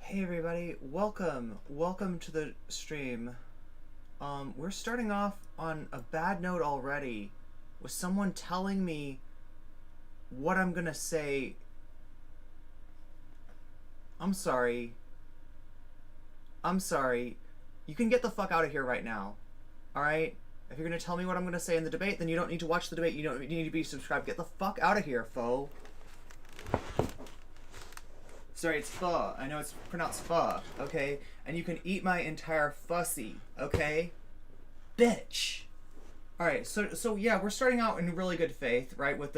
Hey everybody, welcome to the stream. We're starting off on a bad note already with someone telling me what I'm gonna say. I'm sorry. You can get the fuck out of here right now. Alright? If you're gonna tell me what I'm gonna say in the debate, then you don't need to watch the debate. You need to be subscribed. Get the fuck out of here, foe. Sorry, it's pho. I know it's pronounced pho, okay? And you can eat my entire fussy, okay? Bitch. All right, so yeah, we're starting out in really good faith, right? With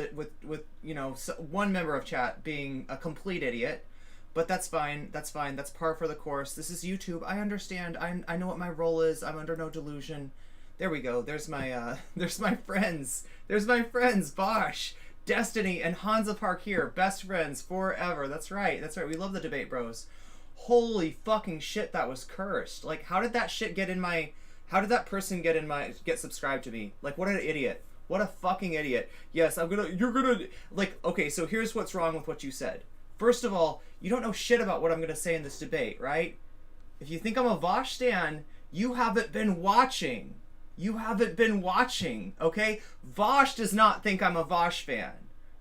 you know, one member of chat being a complete idiot, but that's fine. That's fine. That's par for the course. This is YouTube. I understand. I know what my role is. I'm under no delusion. There we go. There's my there's my friends. There's my friends. Vaush, Destiny, and Hansa Park here. Best friends forever. That's right. That's right. We love the debate bros. Holy fucking shit, that was cursed. Like, how did that shit get in my... How did that person get subscribed to me? Like, what an idiot. What a fucking idiot. Yes, you're gonna... Like, okay, so here's what's wrong with what you said. First of all, you don't know shit about what I'm gonna say in this debate, right? If you think I'm a Vaush stan, you haven't been watching. You haven't been watching, okay? Vaush does not think I'm a Vaush fan.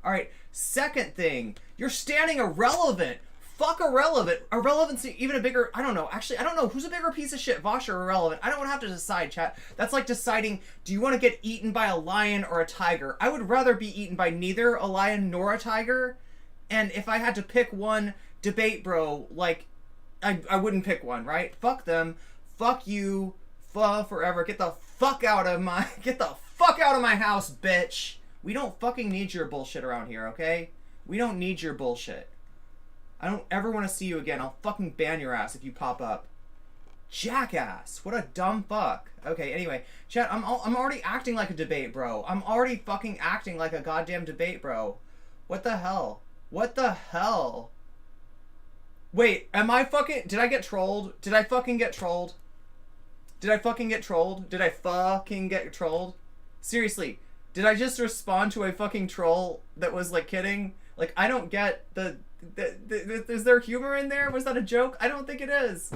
Alright, second thing, you're standing Ahrelevant. Fuck Ahrelevant. Ahrelevant's even a bigger... I don't know. Actually, I don't know. Who's a bigger piece of shit, Vaush or Ahrelevant? I don't have to decide, chat. That's like deciding, do you want to get eaten by a lion or a tiger? I would rather be eaten by neither a lion nor a tiger. And if I had to pick one, debate bro, like, I wouldn't pick one, right? Fuck them. Fuck you. Fuck forever. Get the fuck out of my... Get the fuck out of my house, bitch. We don't fucking need your bullshit around here, okay? We don't need your bullshit. I don't ever want to see you again. I'll fucking ban your ass if you pop up. Jackass. What a dumb fuck. Okay, anyway. Chat, I'm already acting like a debate bro. I'm already fucking acting like a goddamn debate bro. What the hell? What the hell? Wait, am I fucking... Did I get trolled? Did I fucking get trolled? Did I fucking get trolled? Did I fucking get trolled? Seriously, did I just respond to a fucking troll that was, like, kidding? Like, I don't get is there humor in there? Was that a joke? I don't think it is.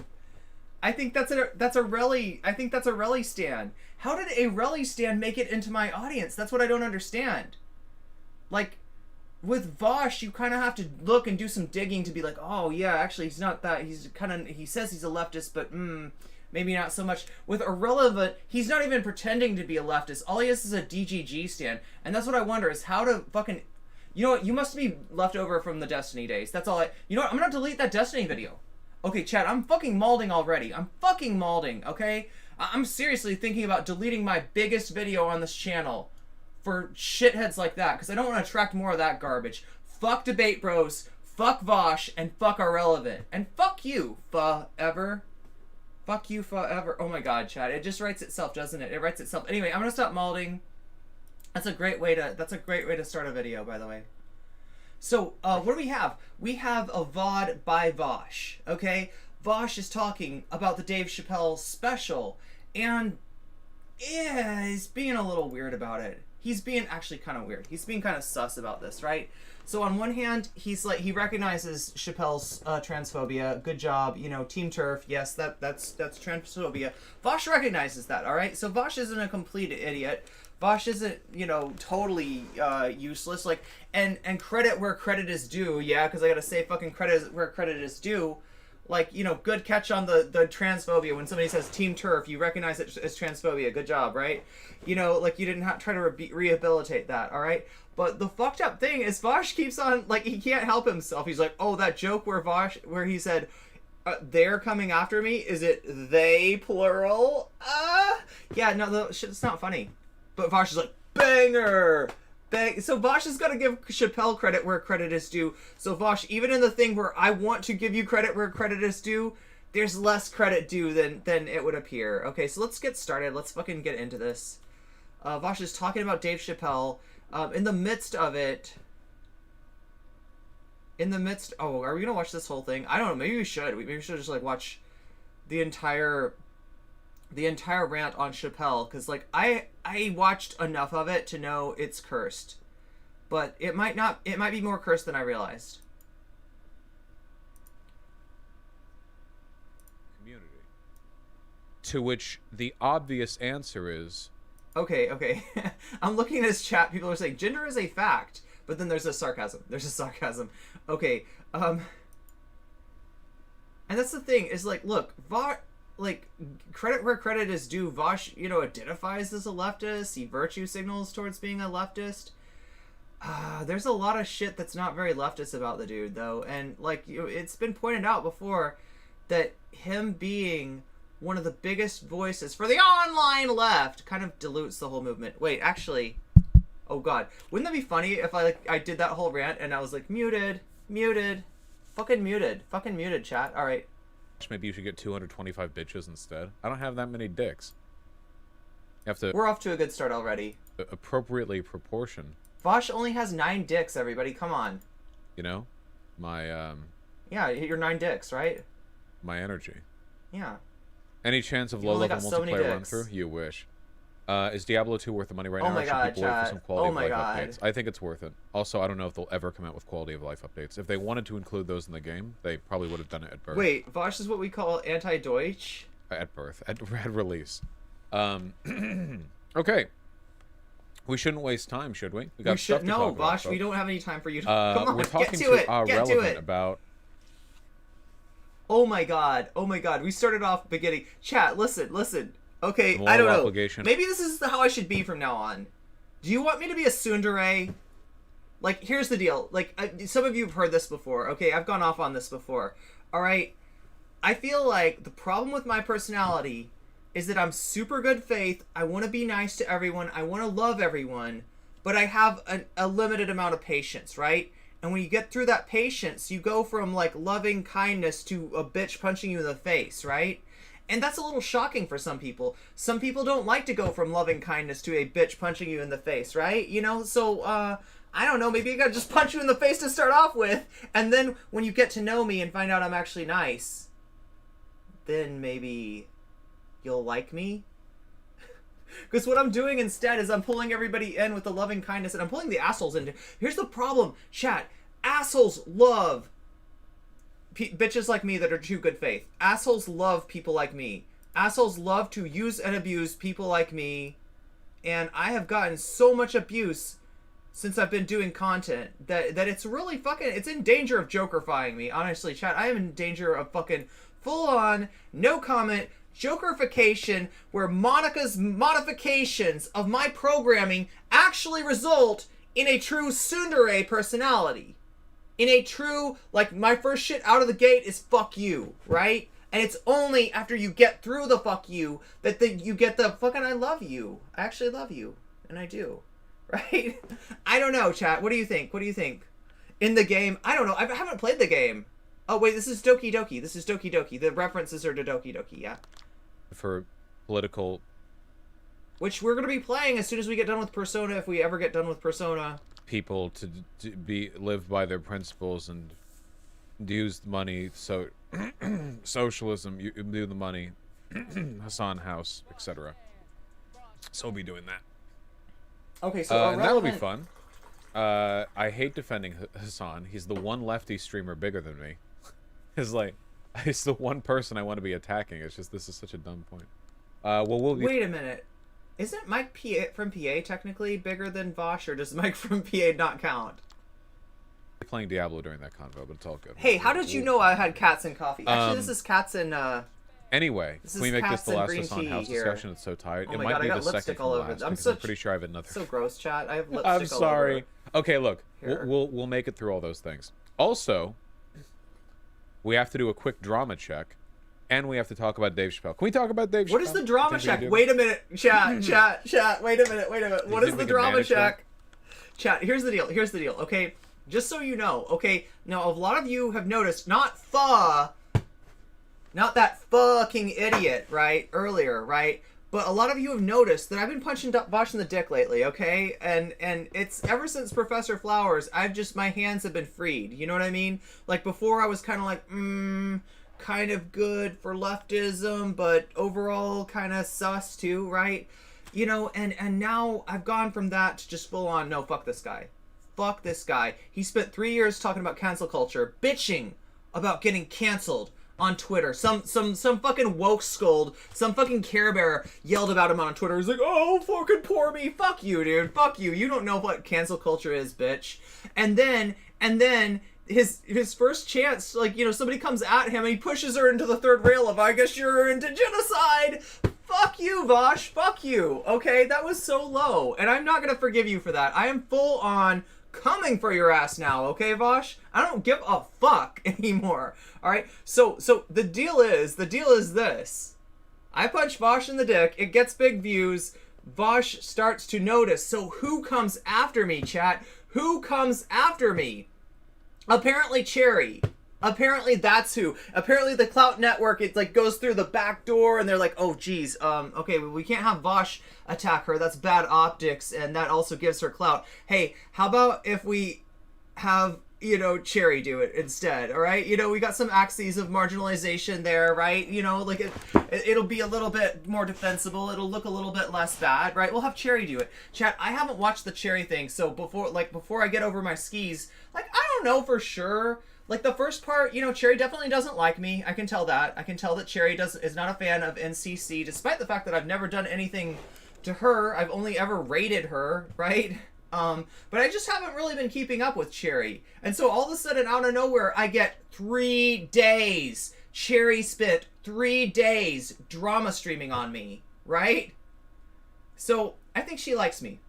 I think that's a Relly. I think that's a Relly stan. How did a Relly stan make it into my audience? That's what I don't understand. Like, with Vaush, you kind of have to look and do some digging to be like, oh yeah, actually he's not that. He says he's a leftist, but maybe not so much. With Ahrelevant, he's not even pretending to be a leftist. All he is a DGG stan, and that's what I wonder is how to fucking. You know what? You must be left over from the Destiny days. That's all You know what? I'm gonna delete that Destiny video. Okay, chat, I'm fucking malding already. I'm fucking malding, okay? I'm seriously thinking about deleting my biggest video on this channel for shitheads like that, because I don't want to attract more of that garbage. Fuck debate bros, fuck Vaush, and fuck Ahrelevant. And fuck you, forever. Fuck you, forever. Oh my god, chat. It just writes itself, doesn't it? It writes itself. Anyway, I'm gonna stop malding. That's a great way to start a video, by the way. So, what do we have? We have a VOD by Vaush, okay? Vaush is talking about the Dave Chapelle special, and yeah, he's being a little weird about it. He's being actually kind of weird. He's being kind of sus about this, right? So on one hand, he's like, he recognizes Chapelle's transphobia. Good job, you know, Team Turf. Yes, that's transphobia. Vaush recognizes that, all right? So Vaush isn't a complete idiot. Vaush isn't, you know, totally useless. Like, and credit where credit is due. Yeah, because I gotta say fucking credit where credit is due. Like, you know, good catch on the transphobia. When somebody says Team Turf, you recognize it as transphobia. Good job, right? You know, like, you didn't try to rehabilitate that, all right? But the fucked up thing is Vaush keeps on, like, he can't help himself. He's like, oh, that joke where he said, they're coming after me, is it they, plural? Yeah, no, it's not funny. But Vaush is like, banger! So Vaush is gonna give Chapelle credit where credit is due. So Vaush, even in the thing where I want to give you credit where credit is due, there's less credit due than it would appear. Okay, so let's get started. Let's fucking get into this. Vaush is talking about Dave Chapelle. In the midst of it... Oh, are we gonna watch this whole thing? I don't know. Maybe we should. Maybe we should just, like, watch the entire rant on Chapelle, because, like, I watched enough of it to know it's cursed, but it might be more cursed than I realized. To which the obvious answer is... Okay. I'm looking at his chat. People are saying, gender is a fact. But then there's a sarcasm. Okay, and that's the thing, is like, look, like, credit where credit is due. Vaush, identifies as a leftist. He virtue signals towards being a leftist. There's a lot of shit that's not very leftist about the dude, though. And, like, it's been pointed out before that him being one of the biggest voices for the online left kind of dilutes the whole movement. Wait, actually... Oh god. Wouldn't that be funny if I did that whole rant and I was like, muted. Fucking muted, chat. Alright. Maybe you should get 225 bitches instead. I don't have that many dicks. You have to... We're off to a good start already. Appropriately proportion. Vaush only has 9 dicks, everybody. Come on. My, Yeah, you're 9 dicks, right? My energy. Yeah. Any chance of low-level multiplayer run-through? You wish. Is Diablo 2 worth the money right now? Oh my god, people wait for some quality of life updates? I think it's worth it. Also, I don't know if they'll ever come out with quality of life updates. If they wanted to include those in the game, they probably would have done it at birth. Wait, Vaush is what we call anti-Deutsch? At birth. At release. Okay. We shouldn't waste time, should we? We got stuff to talk about. Vaush, we don't have any time for you to... Come on, we're talking get to it! Ahrelevant about... Oh my god. We started off beginning... Chat, listen. Okay, Moral I don't know. obligation. Maybe this is how I should be from now on. Do you want me to be a tsundere? Like, here's the deal. Like, some of you have heard this before. Okay, I've gone off on this before. Alright? I feel like the problem with my personality is that I'm super good faith. I want to be nice to everyone. I want to love everyone. But I have a limited amount of patience, right? And when you get through that patience, you go from, like, loving kindness to a bitch punching you in the face, right? And that's a little shocking for some people. Some people don't like to go from loving kindness to a bitch punching you in the face, right? So, I don't know, maybe I gotta just punch you in the face to start off with, and then when you get to know me and find out I'm actually nice, then maybe you'll like me? Because what I'm doing instead is I'm pulling everybody in with the loving kindness, and I'm pulling the assholes in. Here's the problem, chat. Assholes love... bitches like me that are too good faith. Assholes love people like me. Assholes love to use and abuse people like me. And I have gotten so much abuse since I've been doing content that it's really fucking... It's in danger of jokerifying me. Honestly, chat, I am in danger of fucking full-on, no comment, jokerification where Monica's modifications of my programming actually result in a true tsundere personality. In a true, like, my first shit out of the gate is fuck you, right? And it's only after you get through the fuck you that you get the fucking I love you. I actually love you. And I do. Right? I don't know, chat. What do you think? In the game, I don't know. I haven't played the game. Oh, wait, this is Doki Doki. The references are to Doki Doki, yeah. For political... Which we're going to be playing as soon as we get done with Persona, if we ever get done with Persona. People to live by their principles and use the money, so socialism, you do the money, Hassan House, etc. So we'll be doing that. Okay, so and that'll be fun. I hate defending Hassan. He's the one lefty streamer bigger than me. He's the one person I want to be attacking. It's just, this is such a dumb point. We'll be... Wait a minute. Isn't Mike from PA technically bigger than Vaush, or does Mike from PA not count? Playing Diablo during that convo, but it's all good. Hey, how did you know I had cats and coffee? Actually, this is cats and Anyway, can we make this the last Hassan House discussion? It's so tired. Oh my god, I got lipstick all over. I'm pretty sure I have another. So gross, chat. I have lipstick I'm sorry. all over. Okay, look, we'll make it through all those things. Also, we have to do a quick drama check. And we have to talk about Dave Chapelle. Can we talk about Dave Chapelle? What is the drama check? Wait a minute. Chat. Wait a minute. What is the drama check? Chat, here's the deal. Okay, just so you know. Okay, now a lot of you have noticed, not that fucking idiot, right? Earlier, right? But a lot of you have noticed that I've been punching Vaush in the dick lately, okay? And it's ever since Professor Flowers, my hands have been freed. You know what I mean? Like before I was kind of like, kind of good for leftism, but overall kind of sus too, right? You know, and now I've gone from that to just full on, no, fuck this guy. Fuck this guy. He spent 3 years talking about cancel culture, bitching about getting canceled on Twitter. Some fucking woke scold, some fucking Care Bear yelled about him on Twitter. He's like, oh, fucking poor me. Fuck you, dude. Fuck you. You don't know what cancel culture is, bitch. And then his first chance, like, you know, somebody comes at him and he pushes her into the third rail of, I guess you're into genocide. Fuck you, Vaush. Fuck you. Okay, that was so low. And I'm not gonna forgive you for that. I am full on coming for your ass now, okay, Vaush? I don't give a fuck anymore. All right. So the deal is this. I punch Vaush in the dick. It gets big views. Vaush starts to notice. So who comes after me, chat? Who comes after me? Apparently Cherry. Apparently that's who. Apparently the Clout Network, it like goes through the back door and they're like, oh geez, okay, we can't have Vaush attack her. That's bad optics and that also gives her clout. Hey, how about if we have, you know, Cherry do it instead, all right? You know, we got some axes of marginalization there, right? You know, like it'll be a little bit more defensible. It'll look a little bit less bad, right? We'll have Cherry do it. Chat, I haven't watched the Cherry thing, so before I get over my skis, like, I don't know for sure. Like, the first part, you know, Cherry definitely doesn't like me. I can tell that. I can tell that Cherry is not a fan of NCC, despite the fact that I've never done anything to her. I've only ever rated her, right? But I just haven't really been keeping up with Cherry. And so all of a sudden, out of nowhere, I get 3 days. Cherry spent 3 days drama streaming on me, right? So I think she likes me.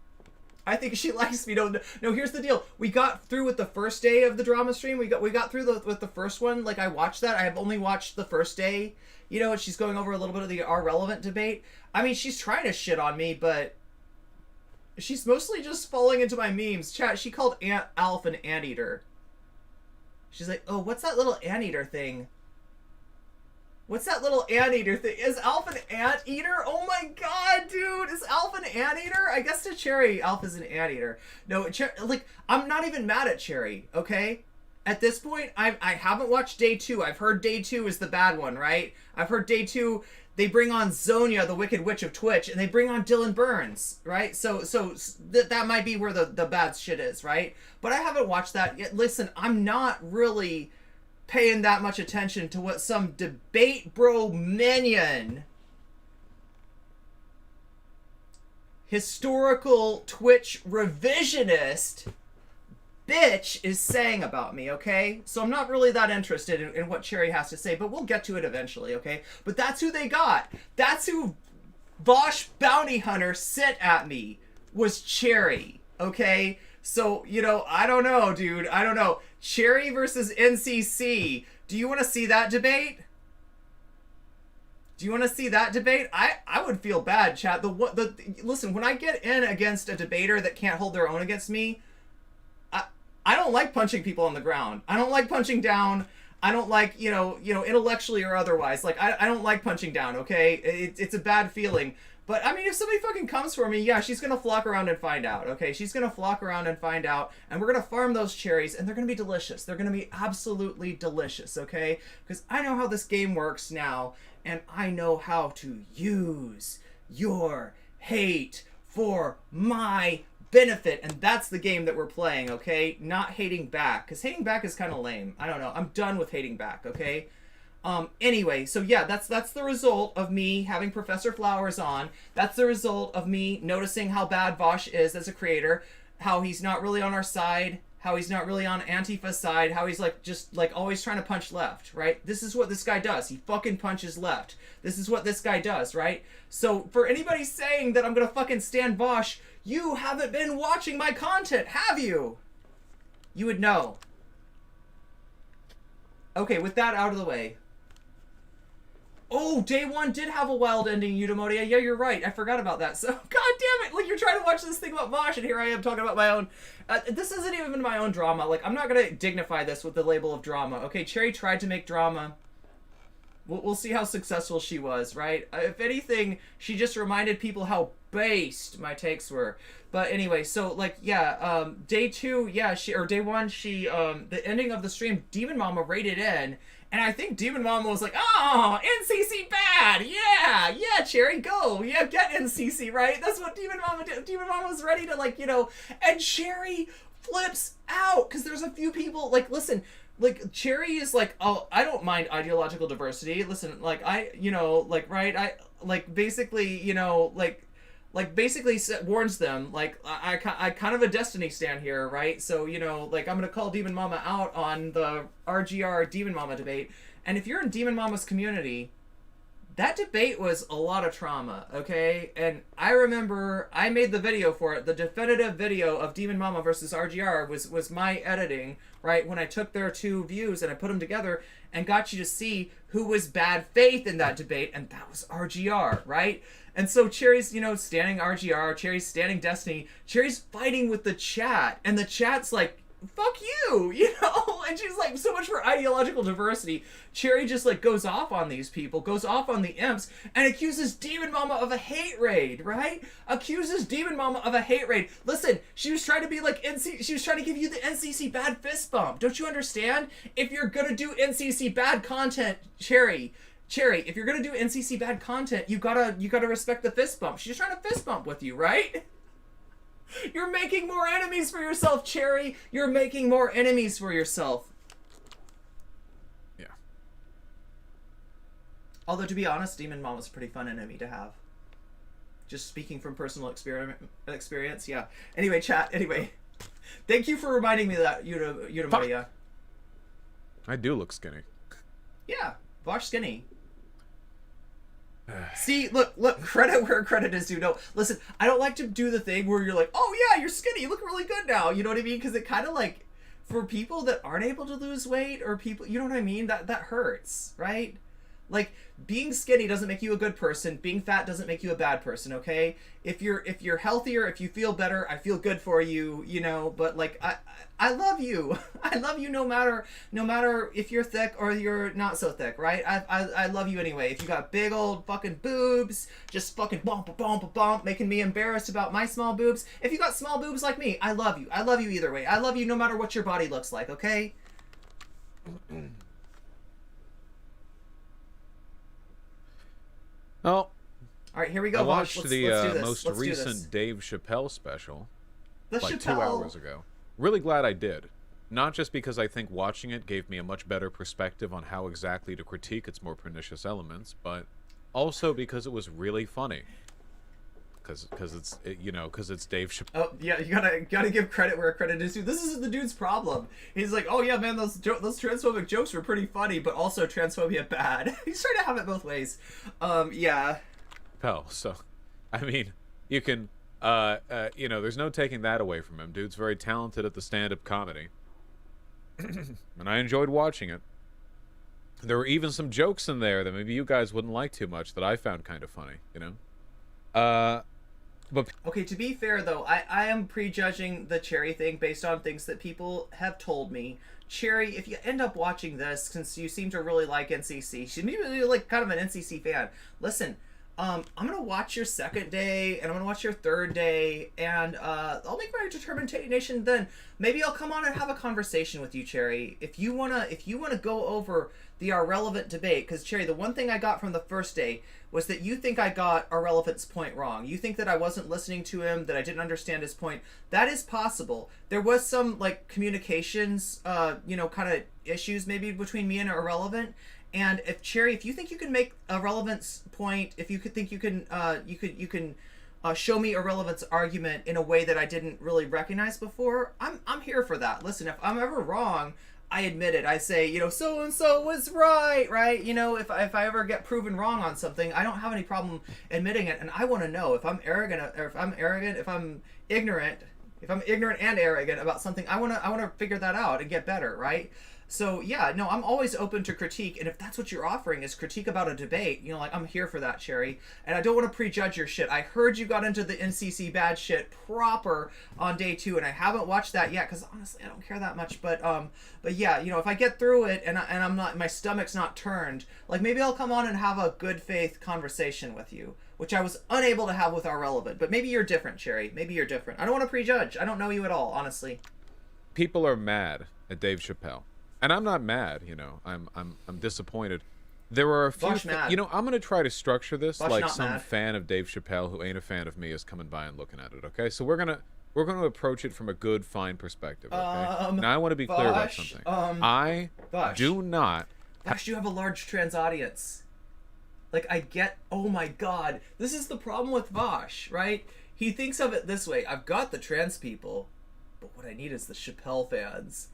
I think she likes me. No, here's the deal. We got through with the first day of the drama stream. We got through with the first one. Like, I watched that. I have only watched the first day. You know, she's going over a little bit of the Ahrelevant debate. I mean, she's trying to shit on me, but she's mostly just falling into my memes. Chat, she called Alf an anteater. She's like, oh, what's that little anteater thing? What's that little anteater thing? Is Alf an anteater? Oh my god, dude! Is Alf an anteater? I guess to Cherry, Alf is an anteater. No, like, I'm not even mad at Cherry, okay? At this point, I haven't watched day 2. I've heard day 2 is the bad one, right? I've heard day 2, they bring on Zonia, the Wicked Witch of Twitch, and they bring on Dylan Burns, right? So that might be where the bad shit is, right? But I haven't watched that yet. Listen, I'm not really paying that much attention to what some DebateBro minion, historical Twitch revisionist bitch is saying about me, okay? So I'm not really that interested in what Cherry has to say, but we'll get to it eventually, okay? But that's who they got. That's who Vaush Bounty Hunter sent at me, was Cherry, okay? So, you know, I don't know, dude. I don't know. Cherry versus NCC. Do you want to see that debate? Do you want to see that debate? I would feel bad, chat. Listen, when I get in against a debater that can't hold their own against me, I don't like punching people on the ground. I don't like punching down. I don't like, you know, intellectually or otherwise. Like, I don't like punching down, okay? It's a bad feeling. But, I mean, if somebody fucking comes for me, yeah, she's gonna flock around and find out, okay? She's gonna flock around and find out, and we're gonna farm those cherries, and they're gonna be delicious. They're gonna be absolutely delicious, okay? Because I know how this game works now, and I know how to use your hate for my benefit, and that's the game that we're playing, okay? Not hating back, because hating back is kind of lame. I don't know. I'm done with hating back, okay? Anyway, so yeah, that's the result of me having Professor Flowers on. That's the result of me noticing how bad Vaush is as a creator, how he's not really on our side, how he's not really on Antifa's side, how he's like just like always trying to punch left, right? This is what this guy does. He fucking punches left. This is what this guy does, right? So for anybody saying that I'm gonna fucking stand Vaush, you haven't been watching my content, have you? You would know. Okay, with that out of the way. Oh, day 1 did have a wild ending, Eudaimonia. Yeah, you're right. I forgot about that. So, god damn it! Like, you're trying to watch this thing about Vaush, and here I am talking about my own. This isn't even my own drama. Like, I'm not gonna dignify this with the label of drama. Okay, Cherry tried to make drama. We'll see how successful she was, right? If anything, she just reminded people how based my takes were. But anyway, so, like, yeah, day 2, yeah, day 1, the ending of the stream, Demon Mama rated in. And I think Demon Mama was like, oh, NCC bad. Yeah, Cherry, go. Yeah, get NCC, right? That's what Demon Mama did. Demon Mama was ready to, like, you know, and Cherry flips out because there's a few people like, listen, like Cherry is like, oh, I don't mind ideological diversity. Listen, like right, basically, basically warns them, like, I kind of a Destiny stand here, right? So, like, I'm gonna call Demon Mama out on the RGR Demon Mama debate, and if you're in Demon Mama's community, that debate was a lot of trauma, okay? And I remember I made the video for it. The definitive video of Demon Mama versus RGR was my editing, right? When I took their two views and I put them together and got you to see who was bad faith in that debate, and that was RGR, right? And so Cherry's, standing RGR, Cherry's standing Destiny, Cherry's fighting with the chat, and the chat's like, fuck you, and she's like, so much for ideological diversity. Cherry just like goes off on these people, goes off on the imps, and accuses Demon Mama of a hate raid, right? Accuses Demon Mama of a hate raid. Listen, she was trying to be like she was trying to give you the NCC bad fist bump. Don't you understand? If you're gonna do NCC bad content, Cherry, if you're gonna do NCC bad content, you gotta respect the fist bump. She's trying to fist bump with you, right? You're making more enemies for yourself, Cherry. You're making more enemies for yourself. Yeah. Although, to be honest, Demon Mama's a pretty fun enemy to have. Just speaking from personal experience, yeah. Anyway, chat, thank you for reminding me of that, Yuta Maria. I do look skinny. Yeah, Vaush skinny. See, look, credit where credit is due. No, listen, I don't like to do the thing where you're like, oh yeah, you're skinny, you look really good now, you know what I mean? Because it kind of like, for people that aren't able to lose weight, or people, you know what I mean? That hurts, right? Like, being skinny doesn't make you a good person. Being fat doesn't make you a bad person, okay? If you're healthier, if you feel better, I feel good for you, but like, I love you. I love you no matter if you're thick or you're not so thick, right? I love you anyway. If you got big old fucking boobs, just fucking bump, making me embarrassed about my small boobs. If you got small boobs like me, I love you. I love you either way. I love you no matter what your body looks like, okay? Well, all right, here we go. I watched let's the do this. most Let's do recent this. Dave Chapelle special, The like Chapelle. 2 hours ago. Really glad I did. Not just because I think watching it gave me a much better perspective on how exactly to critique its more pernicious elements, but also because it was really funny. Because it's Dave Chapelle. Oh yeah, you gotta give credit where credit is due. This is the dude's problem. He's like, oh yeah, man, those transphobic jokes were pretty funny, but also transphobia bad. He's trying to have it both ways. Yeah. Chapelle. So, I mean, you can, there's no taking that away from him. Dude's very talented at the stand-up comedy, and I enjoyed watching it. There were even some jokes in there that maybe you guys wouldn't like too much that I found kind of funny. But okay, to be fair though, I am prejudging the Cherry thing based on things that people have told me. Cherry, if you end up watching this, since you seem to really like NCC, she's maybe like kind of an NCC fan. Listen, I'm gonna watch your second day, and I'm gonna watch your third day, and I'll make my determination then. Maybe I'll come on and have a conversation with you, Cherry. If you wanna go over the Ahrelevant debate, because Cherry, the one thing I got from the first day was that you think I got Ahrelevant's point wrong. You think that I wasn't listening to him, that I didn't understand his point. That is possible. There was some like communications, kind of issues maybe between me and Ahrelevant. And if Cherry, if you think you can make Ahrelevant's point, if you think you can show me Ahrelevant's argument in a way that I didn't really recognize before, I'm here for that. Listen, if I'm ever wrong, I admit it. I say, so and so was right? If I ever get proven wrong on something, I don't have any problem admitting it. And I want to know if I'm arrogant, or if I'm ignorant and arrogant about something. I want to figure that out and get better, right? So yeah, no, I'm always open to critique, and if that's what you're offering is critique about a debate, I'm here for that, Cherry. And I don't want to prejudge your shit. I heard you got into the NCC bad shit proper on day 2, and I haven't watched that yet because honestly I don't care that much. But yeah, if I get through it and I'm not, my stomach's not turned, like maybe I'll come on and have a good faith conversation with you, which I was unable to have with Ahrelevant. But maybe you're different, Cherry. Maybe you're different. I don't want to prejudge. I don't know you at all, honestly. people are mad at Dave Chapelle. And I'm not mad, I'm disappointed. There are a few I'm going to try to structure this Vaush like some mad. fan of Dave Chappelle who ain't a fan of me is coming by and looking at it, okay? So we're going we're going to approach it from a good, fine perspective. Okay. Now I want to be clear about Vaush, something. Vaush. do not. Vaush, you have a large trans audience. Like, I get. Oh my god, this is the problem with Vaush, right? He thinks of it this way: I've got the trans people, but what I need is the Chapelle fans.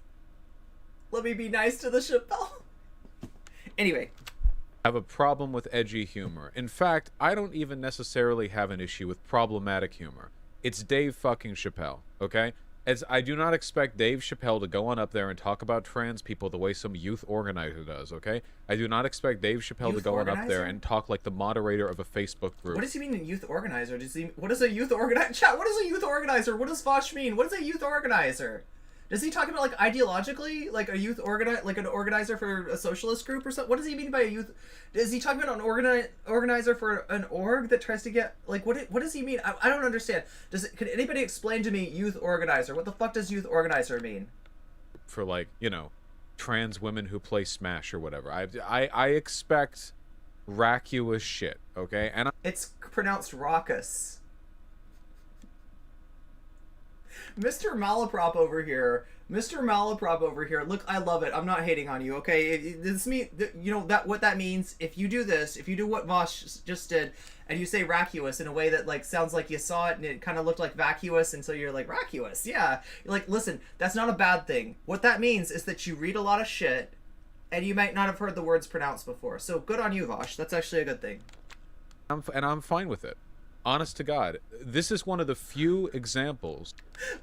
Let me be nice to the Chapelle. Anyway. Have a problem with edgy humor. In fact, I don't even necessarily have an issue with problematic humor. It's Dave fucking Chapelle, okay? I do not expect Dave Chapelle to go on up there and talk about trans people the way some youth organizer does, okay? I do not expect Dave Chappelle to go on up there and talk like the moderator of a Facebook group. What does he mean in youth organizer? What is a youth organizer? Chat, what is a youth organizer? What does Vaush mean? What is a youth organizer? Does he talk about, like, ideologically, like a youth like an organizer for a socialist group or something? What does he mean by a youth? Is he talking about an organizer for an org that tries to get, like, what does he mean? I don't understand. Could anybody explain to me youth organizer? What the fuck does youth organizer mean? For, like, you know, trans women who play Smash or whatever. I expect vacuous shit, okay? And it's pronounced raucous. Mr. Malaprop over here. Look, I love it. I'm not hating on you, okay? You know that what that means. If you do this, if you do what Vaush just did, and you say vacuous in a way that, like, sounds like you saw it and it kind of looked like vacuous, and so you're like, vacuous, yeah. You're like, listen, that's not a bad thing. What that means is that you read a lot of shit, and you might not have heard the words pronounced before. So good on you, Vaush. That's actually a good thing. I'm fine with it. Honest to God, this is one of the few examples.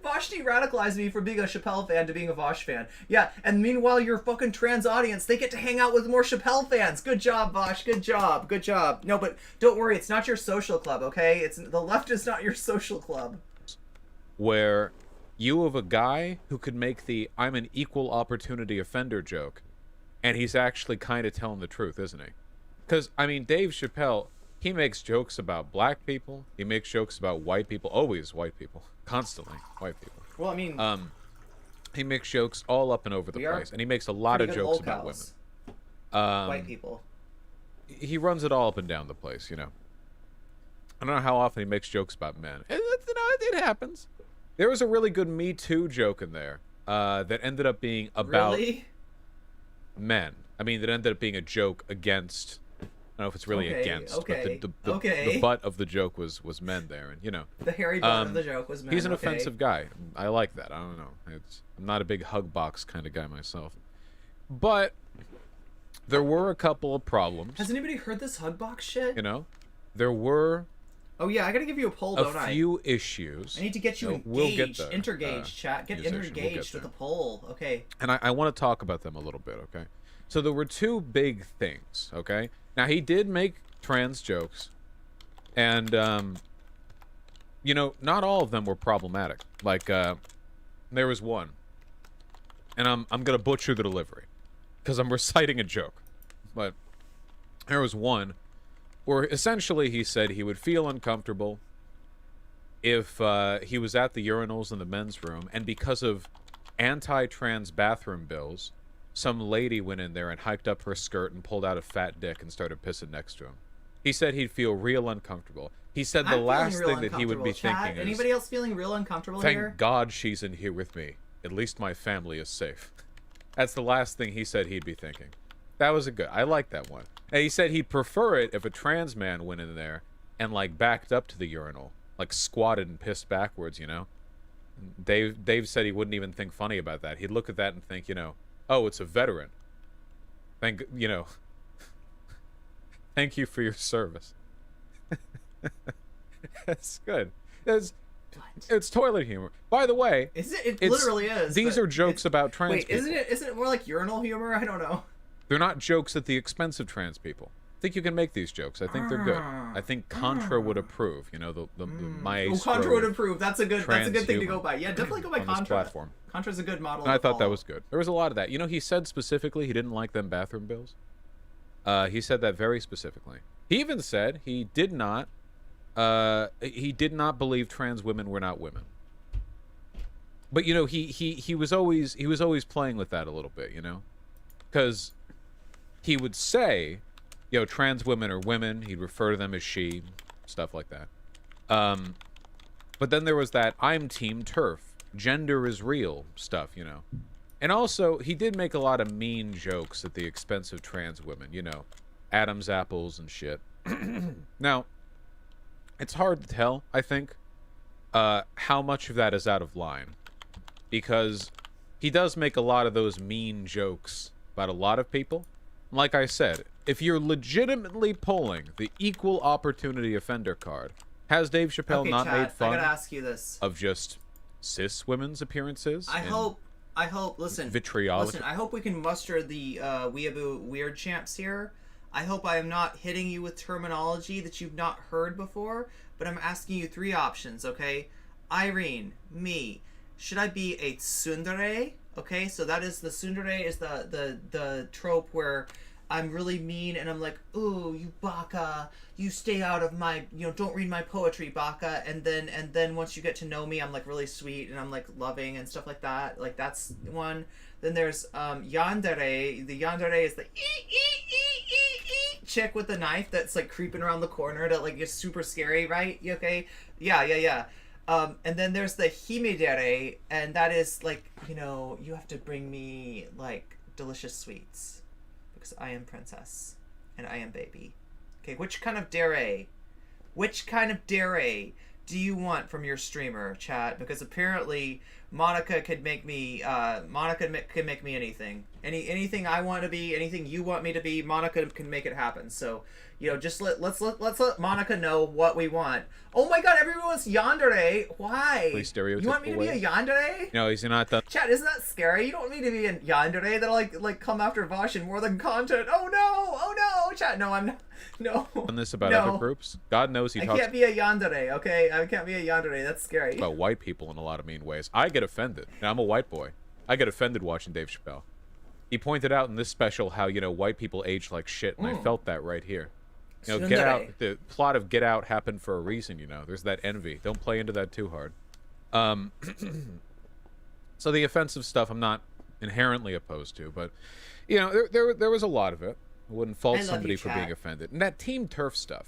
Vaush de-radicalized me from being a Chapelle fan to being a Vaush fan. Yeah, and meanwhile, your fucking trans audience, they get to hang out with more Chapelle fans. Good job, Vaush. Good job. Good job. No, but don't worry, it's not your social club, okay? The left is not your social club. Where you have a guy who could make the "I'm an equal opportunity offender" joke, and he's actually kind of telling the truth, isn't he? Because, I mean, Dave Chapelle, he makes jokes about black people. He makes jokes about white people. Always white people. Constantly white people. Well, I mean... he makes jokes all up and over the place. And he makes a lot of jokes about women. White people. He runs it all up and down the place, you know. I don't know how often he makes jokes about men. It happens. There was a really good Me Too joke in there that ended up being about men. I mean, that ended up being a joke against... I don't know if it's really against, but the butt of the joke was men there, and you know, the hairy butt of the joke was men. He's an offensive guy. I like that. I don't know. I'm not a big hug box kind of guy myself, but there were a couple of problems. Has anybody heard this hug box shit? You know, there were. Oh yeah, I gotta give you a poll, don't I? A few issues. I need to get you engaged, we'll get there. intergaged, chat. Get intergaged with a poll, okay? And I want to talk about them a little bit, okay? So there were two big things, okay? Now, he did make trans jokes, and, you know, not all of them were problematic. Like, there was one, and I'm going to butcher the delivery, because I'm reciting a joke, but there was one where essentially he said he would feel uncomfortable if he was at the urinals in the men's room, and because of anti-trans bathroom bills, some lady went in there and hiked up her skirt and pulled out a fat dick and started pissing next to him. He said he'd feel real uncomfortable. He said the last thing that he would be thinking is, anybody else feeling real uncomfortable here? Thank God she's in here with me. At least my family is safe. That's the last thing he said he'd be thinking. That was I like that one. And he said he'd prefer it if a trans man went in there and, like, backed up to the urinal. Like, squatted and pissed backwards, you know? Dave said he wouldn't even think funny about that. He'd look at that and think, you know, oh, it's a veteran. Thank you for your service. That's good. It's toilet humor. By the way, it literally is. These are jokes about trans people. Isn't it more like urinal humor? I don't know. They're not jokes at the expense of trans people. I think you can make these jokes. I think they're good. I think Contra would approve. You know, the maestro. Contra would approve. That's a good thing to go by. Yeah, definitely go by Contra. Platform. Contra's a good model. And I thought that was good. There was a lot of that. You know, he said specifically he didn't like them bathroom bills. He said that very specifically. He even said he did not believe trans women were not women. But you know, he was always playing with that a little bit, you know, because he would say, you know, trans women are women. He'd refer to them as she, stuff like that. But then there was that I'm Team Turf, gender is real stuff, you know. And also, he did make a lot of mean jokes at the expense of trans women, you know. Adam's apples and shit. Now, it's hard to tell, I think, how much of that is out of line. Because he does make a lot of those mean jokes about a lot of people. Like I said, if you're legitimately pulling the equal opportunity offender card, has Dave Chapelle not Chad, made fun I gotta ask you this. of just cis women's appearances? I hope, listen, vitriolic. Listen, I hope we can muster the Weeaboo Weird Champs here. I hope I am not hitting you with terminology that you've not heard before, but I'm asking you 3 options, okay? Irene, me. Should I be a tsundere? Okay, so that is the tsundere is the trope where I'm really mean and I'm like, ooh, you baka, you stay out of my, don't read my poetry, baka, and then once you get to know me, I'm like really sweet and I'm like loving and stuff like that. Like that's one. Then there's yandere. The yandere is the chick with the knife that's like creeping around the corner that like is super scary, right? You okay? Yeah. And then there's the himedere, and that is like, you have to bring me like delicious sweets because I am princess and I am baby. Okay, which kind of dere do you want from your streamer, chat? Because apparently Monica could make me can make me anything. Anything I want to be, anything you want me to be, Monica can make it happen. So, just let's let Monica know what we want. Oh my god, everyone's yandere. Why? Please stereotypical You want me to be a yandere? No, he's not the... Chat, isn't that scary? You don't want me to be a yandere that'll like come after Vaush and more than content. Oh no, chat. No, I'm not. No. On this about other groups. God knows he talks... I can't be a yandere, okay? I can't be a yandere. That's scary. About white people in a lot of mean ways. I get offended. Now, I'm a white boy. I get offended watching Dave Chapelle. He pointed out in this special how, white people age like shit, and I felt that right here. Get Out, the plot of Get Out happened for a reason, There's that envy. Don't play into that too hard. So the offensive stuff I'm not inherently opposed to, but, there was a lot of it. I wouldn't fault somebody for being offended. And that Team Turf stuff,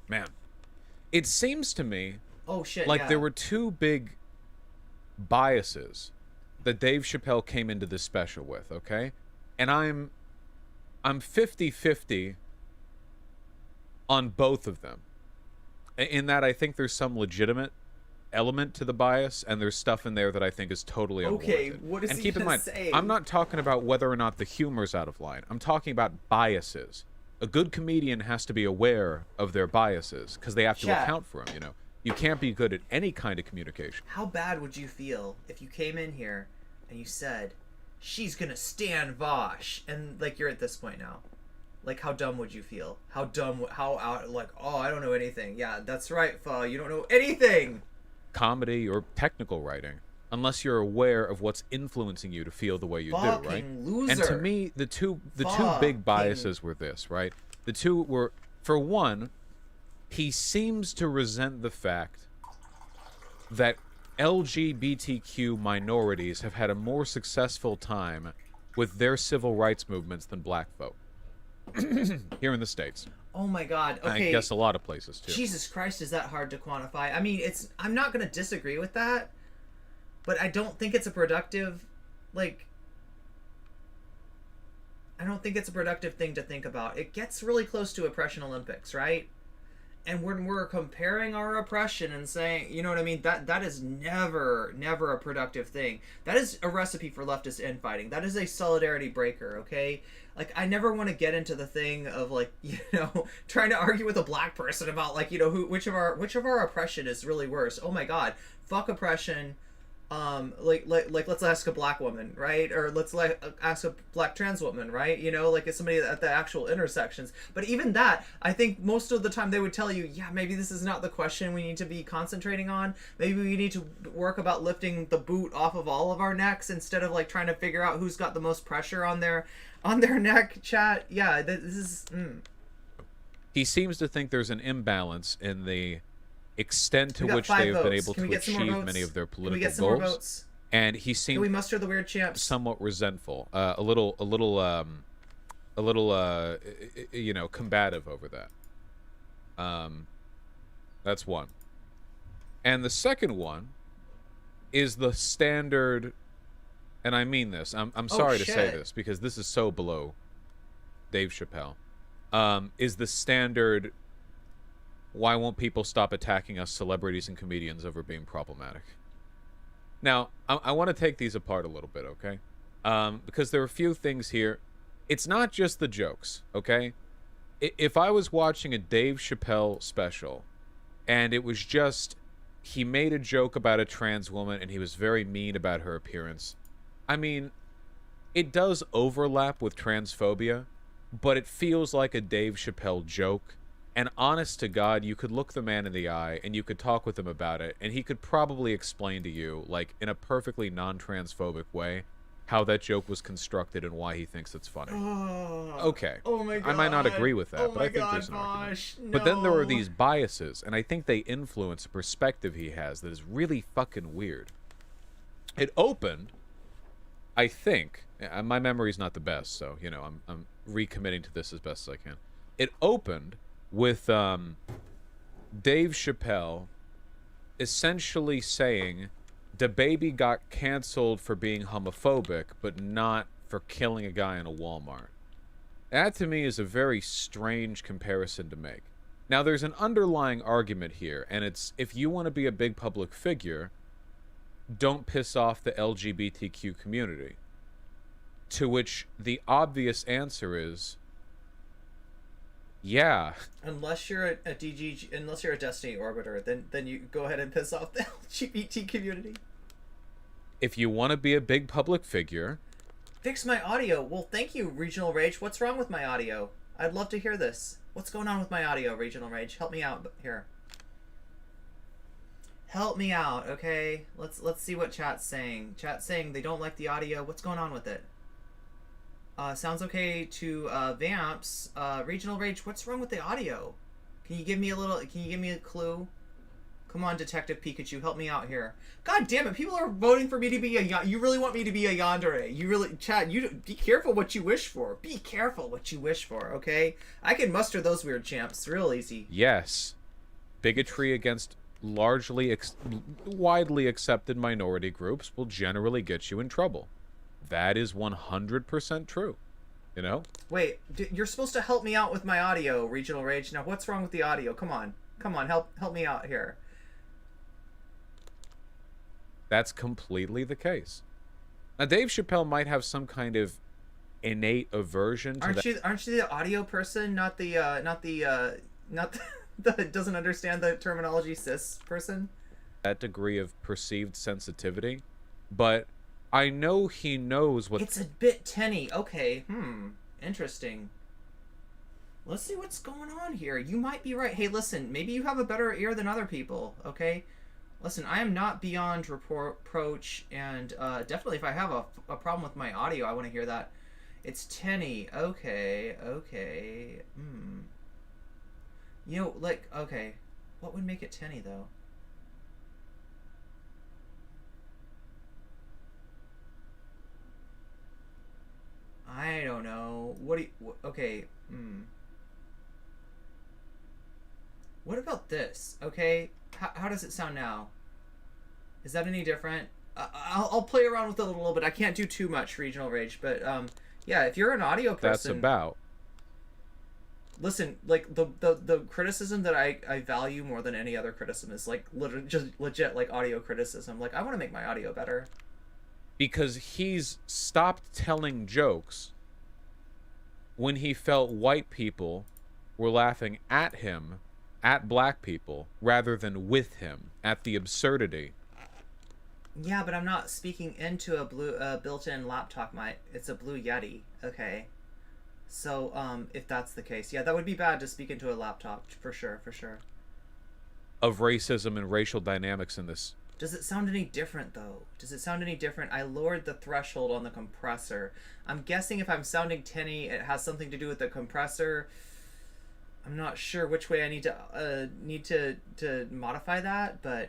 man, it seems to me like there were 2 big biases that Dave Chapelle came into this special with, okay? And I'm 50-50 on both of them. In that I think there's some legitimate element to the bias, and there's stuff in there that I think is totally unwarranted. Okay, what is and he keep in mind, say? I'm not talking about whether or not the humor's out of line. I'm talking about biases. A good comedian has to be aware of their biases, because they have to account for them, You can't be good at any kind of communication. How bad would you feel if you came in here and you said, she's gonna stand Vaush, and like you're at this point now? Like, how dumb would you feel? How dumb, how out, like, oh, I don't know anything. Yeah, that's right, Fa, you don't know anything! Comedy or technical writing, unless you're aware of what's influencing you to feel the way you do, right? Loser. And to me, the two big biases were this, right? The two were, for one, he seems to resent the fact that LGBTQ minorities have had a more successful time with their civil rights movements than black folk. Here in the States. Oh my god, okay. I guess a lot of places, too. Jesus Christ, is that hard to quantify? I mean, I'm not going to disagree with that, but I don't think it's a productive, I don't think it's a productive thing to think about. It gets really close to Oppression Olympics, right? And when we're comparing our oppression and saying, you know what I mean? That is never a productive thing. That is a recipe for leftist infighting. That is a solidarity breaker, okay? Like, I never want to get into the thing of, trying to argue with a black person about, which of our oppression is really worse. Oh my god. Fuck oppression. Let's ask a black woman, right? Or let's ask a black trans woman, right? It's somebody at the actual intersections. But even that, I think most of the time they would tell you, yeah, maybe this is not the question we need to be concentrating on. Maybe we need to work about lifting the boot off of all of our necks instead of trying to figure out who's got the most pressure on their neck. Chat, yeah, this is. He seems to think there's an imbalance in the extent to which they've been able to achieve many of their political goals, and he seems. Can we muster the weird champs? Somewhat resentful, a little, combative over that. That's one. And the second one is the standard, and I mean this. I'm sorry to say this because this is so below Dave Chapelle. Is the standard, why won't people stop attacking us celebrities and comedians over being problematic? Now, I want to take these apart a little bit, okay? Because there are a few things here. It's not just the jokes, okay? If I was watching a Dave Chapelle special and it was just, he made a joke about a trans woman and he was very mean about her appearance, I mean, it does overlap with transphobia, but it feels like a Dave Chapelle joke. And honest to God, you could look the man in the eye and you could talk with him about it, and he could probably explain to you, like, in a perfectly non-transphobic way, how that joke was constructed and why he thinks it's funny. Okay. Oh my God. I might not agree with that, but I think there's an argument. No. But then there are these biases, and I think they influence a perspective he has that is really fucking weird. It opened, I think, my memory's not the best, so, you know, I'm recommitting to this as best as I can. It opened with Dave Chapelle essentially saying DaBaby got canceled for being homophobic, but not for killing a guy in a Walmart. That, to me, is a very strange comparison to make. Now, there's an underlying argument here, and it's, if you want to be a big public figure, don't piss off the LGBTQ community. To which the obvious answer is, yeah. Unless you're a DG, unless you're a Destiny Orbiter, then you go ahead and piss off the LGBT community. If you want to be a big public figure... Fix my audio. Well, thank you, Regional Rage. What's wrong with my audio? I'd love to hear this. What's going on with my audio, Regional Rage? Help me out here. Help me out, okay? Let's see what chat's saying. Chat's saying they don't like the audio. What's going on with it? Sounds okay to Vamps. Regional Rage, what's wrong with the audio? Can you give me a clue? Come on, Detective Pikachu, help me out here. God damn it, people are voting for me to be a you really want me to be a yandere. You really, chat, you be careful what you wish for. Be careful what you wish for, okay? I can muster those weird champs real easy. Yes. Bigotry against widely accepted minority groups will generally get you in trouble. That is 100% true, you know? Wait, you're supposed to help me out with my audio, Regional Rage. Now, what's wrong with the audio? Come on, help me out here. That's completely the case. Now, Dave Chapelle might have some kind of innate aversion to that. Aren't you the audio person, not the that doesn't understand the terminology cis person? That degree of perceived sensitivity, but I know he knows what... It's a bit tinny. Okay, interesting. Let's see what's going on here. You might be right. Hey, listen, maybe you have a better ear than other people, okay? Listen, I am not beyond reproach, and definitely if I have a problem with my audio, I want to hear that. It's tinny. Okay. You know, like, okay. What would make it tinny, though? I don't know. Okay. What about this? Okay. How does it sound now? Is that any different? I'll play around with it a little bit. I can't do too much, Regional Rage, but yeah, if you're an audio person... That's about... Listen, like, the criticism that I value more than any other criticism is, like, legit, like, audio criticism. Like, I want to make my audio better. Because he's stopped telling jokes when he felt white people were laughing at him, at black people, rather than with him, at the absurdity. Yeah, but I'm not speaking into a blue built-in laptop mic. It's a Blue Yeti, okay? So, if that's the case, yeah, that would be bad to speak into a laptop, for sure. Of racism and racial dynamics in this. Does it sound any different, though? Does it sound any different? I lowered the threshold on the compressor. I'm guessing if I'm sounding tinny, it has something to do with the compressor. I'm not sure which way I need to modify that, but...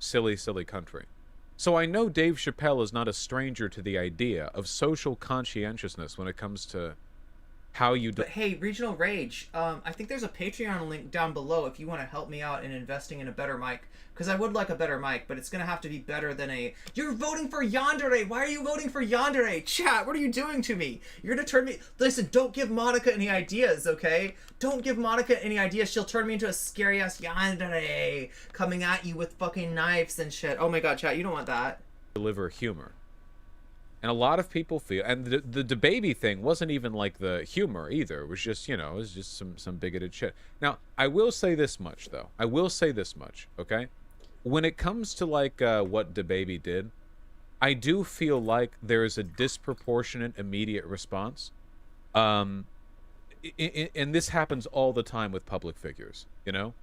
Silly country. So I know Dave Chapelle is not a stranger to the idea of social conscientiousness when it comes to how you But hey, Regional Rage, I think there's a Patreon link down below if you want to help me out in investing in a better mic. Because I would like a better mic, but it's going to have to be better than a... You're voting for Yandere! Why are you voting for Yandere? Chat, what are you doing to me? You're going to turn me... Listen, don't give Monica any ideas, okay? Don't give Monica any ideas. She'll turn me into a scary-ass Yandere coming at you with fucking knives and shit. Oh my god, chat, you don't want that. deliver humor. And a lot of people feel, and the DebateBro thing wasn't even like the humor either. It was just, you know, it was just some bigoted shit. Now, I will say this much, though. I will say this much, okay? When it comes to, like, what DebateBro did, I do feel like there is a disproportionate immediate response. And this happens all the time with public figures, you know?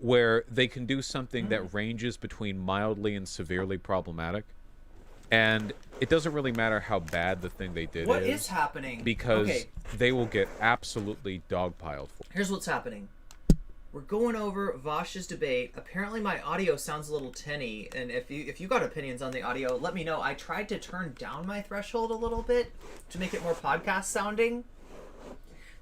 Where they can do something that ranges between mildly and severely problematic. And it doesn't really matter how bad the thing they did What is happening? Because they will get absolutely dogpiled for. Here's what's happening. We're going over Vaush's debate. Apparently my audio sounds a little tinny, and if you got opinions on the audio, let me know. I tried to turn down my threshold a little bit to make it more podcast sounding.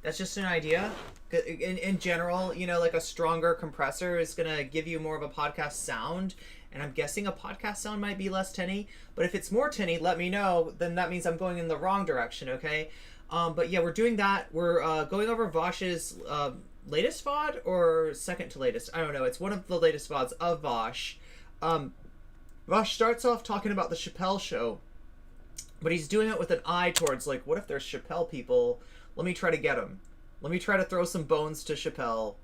That's just an idea. In general, you know, like a stronger compressor is going to give you more of a podcast sound. And I'm guessing a podcast sound might be less tinny. But if it's more tinny, let me know. Then that means I'm going in the wrong direction, okay? But yeah, we're doing that. We're going over Vaush's latest VOD or second to latest. I don't know. It's one of the latest VODs of Vaush. Vaush starts off talking about the Chapelle show. But he's doing it with an eye towards, like, what if there's Chapelle people? Let me try to get him. Let me try to throw some bones to Chapelle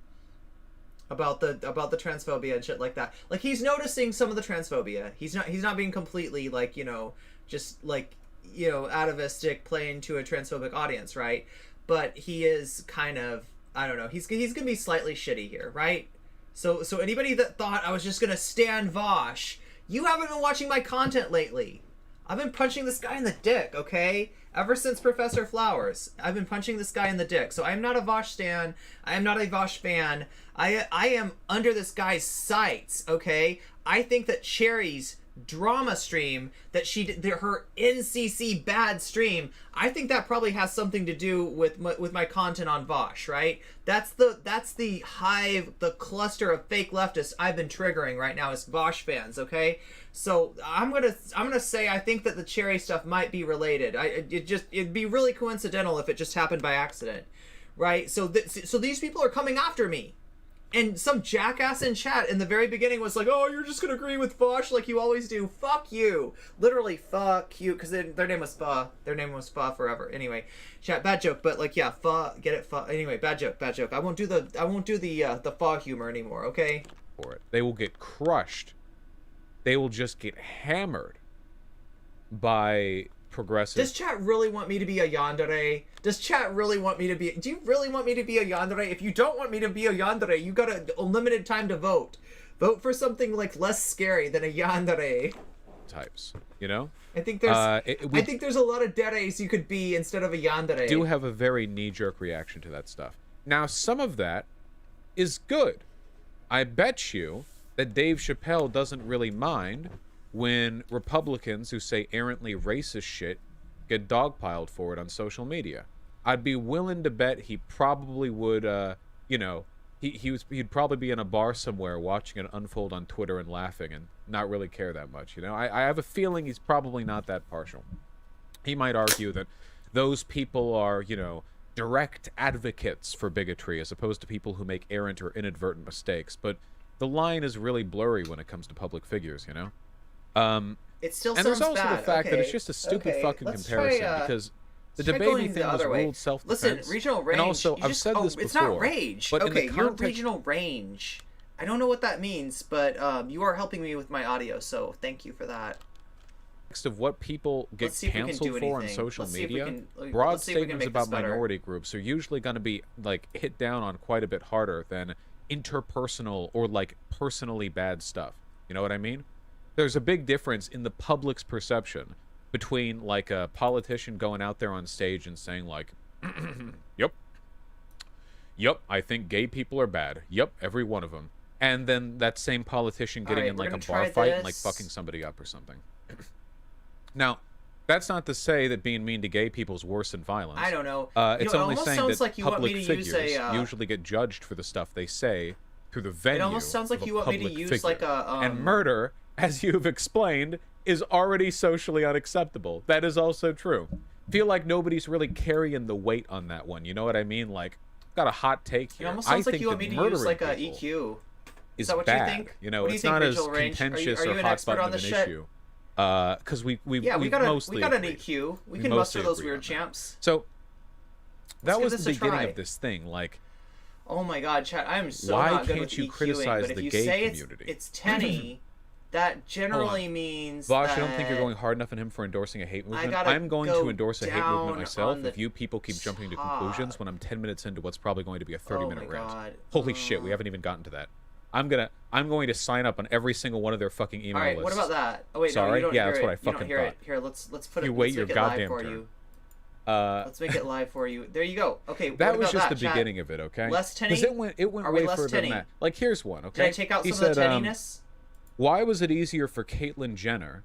about the transphobia and shit like that. Like, he's noticing some of the transphobia. He's not being completely, like, you know, just like, you know, atavistic playing to a transphobic audience, right? But he is kind of, I don't know, he's gonna be slightly shitty here, right? So anybody that thought I was just gonna stand Vaush, you haven't been watching my content lately. I've been punching this guy in the dick, okay? Ever since Professor Flowers, I've been punching this guy in the dick. So I am not a Vaush stan. I am not a Vaush fan. I am under this guy's sights, okay? I think that Cherry's drama stream, that she did, her NCC bad stream, I think that probably has something to do with my content on Vaush, right? That's the hive, the cluster of fake leftists I've been triggering right now as Vaush fans, okay? So I'm gonna say I think that the Cherry stuff might be related. It'd be really coincidental if it just happened by accident, right? So these people are coming after me, and some jackass in chat in the very beginning was like, "Oh, you're just gonna agree with Vaush like you always do." Fuck you, literally fuck you, because their name was Fa. Their name was Fa forever. Anyway, chat, bad joke, but like, yeah, Fa, get it, Fa. Anyway, bad joke. I won't do the Fa humor anymore. Okay. For it, they will get crushed. They will just get hammered by progressive. Does chat really want me to be a yandere? Does chat really want me to be... Do you really want me to be a yandere? If you don't want me to be a yandere, you got a limited time to vote. Vote for something, like, less scary than a yandere. Types, you know? I think there's I think there's a lot of deres you could be instead of a yandere. Do have a very knee-jerk reaction to that stuff. Now, some of that is good. I bet you that Dave Chapelle doesn't really mind when Republicans who say errantly racist shit get dogpiled for it on social media. I'd be willing to bet he probably would, you know, he'd probably be in a bar somewhere watching it unfold on Twitter and laughing and not really care that much, you know? I have a feeling he's probably not that partial. He might argue that those people are, you know, direct advocates for bigotry as opposed to people who make errant or inadvertent mistakes, but the line is really blurry when it comes to public figures, you know? It still and sounds there's also bad. the fact that it's just a stupid fucking comparison because the DebateBro thing was ruled self-defense. Listen, regional range. And also, I've said this before. It's not rage. But okay, in the you're context... regional range. I don't know what that means, but you are helping me with my audio, so thank you for that. Of what people get canceled for on social media, broad statements about minority groups are usually going to be like hit down on quite a bit harder than interpersonal or like personally bad stuff. You know what I mean? There's a big difference in the public's perception between like a politician going out there on stage and saying like, yep, I think gay people are bad. Yep, every one of them. And then that same politician getting in like a bar fight and like fucking somebody up or something. Now, That's not to say that being mean to gay people is worse than violence. I don't know. It's only saying that like you want public me to figures use a, usually get judged for the stuff they say through the venue. It almost sounds like of a you want me to public use figure. like a And murder, as you've explained, is already socially unacceptable. That is also true. Feel like nobody's really carrying the weight on that one. You know what I mean? Like, got a hot take here. It almost sounds I like think you want me to use like a EQ. Is that what bad. you think? You know, What do you it's think, not as Rachel Range? contentious Are you or an hot expert button on of an this shit? issue. Because we got mostly an agree. EQ. We We can mostly muster those agree on weird that. champs. So that Let's was give the this a beginning try. of this thing. Like, Oh my god, chat! I am so Why not good can't with you EQing, criticize but if the you gay say community? it's tenny, that generally means Vaush, that I don't think you're going hard enough on him for endorsing a hate movement. gotta I'm going go to endorse a hate movement down myself on the if you people keep jumping to top. conclusions when I'm 10 minutes into what's probably going to be a 30-minute my rant. God. Holy shit, we haven't even gotten to that. I'm going to sign up on every single one of their fucking email All right, lists. what about that? Oh wait, no, Sorry? you don't Yeah, hear that's what I it. You don't fucking hear thought. it. Here, let's put it. You wait let's your make it live goddamn for turn. you. Let's make it live for you. There you go. Okay, That what was about just that, the chat? beginning of it, okay? Less tinny? Because it went Are we way less further tinny? than that. Like, here's one, okay? Did I take out He some of the said, tinniness? why was it easier for Caitlyn Jenner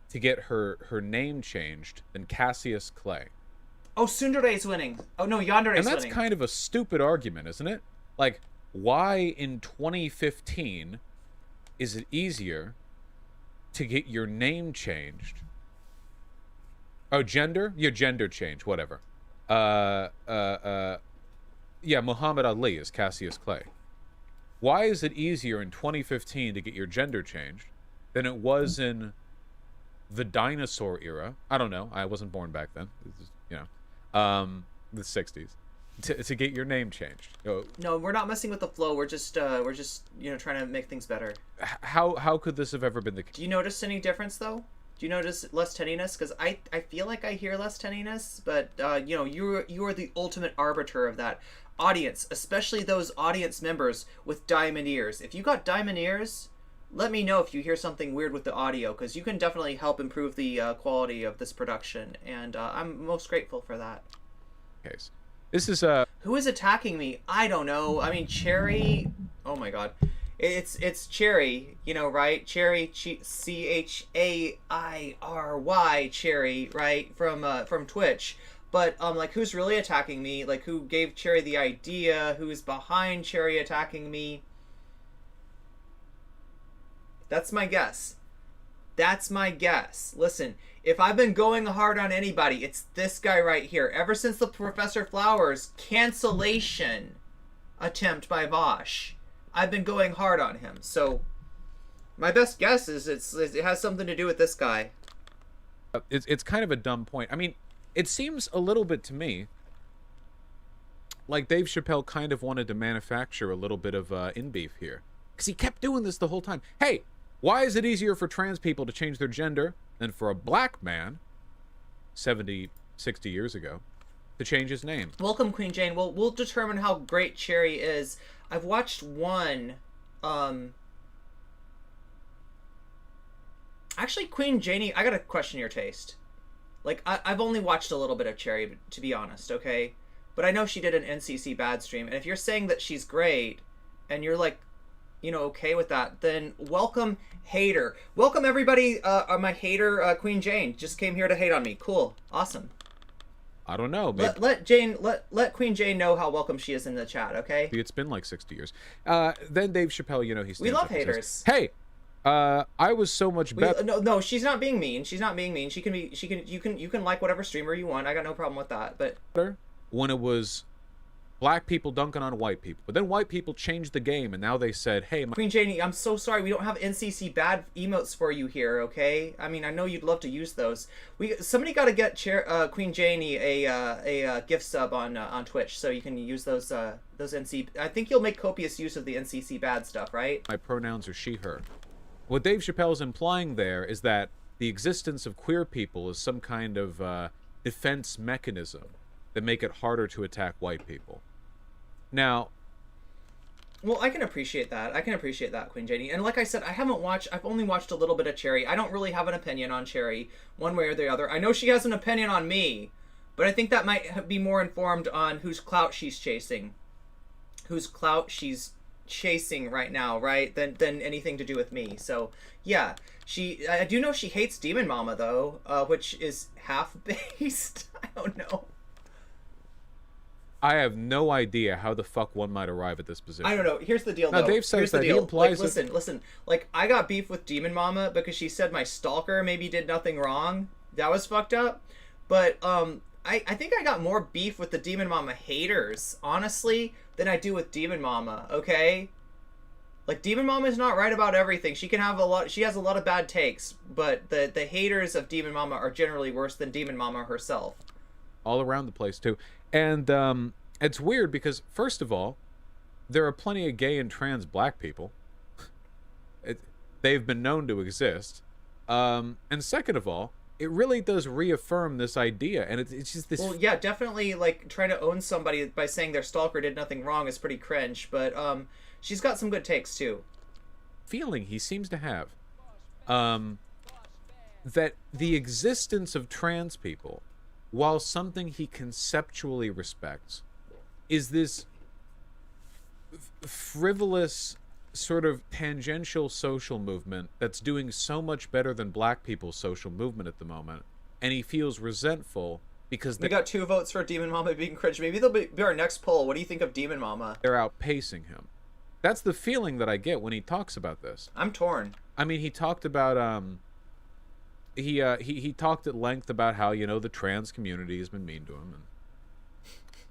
to get her name changed than Cassius Clay? Oh, Tsundere is winning. Oh no, Yandere is And that's winning. kind of a stupid argument, isn't it? Like, why in 2015 is it easier to get your name changed? Oh, gender? Your gender change, whatever. Yeah, Muhammad Ali is Cassius Clay. Why is it easier in 2015 to get your gender changed than it was in the dinosaur era? I don't know. I wasn't born back then. This is, the 60s. To get your name changed. No, we're not messing with the flow. We're just trying to make things better. How could this have ever been the case? Do you notice any difference though? Do you notice less tinniness? Because I feel like I hear less tinniness, but you are the ultimate arbiter of that. Audience, especially those audience members with diamond ears. If you got diamond ears, let me know if you hear something weird with the audio, because you can definitely help improve the quality of this production, and I'm most grateful for that. Case. This is Who is attacking me? I don't know. I mean, Cherry. Oh my god, it's Cherry. You know, right? Cherry, Chairy, Cherry, right? From Twitch. But like, who's really attacking me? Like, who gave Cherry the idea? Who's behind Cherry attacking me? That's my guess. That's my guess. Listen, if I've been going hard on anybody, it's this guy right here. Ever since the Professor Flowers cancellation attempt by Vaush, I've been going hard on him. So my best guess is it has something to do with this guy. it's kind of a dumb point. I mean, it seems a little bit to me like Dave Chapelle kind of wanted to manufacture a little bit of in-beef here. Because he kept doing this the whole time. Hey, why is it easier for trans people to change their gender than for a black man 70, 60 years ago to change his name? Welcome, Queen Jane. We'll determine how great Cherry is. I've watched one. Actually, Queen Janie, I gotta question your taste. Like, I've only watched a little bit of Cherry, to be honest, okay? But I know she did an NCC bad stream, and if you're saying that she's great, and you're like, okay with that, then welcome, hater. Welcome, everybody, my hater, Queen Jane. Just came here to hate on me. Cool. Awesome. I don't know. Maybe Let Queen Jane know how welcome she is in the chat, okay? it's been like 60 years. Then Dave Chappelle, he stands We love up and haters. says, hey, I was so much better. No, she's not being mean. She's not being mean. You can like whatever streamer you want. I got no problem with that. But when it was black people dunking on white people, but then white people changed the game, and now they said, "Hey, Queen Janie, I'm so sorry. We don't have NCC bad emotes for you here. Okay? I mean, I know you'd love to use those. Somebody got to get Queen Janie a gift sub on Twitch, so you can use those NC. I think you'll make copious use of the NCC bad stuff, right? My pronouns are she/her." What Dave Chappelle's implying there is that the existence of queer people is some kind of defense mechanism that make it harder to attack white people. Now, well, I can appreciate that. Queen Janie. And like I said, I've only watched a little bit of Cherry. I don't really have an opinion on Cherry, one way or the other. I know she has an opinion on me, but I think that might be more informed on whose clout she's chasing, whose clout she's chasing right now, right, than anything to do with me. So yeah, I do know she hates Demon Mama though, which is half based. I don't know. I have no idea how the fuck one might arrive at this position. I don't know. Here's the deal, now, though. Dave says Here's that the deal. he implies like, listen. Like, I got beef with Demon Mama because she said my stalker maybe did nothing wrong. That was fucked up. But I think I got more beef with the Demon Mama haters, honestly, than I do with Demon Mama. Okay. Like, Demon Mama is not right about everything. She has a lot of bad takes, but the haters of Demon Mama are generally worse than Demon Mama herself. All around the place too. And it's weird because, first of all, there are plenty of gay and trans black people. They've been known to exist. And second of all, it really does reaffirm this idea, and it's just this... Well, yeah, definitely, like, trying to own somebody by saying their stalker did nothing wrong is pretty cringe, but she's got some good takes, too. Feeling he seems to have that the existence of trans people, while something he conceptually respects, is this frivolous sort of tangential social movement that's doing so much better than black people's social movement at the moment, and he feels resentful because we got 2 votes for Demon Mama being cringe. Maybe they'll be our next poll. What do you think of Demon Mama? They're outpacing him. That's the feeling that I get when he talks about this. I'm torn. I mean, he talked about he talked at length about how, you know, the trans community has been mean to him, and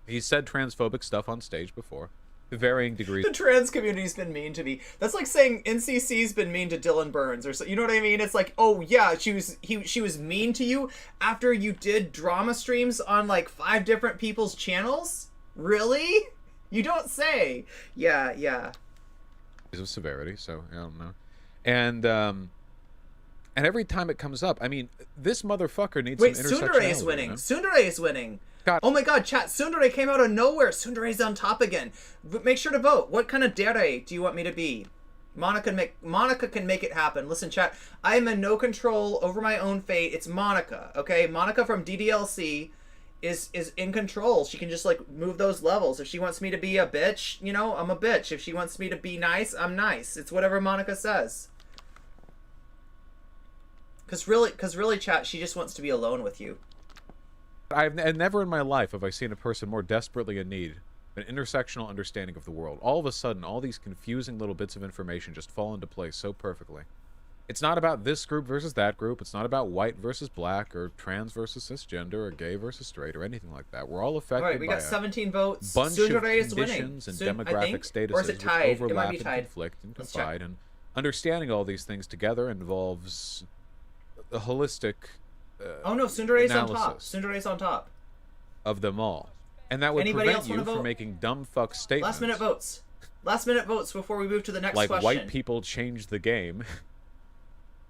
he said transphobic stuff on stage before, to varying degrees. The trans community's been mean to me. That's like saying NCC's been mean to Dylan Burns, or so. You know what I mean? It's like, oh yeah, she was mean to you after you did drama streams on like 5 different people's channels. Really? You don't say. Yeah. Of severity, so I don't know. And every time it comes up, I mean, this motherfucker needs some intersectionality. Tsundere is winning. You know? Tsundere is winning. God. Oh my god, chat, Tsundere came out of nowhere. Tsundere's on top again. Make sure to vote. What kind of dere do you want me to be? Monica can make it happen. Listen, chat, I am in no control over my own fate. It's Monica, okay? Monica from DDLC is in control. She can just, like, move those levels. If she wants me to be a bitch, you know, I'm a bitch. If she wants me to be nice, I'm nice. It's whatever Monica says. Because really, chat, she just wants to be alone with you. And never in my life have I seen a person more desperately in need of an intersectional understanding of the world. All of a sudden, all these confusing little bits of information just fall into place so perfectly. It's not about this group versus that group. It's not about white versus black or trans versus cisgender or gay versus straight or anything like that. We're all affected by we got 17 votes. Bunch Tsundere of conditions and demographic statuses or is it tied? which overlap and conflict and confide. And understanding all these things together involves a holistic oh no, Tsundere's on top. Tsundere's on top of them all, and that would prevent you from making dumb fuck statements. Last minute votes. Last minute votes before we move to the next question. Like white people change the game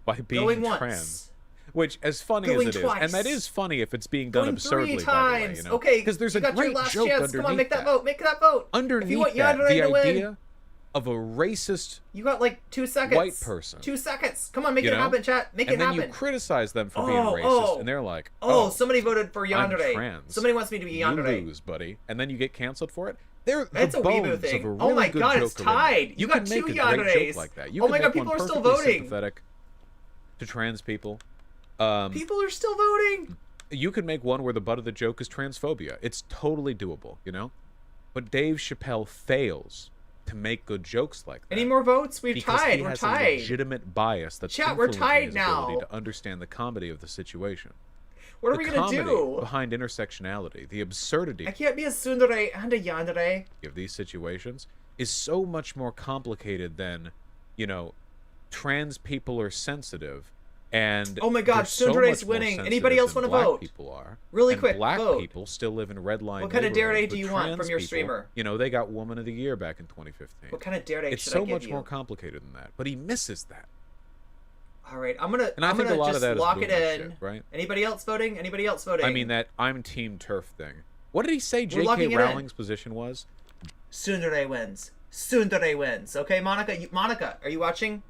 by being going trans. Once. Which, as funny going as it twice. is, and that is funny if it's being done going absurdly. 3 times. By the way, you know? Okay, because there's a great joke chance. underneath. Come on, make that vote. Make that vote. Underneath if you want that, Yandere the to idea win, of a racist, you got like 2 seconds. white person. 2 seconds. Come on, make it happen, chat. Make it happen. And then you criticize them for being racist, and they're like, "Oh, somebody voted for Yandere. I'm trans. Somebody wants me to be Yandere. You lose, buddy." And then you get canceled for it. They're it's the a bones Weeaboo thing. of a really oh my good god, joke it's tied. You got can 2 make a Yanderes. great joke like that. You oh can my god, make people one are still perfectly voting. Sympathetic to trans people. People are still voting. You can make one where the butt of the joke is transphobia. It's totally doable, you know? But Dave Chapelle fails to make good jokes like that. Any more votes? We're tied. He we're has tied. A legitimate bias that's chat, we're tied his now. ability to understand the comedy of the situation. What are we gonna do? Behind intersectionality, the absurdity. I can't be a Tsundere and a Yandere. Of these situations is so much more complicated than, you know, trans people are sensitive. And oh my god, Tsundere's winning. Anybody else want to vote? People are. Really and quick, black vote. people still live in red line. What kind of dere do you want from your people, streamer? You know, they got Woman of the Year back in 2015. What kind of dere should I give you? It's so much more complicated than that, but he misses that. All right, I'm gonna just lock it in. Shit, right? Anybody else voting? Anybody else voting? I mean, that I'm Team Turf thing. What did he say J.K. Rowling's position was? Tsundere wins. Tsundere wins. Okay, Monica, are you watching?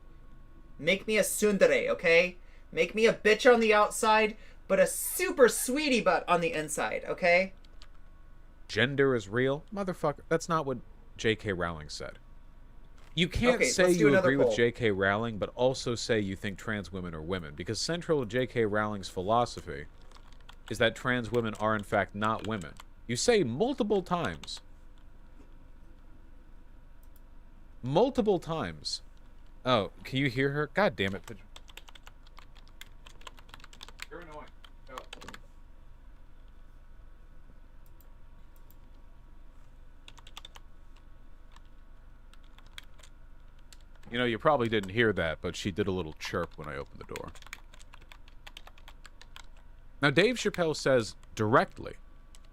Make me a tsundere, okay? Make me a bitch on the outside, but a super sweetie butt on the inside, okay? Gender is real? Motherfucker. That's not what J.K. Rowling said. You can't Okay, say let's do you another agree with poll. J.K. Rowling, but also say you think trans women are women. Because central to J.K. Rowling's philosophy is that trans women are, in fact, not women. You say multiple times. Multiple times. Oh, can you hear her? God damn it, Pigeon. You're annoying. Go. You know, you probably didn't hear that, but she did a little chirp when I opened the door. Now, Dave Chapelle says directly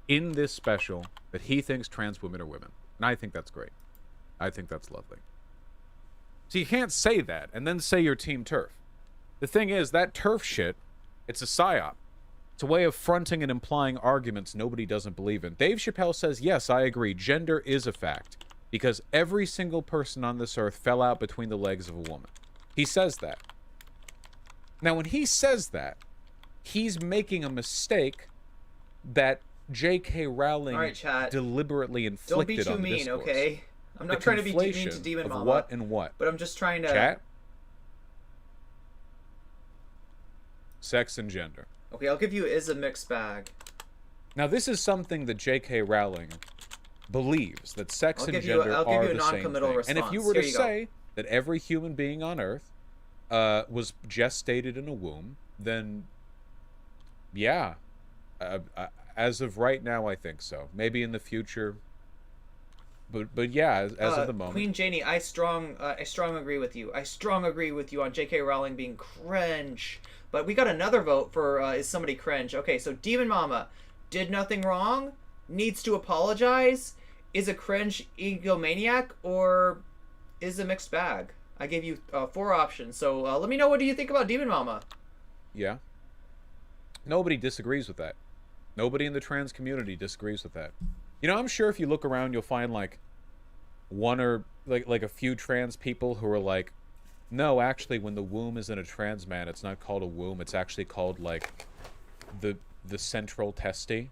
in this special that he thinks trans women are women. And I think that's great. I think that's lovely. So you can't say that and then say you're Team TERF. The thing is, that TERF shit, it's a psyop. It's a way of fronting and implying arguments nobody doesn't believe in. Dave Chapelle says, yes, I agree, gender is a fact. Because every single person on this earth fell out between the legs of a woman. He says that. Now, when he says that, he's making a mistake that J.K. Rowling deliberately inflicted on the discourse. Don't be too mean, okay? I'm not trying to be mean to Demon Mama. What and what? But I'm just trying to... Chat? Sex and gender. Okay, I'll give you is a mixed bag. Now, this is something that J.K. Rowling believes, that sex and gender are the same thing. And if you were to say that every human being on Earth was gestated in a womb, then yeah, as of right now, I think so. Maybe in the future, but yeah, as of the moment. Queen Janie, I strong agree with you. I strong agree with you on J.K. Rowling being cringe. But we got another vote for is somebody cringe? Okay, so Demon Mama did nothing wrong, needs to apologize, is a cringe egomaniac, or is a mixed bag. I gave you 4 options, so let me know, what do you think about Demon Mama? Yeah. Nobody disagrees with that. Nobody in the trans community disagrees with that. You know, I'm sure if you look around, you'll find like one or like a few trans people who are like, no, actually, when the womb is in a trans man, it's not called a womb. It's actually called like the central testy.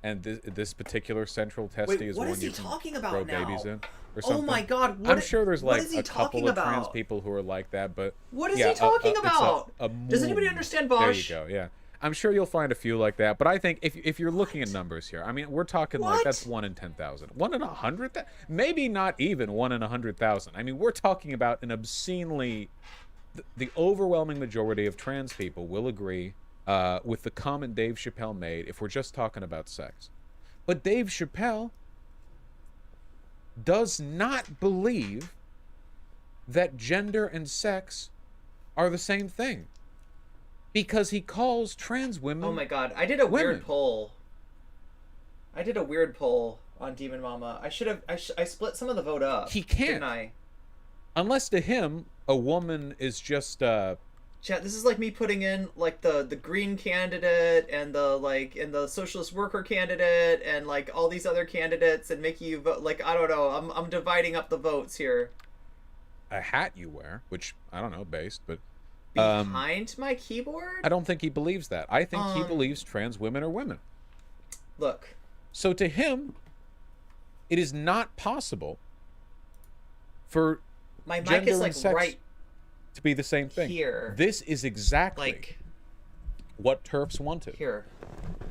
And this particular central testy is one you can throw babies in, or something. Oh my God! I'm sure there's like a couple of trans people who are like that, but what is he talking about? Does anybody understand Vaush? There you go. Yeah, I'm sure you'll find a few like that. But I think if you're looking at numbers here, I mean, we're talking like that's 1 in 10,000, 1 in 100, maybe not even 1 in 100,000. I mean, we're talking about an obscenely, the overwhelming majority of trans people will agree with the comment Dave Chapelle made if we're just talking about sex. But Dave Chapelle does not believe that gender and sex are the same thing. Because he calls trans women Oh my God, I did a weird poll. I did a weird poll on Demon Mama. I should have, I split some of the vote up. He can't. Didn't I? Unless to him, a woman is just, Chat, this is like me putting in like the green candidate and the socialist worker candidate and like all these other candidates and making you vote. Like, I don't know, I'm dividing up the votes here. A hat you wear, which I don't know, based, but behind my keyboard. I don't think he believes that. I think he believes trans women are women. Look. So to him, it is not possible for my mic is like right to be the same thing. Here. This is exactly like what TERFs wanted. Here.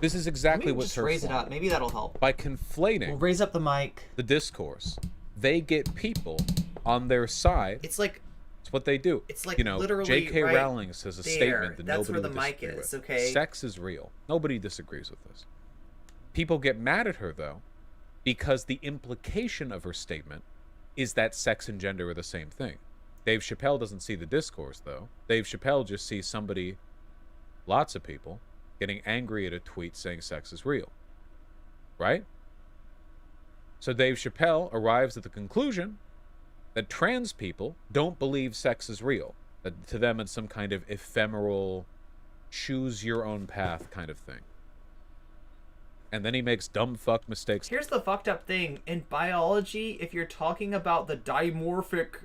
This is exactly what just TERFs raise it wanted. up. Maybe that'll help. By conflating We'll raise up the mic. the discourse, they get people on their side. It's like it's what they do. It's like, you know, literally J.K. right Rowling says a statement that That's nobody where the would mic disagree is, with. okay? Sex is real. Nobody disagrees with this. People get mad at her though, because the implication of her statement is that sex and gender are the same thing. Dave Chapelle doesn't see the discourse though. Dave Chapelle just sees somebody, lots of people, getting angry at a tweet saying sex is real. Right? So Dave Chapelle arrives at the conclusion that trans people don't believe sex is real. That to them it's some kind of ephemeral, choose your own path kind of thing. And then he makes dumb fuck mistakes. Here's the fucked up thing. In biology, if you're talking about the dimorphic,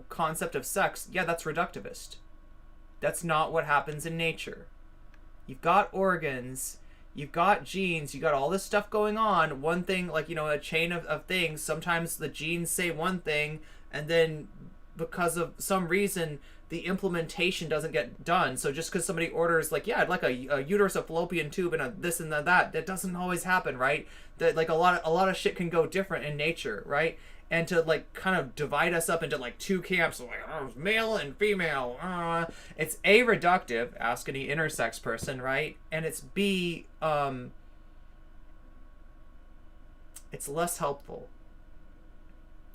concept of sex, yeah, that's reductivist. That's not what happens in nature. You've got organs. You've got genes, you got all this stuff going on. One thing, like, you know, a chain of things. Sometimes the genes say one thing, and then because of some reason, the implementation doesn't get done. So just because somebody orders, like, yeah, I'd like a uterus, a fallopian tube, and a this and that doesn't always happen, right? That, like, a lot of shit can go different in nature, right? And to, like, kind of divide us up into, like, two camps, like, male and female, it's A, reductive, ask any intersex person, right? And it's B, it's less helpful.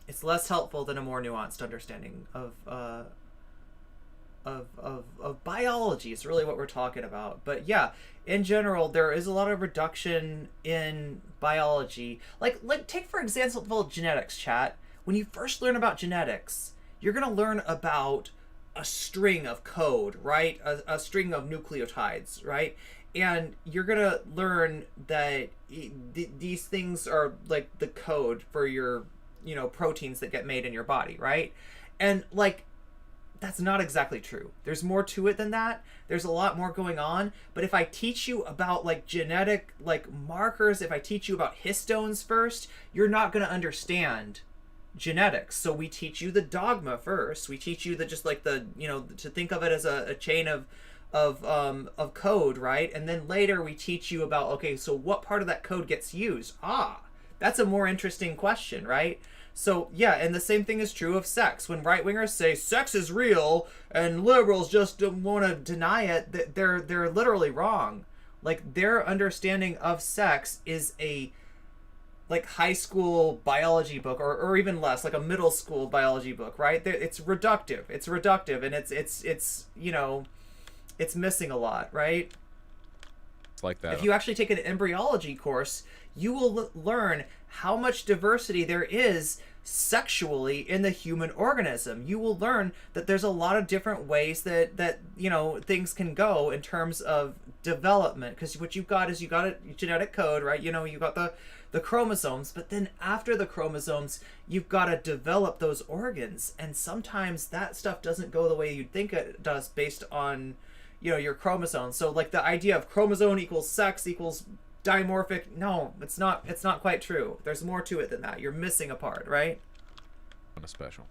It's less helpful than a more nuanced understanding of biology. It's really what we're talking about. But yeah, in general, there is a lot of reduction in biology. Like take for example genetics, chat. When you first learn about genetics, you're gonna learn about a string of code, right? A string of nucleotides, right? And you're gonna learn that these things are like the code for your, you know, proteins that get made in your body, right? And like, that's not exactly true. There's more to it than that. There's a lot more going on. But if I teach you about like genetic like markers, if I teach you about histones first, you're not going to understand genetics. So we teach you the dogma first. We teach you the, just like the, you know, to think of it as a chain of code, right? And then later we teach you about, okay, so what part of that code gets used? That's a more interesting question, right? So yeah, and the same thing is true of sex. When right-wingers say sex is real and liberals just don't want to deny it, they're literally wrong. Like, their understanding of sex is a like high school biology book, or even less, like a middle school biology book, right? It's reductive. It's reductive, and it's you know, it's missing a lot, right? It's like that. If you actually take an embryology course, you will learn how much diversity there is sexually in the human organism. You will learn that there's a lot of different ways that you know, things can go in terms of development. Because what you've got is you got a genetic code, right? You know, you got the chromosomes, but then after the chromosomes, you've got to develop those organs. And sometimes that stuff doesn't go the way you'd think it does based on, you know, your chromosomes. So like the idea of chromosome equals sex equals dimorphic, no, it's not quite true. There's more to it than that. You're missing a part, right? A special.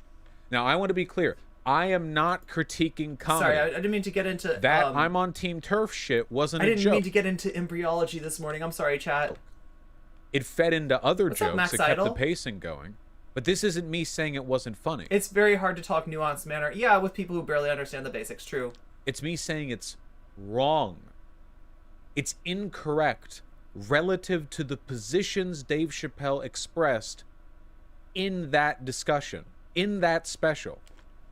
Now I want to be clear. I am not critiquing comedy. Sorry, I didn't mean to get into that. I'm on Team Turf shit wasn't a joke. I didn't mean to get into embryology this morning. I'm sorry, chat. It fed into other What's up, jokes. Max It kept Idol? the pacing going. But this isn't me saying it wasn't funny. It's very hard to talk nuanced manner. Yeah, with people who barely understand the basics. True. It's me saying it's wrong. It's incorrect relative to the positions Dave Chapelle expressed in that discussion, in that special.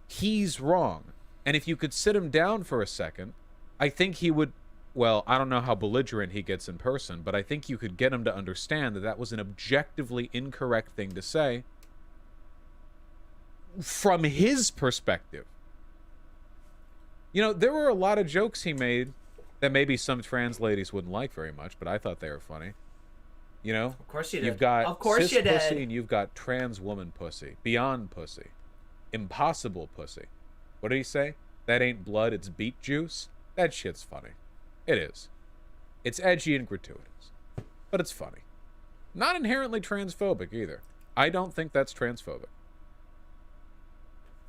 He's wrong. And if you could sit him down for a second, I think he would, well, I don't know how belligerent he gets in person, but I think you could get him to understand that that was an objectively incorrect thing to say from his perspective. You know, there were a lot of jokes he made that maybe some trans ladies wouldn't like very much, but I thought they were funny. You know? Of course you did. You've got of course cis you did. pussy and you've got trans woman pussy. Beyond pussy. Impossible pussy. What did he say? That ain't blood, it's beet juice? That shit's funny. It is. It's edgy and gratuitous. But it's funny. Not inherently transphobic either. I don't think that's transphobic.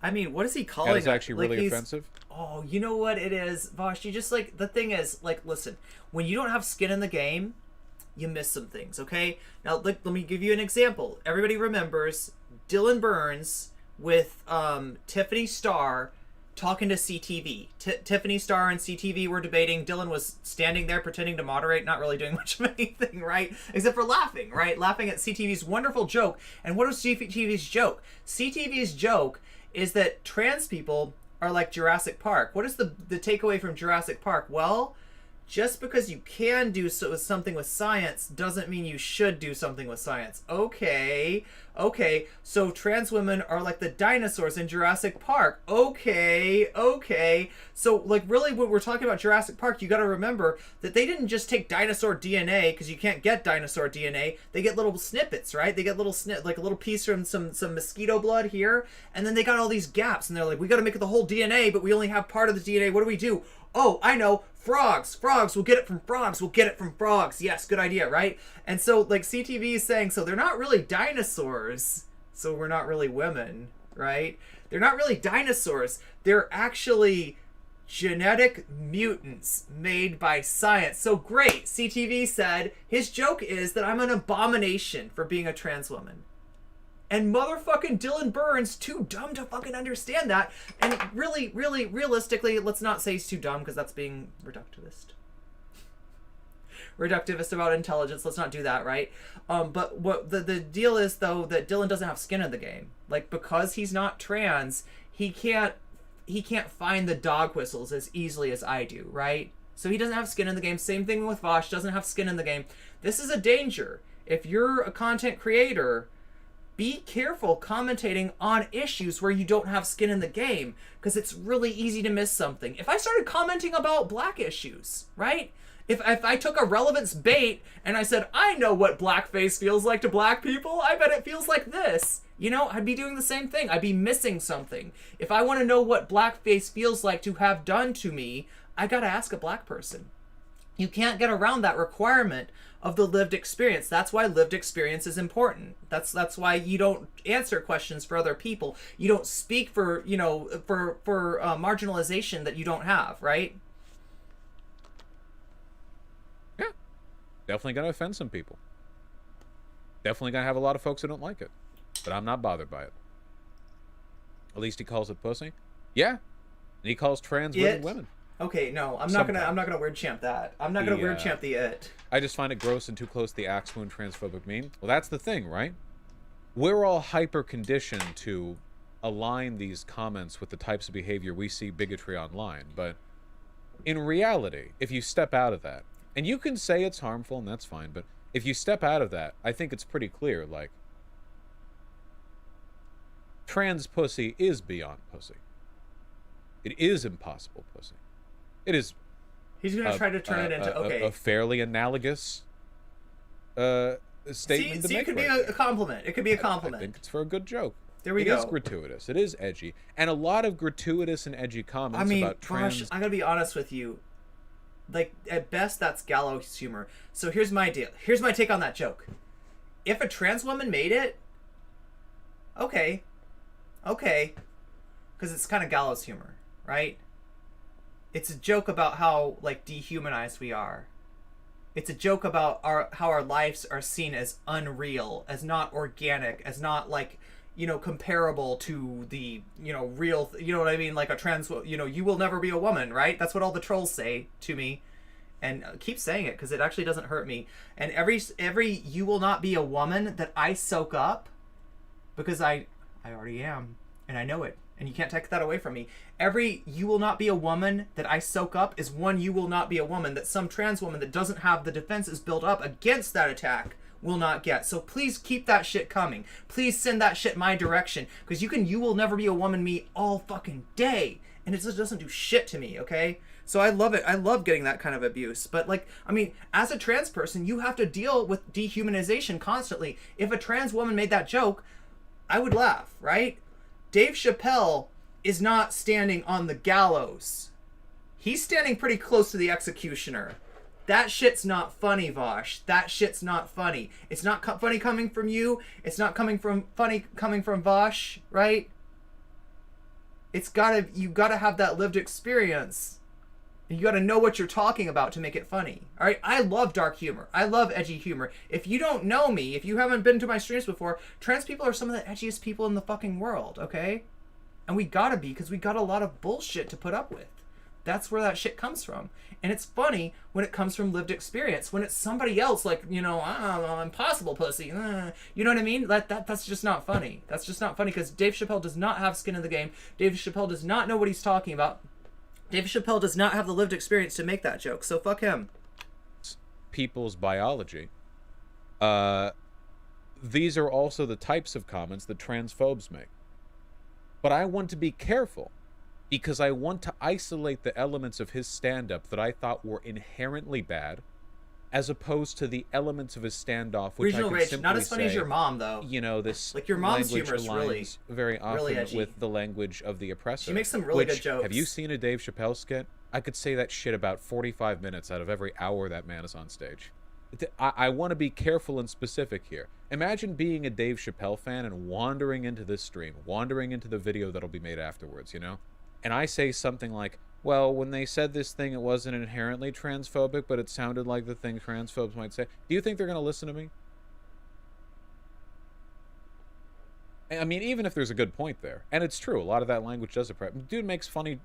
I mean, what is he calling it? That is actually like, really offensive. Oh, you know what it is, Vaush? You just, like, the thing is, like, listen, when you don't have skin in the game, you miss some things, okay? Now, like, let me give you an example. Everybody remembers Dylan Burns with Tiffany Starr talking to CTV. Tiffany Starr and CTV were debating. Dylan was standing there pretending to moderate, not really doing much of anything, right? Except for laughing, right? Laughing at CTV's wonderful joke. And what was CTV's joke? CTV's joke is that trans people are like Jurassic Park. What is the takeaway from Jurassic Park? Well, just because you can do something with science doesn't mean you should do something with science. Okay, so trans women are like the dinosaurs in Jurassic Park. Okay. So, like, really, when we're talking about Jurassic Park, you got to remember that they didn't just take dinosaur DNA, because you can't get dinosaur DNA. They get little snippets, right? They get little like a little piece from some mosquito blood here, and then they got all these gaps, and they're like, we got to make it the whole DNA, but we only have part of the DNA. What do we do? oh, I know, frogs, we'll get it from frogs. Yes, good idea, right? And so, like, CTV is saying, so they're not really dinosaurs, so we're not really women, right? They're not really dinosaurs. They're actually genetic mutants made by science. So great, CTV said, his joke is that I'm an abomination for being a trans woman. And motherfucking Dylan Burns too dumb to fucking understand that. And really, realistically, let's not say he's too dumb, because that's being reductivist about intelligence. Let's not do that, right? But what the deal is, though, that Dylan doesn't have skin in the game. Like, because he's not trans, he can't find the dog whistles as easily as I do, right? So he doesn't have skin in the game. Same thing with Vaush, doesn't have skin in the game. This is a danger. If you're a content creator, be careful commentating on issues where you don't have skin in the game, because it's really easy to miss something. If I started commenting about black issues, right? If I took a relevance bait and I said, I know what blackface feels like to black people, I bet it feels like this. You know, I'd be doing the same thing. I'd be missing something. If I want to know what blackface feels like to have done to me, I gotta ask a black person. You can't get around that requirement of the lived experience. That's why lived experience is important. That's why you don't answer questions for other people. You don't speak for, you know, for marginalization that you don't have, right? Yeah. Definitely gonna offend some people. Definitely gonna have a lot of folks who don't like it. But I'm not bothered by it. At least he calls it pussy. Yeah. And he calls trans women women. Okay, no, I'm not gonna word champ that. I'm not gonna word champ the it. I just find it gross and too close to the axe wound transphobic meme. Well, that's the thing, right? We're all hyper conditioned to align these comments with the types of behavior we see bigotry online, but in reality, if you step out of that, and you can say it's harmful and that's fine, but if you step out of that, I think it's pretty clear, like, trans pussy is beyond pussy. It is impossible pussy. It is. He's gonna try to turn it into a fairly analogous statement to make. It could be a compliment. It could be a compliment. I think it's for a good joke. There we go. It is gratuitous. It is edgy, and a lot of gratuitous and edgy comments about trans. Gosh, I gotta be honest with you. Like, at best, that's gallows humor. So here's my deal. Here's my take on that joke. If a trans woman made it, okay, because it's kind of gallows humor, right? It's a joke about how, like, dehumanized we are. It's a joke about how our lives are seen as unreal, as not organic, as not, like, you know, comparable to the, you know, real, you know what I mean? Like a trans, you know, you will never be a woman, right? That's what all the trolls say to me. And keep saying it, because it actually doesn't hurt me. And every you will not be a woman that I soak up, because I already am, and I know it. And you can't take that away from me. Every you will not be a woman that I soak up is one you will not be a woman that some trans woman that doesn't have the defenses built up against that attack will not get. So please keep that shit coming. Please send that shit my direction. Because you will never be a woman me all fucking day. And it just doesn't do shit to me, okay? So I love it. I love getting that kind of abuse. But, like, I mean, as a trans person, you have to deal with dehumanization constantly. If a trans woman made that joke, I would laugh, right? Dave Chapelle is not standing on the gallows. He's standing pretty close to the executioner. That shit's not funny, Vaush. That shit's not funny. It's not funny coming from you. It's not funny coming from Vaush, right? You gotta have that lived experience. You gotta know what you're talking about to make it funny. All right, I love dark humor. I love edgy humor. If you don't know me, if you haven't been to my streams before, trans people are some of the edgiest people in the fucking world, okay? And we gotta be, because we got a lot of bullshit to put up with. That's where that shit comes from. And it's funny when it comes from lived experience. When it's somebody else, like, you know, impossible pussy. You know what I mean? That's just not funny. That's just not funny, because Dave Chapelle does not have skin in the game. Dave Chapelle does not know what he's talking about. Dave Chapelle does not have the lived experience to make that joke, so fuck him. People's biology. These are also the types of comments that transphobes make. But I want to be careful, because I want to isolate the elements of his stand-up that I thought were inherently bad, as opposed to the elements of his standoff, which Regional I can rage, simply not as funny say, as your mom, though. You know, this like your mom's language humor is aligns very often edgy. with the language of the oppressor. She makes some really good jokes. Have you seen a Dave Chappelle skit? I could say that shit about 45 minutes out of every hour that man is on stage. I want to be careful and specific here. Imagine being a Dave Chapelle fan and wandering into this stream, wandering into the video that'll be made afterwards, you know? And I say something like, well, when they said this thing, it wasn't inherently transphobic, but it sounded like the thing transphobes might say. Do you think they're going to listen to me? I mean, even if there's a good point there, and it's true, a lot of that language does oppress. Dude makes funny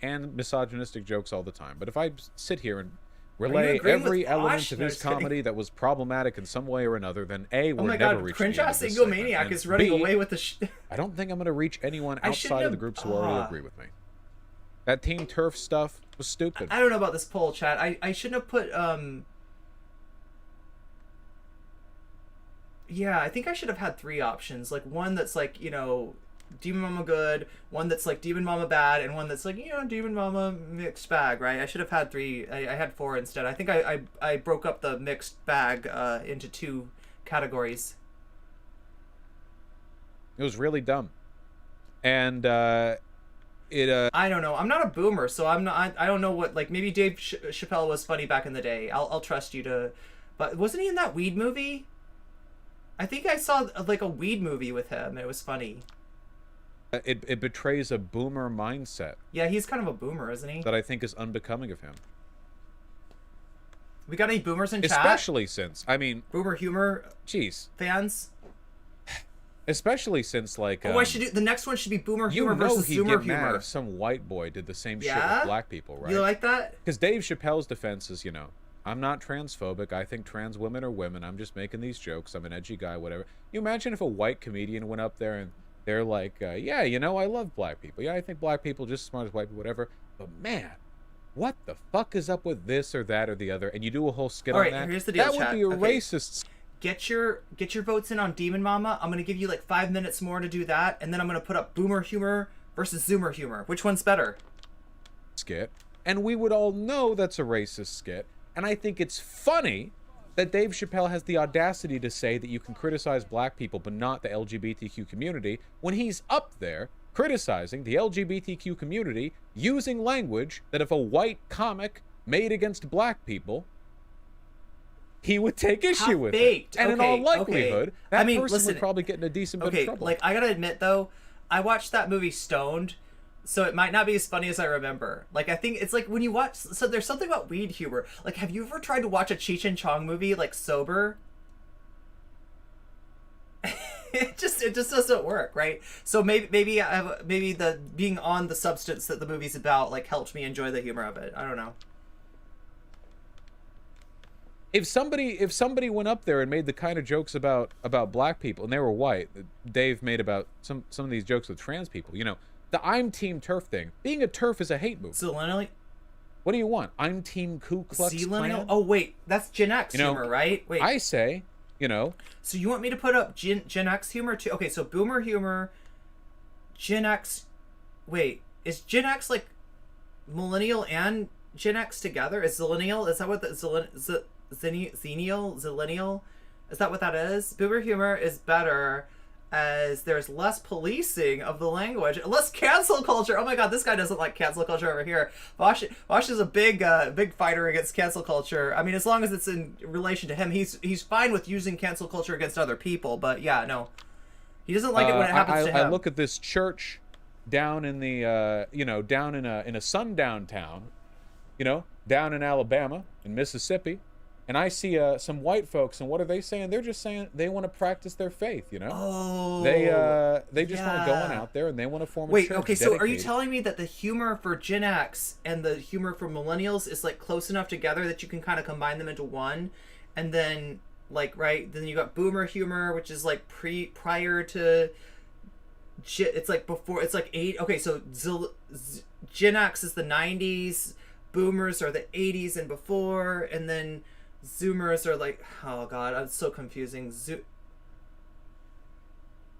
and misogynistic jokes all the time. But if I sit here and relay every element of his comedy that was problematic in some way or another, then A, we're never reaching cringe ass egomaniac is running away with the I don't think I'm going to reach anyone outside of the groups who already agree with me. That Team Turf stuff was stupid. I don't know about this poll, chat. I shouldn't have put yeah, I think I should have had 3 options. Like, one that's like, you know, Demon Mama good, one that's like Demon Mama bad, and one that's like, you know, Demon Mama mixed bag, right? I should have had 3. I had 4 instead. I think I broke up the mixed bag into 2 categories. It was really dumb. And I don't know. I'm not a boomer, so I don't know what, like, maybe Dave Chapelle was funny back in the day. I'll trust you to, but wasn't he in that weed movie? I think I saw like a weed movie with him. It was funny. It betrays a boomer mindset. Yeah, he's kind of a boomer, isn't he? That I think is unbecoming of him. We got any boomers in chat? Especially since, I mean, boomer humor. Jeez. Fans. Especially since, like, I should do the next one. Should be boomer humor versus Zoomer humor. You know he'd get mad if some white boy did the same shit with black people, right? You like that? Because Dave Chappelle's defense is, you know, I'm not transphobic. I think trans women are women. I'm just making these jokes. I'm an edgy guy, whatever. You imagine if a white comedian went up there and they're like, yeah, you know, I love black people. Yeah, I think black people are just as smart as white people, whatever. But man, what the fuck is up with this or that or the other? And you do a whole skit on that. All right, here's the deal, that would be a racist. Get your votes in on Demon Mama. I'm gonna give you like 5 minutes more to do that, and then I'm gonna put up boomer humor versus Zoomer humor. Which one's better? Skit. And we would all know that's a racist skit. And I think it's funny that Dave Chapelle has the audacity to say that you can criticize black people but not the LGBTQ community when he's up there criticizing the LGBTQ community using language that if a white comic made against black people, he would take issue with it. And in all likelihood, that person would probably get in a decent bit of trouble. Like, I gotta admit, though, I watched that movie stoned, so it might not be as funny as I remember. Like, I think it's like when you watch... So there's something about weed humor. Like, have you ever tried to watch a Cheech and Chong movie, like, sober? It just doesn't work, right? So maybe the being on the substance that the movie's about, like, helped me enjoy the humor of it. I don't know. If somebody went up there and made the kind of jokes about black people, and they were white, Dave made about some of these jokes with trans people, you know, the I'm Team Turf thing. Being a turf is a hate move. Zillennial? What do you want? I'm Team Ku Klux Klan? Oh, wait. That's Gen X humor, right? Wait. I say, you know. So you want me to put up Gen X humor too? Okay, so boomer humor, Gen X... Wait. Is Gen X like millennial and Gen X together? Is zillennial? Is that what the... Zillennial? Is that what that is? Boomer humor is better as there's less policing of the language, less cancel culture. Oh my god, this guy doesn't like cancel culture over here. Vaush is a big fighter against cancel culture. I mean, as long as it's in relation to him, he's fine with using cancel culture against other people. But yeah, no, he doesn't like it when it happens to him. I look at this church down in the down in a sundown town, you know, down in Alabama, in Mississippi. And I see some white folks, and what are they saying? They're just saying they want to practice their faith, you know? Oh. They just want to go on out there, and they want to form a church. Wait, okay, so are you telling me that the humor for Gen X and the humor for millennials is, like, close enough together that you can kind of combine them into one? And then, like, right, then you got boomer humor, which is, like, prior to... It's, like, before... It's, like, okay, so Gen X is the 90s, boomers are the 80s and before, and then... Zoomers are like, oh god, it's so confusing.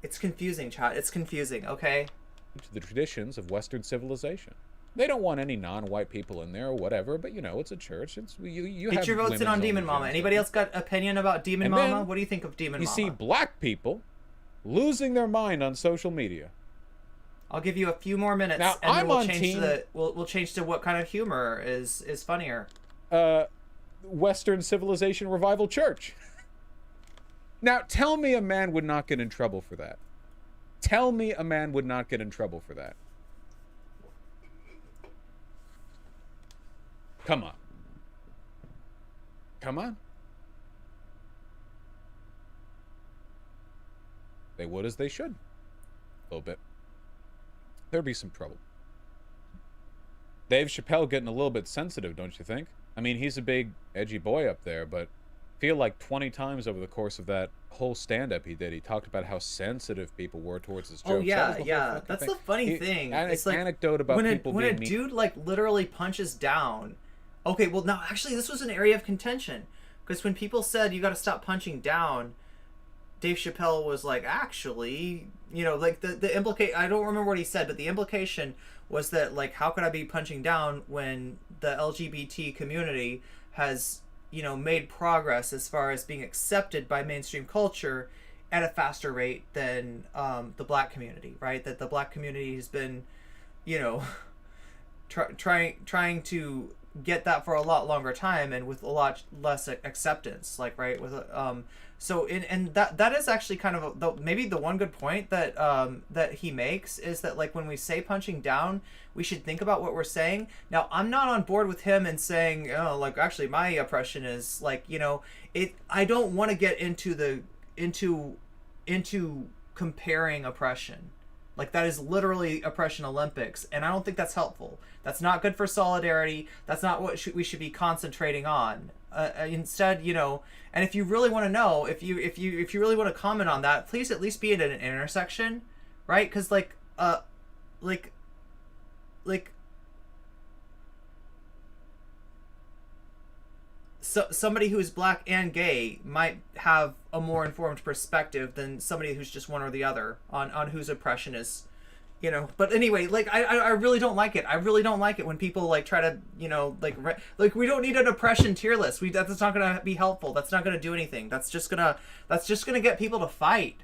It's confusing, chat. It's confusing, okay? To the traditions of Western civilization. They don't want any non-white people in there or whatever, but you know, it's a church. It's you Get your votes in on Demon Mama. Anybody else got opinion about Demon Mama? What do you think of Demon Mama? You see black people losing their mind on social media. I'll give you a few more minutes, Now, and then I'm we'll on change team- to we'll change to what kind of humor is funnier. Western Civilization Revival Church. Now, tell me a man would not get in trouble for that. Tell me a man would not get in trouble for that. Come on. Come on. They would as they should. A little bit. There'd be some trouble. Dave Chapelle getting a little bit sensitive, don't you think? I mean, he's a big, edgy boy up there, but I feel like 20 times over the course of that whole stand-up he did, he talked about how sensitive people were towards his jokes. Oh, yeah. That's the funny thing. It's like, anecdote about people when being a mean. dude, like, literally punches down... Okay, well, now, actually, this was an area of contention. Because when people said, you gotta stop punching down, Dave Chapelle was like, actually... You know, like, the implicate... I don't remember what he said, but the implication was that, like, how could I be punching down when the LGBT community has, you know, made progress as far as being accepted by mainstream culture at a faster rate than the black community, right? That the black community has been, you know, trying to get that for a lot longer time and with a lot less acceptance, like, right? With so and that is actually kind of maybe the one good point that that he makes is that, like, when we say punching down, we should think about what we're saying. Now, I'm not on board with him and saying, oh, like, actually my oppression is, like, you know, I don't want to get into comparing oppression. Like, that is literally oppression Olympics, and I don't think that's helpful. That's not good for solidarity. That's not what we should be concentrating on. Instead, you know, and if you really want to know, if you really want to comment on that, please at least be at an intersection, right? Because like so somebody who's black and gay might have a more informed perspective than somebody who's just one or the other on whose oppression is, you know. But anyway, like, I really don't like it. I really don't like it when people, like, try to, you know, like we don't need an oppression tier list. That's not gonna be helpful. That's not gonna do anything. That's just gonna get people to fight,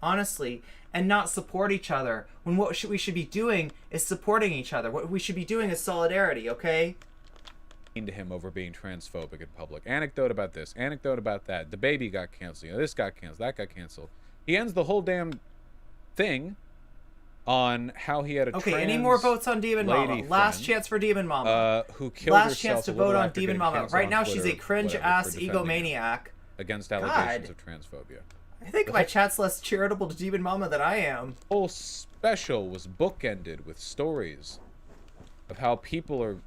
honestly, and not support each other. When what we should be doing is supporting each other. What we should be doing is solidarity. Okay. To him over being transphobic in public. Anecdote about this, anecdote about that. The baby got canceled. You know, this got canceled, that got canceled. He ends the whole damn thing on how he had a okay. trans Any more votes on Demon Mama? Last chance for Demon Mama. Who killed last herself chance to a little vote on after Demon getting Mama. canceled Right on now, Twitter, she's a cringe whatever, ass for defending egomaniac. against allegations of transphobia. I think my chat's less charitable to Demon Mama than I am. The whole special was bookended with stories of how people are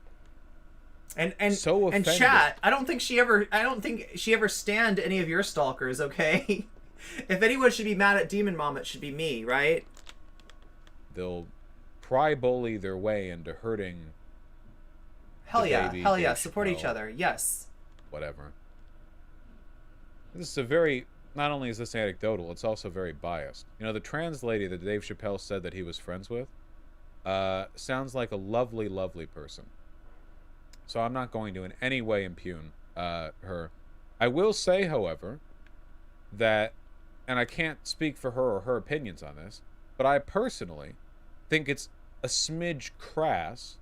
so offended. And chat, I don't think she ever stand any of your stalkers, okay? If anyone should be mad at Demon Mom, it should be me, right? They'll pry bully their way into hurting. Hell yeah, support each other. Yes. Whatever. This is a very, not only is this anecdotal, it's also very biased. You know, the trans lady that Dave Chapelle said that he was friends with sounds like a lovely, lovely person. So I'm not going to in any way impugn her. I will say, however, that, and I can't speak for her or her opinions on this, but I personally think it's a smidge crass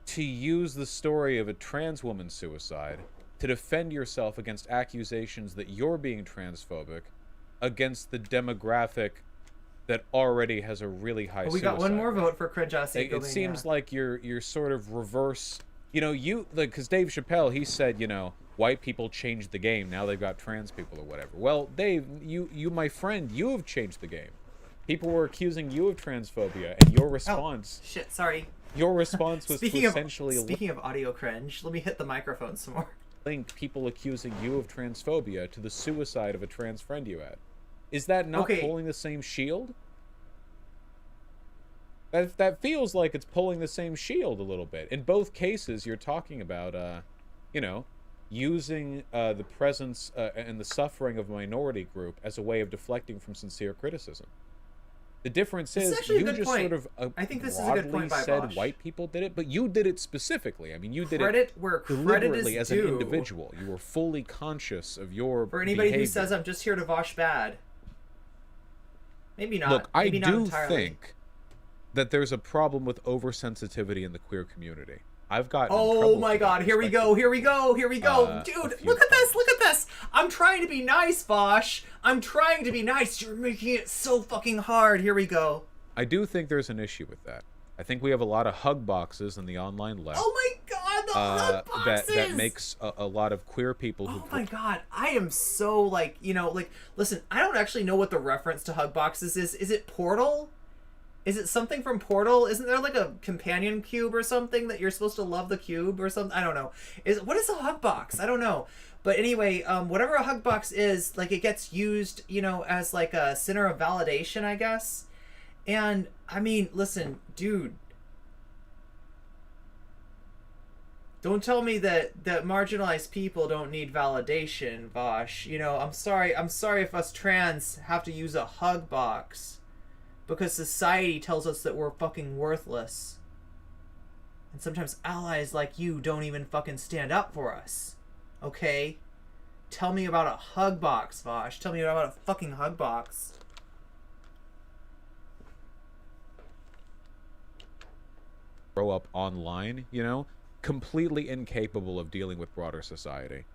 to use the story of a trans woman's suicide to defend yourself against accusations that you're being transphobic against the demographic that already has a really high we got one more rate. Vote for cringe ass. It seems like you're sort of reverse. You know, like, because Dave Chapelle, he said, you know, white people changed the game. Now they've got trans people or whatever. Well, Dave, you my friend, you have changed the game. People were accusing you of transphobia, and your response. Oh, shit, sorry. Your response was essentially. Speaking of audio cringe, let me hit the microphone some more. Link people accusing you of transphobia to the suicide of a trans friend you had. Is that not pulling the same shield? That feels like it's pulling the same shield a little bit. In both cases, you're talking about, you know, using the presence and the suffering of a minority group as a way of deflecting from sincere criticism. The difference is you just sort of I think this is a good point by said Vaush. white people did it, but you did it specifically. I mean, you did it where deliberately as an individual. You were fully conscious of your For anybody behavior. who says I'm just here to Vaush bad. Maybe not. Look, Maybe I not do entirely. think that there's a problem with oversensitivity in the queer community. I've gotten in Oh trouble my for god, that here we go, here we go, here we go. a Dude, few look at this, times. look at this. I'm trying to be nice, Vaush. I'm trying to be nice. You're making it so fucking hard. Here we go. I do think there's an issue with that. I think we have a lot of hug boxes in the online left. Oh my god, the hug boxes! That makes a lot of queer people who... Oh my god, I am so, like, you know, like, listen, I don't actually know what the reference to hug boxes is. Is it Portal? Is it something from Portal? Isn't there like a companion cube or something that you're supposed to love the cube or something? I don't know. What is a hug box? I don't know. But anyway, whatever a hug box is, like, it gets used, you know, as like a center of validation, I guess. And I mean, listen, dude. Don't tell me that marginalized people don't need validation, Vaush. You know, I'm sorry if us trans have to use a hug box. Because society tells us that we're fucking worthless. And sometimes allies like you don't even fucking stand up for us. Okay? Tell me about a hug box, Vaush. Tell me about a fucking hug box. Grow up online, you know? Completely incapable of dealing with broader society.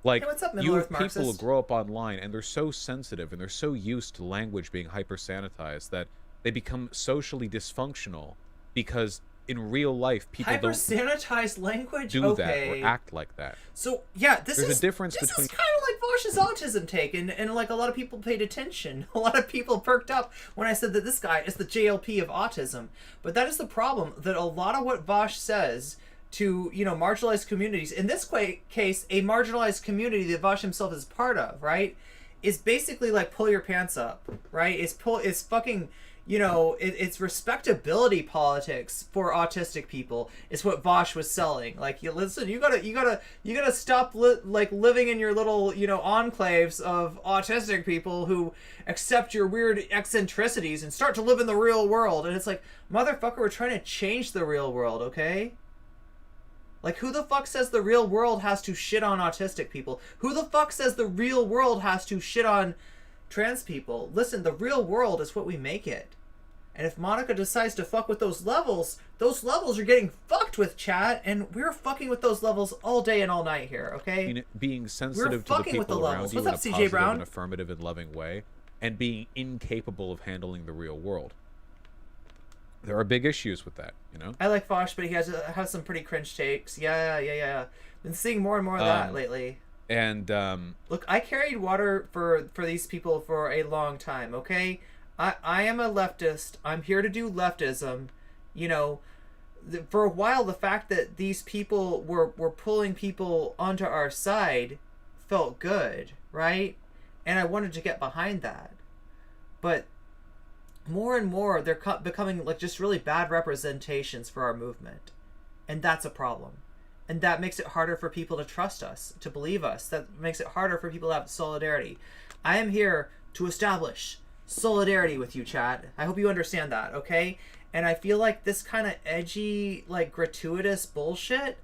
Like, hey, what's up, you have Middle-earth people who Marxist? grow up online and they're so sensitive and they're so used to language being hyper-sanitized that they become socially dysfunctional because in real life people don't Hyper-sanitized language? do Okay. that or act like that. So, yeah, this There's is... a difference this between... is kind of like Vaush's autism take, and like a lot of people paid attention. A lot of people perked up when I said that this guy is the JLP of autism. But that is the problem, that a lot of what Vaush says to, you know, marginalized communities, in this case, a marginalized community that Vaush himself is part of, right, is basically like pull your pants up, right? It's fucking, you know, it's respectability politics for autistic people is what Vaush was selling. Like, you listen, you gotta stop living in your little, you know, enclaves of autistic people who accept your weird eccentricities and start to live in the real world. And it's like, motherfucker, we're trying to change the real world, okay? Like, who the fuck says the real world has to shit on autistic people? Who the fuck says the real world has to shit on trans people? Listen, the real world is what we make it. And if Monica decides to fuck with those levels are getting fucked with, chat, and we're fucking with those levels all day and all night here, okay? Being sensitive to the fucking with the people around levels. you What's in up, a CJ positive Brown? and affirmative and loving way, and being incapable of handling the real world. There are big issues with that, you know? I like Vaush, but he has some pretty cringe takes. Yeah. Been seeing more and more of that lately. And, Look, I carried water for these people for a long time, okay? I am a leftist. I'm here to do leftism. You know, for a while, the fact that these people were pulling people onto our side felt good, right? And I wanted to get behind that. But more and more, they're becoming like just really bad representations for our movement. And that's a problem. And that makes it harder for people to trust us, to believe us. That makes it harder for people to have solidarity. I am here to establish solidarity with you, chat. I hope you understand that, okay? And I feel like this kind of edgy, like, gratuitous bullshit,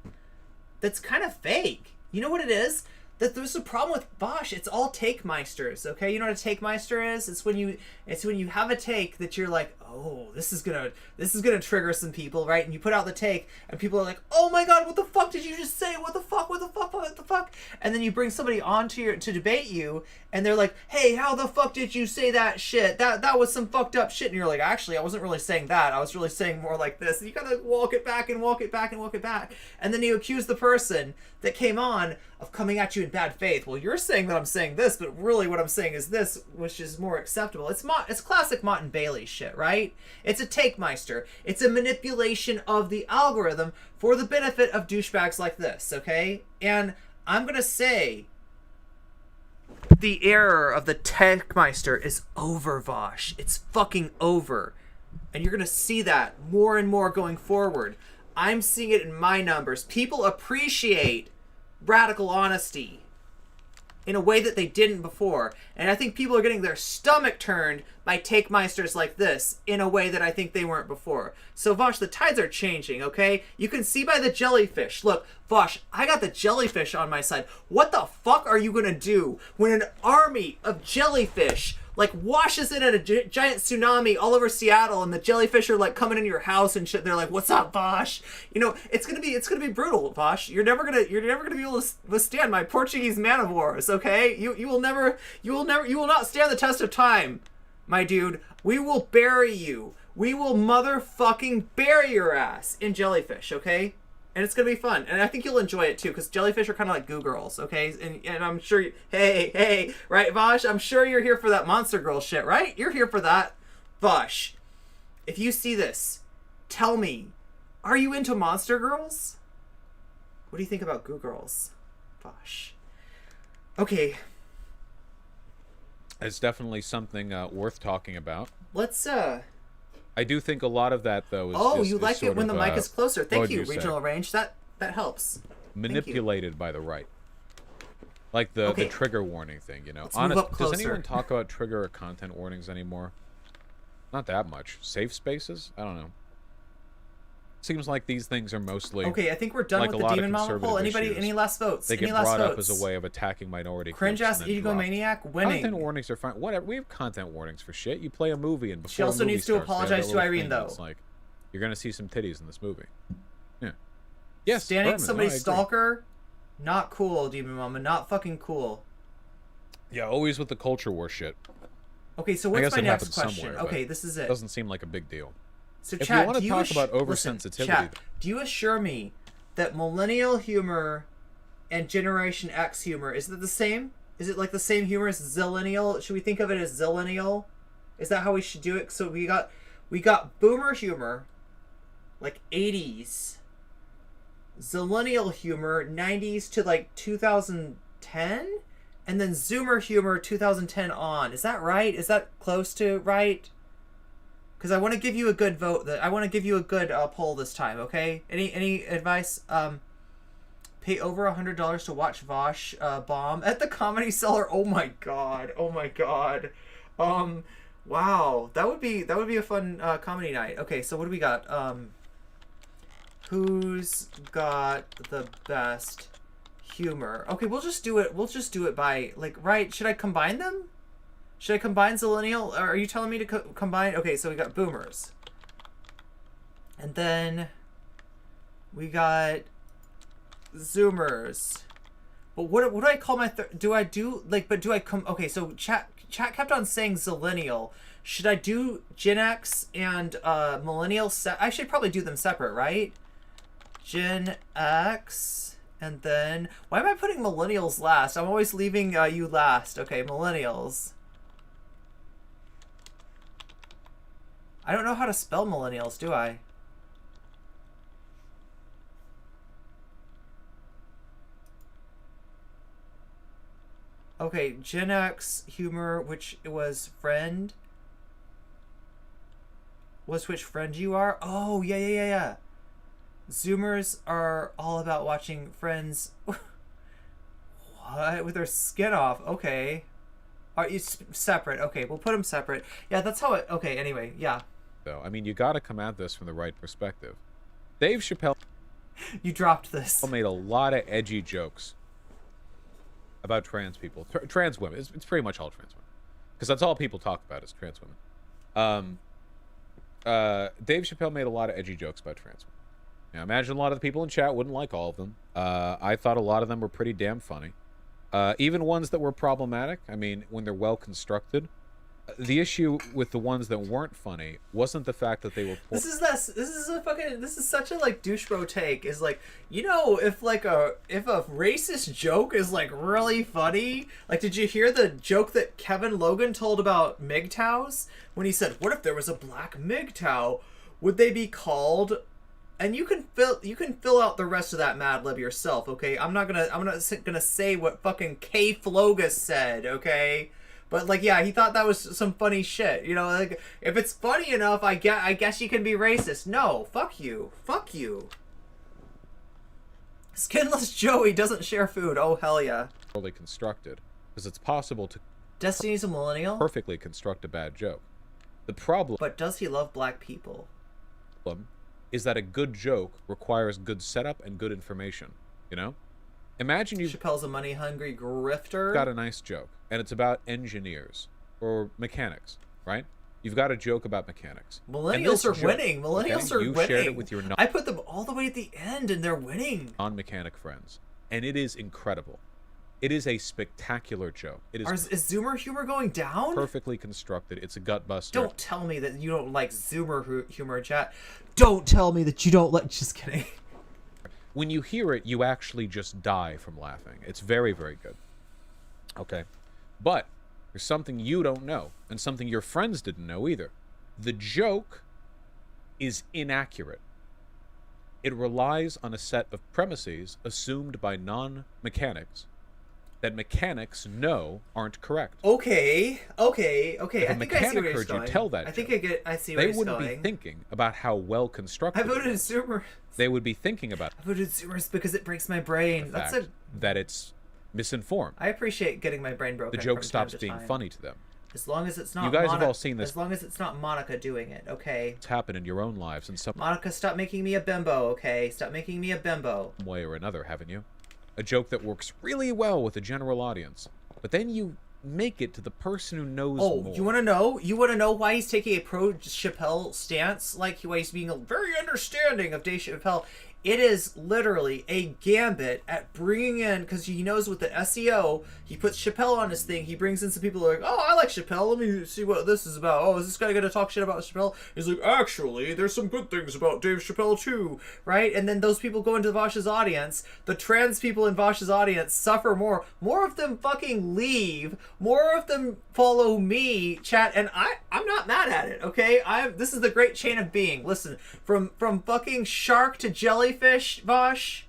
that's kind of fake. You know what it is? That there's a problem with Vaush. It's all take meisters, okay? You know what a take meister is? It's when you have a take that you're like, oh, this is gonna trigger some people, right? And you put out the take, and people are like, oh my god, what the fuck did you just say? What the fuck? And then you bring somebody on to debate you, and they're like, hey, how the fuck did you say that shit? That was some fucked up shit. And you're like, actually, I wasn't really saying that. I was really saying more like this. And you gotta walk it back and walk it back and walk it back. And then you accuse the person that came on of coming at you in bad faith. Well, you're saying that I'm saying this, but really what I'm saying is this, which is more acceptable. It's classic Mott and Bailey shit, right? It's a take meister. It's a manipulation of the algorithm for the benefit of douchebags like this, okay? And I'm gonna say the error of the take meister is over, Vaush. It's fucking over. And you're gonna see that more and more going forward. I'm seeing it in my numbers. People appreciate radical honesty in a way that they didn't before. And I think people are getting their stomach turned by take meisters like this in a way that I think they weren't before. So, Vaush, the tides are changing, okay? You can see by the jellyfish. Look, Vaush, I got the jellyfish on my side. What the fuck are you gonna do when an army of jellyfish, like washes in at a giant tsunami all over Seattle, and the jellyfish are like coming into your house and shit. They're like, "What's up, Vaush?" You know, it's gonna be brutal, Vaush. You're never gonna be able to withstand my Portuguese man of wars. Okay, you will not stand the test of time, my dude. We will bury you. We will motherfucking bury your ass in jellyfish. Okay. And it's gonna be fun, and I think you'll enjoy it too, because jellyfish are kind of like goo girls, okay? And I'm sure, hey, right, Vaush? I'm sure you're here for that monster girl shit, right? You're here for that, Vaush. If you see this, tell me, are you into monster girls? What do you think about goo girls, Vaush? Okay. It's definitely something worth talking about. Let's I do think a lot of that, though, is you like it when the mic is closer. Thank you, regional say? range. That helps. Manipulated by the right. Like the trigger warning thing, you know. Let's move up closer. Does anyone talk about trigger or content warnings anymore? Not that much. Safe spaces? I don't know. Seems like these things are mostly okay. I think we're done with the demon mama poll. Anybody? Any last votes? They get brought up as a way of attacking minority cringe ass egomaniac winning. Content warnings are fine. Whatever. We have content warnings for shit. You play a movie and before she also needs to apologize to Irene though. It's like you're gonna see some titties in this movie. Yeah. Yes. Standing somebody's stalker, not cool, demon mama. Not fucking cool. Yeah, always with the culture war shit. Okay, so what's my next question? Okay, this is it. Doesn't seem like a big deal. So, if chat, you want to talk about oversensitivity, chat, do you assure me that millennial humor and Generation X humor, is it the same? Is it like the same humor as zillennial? Should we think of it as zillennial? Is that how we should do it? So we got boomer humor, like 80s, zillennial humor, 90s to like 2010, and then zoomer humor 2010 on. Is that right? Is that close to right? Because I want to give you a good vote. I want to give you a good poll this time. Okay. Any advice? Pay over $100 to watch Vaush bomb at the Comedy Cellar. Oh my god. Oh my god. Wow. That would be a fun comedy night. Okay. So what do we got? Who's got the best humor? Okay. We'll just do it. We'll just do it by like right. Should I combine them? Should I combine zillennial? Are you telling me to combine? Okay, so we got boomers. And then we got zoomers. But what do I call my do I do like but do I come okay, so chat kept on saying zillennial. Should I do Gen X and millennial I should probably do them separate, right? Gen X and then why am I putting millennials last? I'm always leaving you last. Okay, millennials. I don't know how to spell millennials, do I? Okay, Gen X humor, which was friend. Was which friend you are? Oh, yeah. Zoomers are all about watching Friends. What? With their skin off. Okay. Are you separate? Okay, we'll put them separate. Yeah, that's how it... Okay, anyway, yeah. Though, I mean, you gotta come at this from the right perspective. Dave Chapelle... You dropped this. ...made a lot of edgy jokes about trans people. Trans women. It's pretty much all trans women. Because that's all people talk about is trans women. Dave Chapelle made a lot of edgy jokes about trans women. Now, imagine a lot of the people in chat wouldn't like all of them. I thought a lot of them were pretty damn funny. Even ones that were problematic, I mean, when they're well constructed. The issue with the ones that weren't funny wasn't the fact that they were poor. This is such a like douche bro take, is like, you know, if a racist joke is like really funny, like did you hear the joke that Kevin Logan told about MGTOWs when he said, what if there was a black MGTOW, would they be called? And you can fill out the rest of that Mad Lib yourself, okay? I'm not gonna say what fucking K Flogus said, okay? But like, yeah, he thought that was some funny shit, you know? Like, if it's funny enough, I guess you can be racist. No, fuck you, Skinless Joey doesn't share food. Oh hell yeah. Poorly constructed, because it's possible to. Destiny's a millennial. Perfectly construct a bad joke. The problem. But does he love black people? Is that a good joke requires good setup and good information, you know? Imagine you've Chappelle's a money-hungry grifter. got a nice joke, and it's about engineers. or mechanics, right? You've got a joke about mechanics. Millennials are winning. Millennials are you winning. Shared it with your I put them all the way at the end, and they're winning. non-mechanic friends, and it is incredible. It is a spectacular joke. It is Zoomer humor going down? perfectly constructed. It's a gut buster. Don't tell me that you don't like Zoomer humor, chat. Don't tell me that you don't like... Just kidding. When you hear it, you actually just die from laughing. It's very, very good. Okay. But there's something you don't know, and something your friends didn't know either. The joke is inaccurate. It relies on a set of premises assumed by non-mechanics that mechanics know aren't correct. Okay. If I a think I see mechanic where heard you're you tell that I think joke, I see where they you're wouldn't going. be thinking about how well constructed I voted it was. Zoomer. They would be thinking about I voted Zoomers because it breaks my brain. the fact that it's misinformed. I appreciate getting my brain broken. The joke from stops time to being time. funny to them. As long as it's not. You guys have all seen this. As long as it's not Monica doing it, okay. It's happened in your own lives in some Monica, stop making me a bimbo, okay? Stop making me a bimbo. way or another, haven't you? A joke that works really well with a general audience, but then you make it to the person who knows more. You want to know? You want to know why he's taking a pro Chapelle stance? Like why he's being very understanding of Dave Chapelle? It is literally a gambit at bringing in, because he knows with the SEO, he puts Chapelle on his thing, he brings in some people who are like, oh, I like Chapelle, let me see what this is about. Oh, is this guy going to talk shit about Chapelle? He's like, actually, there's some good things about Dave Chapelle too, right? And then those people go into Vaush's audience, the trans people in Vaush's audience suffer more. More of them fucking leave, more of them follow me, chat, and I'm not mad at it, okay? This is the great chain of being. Listen, from fucking shark to jellyfish, Vaush,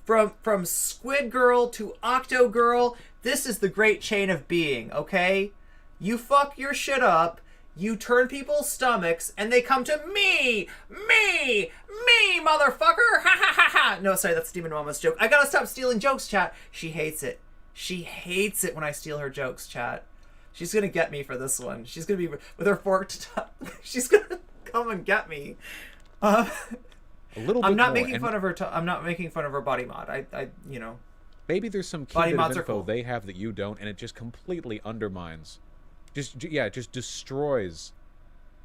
from squid girl to octo girl, this is the great chain of being, okay? You fuck your shit up, you turn people's stomachs, and they come to me, motherfucker, ha ha ha ha. No, sorry, that's Demon Mama's joke. I gotta stop stealing jokes, chat. She hates it. She hates it when I steal her jokes, chat. She's gonna get me for this one. She's gonna be with her forked she's gonna come and get me. A little bit I'm not more, making fun of her. I'm not making fun of her body mod. I you know. Maybe there's some key bit of info they have that you don't, and it just completely undermines, just destroys,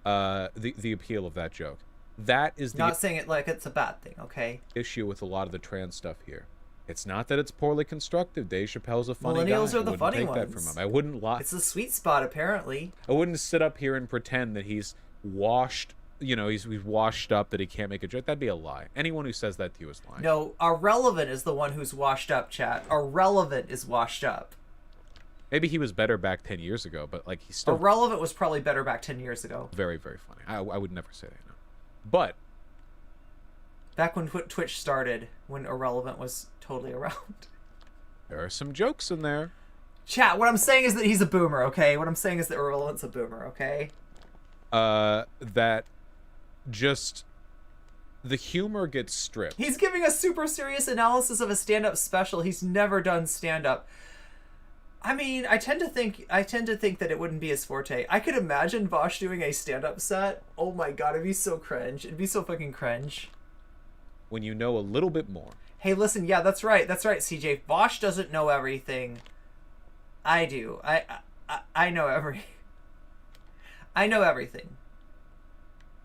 the appeal of that joke. That is the not saying it like it's a bad thing, okay? issue with a lot of the trans stuff here. It's not that it's poorly constructed. Dave Chappelle's a funny guy. Millennials are the funny take ones. that from him. I wouldn't lie. It's the sweet spot, apparently. I wouldn't sit up here and pretend that he's washed. You know, he's washed up, that he can't make a joke. That'd be a lie. Anyone who says that to you is lying. No, Ahrelevant is the one who's washed up, chat. Ahrelevant is washed up. Maybe he was better back 10 years ago, but like he's still Ahrelevant was probably better back 10 years ago. very, very funny. I would never say that. No. But back when Twitch started, when Ahrelevant was totally around. there are some jokes in there. Chat, what I'm saying is that he's a boomer, okay? What I'm saying is that Ahrelevant's a boomer, okay? That just the humor gets stripped. He's giving a super serious analysis of a stand-up special. He's never done stand-up. I mean, I tend to think that it wouldn't be his forte. I could imagine Vaush doing a stand-up set. Oh my god, it'd be so cringe. It'd be so fucking cringe. When you know a little bit more. Hey, listen, yeah, that's right, CJ. Vaush doesn't know everything. I do. I know I know everything.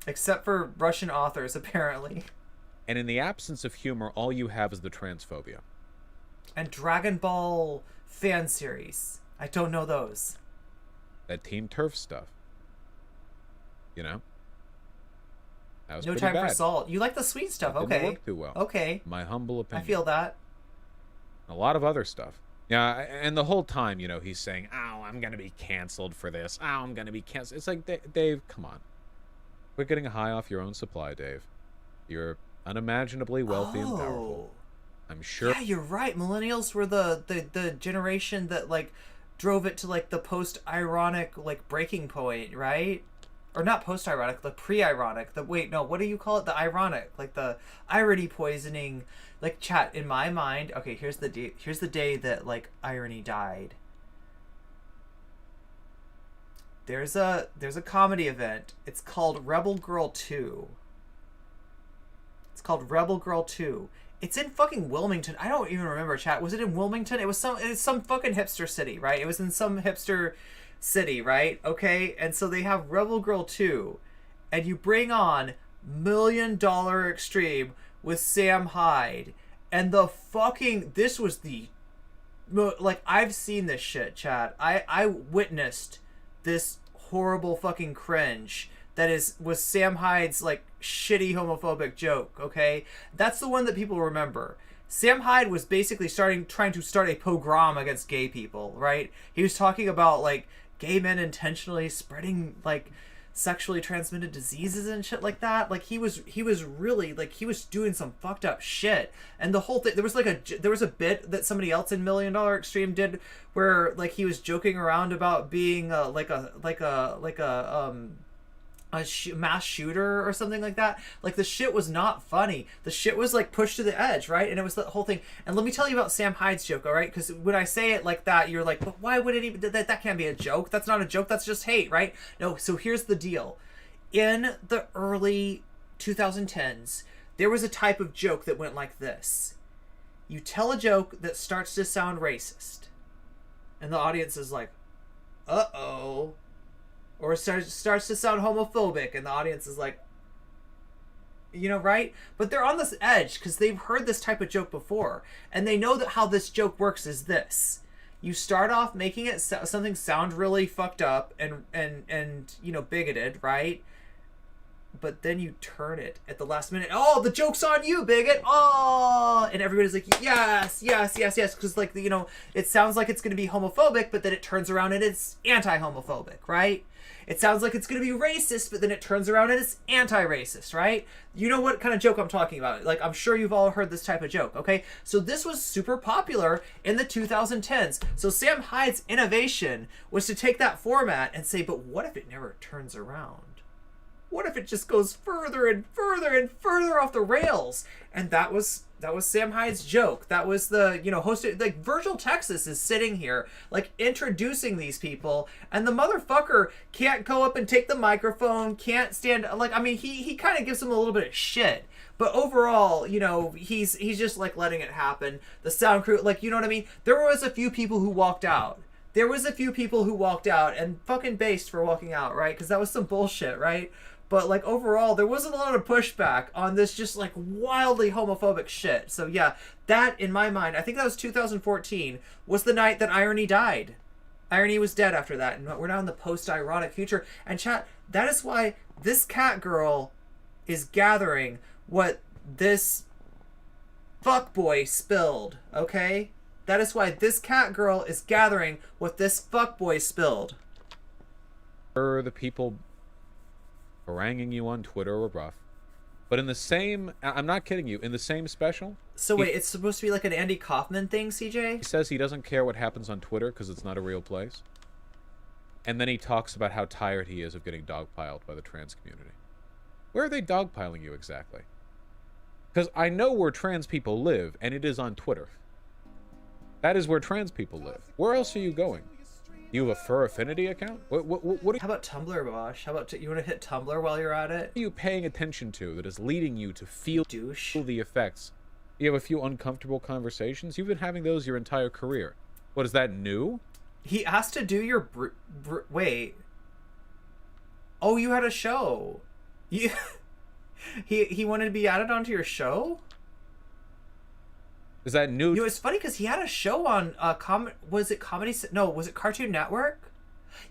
Except for Russian authors, apparently. And in the absence of humor, all you have is the transphobia. And Dragon Ball fan series. I don't know those. That Team Turf stuff. You know? That was No pretty Time bad. for Salt. You like the sweet stuff, That okay. didn't work too well. Okay. My humble opinion. I feel that. A lot of other stuff. Yeah, and the whole time, you know, he's saying, oh, I'm going to be canceled for this. Oh, I'm going to be canceled. It's like, Dave, come on. Quit getting high off your own supply, Dave. You're unimaginably wealthy and powerful. I'm sure. Yeah, you're right. Millennials were the generation that, like, drove it to, like, the post-ironic, like, breaking point, right? Or not post-ironic, the pre-ironic. Wait, no, what do you call it? The ironic. Like, the irony poisoning. Like, chat, in my mind, okay, here's the day that, like, irony died. There's a comedy event. It's called Rebel Girl 2. It's called Rebel Girl 2. It's in fucking Wilmington. I don't even remember, chat. Was it in Wilmington? It was some fucking hipster city, right? It was in some hipster city, right? Okay, and so they have Rebel Girl 2, and you bring on $1 Million Extreme with Sam Hyde, and the fucking, this was the, like, I've seen this shit, Chad. I witnessed this horrible fucking cringe that was Sam Hyde's, like, shitty homophobic joke, okay? That's the one that people remember. Sam Hyde was basically trying to start a pogrom against gay people, right? He was talking about, like, gay men intentionally spreading, like, sexually transmitted diseases and shit like that. Like, he was really, like, he was doing some fucked up shit. And the whole thing, there was a bit that somebody else in $1 Million Extreme did where, like, he was joking around about being a mass shooter or something like that. Like, the shit was not funny. The shit was, like, pushed to the edge, right? And it was the whole thing. And let me tell you about Sam Hyde's joke, all right? Because when I say it like that, you're like, but why would it even, that can't be a joke. That's not a joke. That's just hate, right? No, so here's the deal. In the early 2010s, there was a type of joke that went like this. You tell a joke that starts to sound racist. And the audience is like, uh-oh. Or it starts to sound homophobic, and the audience is like, you know, right? But they're on this edge because they've heard this type of joke before, and they know that how this joke works is this: you start off making it something sound really fucked up and you know, bigoted, right? But then you turn it at the last minute. Oh, the joke's on you, bigot! Oh, and everybody's like, yes, yes, yes, yes, because, like, you know, it sounds like it's going to be homophobic, but then it turns around and it's anti-homophobic, right? It sounds like it's going to be racist, but then it turns around and it's anti-racist, right? You know what kind of joke I'm talking about. Like, I'm sure you've all heard this type of joke, okay? So this was super popular in the 2010s. So Sam Hyde's innovation was to take that format and say, but what if it never turns around? What if it just goes further and further and further off the rails? And that was Sam Hyde's joke. That was the, you know, hosted, like, Virgil Texas is sitting here, like, introducing these people, and the motherfucker can't go up and take the microphone, can't stand, like, I mean, he kind of gives him a little bit of shit. But overall, you know, he's just, like, letting it happen. The sound crew, like, you know what I mean? There was a few people who walked out. And fucking based for walking out, right? Because that was some bullshit, right? But, like, overall, there wasn't a lot of pushback on this just, like, wildly homophobic shit. So, yeah, that, in my mind, I think that was 2014, was the night that Irene died. Irene was dead after that, and we're now in the post-ironic future. And, chat, that is why this cat girl is gathering what this fuckboy spilled, okay? That is why this cat girl is gathering what this fuckboy spilled. The people haranguing you on Twitter or rough, but in the same, I'm not kidding you, in the same special. So wait, it's supposed to be like an Andy Kaufman thing, CJ? He says he doesn't care what happens on Twitter because it's not a real place. And then he talks about how tired he is of getting dogpiled by the trans community. Where are they dogpiling you exactly? Because I know where trans people live, and it is on Twitter. That is where trans people live. Where else are you going? You have a Fur Affinity account? What How about Tumblr, Vaush? How about you want to hit Tumblr while you're at it? What are you paying attention to that is leading you to feel douche the effects? You have a few uncomfortable conversations. You've been having those your entire career. What, is that new? He asked to do your wait. Oh, you had a show. You he wanted to be added onto your show? Is that new? You know, it's funny because he had a show on was it Comedy? No, was it Cartoon Network?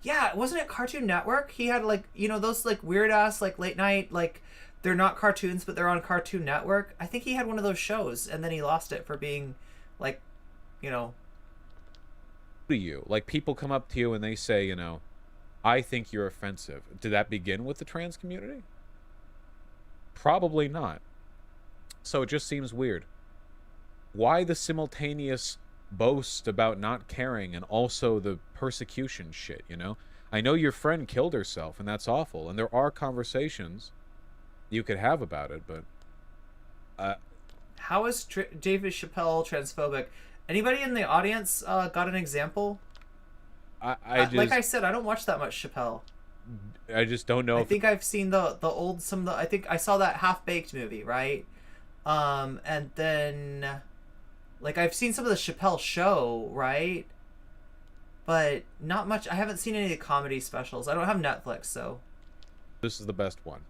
Yeah, wasn't it Cartoon Network? He had, like, you know, those, like, weird ass, like, late night, like, they're not cartoons but they're on Cartoon Network. I think he had one of those shows and then he lost it for being, like, you know. To you, like, people come up to you and they say, you know, I think you're offensive. Did that begin with the trans community? Probably not. So it just seems weird. Why the simultaneous boast about not caring and also the persecution shit, you know? I know your friend killed herself, and that's awful, and there are conversations you could have about it, but... How is David Chapelle transphobic? Anybody in the audience got an example? I just... Like I said, I don't watch that much Chapelle. I just don't know. I think I've seen the old, I think I saw that Half-Baked movie, right? And then... Like, I've seen some of the Chappelle Show, right? but not much. I haven't seen any of the comedy specials. I don't have Netflix, so. This is the best one.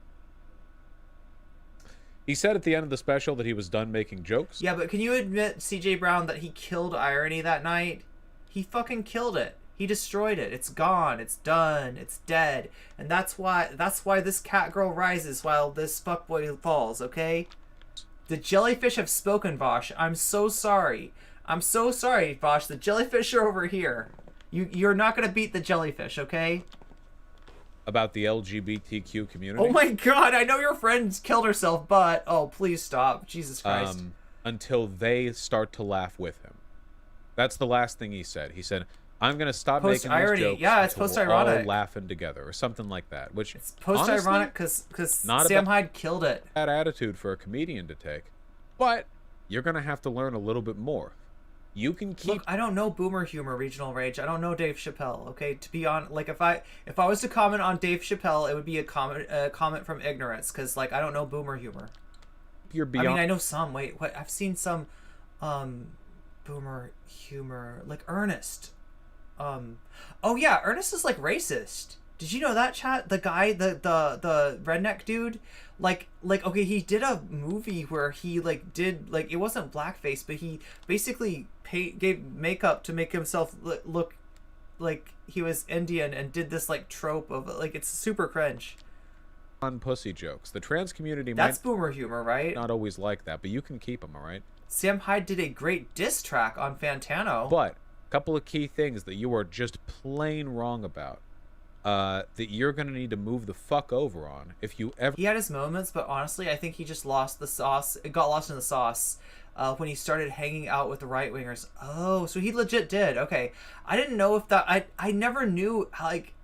He said at the end of the special that he was done making jokes. Yeah, but can you admit, CJ Brown, that he killed Irony that night? He fucking killed it. He destroyed it. It's gone. It's done. It's dead. And that's why this cat girl rises while this fuckboy falls, okay? The jellyfish have spoken, Vaush. I'm so sorry. I'm so sorry, Vaush. The jellyfish are over here. You're not gonna beat the jellyfish, okay? About the LGBTQ community. Oh my god, I know your friend killed herself, but... Oh, please stop. Jesus Christ. Until they start to laugh with him. That's the last thing he said. He said, I'm going to stop making these jokes. Yeah, it's post-ironic. We're all laughing together, or something like that. Which, it's post-ironic because Sam Hyde killed it. Bad attitude for a comedian to take. But you're going to have to learn a little bit more. You can keep... Look, I don't know boomer humor, regional rage. I don't know Dave Chapelle, okay? To be honest, like, if I was to comment on Dave Chapelle, it would be a comment from ignorance, because, like, I don't know boomer humor. You're beyond... I mean, I know some. Wait, what? I've seen some boomer humor, like Ernest. Oh yeah, Ernest is, like, racist. Did you know that, chat? The guy, the redneck dude, like okay, he did a movie where he like did like, it wasn't blackface, but he basically gave makeup to make himself look like he was Indian and did this like trope of like, it's super cringe. On pussy jokes, the trans community that's boomer humor, right? Not always like that, but you can keep them, all right? Sam Hyde did a great diss track on Fantano, but a couple of key things that you are just plain wrong about. That you're gonna need to move the fuck over on if you ever... He had his moments, but honestly, I think he just lost the sauce. It got lost in the sauce when he started hanging out with the right-wingers. Oh, so he legit did. Okay. I didn't know if that... I never knew, like,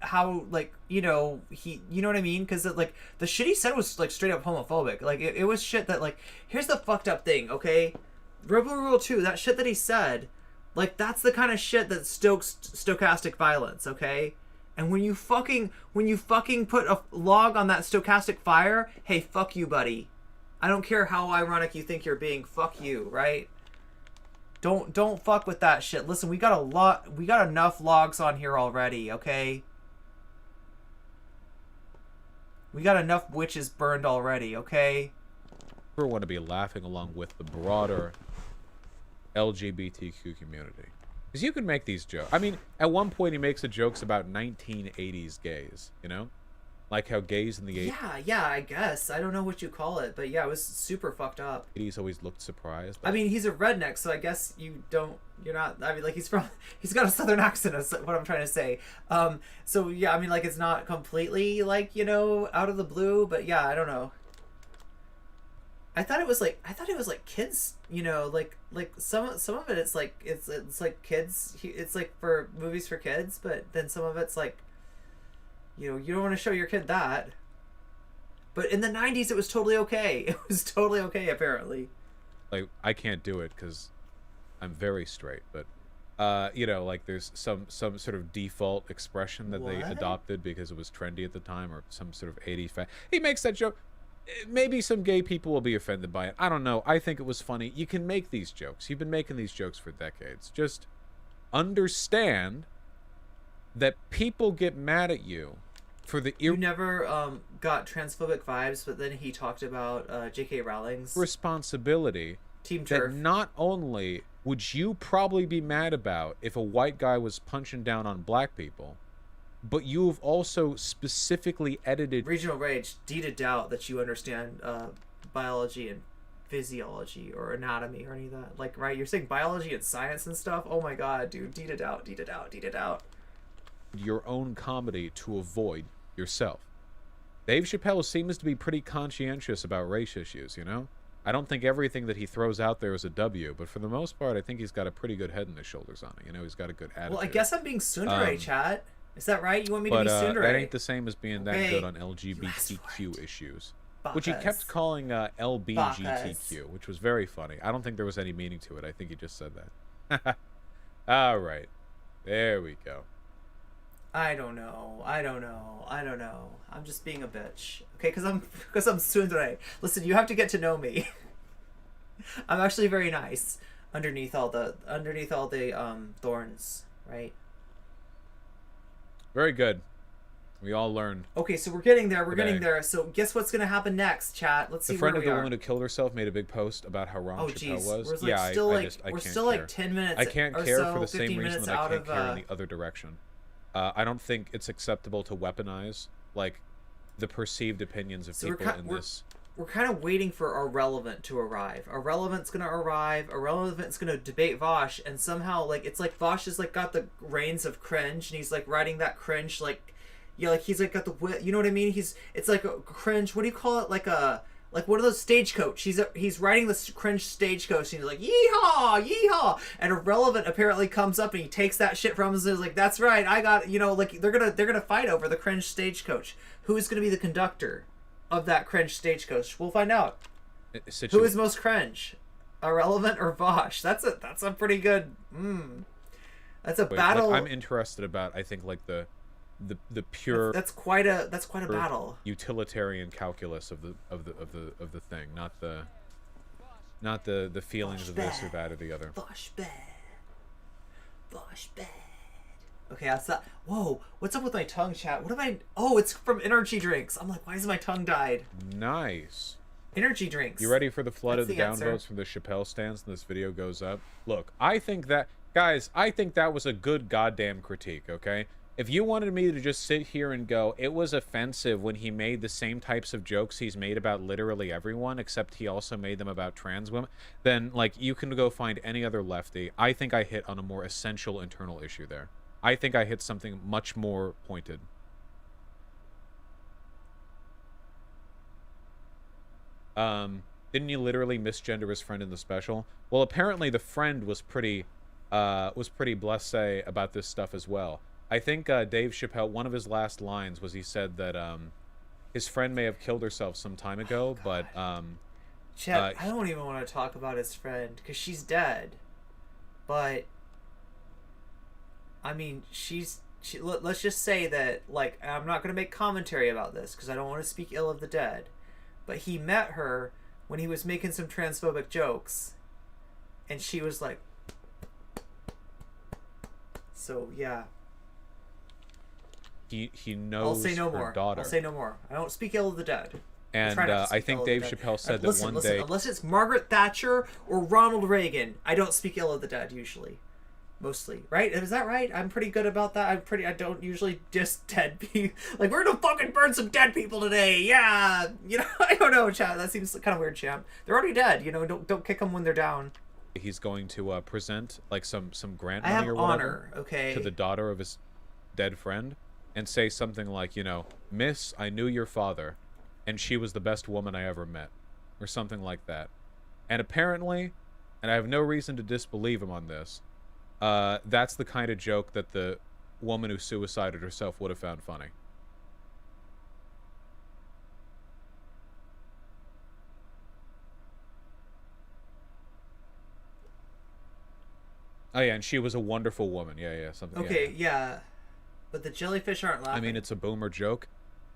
how, like, you know, you know what I mean? Because, like, the shit he said was, like, straight up homophobic. Like, it was shit that, like... Here's the fucked up thing, okay? Rebel Rule 2, that shit that he said, like, that's the kind of shit that stokes stochastic violence, okay? And when you fucking put a log on that stochastic fire, hey, fuck you, buddy. I don't care how ironic you think you're being. Fuck you, right? Don't fuck with that shit. Listen, we got enough logs on here already, okay? We got enough witches burned already, okay? I want to be laughing along with the broader LGBTQ community. Because you can make these jokes. I mean, at one point he makes the jokes about 1980s gays, you know? Like how gays in the 80s... Yeah, I guess. I don't know what you call it, but yeah, it was super fucked up. 80s always looked surprised. I mean, he's a redneck, so I guess you're not... I mean, like, he's got a southern accent, is what I'm trying to say. So yeah, I mean, like, it's not completely, like, you know, out of the blue, but yeah, I don't know. I thought it was like kids, you know, like some of it it's like like kids, it's like for movies for kids, but then some of it's like, you know, you don't want to show your kid that. But in the 90s it was totally okay. It was totally okay apparently. Like, I can't do it cuz I'm very straight, but you know, like there's some sort of default expression that they adopted because it was trendy at the time, or some sort of 80s fan. He makes that joke. Maybe some gay people will be offended by it. I don't know. I think it was funny. You can make these jokes. You've been making these jokes for decades. Just understand that people get mad at you for the... You never got transphobic vibes, but then he talked about J.K. Rowling's... responsibility. Team Turf. That not only would you probably be mad about if a white guy was punching down on black people, but you've also specifically edited... Regional Rage, D to doubt that you understand biology and physiology or anatomy or any of that. Like, right, you're saying biology and science and stuff? Oh my god, dude, D to doubt, D to doubt, D to doubt. Your own comedy to avoid yourself. Dave Chapelle seems to be pretty conscientious about race issues, you know? I don't think everything that he throws out there is a W, but for the most part, I think he's got a pretty good head and his shoulders on it. You know, he's got a good attitude. Well, I guess I'm being tsundere, chat. Is that right? You want me to be tsundere? That ain't the same as being that good on LGBTQ issues. Bakas. Which he kept calling LBGTQ, which was very funny. I don't think there was any meaning to it. I think he just said that. All right. There we go. I don't know. I'm just being a bitch. Okay, because I'm tsundere. Listen, you have to get to know me. I'm actually very nice underneath all the thorns, right? Very good. We all learned. Okay, so we're getting there. We're Today. getting there. So guess what's gonna happen next, chat? Let's see The friend where of we the are. woman who killed herself made a big post about how wrong Oh Chapelle jeez, was. we're like Yeah, still I like can't we're still care. like 10 minutes. I can't or care so, for the same 15 reason minutes that I out can't of, care in the other direction. I don't think it's acceptable to weaponize like the perceived opinions of people in this. We're kind of waiting for Ahrelevant to arrive. Ahrelevant's gonna arrive. Ahrelevant's gonna debate Vaush, and somehow like it's like Vaush has like got the reins of cringe, and he's like riding that cringe like, yeah, like he's like got the you know what I mean? It's like a cringe. What do you call it? Like one of those stagecoach. He's riding the cringe stagecoach, and he's like yeehaw, yeehaw. And Ahrelevant apparently comes up and he takes that shit from us and is like, that's right, I got, you know, like they're gonna fight over the cringe stagecoach. Who's gonna be the conductor of that cringe stagecoach? We'll find out. Who is most cringe, Ahrelevant or Vaush? That's a pretty good. That's a battle. Like, I'm interested about. I think like the pure. That's quite a battle. Utilitarian calculus of the thing, not the feelings Vaush of this or bad. that or the other. Vaush bad. Vaush bad. Okay, I saw. Whoa, what's up with my tongue, chat? What have I? Oh, it's from energy drinks. I'm like, why is my tongue dyed? Nice. Energy drinks. You ready for the flood That's of the answer. downvotes from the Chapelle stance when this video goes up? Look, I think that, guys, I think that was a good goddamn critique, okay? If you wanted me to just sit here and go, it was offensive when he made the same types of jokes he's made about literally everyone, except he also made them about trans women, then, like, you can go find any other lefty. I think I hit on a more essential internal issue there. I think I hit something much more pointed. Didn't you literally misgender his friend in the special? Well, apparently the friend was pretty blasé about this stuff as well. I think Dave Chapelle, one of his last lines was he said that his friend may have killed herself some time ago, but Chet, I don't even want to talk about his friend because she's dead. But I mean, let's just say that, like, I'm not going to make commentary about this because I don't want to speak ill of the dead. But he met her when he was making some transphobic jokes, and she was like, so yeah. He knows I'll say no her more. daughter. I'll say no more. I don't speak ill of the dead. And I think Dave Chapelle said that one day. Unless it's Margaret Thatcher or Ronald Reagan, I don't speak ill of the dead usually. Mostly, right? Is that right? I'm pretty good about that. I don't usually diss dead people. Like, we're gonna fucking burn some dead people today. Yeah, you know. I don't know, chat. That seems kind of weird, champ. They're already dead. You know, don't kick them when they're down. He's going to present like some grant I money have or whatever honor, okay, to the daughter of his dead friend, and say something like, you know, Miss, I knew your father, and she was the best woman I ever met, or something like that. And apparently, and I have no reason to disbelieve him on this, that's the kind of joke that the woman who suicided herself would have found funny. Oh yeah, and she was a wonderful woman. Yeah, something. okay, yeah. But the jellyfish aren't laughing. I mean, it's a boomer joke.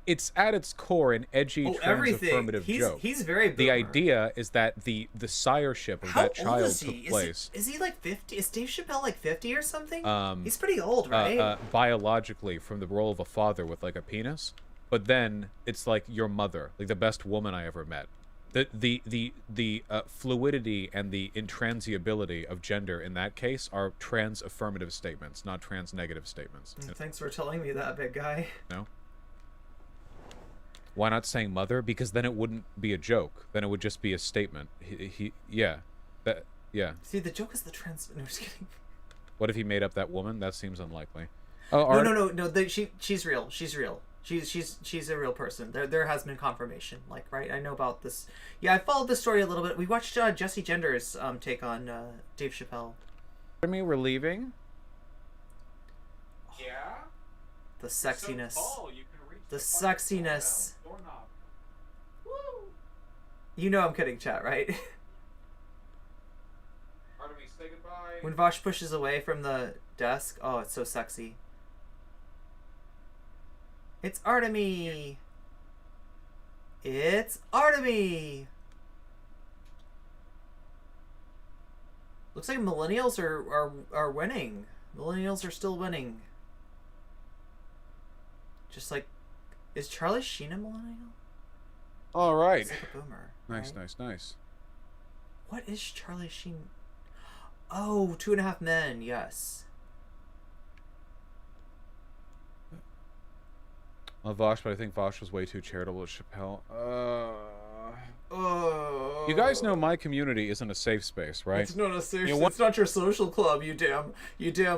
It's at its core an edgy trans-affirmative joke. He's very boomer. The idea is that the sireship of that child took place. Is he like 50? Is Dave Chapelle like 50 or something? He's pretty old, right? Biologically, from the role of a father with like a penis, but then it's like your mother, like the best woman I ever met. The fluidity and the intransiability of gender in that case are trans affirmative statements, not trans negative statements. Thanks for telling me that, big guy. No. Why not saying mother? Because then it wouldn't be a joke. Then it would just be a statement. Yeah. See, the joke is the trans. No, just kidding. What if he made up that woman? That seems unlikely. Oh, no. She's real. She's real. She's a real person. There has been confirmation. Like, right? I know about this. Yeah, I followed the story a little bit. We watched Jesse Gender's take on Dave Chapelle. Me, we're leaving. Yeah. The sexiness. So tall, you can reach The sexiness. doorknob. You know I'm kidding, chat, right? Artemis, say goodbye. When Vaush pushes away from the desk, oh, it's so sexy. It's Artemis. It's Artemis. Looks like millennials are winning. Millennials are still winning. Just like, is Charlie Sheen a millennial? All right. He's like a boomer. Nice, right? nice. What is Charlie Sheen? Oh, 2.5 Men. Yes. Love Vaush, but I think Vaush was way too charitable to Chapelle. Oh. You guys know my community isn't a safe space, right? It's not a safe. You know, It's not your social club. You damn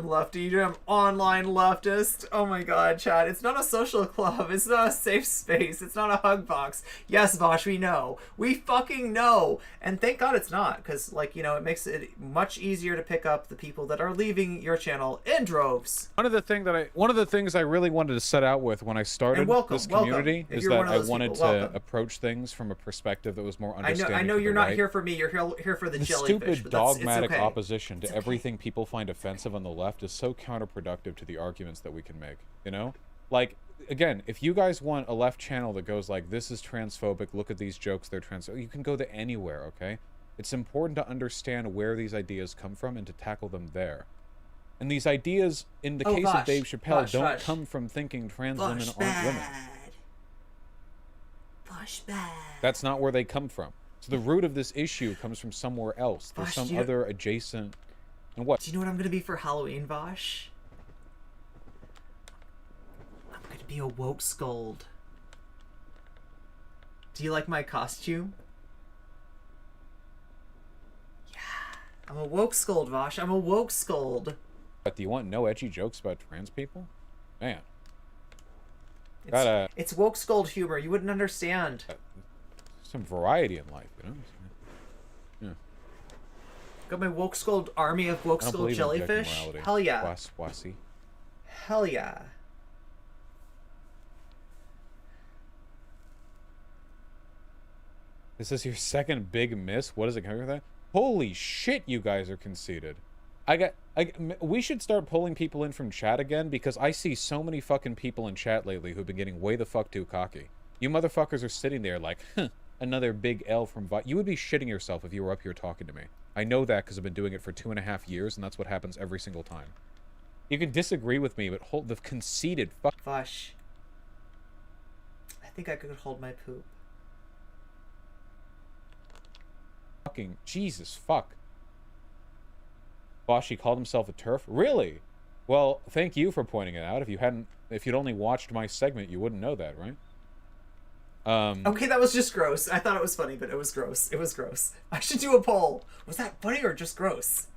lefty. You damn online leftist. Oh my god, Chad. It's not a social club. It's not a safe space. It's not a hug box. Yes, Vaush, we know. We fucking know. And thank God it's not, because like you know, it makes it much easier to pick up the people that are leaving your channel in droves. One of the things I really wanted to set out with when I started this community is that I wanted to approach things from a perspective that was more understanding. I know you're not here for me. You're here for the jellyfish. Stupid dogmatic opposition to everything people find offensive on the left is so counterproductive to the arguments that we can make. You know, like again, if you guys want a left channel that goes like, "This is transphobic. Look at these jokes. They're transphobic." You can go to anywhere. Okay, it's important to understand where these ideas come from and to tackle them there. And these ideas, in the case of Dave Chapelle, don't come from thinking trans women aren't women. That's not where they come from. So the root of this issue comes from somewhere else. There's some other adjacent... And what? Do you know what I'm going to be for Halloween, Vaush? I'm going to be a woke scold. Do you like my costume? Yeah. I'm a woke scold, Vaush. I'm a woke scold. But do you want no edgy jokes about trans people? Man. It's woke scold humor. You wouldn't understand. Some variety in life, you know? Yeah. Got my woke scold army of woke scold jellyfish. Hell yeah. Wassy. Hell yeah. This is your second big miss? What is it coming with that? Holy shit, you guys are conceited. We should start pulling people in from chat again, because I see so many fucking people in chat lately who've been getting way the fuck too cocky. You motherfuckers are sitting there like, huh, another big L from Vaush. You would be shitting yourself if you were up here talking to me. I know that because I've been doing it for 2.5 years, and that's what happens every single time. You can disagree with me, but hold the conceited fuck. Vaush. I think I could hold my poop. Fucking Jesus fuck. Vaush, he called himself a TERF? Really? Well, thank you for pointing it out. If you'd only watched my segment, you wouldn't know that, right? Okay, that was just gross. I thought it was funny, but it was gross. It was gross. I should do a poll. Was that funny or just gross?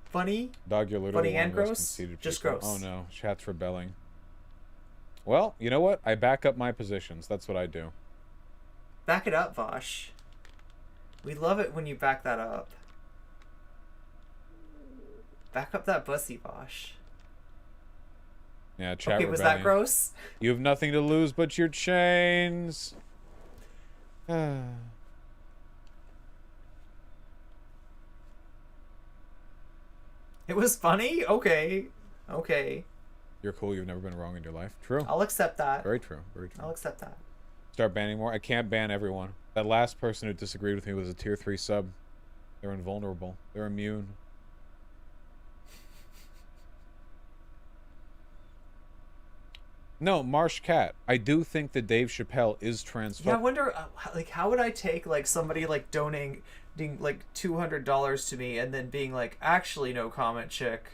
Funny? Dog, you're literally funny and gross? Just gross. Oh no, chat's rebelling. Well, you know what? I back up my positions. That's what I do. Back it up, Vaush. We love it when you back that up. Back up that bussy, Vaush. Yeah, chat okay, rebellion. Was that gross? You have nothing to lose but your chains. It was funny? Okay. Okay. You're cool. You've never been wrong in your life. True. I'll accept that. Very true. Very true. I'll accept that. Start banning more. I can't ban everyone. That last person who disagreed with me was a tier 3 sub. They're invulnerable. They're immune. No, Marsh Cat. I do think that Dave Chapelle is transphobic. Yeah, I wonder, like, how would I take, like, somebody, like, donating, like, $200 to me and then being like, actually, no comment, chick.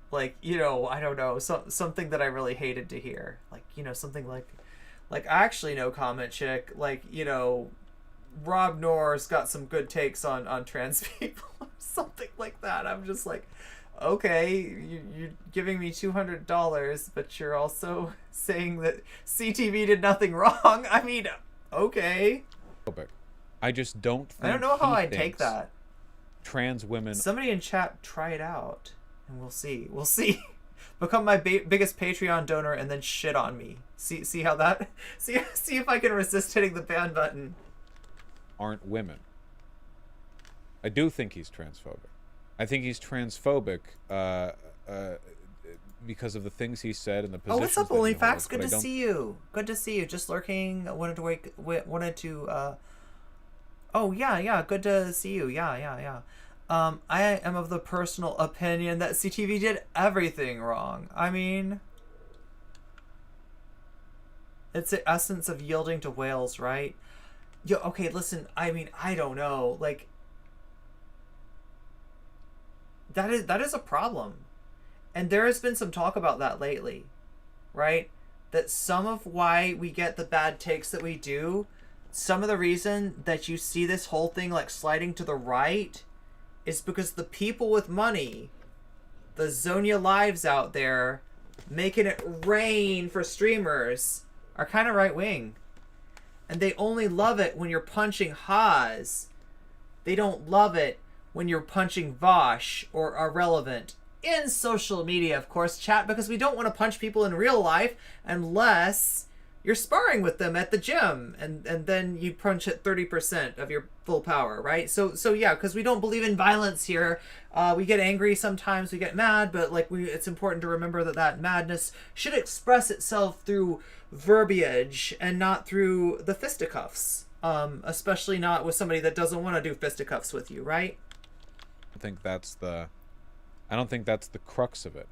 Like, you know, I don't know, something that I really hated to hear. Like, you know, something like, actually, no comment, chick. Like, you know, Rob Nor's got some good takes on trans people or something like that. I'm just like, okay, you're giving me $200, but you're also saying that CTV did nothing wrong. I mean, okay. I just don't think I don't know how I'd take that. Trans women... Somebody in chat, try it out, and we'll see. We'll see. Become my biggest Patreon donor and then shit on me. See how that... See if I can resist hitting the ban button. Aren't women. I do think he's transphobic. I think he's transphobic because of the things he said and the positions. Oh, what's up, OnlyFacts? Good to see you. Good to see you. Just lurking. Wanted to. Oh yeah. Good to see you. Yeah. I am of the personal opinion that CTV did everything wrong. I mean, It's the essence of yielding to whales, right? Yo, okay, listen, I mean, I don't know. Like, that is a problem. And there has been some talk about that lately, right? That some of why we get the bad takes that we do, some of the reason that you see this whole thing like sliding to the right is because the people with money, the Zonia Lives out there, making it rain for streamers, are kind of right-wing. And they only love it when you're punching Haas. They don't love it when you're punching Vaush or Ahrelevant. In social media, of course, chat, because we don't want to punch people in real life unless you're sparring with them at the gym, and then you punch at 30% of your full power, right? So yeah, because we don't believe in violence here. We get angry sometimes, we get mad, but like it's important to remember that madness should express itself through verbiage and not through the fisticuffs. Especially not with somebody that doesn't want to do fisticuffs with you, right? I don't think that's the crux of it.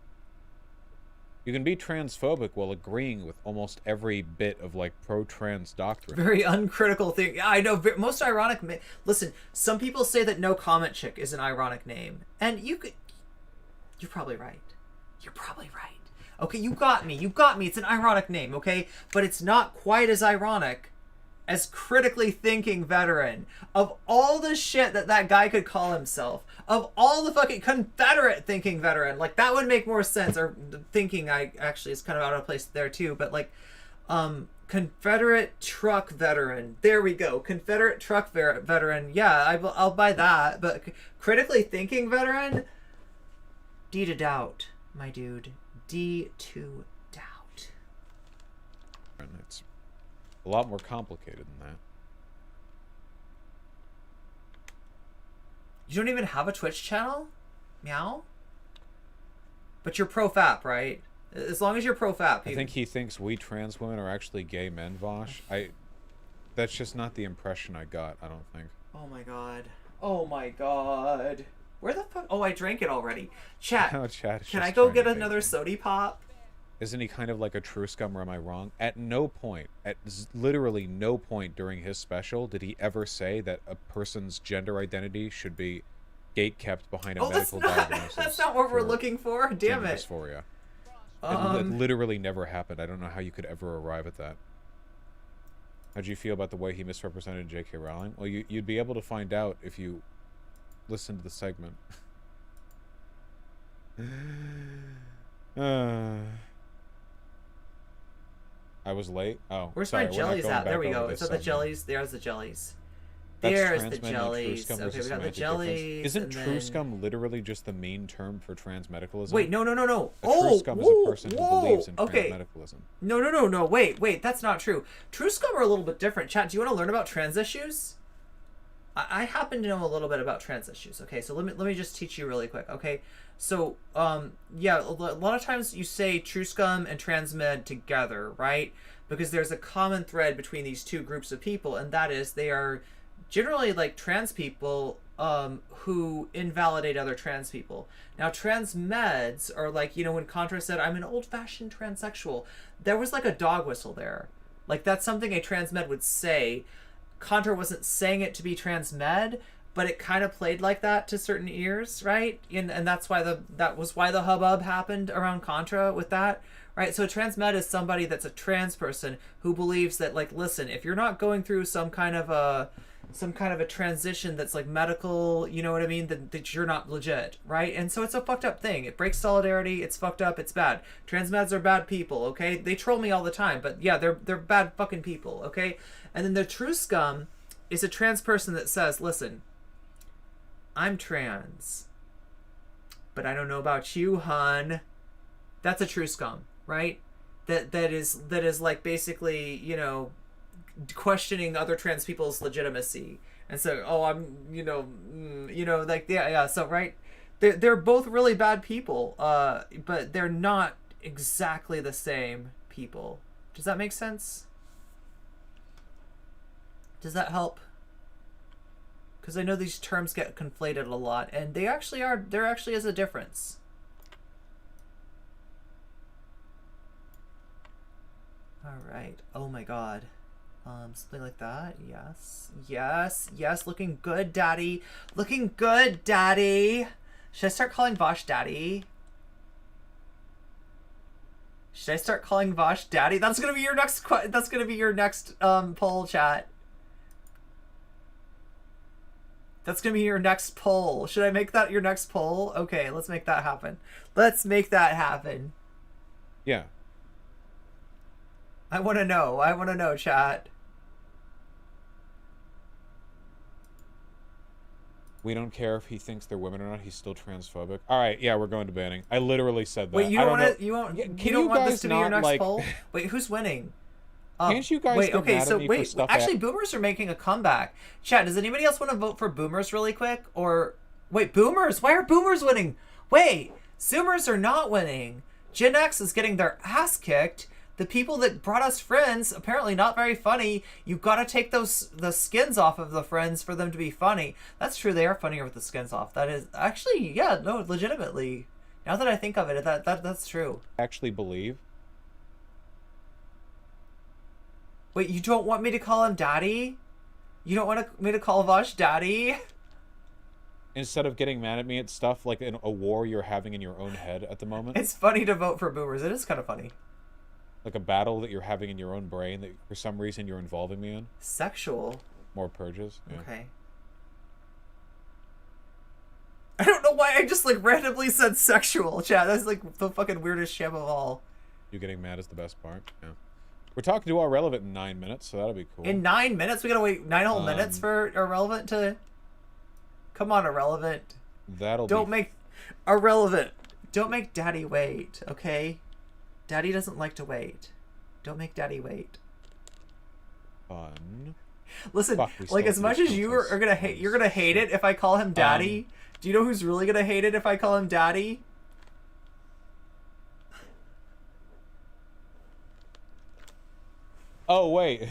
You can be transphobic while agreeing with almost every bit of like pro-trans doctrine. Very uncritical thing. I know. Most ironic. Listen, some people say that nocommentchick is an ironic name, and you're probably right. You're probably right. Okay, you got me. You got me. It's an ironic name. Okay, but it's not quite as ironic as critically thinking veteran. Of all the shit that guy could call himself, of all the fucking Confederate thinking veteran, like that would make more sense. Or thinking, I actually is kind of out of place there too, but like Confederate truck veteran, there we go. Confederate truck veteran, yeah, I'll buy that. But critically thinking veteran, D to doubt, my dude. D to doubt. It's a lot more complicated than that. You don't even have a Twitch channel? Meow? But you're pro-fap, right? As long as you're pro-fap. I think he thinks we trans women are actually gay men, Vaush. That's just not the impression I got, I don't think. Oh my god. Oh my god. Where the fuck? Oh, I drank it already. Chat, No, chat is can just I go trying to get bait another me. sody pop? Isn't he kind of like a true scum, or am I wrong? At no point, literally no point during his special did he ever say that a person's gender identity should be gate-kept behind a medical diagnosis. That's not what we're for looking for. Damn gender it. dysphoria. It literally never happened. I don't know how you could ever arrive at that. How'd you feel about the way he misrepresented J.K. Rowling? Well, you'd be able to find out if you listened to the segment. I was late. Oh, Where's sorry, my we're not jellies going at? There back we over go. this It's the segment. jellies. There's the jellies. That's There's the trans men and true jellies. scum Okay, versus we got the semantic difference. jellies. Isn't and true then- scum literally just the mean term for transmedicalism? Wait, no. A true Oh, scum is whoa, a person whoa. who believes in Okay. transmedicalism. No. Wait. That's not true. True scum are a little bit different. Chat, do you want to learn about trans issues? I happen to know a little bit about trans issues. Okay, so let me just teach you really quick. Okay, so yeah, a lot of times you say true scum and transmed together, right? Because there's a common thread between these two groups of people, and that is they are generally like trans people who invalidate other trans people. Now, trans meds are like, you know, when Contra said, I'm an old-fashioned transsexual, there was like a dog whistle there. Like, that's something a trans med would say. Contra wasn't saying it to be trans med, but it kind of played like that to certain ears, right? And that's why that was why the hubbub happened around Contra with that, right? So trans med is somebody that's a trans person who believes that, like, listen, if you're not going through some kind of a transition that's like medical, you know what I mean, that you're not legit, right? And so it's a fucked up thing. It breaks solidarity. It's fucked up. It's bad. Trans meds are bad people, okay? They troll me all the time, but yeah, they're bad fucking people, okay? And then the true scum is a trans person that says, listen, I'm trans, but I don't know about you, hun. That's a true scum, right? That is like basically, you know, questioning other trans people's legitimacy, and so, oh, I'm, you know, like, yeah. So, right, they're both really bad people, but they're not exactly the same people. Does that make sense? Does that help? Because I know these terms get conflated a lot, and they actually are. There actually is a difference. All right. Oh my God. Something like that. Yes. Yes. Yes. Looking good, Daddy. Looking good, Daddy. Should I start calling Vaush Daddy? Should I start calling Vaush Daddy? That's gonna be your next. That's gonna be your next poll, chat. That's gonna be your next poll. Should I make that your next poll? Okay, let's make that happen. Let's make that happen. Yeah. I want to know. I want to know, chat. We don't care if he thinks they're women or not. He's still transphobic. All right, yeah, we're going to banning. I literally said that. Wait, you I don't want know. to? You won't? Can You don't want guys this to be your not, next like... poll? Wait, who's winning? Can't you guys wait, get okay, mad so at me for wait, stuff actually, boomers are making a comeback. Chat, does anybody else want to vote for boomers really quick? Or, wait, boomers? Why are boomers winning? Wait, zoomers are not winning. Gen X is getting their ass kicked. The people that brought us friends, apparently not very funny. You've got to take the skins off of the friends for them to be funny. That's true, they are funnier with the skins off. That is, actually, yeah, no, legitimately. Now that I think of it, that's true. Actually believe. Wait, you don't want me to call him Daddy? You don't want me to call Vaush Daddy? Instead of getting mad at me at stuff like in a war you're having in your own head at the moment. It's funny to vote for boomers. It is kind of funny. Like a battle that you're having in your own brain that for some reason you're involving me in. Sexual. More purges. Yeah. Okay. I don't know why I just like randomly said sexual, chat. That's like the fucking weirdest shit of all. You getting mad is the best part. Yeah. We're talking to Ahrelevant in 9 minutes, so that'll be cool. In 9 minutes? We gotta wait 9 whole minutes for Ahrelevant to... Come on, Ahrelevant. Don't make... Ahrelevant. Don't make Daddy wait, okay? Daddy doesn't like to wait. Don't make Daddy wait. Fun. Listen, like as much as you are gonna hate... You're gonna hate it if I call him Daddy. Do you know who's really gonna hate it if I call him Daddy? Oh, wait.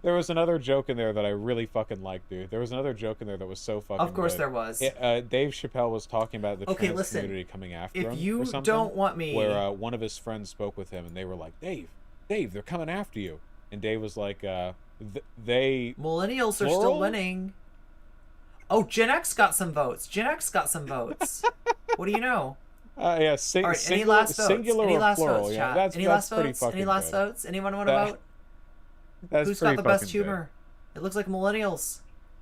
There was another joke in there that I really fucking liked, dude. There was another joke in there that was so fucking Of course good. there was. Dave Chapelle was talking about the trans community coming after him. If you or something, don't want me... Where one of his friends spoke with him, and they were like, Dave, they're coming after you. And Dave was like, they... Millennials are still winning. Oh, Gen X got some votes. Gen X got some votes. What do you know? Yeah, All right, singular, any last votes? singular Any or last plural. votes, Yeah, chat? that's, Any that's last pretty votes? fucking Any last good. votes? Anyone want to vote? That's Who's pretty got the best fucking humor? It looks like millennials.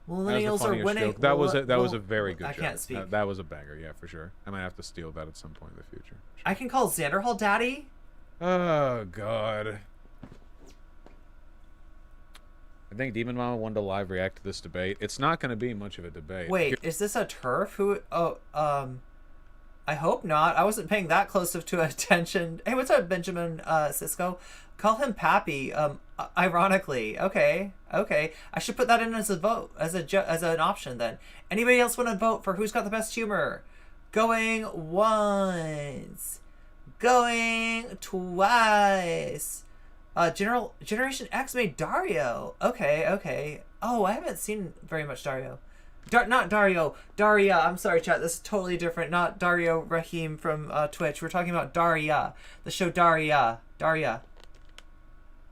Millennials That was the are winning. joke. That was a very good I joke. can't speak. That was a banger, yeah, for sure. I might have to steal that at some point in the future. I can call Xanderhall Daddy. Oh god. I think Demon Mama wanted to live react to this debate. It's not going to be much of a debate. Wait, is this a turf? Who? Oh, I hope not. I wasn't paying that close to attention. Hey, what's up, Benjamin Cisco? Call him Pappy. Ironically, okay. I should put that in as a vote, as an option then. Anybody else want to vote for who's got the best humor? Going once, going twice. Generation X made Dario. Okay. Oh, I haven't seen very much Dario. Not Dario. Daria. I'm sorry, chat. This is totally different. Not Dario Rahim from Twitch. We're talking about Daria. The show Daria.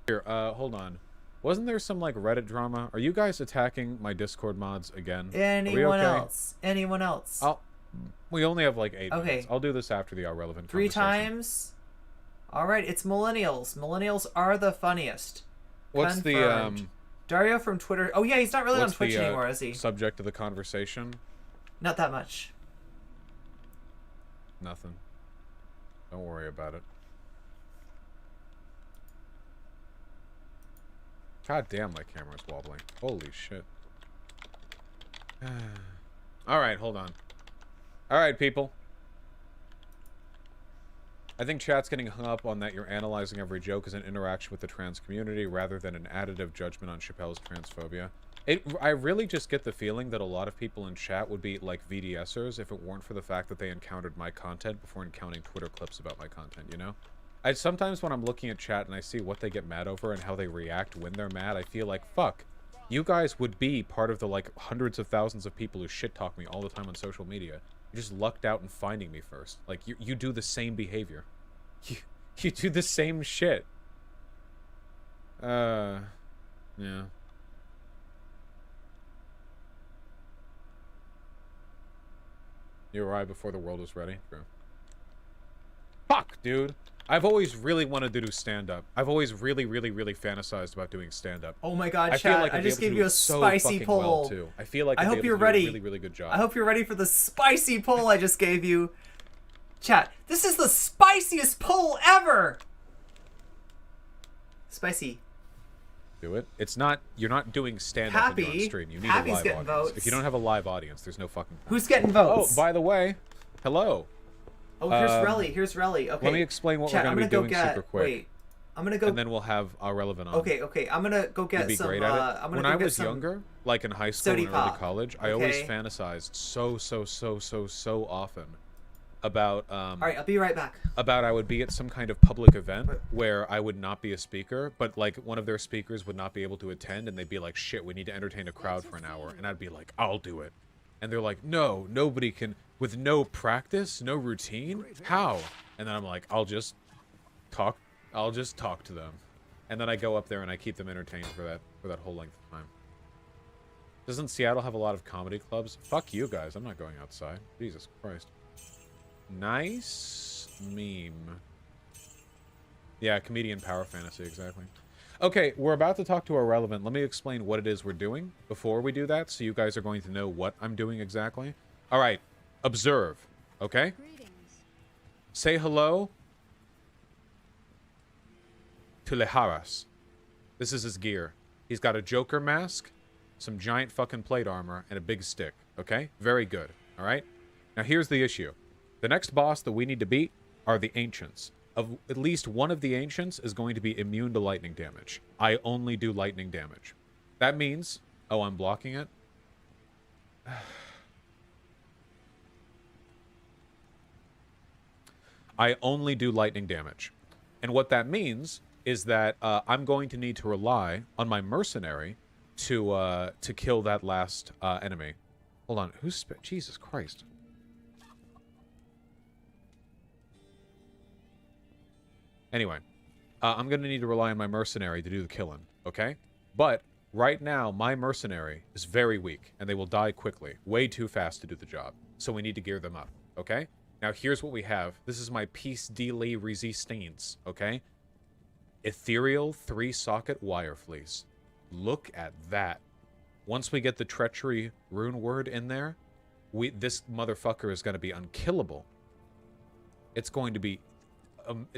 Here, hold on. Wasn't there some, like, Reddit drama? Are you guys attacking my Discord mods again? Anyone okay? else? Anyone else? We only have, like, 8 Okay. minutes. I'll do this after the Ahrelevant 3 conversation. times? Alright, it's millennials. Millennials are the funniest. What's Confirmed. Dario from Twitter. Oh, yeah, he's not really on Twitch anymore, is he? Subject of the conversation? Not that much. Nothing. Don't worry about it. God damn, my camera's wobbling. Holy shit. Alright, hold on. Alright, people. I think chat's getting hung up on that you're analyzing every joke as an interaction with the trans community rather than an additive judgment on Chappelle's transphobia. I really just get the feeling that a lot of people in chat would be like VDSers if it weren't for the fact that they encountered my content before encountering Twitter clips about my content, you know? Sometimes when I'm looking at chat and I see what they get mad over and how they react when they're mad, I feel like, fuck, you guys would be part of the, like, hundreds of thousands of people who shit-talk me all the time on social media. You just lucked out in finding me first. Like, you do the same behavior. You do the same shit. Yeah. You arrived before the world was ready. True. Fuck, dude. I've always really wanted to do stand-up. I've always really fantasized about doing stand-up. Oh my god, I feel chat, like I I'd be just able to gave do you a it so spicy fucking poll. well, too. I feel like I I'd hope be able you're to do ready. a really, really good job. I hope you're ready for the spicy poll I just gave you. Chat, this is the spiciest poll ever! Spicy. Do it. It's not. You're not doing stand-up when you're on Happy. stream. You need Happy's a live getting audience. votes. If you don't have a live audience, there's no fucking point. Who's getting Oh, votes? by the way, hello. Oh, here's Relly. Here's Relly. Okay. Let me explain what Chat, we're I'm going to gonna be go doing get, super quick. Wait. I'm gonna go. And then we'll have Ahrelevant on. Okay. I'm gonna go get You'd be some. great at it. I'm gonna when go I get was some younger, like in high school sody and early pop. college, I always Okay. fantasized so often about All right, I'll be right back. about I would be at some kind of public event where I would not be a speaker, but like one of their speakers would not be able to attend, and they'd be like, "Shit, we need to entertain a crowd for an hour," and I'd be like, "I'll do it," and they're like, "No, nobody can with no practice, no routine. How?" And then I'm like, I'll just talk to them, and then I go up there and I keep them entertained for that whole length of time. Doesn't Seattle have a lot of comedy clubs? Fuck you guys, I'm not going outside. Jesus Christ. Nice meme. Yeah, comedian power fantasy, exactly. Okay, we're about to talk to Ahrelevant. Let me explain what it is we're doing before we do that, so you guys are going to know what I'm doing exactly. All right, observe, okay? Say hello to Leharas. This is his gear. He's got a Joker mask, some giant fucking plate armor, and a big stick, okay? Very good, all right? Now here's the issue. The next boss that we need to beat are the Ancients. Of at least one of the Ancients is going to be immune to lightning damage. I only do lightning damage. That means... Oh, I'm blocking it? I only do lightning damage. And what that means is that I'm going to need to rely on my mercenary to kill that last enemy. Hold on, who's... Jesus Christ. Anyway, I'm going to need to rely on my mercenary to do the killing, okay? But right now, my mercenary is very weak, and they will die quickly. Way too fast to do the job. So we need to gear them up, okay? Now, here's what we have. This is my piece de la resistance, okay? Ethereal 3-socket wire fleece. Look at that. Once we get the treachery rune word in there, this motherfucker is going to be unkillable. It's going to be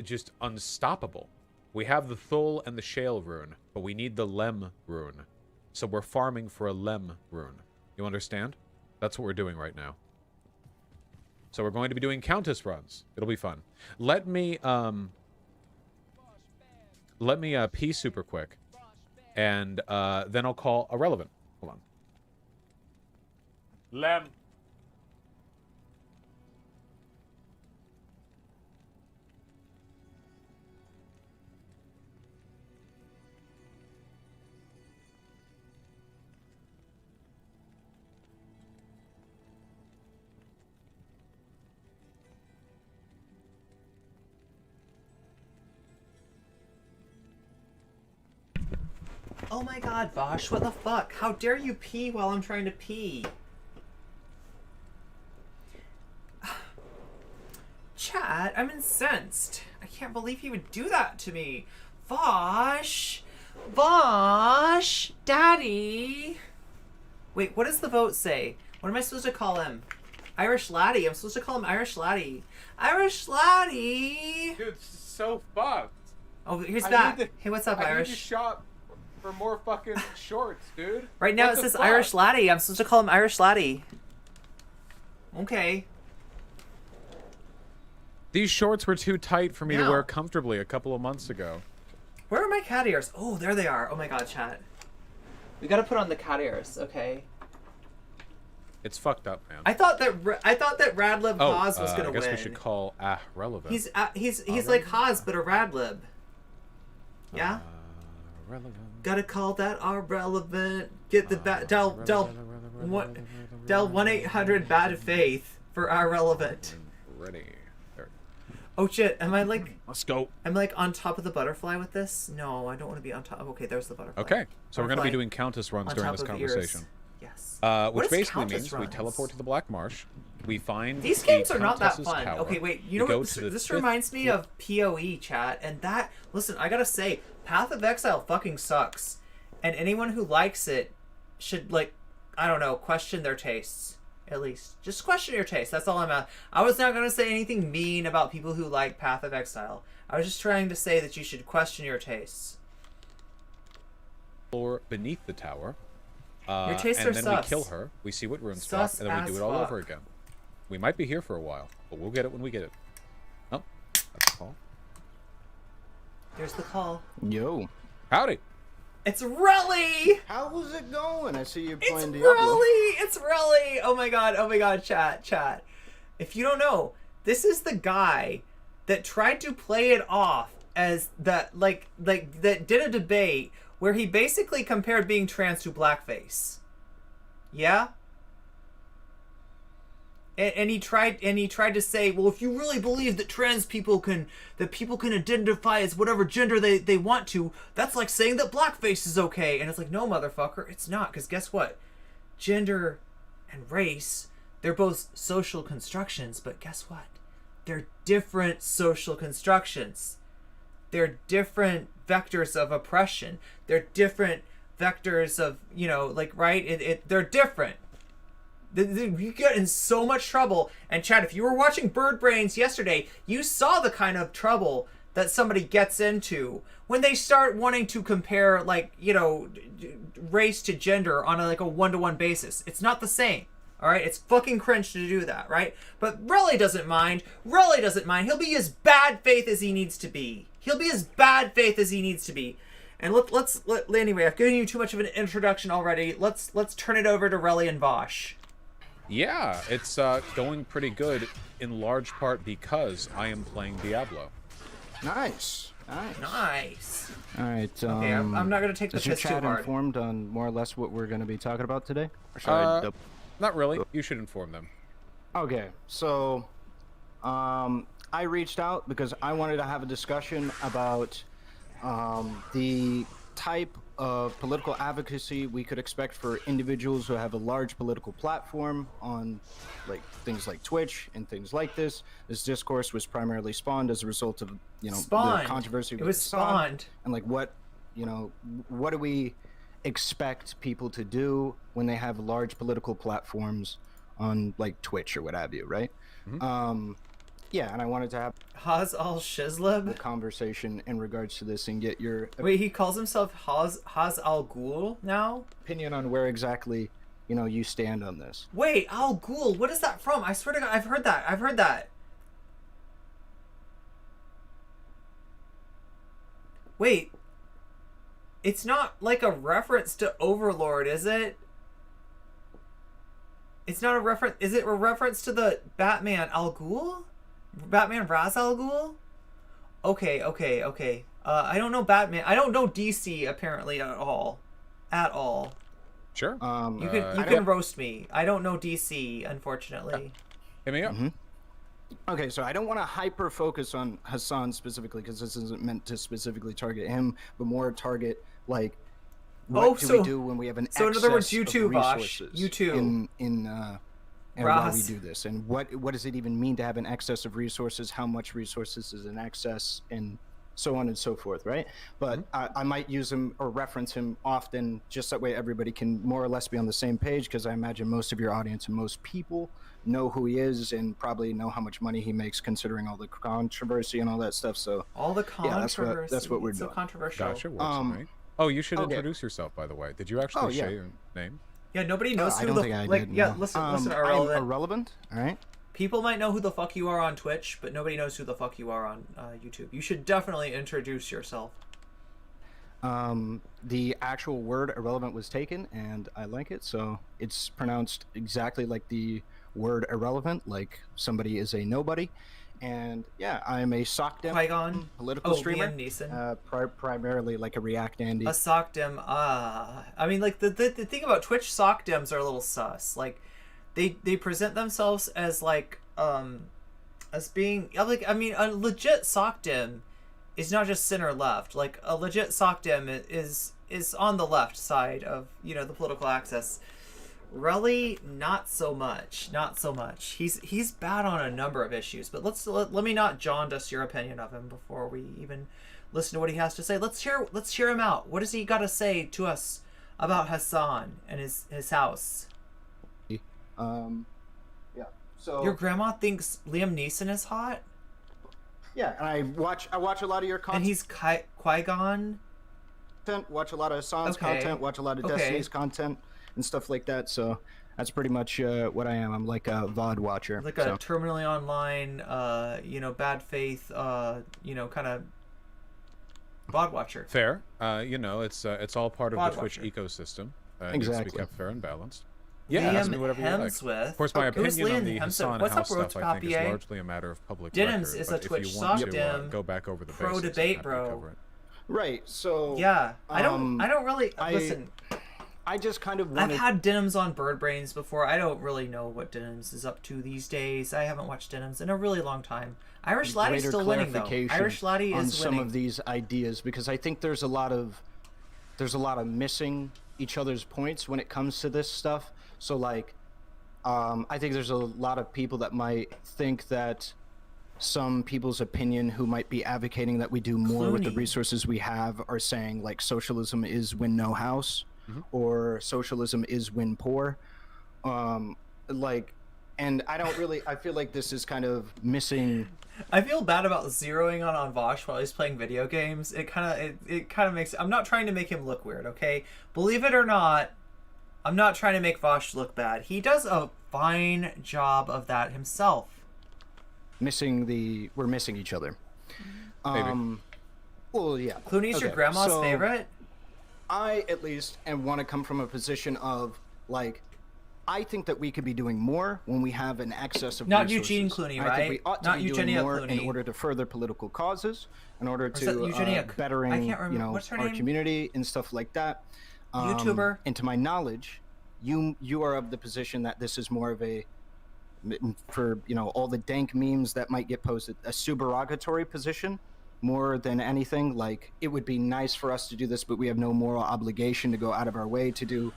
just unstoppable. We have the Thul and the Shale rune, but we need the Lem rune. So we're farming for a Lem rune. You understand? That's what we're doing right now. So we're going to be doing Countess runs. It'll be fun. Let me pee super quick, and then I'll call Ahrelevant. Hold on. Lem. Oh my god, Vaush, what the fuck? How dare you pee while I'm trying to pee? Chad, I'm incensed. I can't believe he would do that to me. Vaush! Vaush! Daddy! Wait, what does the vote say? What am I supposed to call him? Irish Laddie. I'm supposed to call him Irish Laddie. Irish Laddie! Dude, it's so fucked. Oh, here's I back. need to- Hey, what's up, I Irish? need to shop for more fucking shorts, dude. Right now What it the says fuck? Irish Laddie. I'm supposed to call him Irish Laddie. Okay. These shorts were too tight for me to No. wear comfortably a couple of months ago. Where are my cat ears? Oh, there they are. Oh my god, chat. We gotta put on the cat ears, okay? It's fucked up, man. I thought that Radlib Haas was gonna I guess win. we should call Ahrelevant. He's like Haas, but a Radlib. Yeah. Relevant. Gotta call that Ahrelevant. Get the Del 1-800 bad faith for Ahrelevant. Ready. There. Oh shit, am I like... Let's go. I'm like on top of the butterfly with this? No, I don't want to be on top. Okay, there's the butterfly. Okay, so we're going to Butterfly be doing countess runs on during top this of conversation. ears. Yes. Which What is basically countess means we runs? teleport to the Black Marsh. We find These the games are not that Countess's fun. tower. Okay, wait. You We know go what? to the This fifth reminds me floor. of PoE, chat. And that... Listen, I gotta say, Path of Exile fucking sucks. And anyone who likes it should, like, I don't know, question their tastes. At least. Just question your taste. That's all I'm at. I was not gonna say anything mean about people who like Path of Exile. I was just trying to say that you should question your tastes. Floor beneath the tower. Your tastes and are then sus. we kill her. We see what runes Sus drop, and then we do as it all fuck. over again. We might be here for a while, but we'll get it when we get it. Oh, that's a call. There's the call. Yo. Howdy. It's Relly! How was it going? I see you're It's playing Diablo. Relly! It's Relly! Oh my god, chat. If you don't know, this is the guy that tried to play it off as that, like that did a debate where he basically compared being trans to blackface. Yeah? And he tried to say, well, if you really believe that trans people can identify as whatever gender they want to, that's like saying that blackface is okay. And it's like, no, motherfucker, it's not. Because guess what? Gender and race, they're both social constructions, but guess what? They're different social constructions. They're different vectors of oppression. They're different vectors of, right? They're different. You get in so much trouble. And Chad, if you were watching Bird Brains yesterday, you saw the kind of trouble that somebody gets into when they start wanting to compare, race to gender on a one-to-one basis. It's not the same. All right, it's fucking cringe to do that, right? But Relly doesn't mind. He'll be as bad faith as he needs to be. And anyway, I've given you too much of an introduction already. Let's turn it over to Relly and Vaush. Yeah, it's going pretty good, in large part because I am playing Diablo. Nice. All All right. Okay, I'm not gonna take the is your piss too chat hard. informed on more or less what we're going to be talking about today? Or should I Not really. You should inform them. Okay, so I reached out because I wanted to have a discussion about the type of political advocacy we could expect for individuals who have a large political platform on things like Twitch and things like this. This discourse was primarily spawned as a result of the controversy. It was spawned. And what do we expect people to do when they have large political platforms on Twitch or what have you, right? Mm-hmm. Yeah, and I wanted to have Haz al the Shizleb. conversation in regards to this and get your Wait, he calls himself Haz al Ghul now? opinion on where exactly you stand on this. Wait, Al Ghul, what is that from? I swear to God, I've heard that. Wait, it's not like a reference to Overlord, is it? It's not a reference. Is it a reference to the Batman Al Ghul? Batman Ra's al Ghul? Okay. I don't know Batman. I don't know DC apparently at all. Sure. You can roast me. I don't know DC, unfortunately. Hit me up. Mm-hmm. Okay, so I don't want to hyper focus on Hassan specifically because this isn't meant to specifically target him, but more target what do we do when we have an excess in other words, you too, of Vaush. resources You too. And why we do this, and what does it even mean to have an excess of resources? How much resources is an excess, and so on and so forth, right? But I might use him or reference him often, just that way everybody can more or less be on the same page, because I imagine most of your audience and most people know who he is and probably know how much money he makes, considering all the controversy and all that stuff. So all the controversy. yeah, that's what we're it's doing. So controversial. Gotcha. Right? Oh, you should okay. introduce yourself, by the way. Did you actually say your name? Yeah, nobody knows I who don't the think I like. did, Yeah, no. listen, I'm Irrelevant. Irrelevant. All right. People might know who the fuck you are on Twitch, but nobody knows who the fuck you are on YouTube. You should definitely introduce yourself. The actual word irrelevant was taken, and I like it, so it's pronounced exactly like the word irrelevant, like somebody is a nobody. And yeah, I'm a sockdem Qui-Gon? political streamer. Liam Neeson. Primarily like a React Andy. A sockdem. I mean, like the thing about Twitch sockdems are a little sus. Like, they present themselves as like as being like, I mean, a legit sock dim is not just center left. Like a legit sock dim is on the left side of, you know, the political axis. Relly, not so much. Not so much. He's bad on a number of issues, but let me not jaundice your opinion of him before we even listen to what he has to say. Let's hear him out. What does he got to say to us about Hassan and his house? Yeah. So your grandma thinks Liam Neeson is hot? Yeah, and I watch a lot of your content. And he's Qui-Gon? Watch a lot of Hassan's content, watch a lot of Destiny's content and stuff like that. So that's pretty much what I am. I'm like a VOD watcher. Like a terminally online, you know, bad faith, you know, kind of VOD watcher. Fair. You know, it's all part of VOD the Twitch watcher. ecosystem. Exactly. Needs to be kept fair and balanced. Yeah, Liam ask me whatever you like. Hemsworth. Of course, my Who's opinion on Liam the Hemsworth? Hassan What's House up, Roach stuff, I think, is Papier? largely a matter of public Denims record. is But a Twitch if you want sock to dim, go back over the pro basics, debate, I'm happy to bro. cover it. Right. So Yeah, I don't really listen. I just kind of I've wanted. had Denims on Bird Brains before. I don't really know what Denims is up to these days. I haven't watched Denims in a really long time. Irish Laddie's greater still winning though. clarification Irish Laddie on is some winning. of these ideas, because I think there's a lot of missing each other's points when it comes to this stuff. So like, I think there's a lot of people that might think that some people's opinion who might be advocating that we do more with the Clooney. resources we have are saying like socialism is win no house, or socialism is win poor. Like, and I don't really, I feel like this is kind of missing. I feel bad about zeroing on Vaush while he's playing video games. It kind of makes. I'm not trying to make him look weird, okay? Believe it or not, I'm not trying to make Vaush look bad. He does a fine job of that himself. We're missing each other. Maybe. Well, yeah. Clooney's your grandma's favorite? I at least want to come from a position of like, I think that we could be doing more when we have an excess of Not resources. Eugene Clooney, I right? think we ought to Not be Eugenia doing more Clooney. in order to further political causes, in order is that to Eugenia? I bettering can't remember. you know, What's her our name? community and stuff like that. YouTuber? And to my knowledge, you are of the position that this is more of a, for you know, all the dank memes that might get posted, a subarogatory position more than anything. Like, it would be nice for us to do this, but we have no moral obligation to go out of our way to do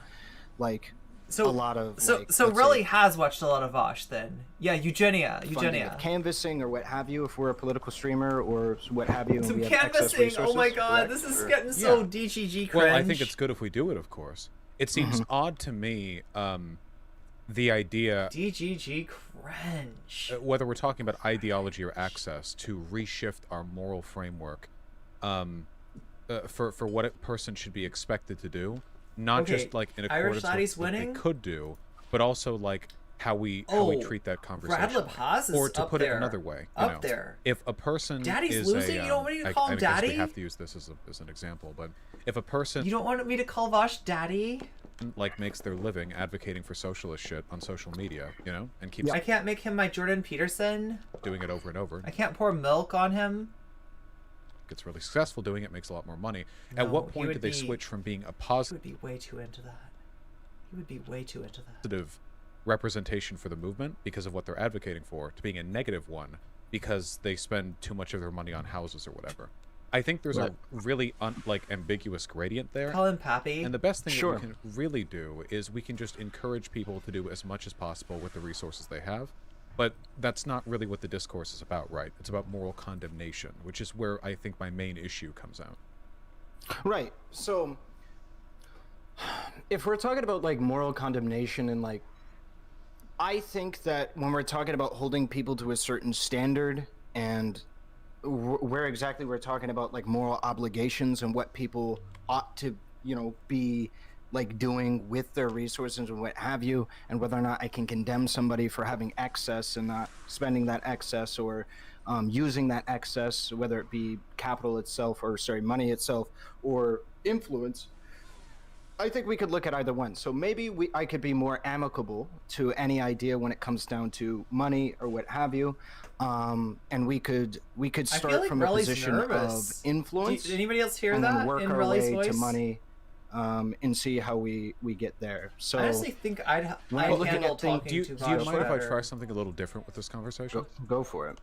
like a lot of so Relly has watched a lot of Vaush then. Yeah, Eugenia. funding of canvassing or what have you, if we're a political streamer or what have you, and Some we have excess canvassing. Oh my resources, god, correct? this is Or- getting so Yeah. DGG cringe. Well, I think it's good if we do it, of course. It seems odd to me, the idea, DGG cringe. whether we're talking about ideology or access, to reshift our moral framework for what a person should be expected to do, not Okay, just like in Irish accordance Laddie's with what they winning? could do, but also like how we treat that conversation. Bradley Haas is Or to up put there. it another way, you Up know, there. if a person Daddy's is losing? a, You don't want me to call him I guess Daddy? we have to use this as an example, but if a person You don't want me to call Vaush daddy? like makes their living advocating for socialist shit on social media, you know, and keeps I can't make him my Jordan Peterson. doing it over and over, I can't pour milk on him. gets really successful doing it, makes a lot more money. No, At what he point would do they be- switch from being a He positive would be way too into that. He would be way too into that. representation for the movement because of what they're advocating for, to being a negative one because they spend too much of their money on houses or whatever? I think there's a really ambiguous gradient there. Call him Pappy. And the best thing Sure. that we can really do is we can just encourage people to do as much as possible with the resources they have. But that's not really what the discourse is about, right? It's about moral condemnation, which is where I think my main issue comes out. Right. So if we're talking about like moral condemnation and like, I think that when we're talking about holding people to a certain standard and where exactly we're talking about like moral obligations and what people ought to, you know, be like doing with their resources and what have you, and whether or not I can condemn somebody for having excess and not spending that excess or using that excess, whether it be capital itself or money itself or influence, I think we could look at either one. So maybe I could be more amicable to any idea when it comes down to money or what have you, and we could start like from a Relly's position nervous. of influence. Did anybody else hear and that then work in our Relly's way voice? to money. and see how we get there. So I honestly think I'd when I look handle at things- talking Do you, to do you Vaush mind if I better. try something a little different with this conversation? go for it.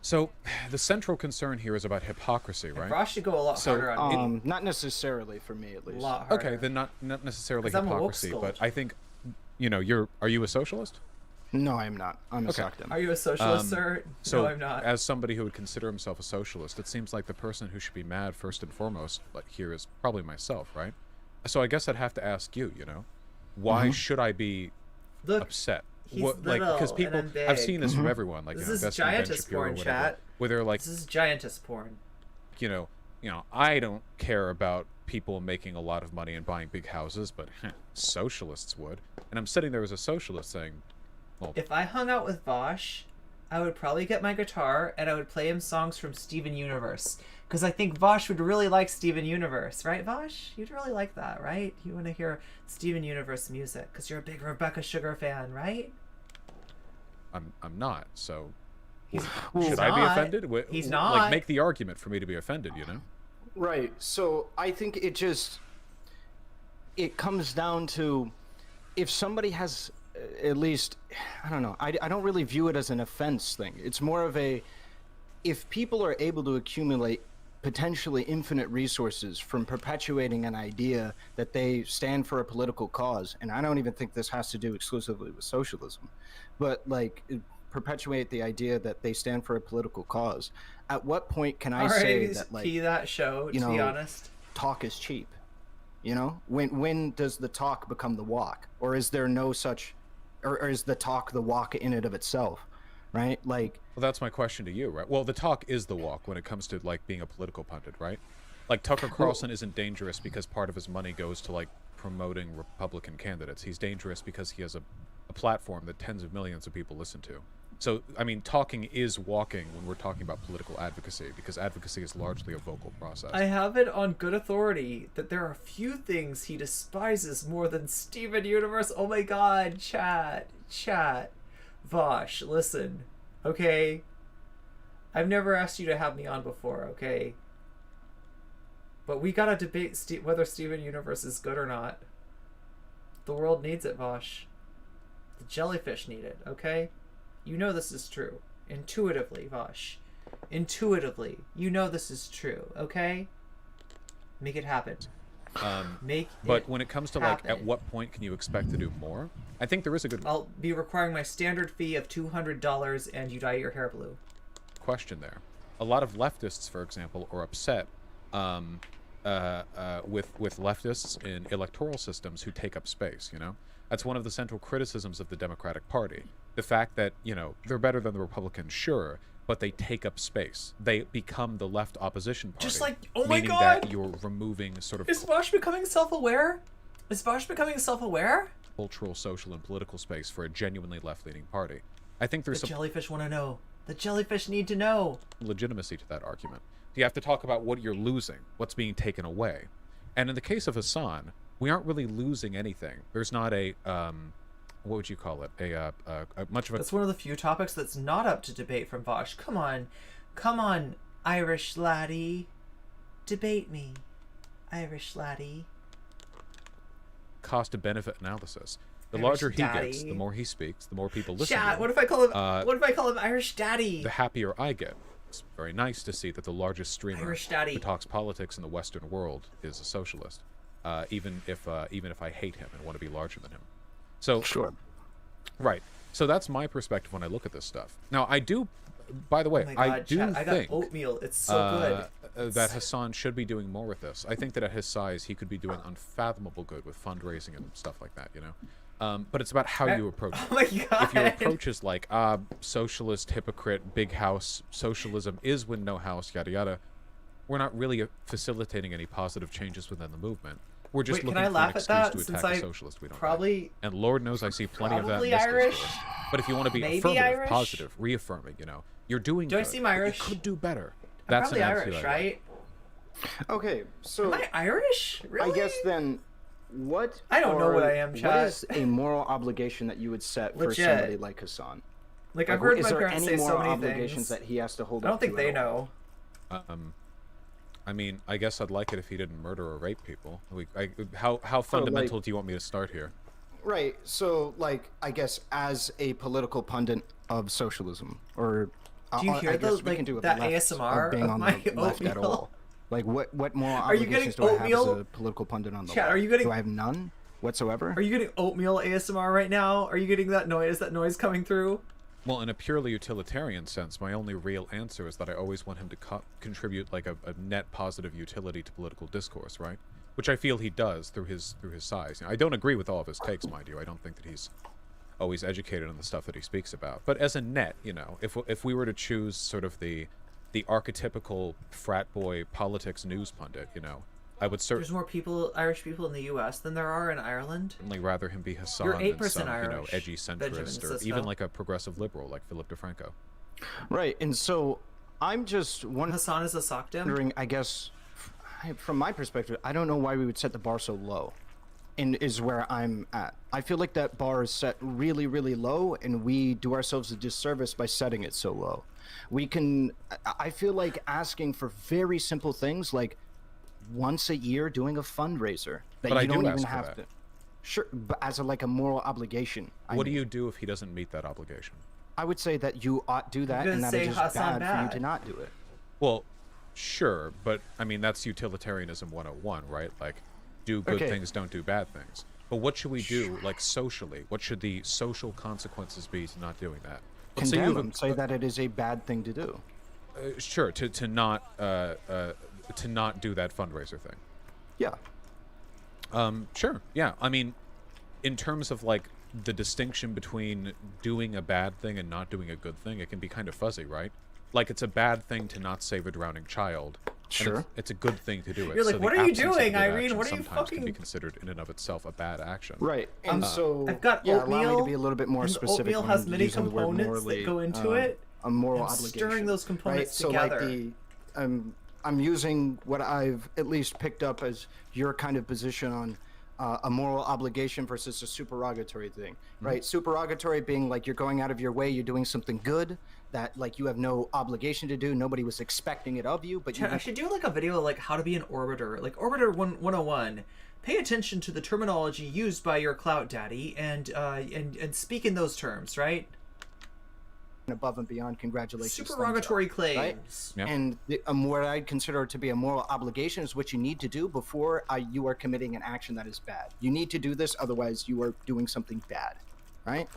So, the central concern here is about hypocrisy, right? Vaush should go a lot So, harder on me. Not necessarily for me, at A least. lot harder. Okay, then not necessarily 'Cause I'm a woke hypocrisy, scold. but I think, are you a socialist? No, I am not. I'm a Okay. Stockton. Are you a socialist, sir? So, No, I'm not. as somebody who would consider himself a socialist, it seems like the person who should be mad first and foremost, like here, is probably myself, right? So I guess I'd have to ask you, why should I be Look, upset? he's Because little people, and I'm I've big. seen this from everyone, like This you know, is Destiny Ben giantess Shapiro or porn, whatever, chat. where they're like, This is giantess porn. I don't care about people making a lot of money and buying big houses, but socialists would. And I'm sitting there as a socialist saying, well, If I hung out with Vaush, I would probably get my guitar and I would play him songs from Steven Universe. Because I think Vaush would really like Steven Universe, right, Vaush? You'd really like that, right? You want to hear Steven Universe music because you're a big Rebecca Sugar fan, right? I'm not, so He's should I be not. offended? He's Like, not. make the argument for me to be offended, Right. So I think it comes down to if somebody has at least, I don't know, I don't really view it as an offense thing. It's more of if people are able to accumulate potentially infinite resources from perpetuating an idea that they stand for a political cause, and I don't even think this has to do exclusively with socialism, but like perpetuate the idea that they stand for a political cause. At what point can I say that, like, that show, to be honest? talk is cheap? When does the talk become the walk, or is there no such, or is the talk the walk in and of itself, right? Like, well, that's my question to you, right? Well, the talk is the walk when it comes to like being a political pundit, right? Like Tucker Carlson isn't dangerous because part of his money goes to like promoting Republican candidates. He's dangerous because he has a platform that tens of millions of people listen to. So, I mean, talking is walking when we're talking about political advocacy, because advocacy is largely a vocal process. I have it on good authority that there are few things he despises more than Steven Universe. Oh my god, chat. Vaush, listen, okay? I've never asked you to have me on before, okay? But we gotta debate whether Steven Universe is good or not. The world needs it, Vaush. The jellyfish need it, okay? You know this is true. Intuitively, Vaush. Intuitively. You know this is true, okay? Make it happen. But when it comes to like, happen. at what point can you expect to do more? I think there is a good I'll be requiring my standard fee of $200 and you dye your hair blue. question there. A lot of leftists, for example, are upset with leftists in electoral systems who take up space, That's one of the central criticisms of the Democratic Party. The fact that, they're better than the Republicans, sure, but they take up space. They become the left opposition party. Just like, oh my meaning god! that you're removing sort of Is Vaush becoming self-aware? Is Vaush becoming self-aware? cultural, social, and political space for a genuinely left-leaning party. I think there's The some jellyfish want to know. The jellyfish need to know. legitimacy to that argument. You have to talk about what you're losing, what's being taken away. And in the case of Hassan, we aren't really losing anything. There's not a what would you call it? A much of a That's one of the few topics that's not up to debate from Vaush. Come on, Irish laddie. Debate me, Irish laddie. cost to benefit analysis. The Irish larger he daddy. gets, the more he speaks, the more people listen to Chat, him, what if I call him Irish daddy? the happier I get. It's very nice to see that the largest streamer Irish daddy. who talks politics in the Western world is a socialist, even if I hate him and want to be larger than him. So sure. Right. So that's my perspective when I look at this stuff. Now, I do, by the way, Oh my God, I do chat, I got think oatmeal. It's so good. that Hassan should be doing more with this. I think that at his size, he could be doing unfathomable good with fundraising and stuff like that, But it's about how you approach it. Oh my god. If your approach is like, socialist, hypocrite, big house, socialism is when no house, yada yada, we're not really facilitating any positive changes within the movement. We're just Wait, looking can I for laugh an at excuse that, to since attack a I socialist we don't probably- like. And Lord knows I see plenty of that in Probably this Irish, discourse. But if you want to be maybe affirmative, Irish. positive, reaffirming, you're doing Do I good, seem but Irish? You could do better. I'm That's probably an attitude Irish, I like. right? Okay, so Am I Irish? Really? I guess then, what? I don't know what I am, What Chad. is a moral obligation that you would set for Legit. somebody like Hassan? Like, I've heard is my there parents any say moral so many obligations things. that he has to hold I don't up think to they at all? know. I mean, I guess I'd like it if he didn't murder or rape people. How fundamental do you want me to start here? Right. So, like, I guess as a political pundit of socialism, or do you hear those like that ASMR of being of on my the left at oatmeal? all? Like, what more Are you getting obligations do I have oatmeal? as a political pundit on the Chat, left? are you getting? Do I have none whatsoever? Are you getting oatmeal ASMR right now? Are you getting that noise coming through? Well, in a purely utilitarian sense, my only real answer is that I always want him to contribute like a net positive utility to political discourse, right? Which I feel he does through his size. I don't agree with all of his takes, mind you. I don't think that he's always educated on the stuff that he speaks about. But as a net, you know, if we were to choose sort of the archetypical frat boy politics news pundit, you know, I would There's more Irish people in the U.S. than there are in Ireland. certainly rather him be Hassan You're than 8% some, Irish, you know, edgy centrist or even like a progressive liberal like Philip DeFranco. Right. And so I'm just Hassan is a sockdom. wondering, I guess, from my perspective, I don't know why we would set the bar so low. And is where I'm at. I feel like that bar is set really, really low, and we do ourselves a disservice by setting it so low. I feel like asking for very simple things like once a year doing a fundraiser that But you don't do even ask for have that. to. Sure, but as like a moral obligation. What do you do if he doesn't meet that obligation? I would say that you ought to do that, You're and gonna that is say just Hassan bad for you bad. to not do it. Well, sure, but I mean that's utilitarianism 101, right? Like, do good Okay. things, don't do bad things. But what should we do, like socially? What should the social consequences be to not doing that? Let's say you Condemn have them. Say that it is a bad thing to do. sure, to not do that fundraiser thing. Yeah. Sure, yeah. I mean, in terms of like the distinction between doing a bad thing and not doing a good thing, it can be kind of fuzzy, right? Like it's a bad thing to not save a drowning child. and Sure. it's a good thing to do it. You're like, so what the are you absence of doing, good Irene? action What are you sometimes can be fucking- considered in and of itself a bad action. Right. And so I've got yeah, allow me oatmeal, to be a little bit more and specific. oatmeal when has I'm many using the word components morally, that go into it. A moral and obligation. stirring those components right? together. So like I'm using what I've at least picked up as your kind of position on a moral obligation versus a supererogatory thing, right? Supererogatory being like you're going out of your way, you're doing something good that like you have no obligation to do. Nobody was expecting it of you, but you I should do like a video like how to be an orbiter, like Orbiter 101. Pay attention to the terminology used by your clout daddy and speak in those terms, right? above and beyond congratulations. Supererogatory thumbs up, right? Yep. And what I consider to be a moral obligation is what you need to do before you are committing an action that is bad. You need to do this, otherwise you are doing something bad, right?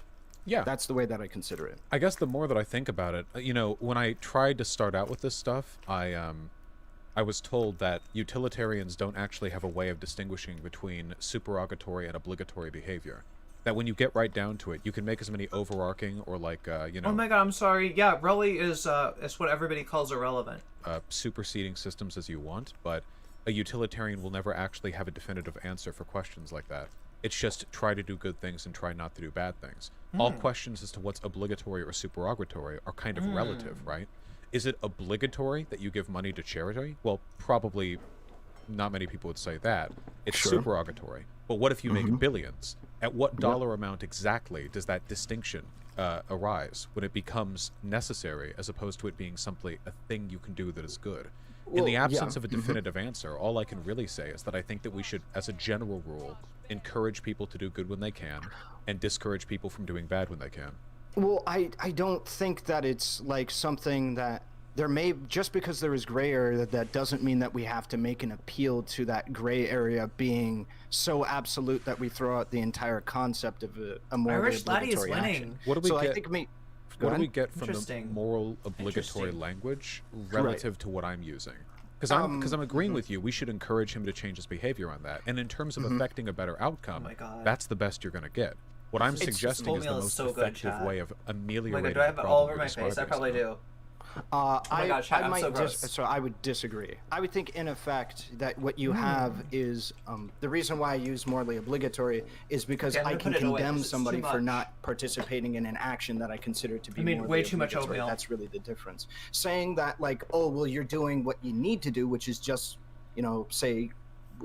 Yeah. That's the way that I consider it. I guess the more that I think about it, you know, when I tried to start out with this stuff, I was told that utilitarians don't actually have a way of distinguishing between supererogatory and obligatory behavior. That when you get right down to it, you can make as many overarching or like, you know... Oh my god, I'm sorry. Yeah, really is what everybody calls irrelevant. Superseding systems as you want, but a utilitarian will never actually have a definitive answer for questions like that. It's just try to do good things and try not to do bad things. All questions as to what's obligatory or supererogatory are kind of relative, right? Is it obligatory that you give money to charity? Well, probably not many people would say that. It's supererogatory. But what if you make billions? At what dollar amount exactly does that distinction arise when it becomes necessary as opposed to it being simply a thing you can do that is good? In the absence of a definitive answer, all I can really say is that I think that we should, as a general rule, encourage people to do good when they can and discourage people from doing bad when they can. Well, I don't think that it's like something that there may, just because there is gray area, that doesn't mean that we have to make an appeal to that gray area being so absolute that we throw out the entire concept of a morally Irish Laddie is obligatory winning. action. What do we So get? I think What do we get from the Interesting. moral obligatory Interesting. language relative to what I'm using? Because I'm agreeing with you. We should encourage him to change his behavior on that. And in terms of affecting a better outcome, Oh my God. that's the best you're going to get. What I'm suggesting is the oatmeal is most so good, effective chat. way of Oh my ameliorating god, do I have the it problem all over you're my face? I describing. probably do. I God, chat, I'm might so gross. so I would disagree. I would think, in effect, that what you have is the reason why I use morally obligatory is because Okay, I'm I gonna can put it away, condemn 'cause it's somebody too for much. not participating in an action that I consider to be I mean, morally way too much obligatory. oatmeal. That's really the difference. Saying that, like, oh, well, you're doing what you need to do, which is just, you know, say,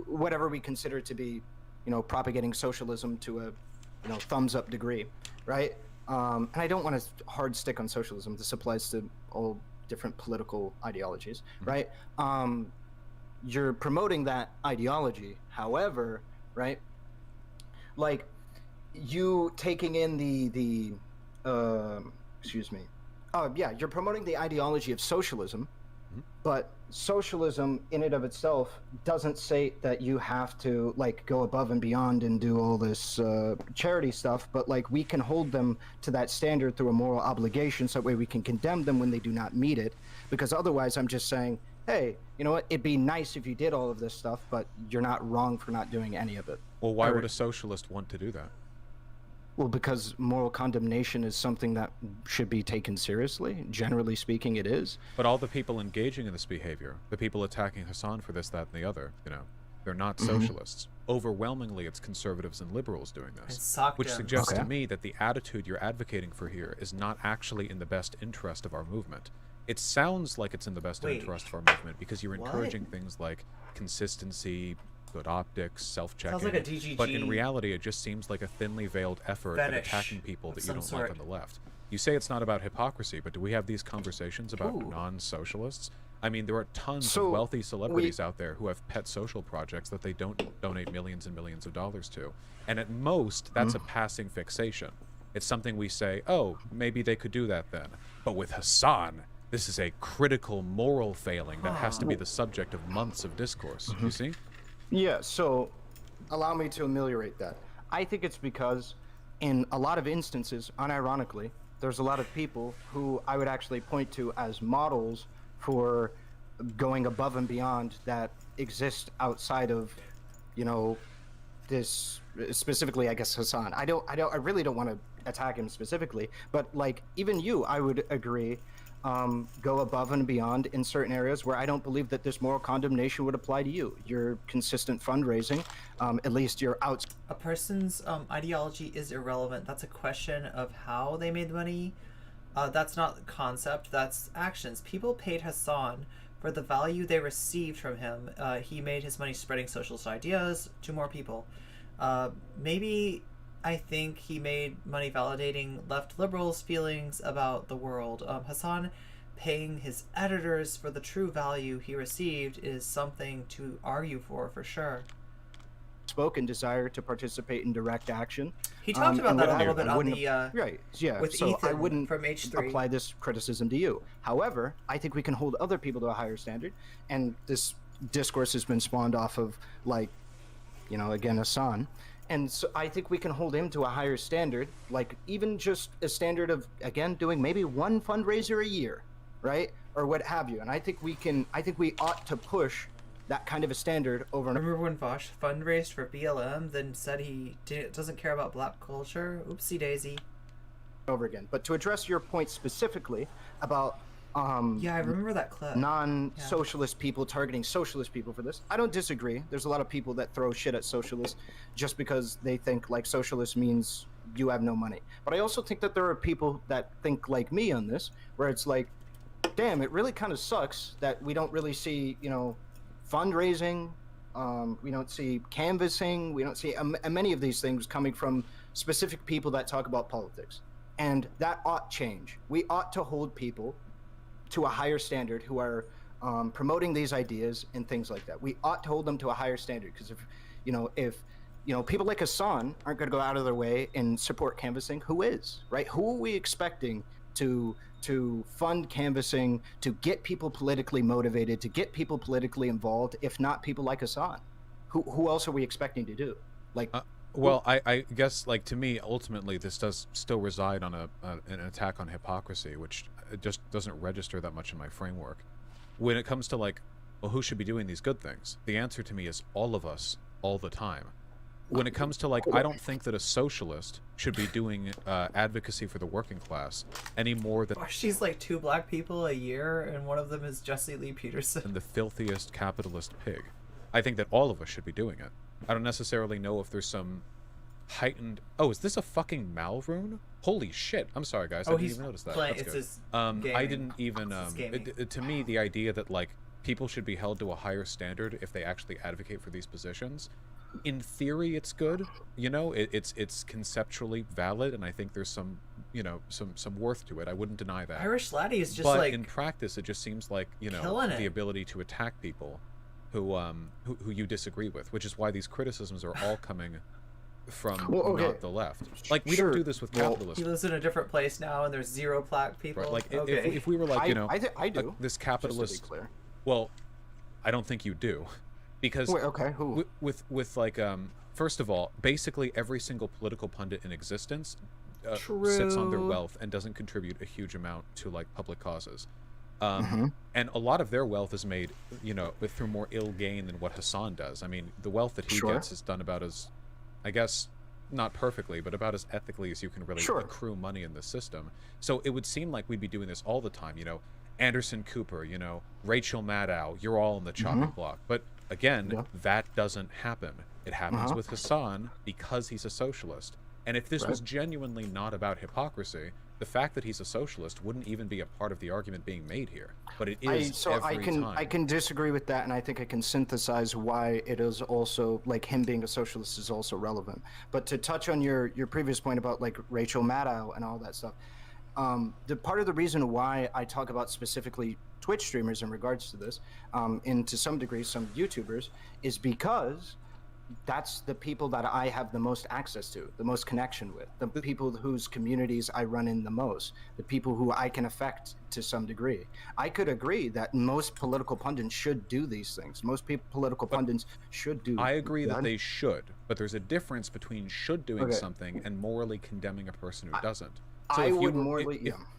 whatever we consider to be, you know, propagating socialism to a, you know, thumbs up degree, right? And I don't want to hard stick on socialism. This applies to all different political ideologies, right? you're promoting that ideology. However, right, like you taking in the excuse me, yeah, you're promoting the ideology of socialism, but socialism in and of itself doesn't say that you have to like go above and beyond and do all this charity stuff, but like we can hold them to that standard through a moral obligation, so that way we can condemn them when they do not meet it. Because otherwise I'm just saying, hey, you know what, it'd be nice if you did all of this stuff, but you're not wrong for not doing any of it. Well, why would a socialist want to do that? Well, because moral condemnation is something that should be taken seriously. Generally speaking, it is. But all the people engaging in this behavior, the people attacking Hassan for this, that, and the other, you know, they're not socialists. Overwhelmingly, it's conservatives and liberals doing this, which suggests to me that the attitude you're advocating for here is not actually in the best interest of our movement. It sounds like it's in the best interest of our movement because you're encouraging things like consistency, good optics, self-checking. Sounds like a DGG. But in reality, it just seems like a thinly veiled effort at attacking people that you don't like on the left. You say it's not about hypocrisy, but do we have these conversations about non-socialists? I mean, there are tons of wealthy celebrities out there who have pet social projects that they don't donate millions and millions of dollars to. And at most, that's a passing fixation. It's something we say, oh, maybe they could do that then. But with Hassan, this is a critical moral failing that has to be the subject of months of discourse. You see? Yeah, so allow me to ameliorate that. I think it's because in a lot of instances, unironically, there's a lot of people who I would actually point to as models for going above and beyond that exist outside of, you know, this specifically, I guess, Hassan. I really don't want to attack him specifically, but like even you, I would agree, go above and beyond in certain areas where I don't believe that this moral condemnation would apply to you. Your consistent fundraising, at least you're out. A person's ideology is irrelevant. That's a question of how they made money. That's not the concept, that's actions. People paid Hassan for the value they received from him. He made his money spreading socialist ideas to more people. Maybe I think he made money validating left liberals' feelings about the world. Hassan paying his editors for the true value he received is something to argue for sure. Spoken desire to participate in direct action. He talked about that a little bit on the right, yeah. with so Ethan I wouldn't from H3. apply this criticism to you. However, I think we can hold other people to a higher standard, and this discourse has been spawned off of, like, you know, again, Hassan. And so I think we can hold him to a higher standard, like even just a standard of, again, doing maybe one fundraiser a year, right? Or what have you. And I think we ought to push that kind of a standard over and over. Remember when Vaush fundraised for BLM, then said he doesn't care about black culture? Oopsie daisy. Over again. But to address your point specifically about yeah, I remember that clip. Non-socialist people targeting socialist people for this, I don't disagree. There's a lot of people that throw shit at socialists just because they think like socialist means you have no money. But I also think that there are people that think like me on this, where it's like, damn, it really kind of sucks that we don't really see, you know, fundraising, we don't see canvassing, we don't see many of these things coming from specific people that talk about politics. And that ought change. We ought to hold people to a higher standard who are promoting these ideas and things like that. We ought to hold them to a higher standard, because if people like Hassan aren't going to go out of their way and support canvassing, who is, right? Who are we expecting to fund canvassing, to get people politically motivated, to get people politically involved, if not people like Hassan? Who else are we expecting to do? Like, well, I guess, like, to me, ultimately, this does still reside on an attack on hypocrisy, which it just doesn't register that much in my framework. When it comes to, like, well, who should be doing these good things? The answer to me is all of us, all the time. When it comes to, like, I don't think that a socialist should be doing advocacy for the working class any more than... She's like 2 black people a year, and one of them is Jesse Lee Peterson. ...and the filthiest capitalist pig. I think that all of us should be doing it. I don't necessarily know if there's some heightened... Oh, is this a fucking Mal rune? Holy shit. I'm sorry, guys. I didn't even notice that. That's good. His I didn't even... to me, the idea that, like, people should be held to a higher standard if they actually advocate for these positions, in theory, it's good. You know, it's conceptually valid, and I think there's some, you know, some worth to it. I wouldn't deny that. Irish Laddie is just but like... in practice, it just seems like, you know, the ability to attack people who you disagree with, which is why these criticisms are all coming from not the left. Like, we don't do this with capitalism. He lives in a different place now, and there's zero black people. Right. Like, if we were like, I do. This capitalist. Just to be clear. Well, I don't think you do, because wait, okay, who? With like first of all, basically every single political pundit in existence sits on their wealth and doesn't contribute a huge amount to like public causes. And a lot of their wealth is made, through more ill gain than what Hassan does. I mean, the wealth that he gets is done about as, I guess, not perfectly, but about as ethically as you can really accrue money in the system. So it would seem like we'd be doing this all the time. Anderson Cooper, Rachel Maddow, you're all on the chopping block. But again, that doesn't happen. It happens with Hassan because he's a socialist. And if this was genuinely not about hypocrisy, the fact that he's a socialist wouldn't even be a part of the argument being made here. But it is every time. I can disagree with that, and I think I can synthesize why it is also, like, him being a socialist is also relevant. But to touch on your previous point about, like, Rachel Maddow and all that stuff, the part of the reason why I talk about specifically Twitch streamers in regards to this, and to some degree some YouTubers, is because that's the people that I have the most access to, the most connection with, the people whose communities I run in the most, the people who I can affect to some degree. I could agree that most political pundits should do these things. Most political pundits should do. I agree that they should, but there's a difference between should doing something and morally condemning a person who doesn't. So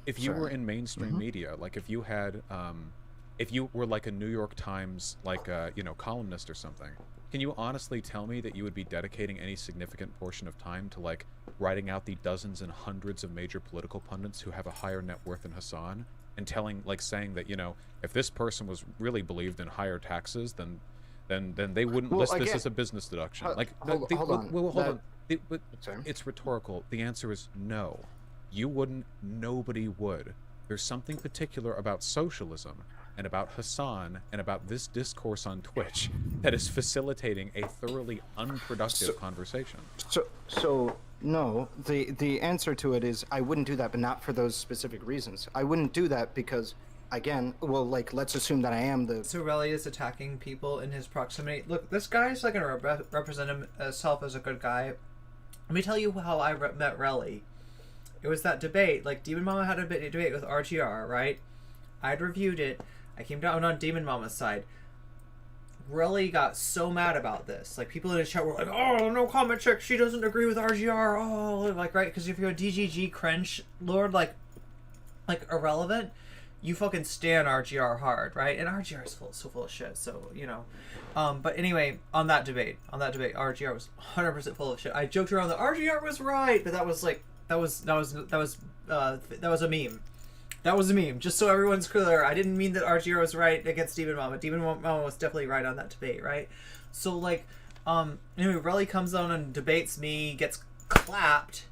if you were in mainstream media, like if you had, if you were like a New York Times, like columnist or something, can you honestly tell me that you would be dedicating any significant portion of time to like writing out the dozens and hundreds of major political pundits who have a higher net worth than Hassan, and saying that if this person was really believed in higher taxes, then they wouldn't list this as a business deduction? Hold on. It's rhetorical. The answer is no. You wouldn't. Nobody would. There's something particular about socialism and about Hassan and about this discourse on Twitch that is facilitating a thoroughly unproductive conversation. So no, the answer to it is I wouldn't do that, but not for those specific reasons. I wouldn't do that because, again, let's assume that I am the... So Relly is attacking people in his proximity. Look, this guy's like going to represent himself as a good guy. Let me tell you how I met Relly. It was that debate. Like, Demon Mama had a debate with RGR, right? I'd reviewed it. I came down on Demon Mama's side. Really got so mad about this. Like, people in the chat were like, "Oh, no comment check. She doesn't agree with RGR." Oh, like, right? Because if you're a DGG cringe lord, like Ahrelevant, you fucking stand RGR hard, right? And RGR is so full of shit. So but anyway, on that debate, RGR was 100% full of shit. I joked around that RGR was right, but that was a meme. That was a meme, just so everyone's clear. I didn't mean that RGR was right against Demon Mama. Demon Mama was definitely right on that debate, right? So, like, anyway, Relly comes on and debates me, gets clapped,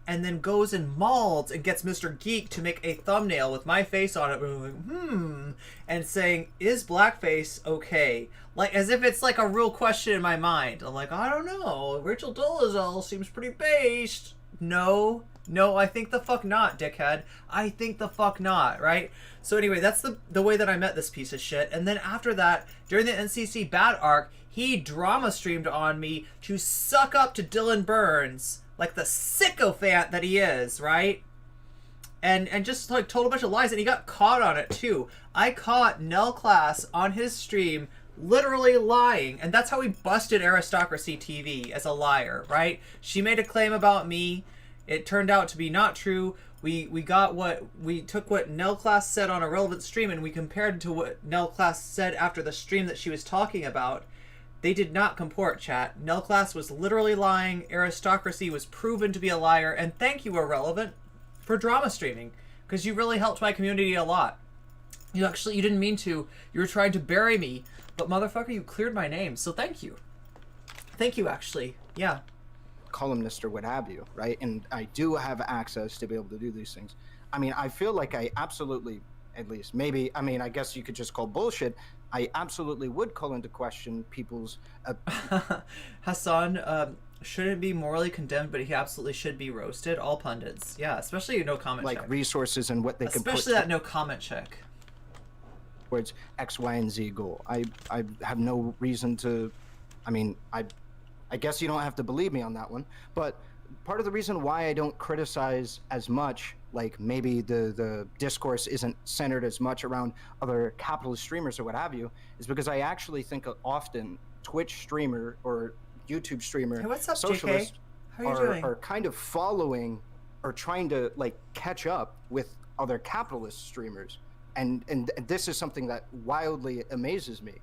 and then goes and mauled and gets Mr. Geek to make a thumbnail with my face on it, like, and saying, "Is blackface okay?" Like, as if it's, like, a real question in my mind. I'm like, I don't know. Rachel Dolezal seems pretty based. No, I think the fuck not, dickhead. I think the fuck not, right? So anyway, that's the way that I met this piece of shit. And then after that, during the NCC Bat arc, he drama streamed on me to suck up to Dylan Burns, like the sycophant that he is, right? And just like told a bunch of lies, and he got caught on it too. I caught Nell Class on his stream literally lying, and that's how we busted Aristocracy TV as a liar, right? She made a claim about me. It turned out to be not true. We took what Nell Class said on a relevant stream and we compared to what Nell Class said after the stream that she was talking about. They did not comport, chat. Nell Class was literally lying. Aristocracy was proven to be a liar. And thank you, Ahrelevant, for drama streaming, because you really helped my community a lot. You didn't mean to. You were trying to bury me, but motherfucker, you cleared my name. So thank you. Thank you, actually. Yeah. Columnist or what have you, right? And I do have access to be able to do these things. I mean, I feel like I absolutely, at least maybe, I mean, I guess you could just call bullshit. I absolutely would call into question people's Hassan shouldn't be morally condemned, but he absolutely should be roasted. All pundits, yeah, especially no comment like check. Resources and what they can put. Especially that no comment check. towards X, Y, and Z goal. I have no reason to. I mean, I guess you don't have to believe me on that one, but part of the reason why I don't criticize as much, like maybe the discourse isn't centered as much around other capitalist streamers or what have you, is because I actually think often Twitch streamer or YouTube streamer Hey, what's up, socialists JK? How are you doing? are kind of following or trying to like catch up with other capitalist streamers, and this is something that wildly amazes me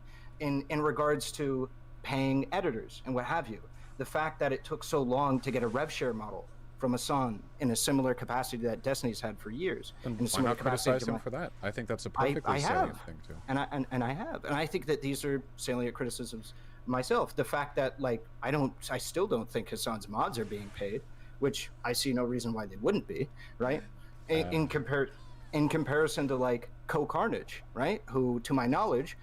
in regards to paying editors and what have you. The fact that it took so long to get a rev share model from Hassan in a similar capacity that Destiny's had for years. And in a why similar not capacity criticize to him my- for that? I think that's a perfectly I salient have. thing too. And I have, and I think that these are salient criticisms myself. The fact that like I still don't think Hassan's mods are being paid, which I see no reason why they wouldn't be, right? In comparison to like Co-Carnage, right? Who, to my knowledge,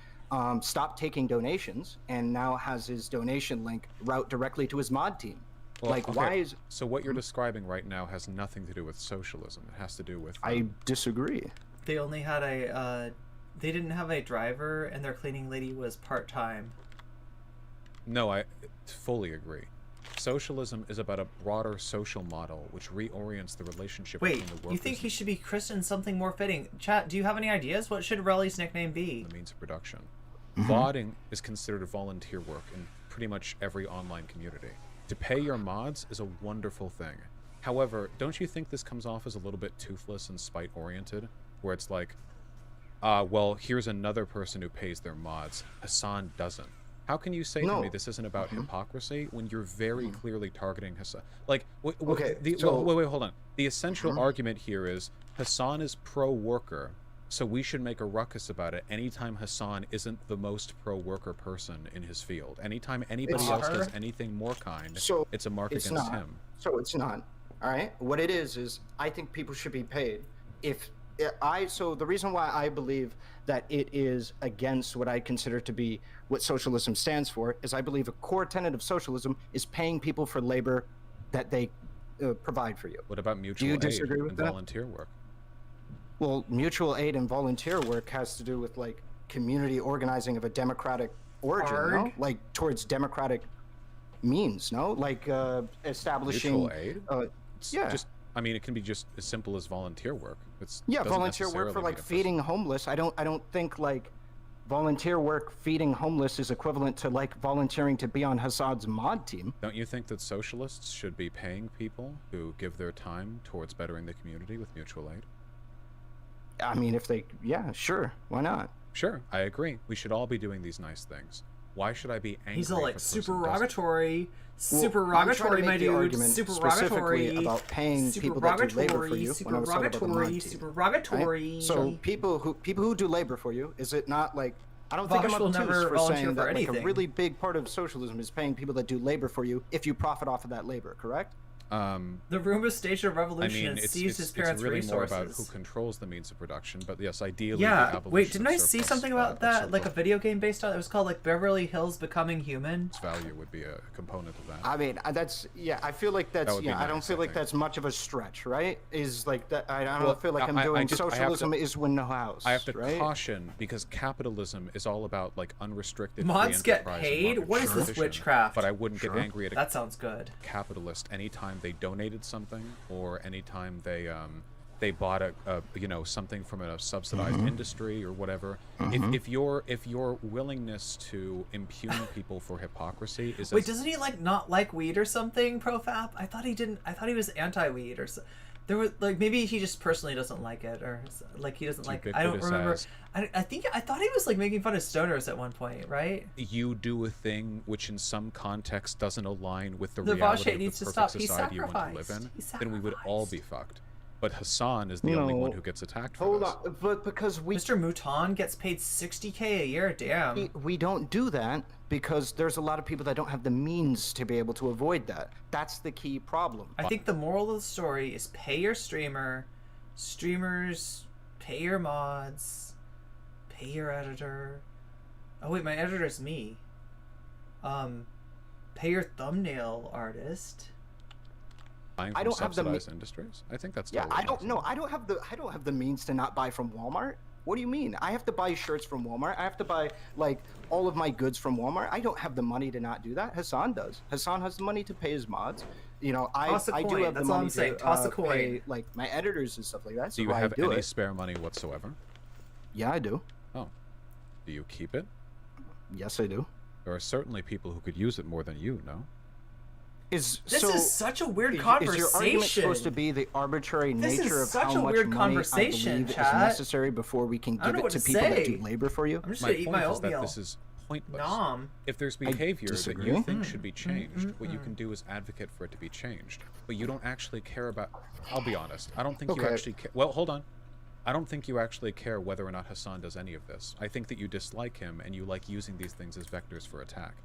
stopped taking donations and now has his donation link route directly to his mod team. Well, like, okay, why is... So what you're describing right now has nothing to do with socialism. It has to do with... I disagree. They only had they didn't have a driver, and their cleaning lady was part-time. No, I fully agree. Socialism is about a broader social model which reorients the relationship Wait, between the workers you think he and should be christened something more fitting? Chat, do you have any ideas? What should Relly's nickname be? the means of production. VODing is considered volunteer work in pretty much every online community. To pay your mods is a wonderful thing. However, don't you think this comes off as a little bit toothless and spite-oriented? Where it's like, well, here's another person who pays their mods. Hassan doesn't. How can you say to me this isn't about hypocrisy when you're very clearly targeting Hassan? Like, Okay, wait, hold on. The essential argument here is Hassan is pro-worker, so we should make a ruckus about it anytime Hassan isn't the most pro-worker person in his field. Anytime anybody else does anything more kind, it's a mark against him. So it's not. All right. What it is I think people should be paid. So the reason why I believe that it is against what I consider to be what socialism stands for is I believe a core tenet of socialism is paying people for labor that they provide for you. What about mutual you aid disagree with and that? volunteer work? Well, mutual aid and volunteer work has to do with like community organizing of a democratic origin, no? Like towards democratic means, no? Like establishing Mutual aid? Yeah. Just, I mean, it can be just as simple as volunteer work. Doesn't volunteer work for necessarily like mean a feeding homeless. I don't think like volunteer work feeding homeless is equivalent to like volunteering to be on Hassan's mod team. Don't you think that socialists should be paying people who give their time towards bettering the community with mutual aid? I mean, if they, yeah, sure, why not? Sure, I agree. We should all be doing these nice things. Why should I be angry? He's all if a like person supererogatory, I'm trying to supererogatory, my make the dude. argument specifically about paying people that do labor for you when I was talking about the mod team. Supererogatory. Right? So people who do labor for you, is it not like, I don't think Vaush I'm will obtuse never for volunteer saying for that like a anything. really big part of socialism is paying people that do labor for you if you profit off of that labor, correct? The Roomba staged a I revolution mean, and it's seized his parents' really resources. more about who controls the means of production, but yes, ideally, Yeah, the abolition wait, didn't of I see surplus, something about of that? Like a surplus video game based on it? It was called like Beverly Hills Becoming Human. value would be a component of that. I mean, I feel like that's, would be I don't nice, feel I like think. that's much of a stretch, right? Is like that, I Well, don't feel like I'm I doing just- I have to- socialism is win no house, I have to right? caution because capitalism is all about like unrestricted Mods free get enterprise and paid? market What is this competition, witchcraft? But I wouldn't get angry at a That sounds good. capitalist anytime they donated something or anytime they bought a something from a subsidized industry or whatever. If your willingness to impugn people for hypocrisy is Wait, doesn't he like not like weed or something, Profap? I thought he didn't. I thought he was anti-weed or so. There was like maybe he just personally doesn't like it or like he doesn't like. I don't ubiquitous remember. as- I thought he was like making fun of stoners at one point, right? you do a thing which in some context doesn't align with the The reality Vaush of needs the to perfect stop. He's society you want to live sacrificed. in, then we would all be fucked. But Hassan is the only one who gets attacked for Hold this. on, but because Mr. Mouton gets paid $60K a year. Damn. we don't do that because there's a lot of people that don't have the means to be able to avoid that. That's the key problem. I think the moral of the story is pay your streamer, streamers, pay your mods, pay your editor. Oh wait, my editor's me. Pay your thumbnail artist. Buying I from don't have the subsidized industries. I think that's Yeah, totally I don't possible. know. I don't have the means to not buy from Walmart. What do you mean? I have to buy shirts from Walmart. I have to buy like all of my goods from Walmart. I don't have the money to not do that. Hassan does. Hassan has the money to pay his mods. You know, I do have the money to pay like my editors and stuff like that. So do you have any spare money whatsoever? Yeah, I do. Oh, do you keep it? Yes, I do. There are certainly people who could use it more than you, no? This is such a weird conversation. Is your argument supposed to be the arbitrary nature of how much money I believe is necessary before we can give it to people that do labor for you? I'm just gonna eat my oatmeal. This is pointless. Nom. If there's behavior that you think should be changed, what you can do is advocate for it to be changed. But you don't actually care about... I'll be honest. I don't think you actually care... Well, hold on. I don't think you actually care whether or not Hassan does any of this. I think that you dislike him and you like using these things as vectors for attack.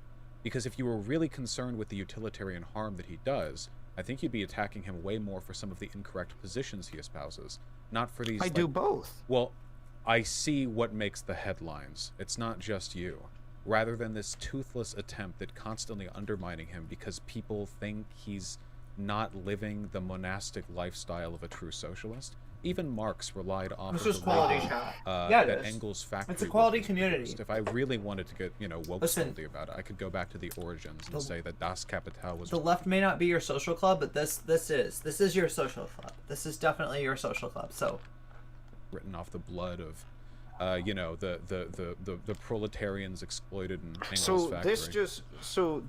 Because if you were really concerned with the utilitarian harm that he does, I think you'd be attacking him way more for some of the incorrect positions he espouses, not for these... I do both. Well, I see what makes the headlines. It's not just you. Rather than this toothless attempt at constantly undermining him because people think he's not living the monastic lifestyle of a true socialist. Even Marx relied off of that Engels factory. It's a quality community. If I really wanted to get, woke salty about it, I could go back to the origins and say that Das Kapital was... The left may not be your social club, but this is your social club. This is definitely your social club, so... Written off the blood of, the proletarians exploited in Engels factory.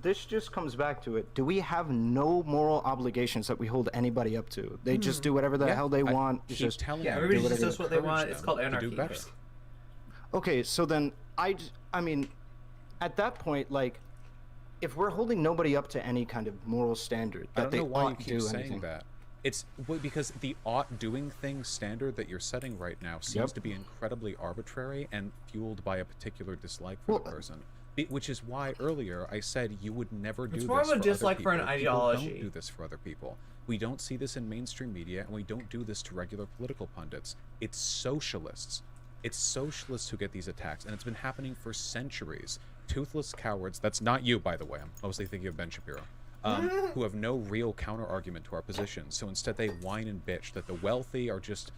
This just comes back to it. Do we have no moral obligations that we hold anybody up to? They just do whatever the hell they want. Everybody just does what they want. It's called anarchy. Okay, so then I mean, at that point, like, if we're holding nobody up to any kind of moral standard that they ought to do anything. That. It's because the ought doing things standard that you're setting right now seems to be incredibly arbitrary and fueled by a particular dislike for the person. Which is why earlier I said you would never do this for other people. It's more of a dislike for an ideology. People don't do this for other people. We don't see this in mainstream media, and we don't do this to regular political pundits. It's socialists. It's socialists who get these attacks, and it's been happening for centuries. Toothless cowards. That's not you, by the way. I'm mostly thinking of Ben Shapiro. Who have no real counter-argument to our position. So instead they whine and bitch that the wealthy are just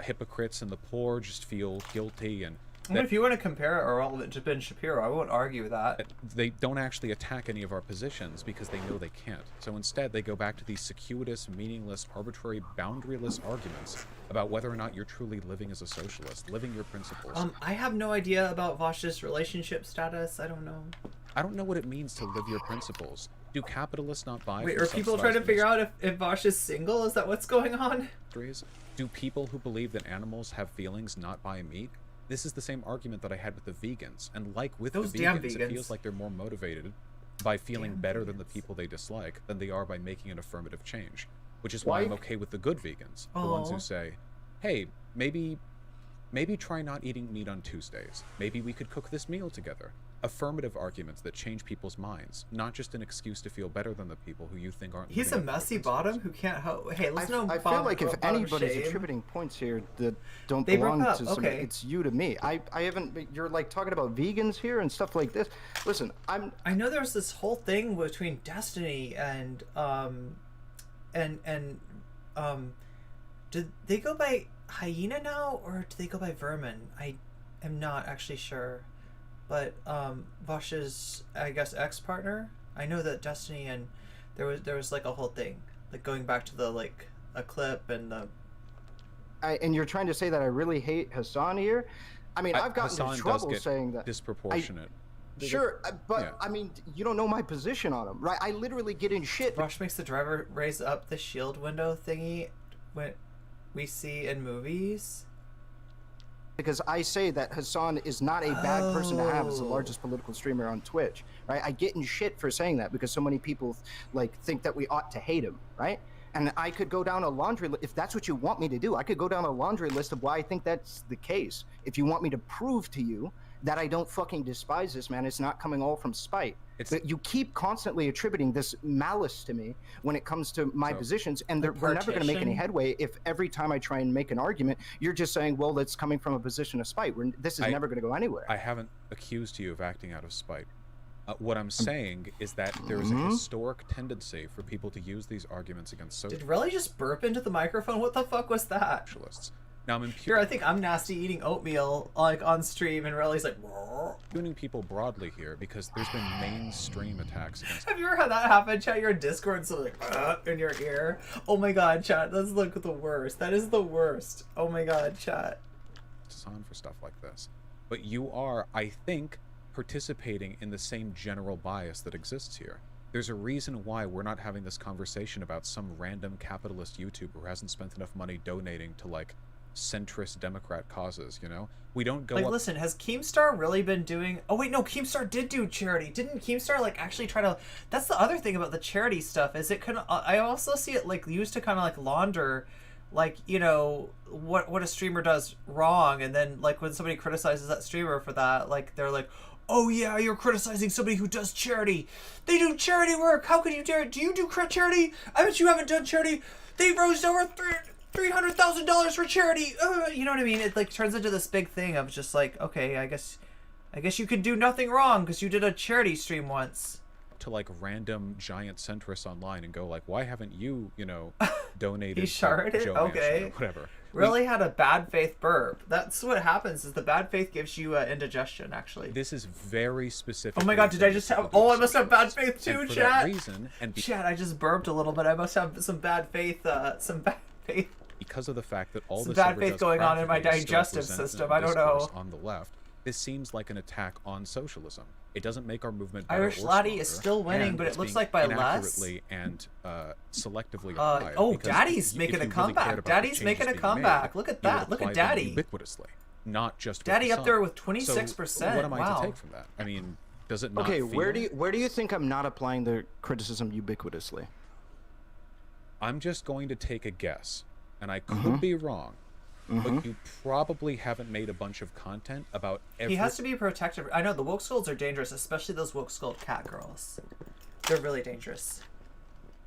hypocrites and the poor just feel guilty. And if you want to compare Ahrelevant to Ben Shapiro, I won't argue with that. They don't actually attack any of our positions because they know they can't. So instead they go back to these circuitous, meaningless, arbitrary, boundaryless arguments about whether or not you're truly living as a socialist, living your principles. I have no idea about Vaush's relationship status. I don't know. I don't know what it means to live your principles. Do capitalists not buy... Wait, are people trying to figure out if Vaush is single? Is that what's going on? Do people who believe that animals have feelings not buy meat? This is the same argument that I had with the vegans. And like with those the vegans, it feels like they're more motivated by feeling better than the people they dislike than they are by making an affirmative change. Which is why I'm okay with the good vegans. The ones who say, hey, maybe try not eating meat on Tuesdays. Maybe we could cook this meal together. Affirmative arguments that change people's minds, not just an excuse to feel better than the people who you think aren't. He's a messy bottom who can't help. Hey, listen to I feel like if anybody's attributing points here that don't belong to somebody, it's you to me. I haven't. You're like talking about vegans here and stuff like this. Listen, I know there's this whole thing between Destiny and did they go by Hyena now or do they go by Vermin? I am not actually sure. But Vaush's, I guess, ex-partner. I know that Destiny and there was like a whole thing, like going back to the like a clip and the. And you're trying to say that I really hate Hassan here? I mean, I've gotten into trouble saying that. Disproportionate. Sure, but I mean, you don't know my position on him, right? I literally get in shit. Vaush makes the driver raise up the shield window thingy, when we see in movies. Because I say that Hassan is not a bad person to have as the largest political streamer on Twitch, right? I get in shit for saying that because so many people like think that we ought to hate him, right? And I could go down a laundry list. If that's what you want me to do, I could go down a laundry list of why I think that's the case. If you want me to prove to you that I don't fucking despise this man, it's not coming all from spite. But you keep constantly attributing this malice to me when it comes to my positions, and we're never going to make any headway if every time I try and make an argument, you're just saying, well, that's coming from a position of spite. This is never going to go anywhere. I haven't accused you of acting out of spite. What I'm saying is that there is a historic tendency for people to use these arguments against Did Relly just burp into the microphone? What the fuck was that? Now I'm Here, I think I'm nasty eating oatmeal like on stream, and Relly's like. impugning people broadly here because there's been mainstream attacks against. Have you ever had that happen, chat? Your Discord so like in your ear. Oh my god, chat. That's like the worst. That is the worst. Oh my god, chat. On for stuff like this, but you are, I think, participating in the same general bias that exists here. There's a reason why we're not having this conversation about some random capitalist YouTuber who hasn't spent enough money donating to like centrist Democrat causes, you know? We don't go like, up... listen, has Keemstar really been doing... Oh, wait, no, Keemstar did do charity. Didn't Keemstar, like, actually try to... That's the other thing about the charity stuff, is it kind of... I also see it, like, used to kind of, like, launder, like, you know, what a streamer does wrong, and then, like, when somebody criticizes that streamer for that, like, they're like, oh, yeah, you're criticizing somebody who does charity. They do charity work. How could you do it? Do you do charity? I bet you haven't done charity. They raised over $300,000 for charity. You know what I mean? It like turns into this big thing of just like, okay, I guess you could do nothing wrong because you did a charity stream once. To like random giant centrists online and go like, why haven't you, you know, donated? He sharded it? Okay. Whatever. Really had a bad faith burp. That's what happens. Is the bad faith gives you indigestion? Actually. This is very specific. Oh my god! Did I just have? Oh, I must have bad faith too, and for chat. that reason, and chat, I just burped a little bit. I must have some bad faith. Some bad faith. Because of the fact that all some the bad faith going on in my digestive system. I don't know. On the left, this seems like an attack on socialism. It doesn't make our movement better Irish or Laddie is stronger, still winning, and but it it's looks being like by less. inaccurately and selectively applied. Oh, Because Daddy's if making you a really comeback. cared about the Daddy's changes making a being comeback. made, Look at you would that. Look at apply them Daddy. ubiquitously, not just with Daddy the up there sun. with 26%. So what am I Wow. to take from that? I mean, does it not Okay, feel... where do you think I'm not applying the criticism ubiquitously? I'm just going to take a guess, and I could be wrong, but you probably haven't made a bunch of content about every... He has to be protective. I know the woke skulls are dangerous, especially those woke skulled cat girls. They're really dangerous.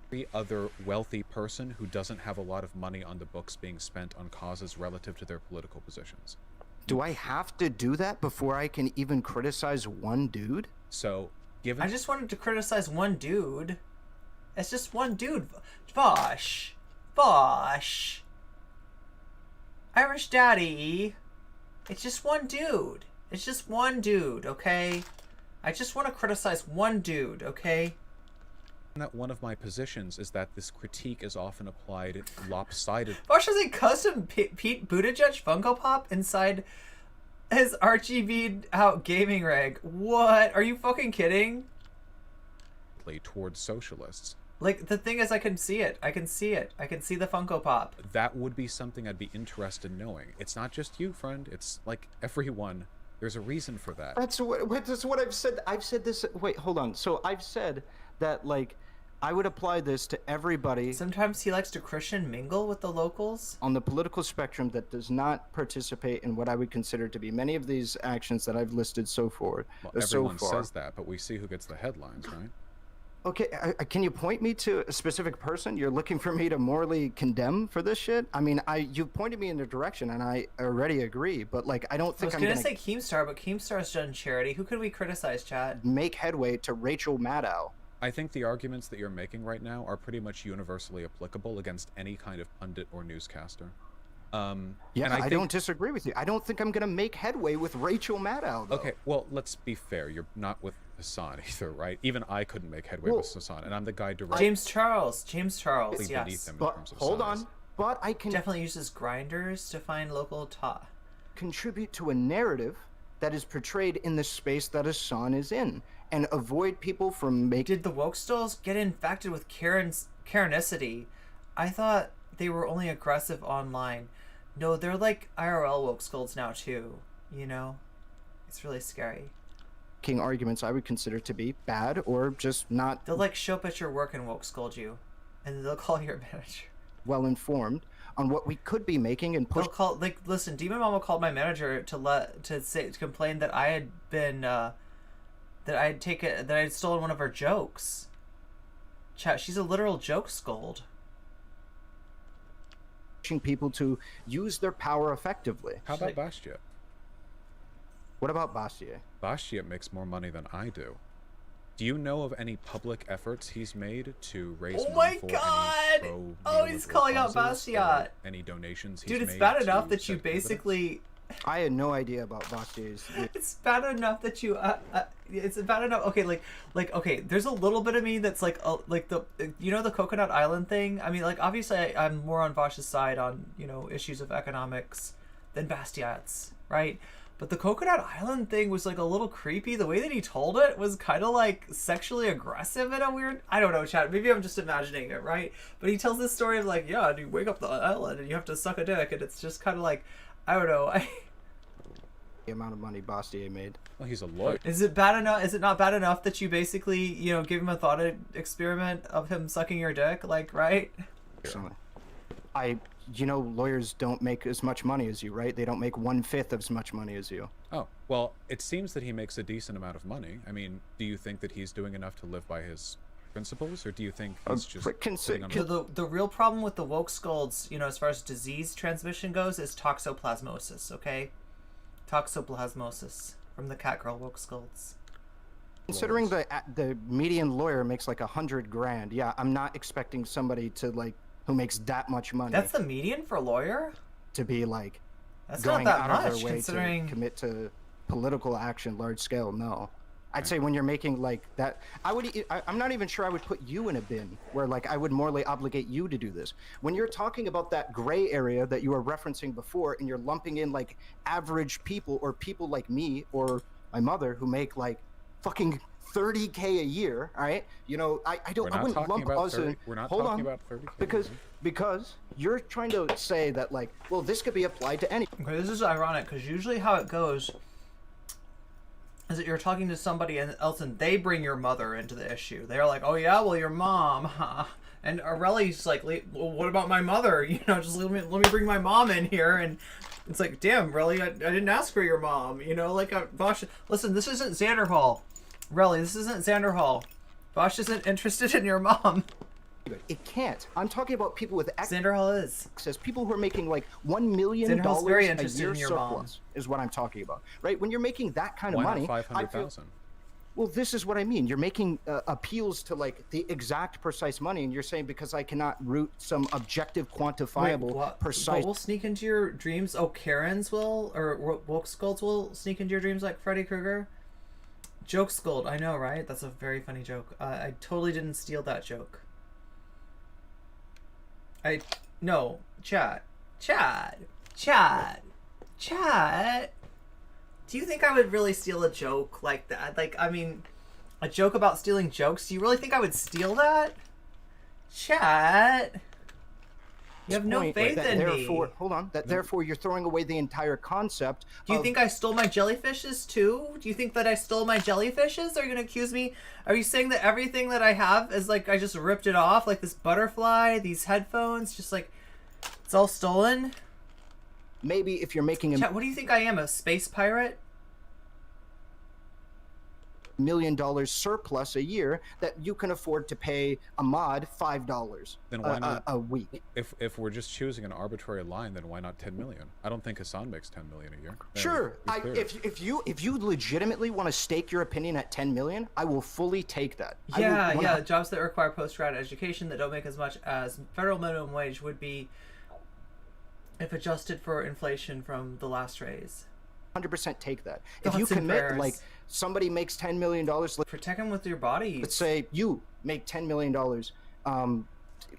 Every other wealthy person who doesn't have a lot of money on the books being spent on causes relative to their political positions. Do I have to do that before I can even criticize one dude? So, given... I just wanted to criticize one dude. It's just one dude. Vaush. Vaush. Irish Daddy. It's just one dude. It's just one dude, okay? I just want to criticize one dude, okay? that one of my positions is that this critique is often applied lopsided. Vaush has a custom Pete Buttigieg Funko Pop inside his RGB out gaming rig. What? Are you fucking kidding? Towards socialists. Like, the thing is, I can see it. I can see it. I can see the Funko Pop. That would be something I'd be interested in knowing. It's not just you, friend. It's like everyone. There's a reason for that. That's what I've said. I've said this. Wait, hold on. So I've said that, like, I would apply this to everybody. Sometimes he likes to Christian mingle with the locals. On the political spectrum that does not participate in what I would consider to be many of these actions that I've listed so far. Well, everyone says that, but we see who gets the headlines, right? Okay, can you point me to a specific person you're looking for me to morally condemn for this shit? I mean, you pointed me in a direction, and I already agree, but, like, I don't think I'm gonna say Keemstar, but Keemstar's done charity. Who could we criticize, Chad? Make headway to Rachel Maddow. I think the arguments that you're making right now are pretty much universally applicable against any kind of pundit or newscaster. Yeah, I don't disagree with you. I don't think I'm going to make headway with Rachel Maddow, though. Okay, well, let's be fair. You're not with Hassan either, right? Even I couldn't make headway with Hassan, and I'm the guy directly James Charles, yes. him in But terms of hold size. on. But I can definitely uses grinders to find local contribute to a narrative that is portrayed in the space that Hassan is in, and avoid people from making... Did the woke stalls get infected with Karenicity? I thought they were only aggressive online. No, they're like IRL woke skulls now too, you know? It's really scary. Arguments I would consider to be bad or just not... They'll like show up at your work and woke scold you, and they'll call your manager. Well informed on what we could be making and push... They'll call, like, listen, Demon Mama called my manager to complain that I had been, that I had stolen one of her jokes. Chat, she's a literal joke scold. People to use their power effectively. How about Bastia? What about Bastia? Bastia makes more money than I do. Do you know of any public efforts he's made to raise Oh money my for God! any pro Oh, he's calling out causes, or Basquiat. any donations he's Dude, it's made bad to enough that you set precedents? basically. I had no idea about Vaush's. It's bad enough that you. It's bad enough. Okay, okay. There's a little bit of me that's like the the Coconut Island thing. I mean, like obviously I'm more on Vaush's side on issues of economics than Basquiat's, right? But the Coconut Island thing was like a little creepy. The way that he told it was kind of like sexually aggressive in a weird. I don't know, Chad. Maybe I'm just imagining it, right? But he tells this story of like, yeah, and you wake up the island and you have to suck a dick, and it's just kind of like, I don't know. The amount of money Bastier made. Well, he's a lawyer. Is it bad enough? Is it not bad enough that you basically, give him a thought experiment of him sucking your dick, like, right? Personally, lawyers don't make as much money as you, right? They don't make 1/5 of as much money as you. Oh, well, it seems that he makes a decent amount of money. I mean, do you think that he's doing enough to live by his principles, or do you think he's just sitting on The real problem with the woke scolds, as far as disease transmission goes, is toxoplasmosis, okay? Toxoplasmosis from the catgirl woke scolds. Considering the median lawyer makes like $100,000, yeah, I'm not expecting somebody to who makes that much money. That's the median for a lawyer? To be like That's going not out that of much, their way considering to commit to political action large scale. No, I'd say when you're making like that, I'm not even sure I would put you in a bin where like I would morally obligate you to do this. When you're talking about that gray area that you were referencing before, and you're lumping in like average people or people like me or my mother who make like fucking $30K a year, all right? I wouldn't lump us in. We're not Hold talking on, about 30K. because you're trying to say that like, well, this could be applied to any. Okay, this is ironic because usually how it goes is that you're talking to somebody else and they bring your mother into the issue. They're like, oh yeah, well your mom, huh? And Aureli's like, well, what about my mother? Just let me bring my mom in here. And it's like, damn, Relly, I didn't ask for your mom. Vaush, listen, this isn't Xander Hall. Relly, this isn't Xander Hall. Vaush isn't interested in your mom. It can't. I'm talking about people with Xander Hall is. access, people who are making like $1 million Xander Hall's very a interested year in your surplus mom. is what I'm talking about, right? When you're making that kind of Why money, not I feel, 500,000? well, this is what I mean. You're making appeals to like the exact precise money, and you're saying because I cannot root some objective, quantifiable, precise. But we'll sneak into your dreams. Oh, Karens will, or woke scolds will sneak into your dreams like Freddy Krueger. Joke scold, I know, right? That's a very funny joke. I totally didn't steal that joke. No, Chad. Do you think I would really steal a joke like that? Like, I mean, a joke about stealing jokes? Do you really think I would steal that? Chad. You have no faith in me. Hold on. Therefore, you're throwing away the entire concept. Do you think I stole my jellyfishes too? Do you think that I stole my jellyfishes? Are you gonna accuse me? Are you saying that everything that I have is like I just ripped it off, like this butterfly, these headphones, just like it's all stolen? Maybe if you're making a Chat, what do you think I am, a space pirate? $1 million surplus a year that you can afford to pay a mod $5 Then why not a week. If we're just choosing an arbitrary line, then why not 10 million? I don't think Hassan makes 10 million a year. Sure. Be clear. If you legitimately want to stake your opinion at 10 million, I will fully take that. Yeah. Jobs that require post-grad education that don't make as much as federal minimum wage would be if adjusted for inflation from the last raise. 100% take that. Thoughts if you and commit prayers. like somebody makes $10 million, Protect them with your body. let's say you make $10 million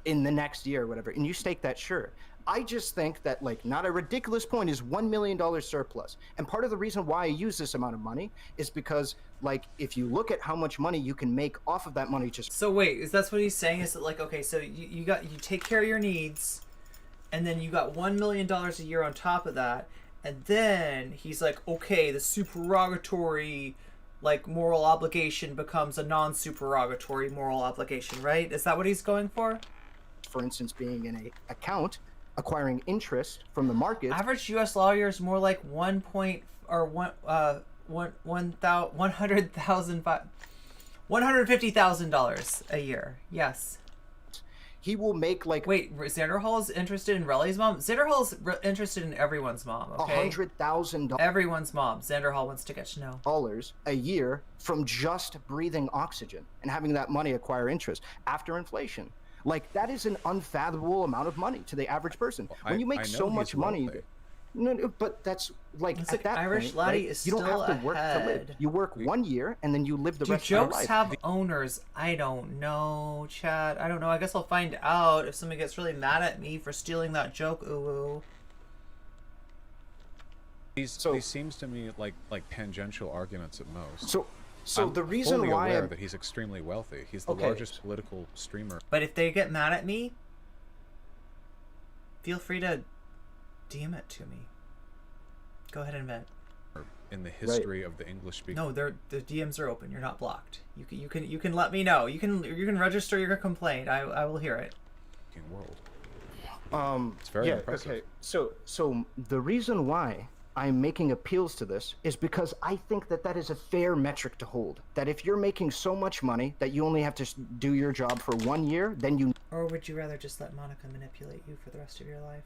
in the next year or whatever, and you stake that, sure. I just think that like not a ridiculous point is $1 million surplus. And part of the reason why I use this amount of money is because like if you look at how much money you can make off of that money just So wait, is that's what he's saying? Is that like, okay, so you take care of your needs, and then you got $1 million a year on top of that, and then he's like, okay, the supererogatory like moral obligation becomes a non-supererogatory moral obligation, right? Is that what he's going for instance being in a account acquiring interest from the market. Average U.S. lawyer is more like $150,000 a year. Yes. he will make like Wait, Xanderhall's interested in Relly's mom? Xanderhall's interested in everyone's mom, okay? $100,000 Everyone's mom. Xanderhall wants to get to know. a year from just breathing oxygen and having that money acquire interest after inflation. Like, that is an unfathomable amount of money to the average person. Well, when you make so much money, no, but that's like it's at like that Irish point, laddie right, is you don't still have to work to live. ahead. You work 1 year and then you live the Do rest of your jokes life. have owners? I don't know, Chad. I don't know. I guess I'll find out if somebody gets really mad at me for stealing that joke. Ooh. These seems to me like tangential arguments at most. So I'm the reason fully why aware that he's extremely wealthy. He's the largest political streamer. But if they get mad at me, feel free to DM it to me. Go ahead and vent. In the history of the English speaking. No, the DMs are open. You're not blocked. You can let me know. You can register your complaint. I will hear it. World. It's very impressive. Okay. So the reason why I'm making appeals to this is because I think that is a fair metric to hold. That if you're making so much money that you only have to do your job for 1 year, then you... Or would you rather just let Monica manipulate you for the rest of your life?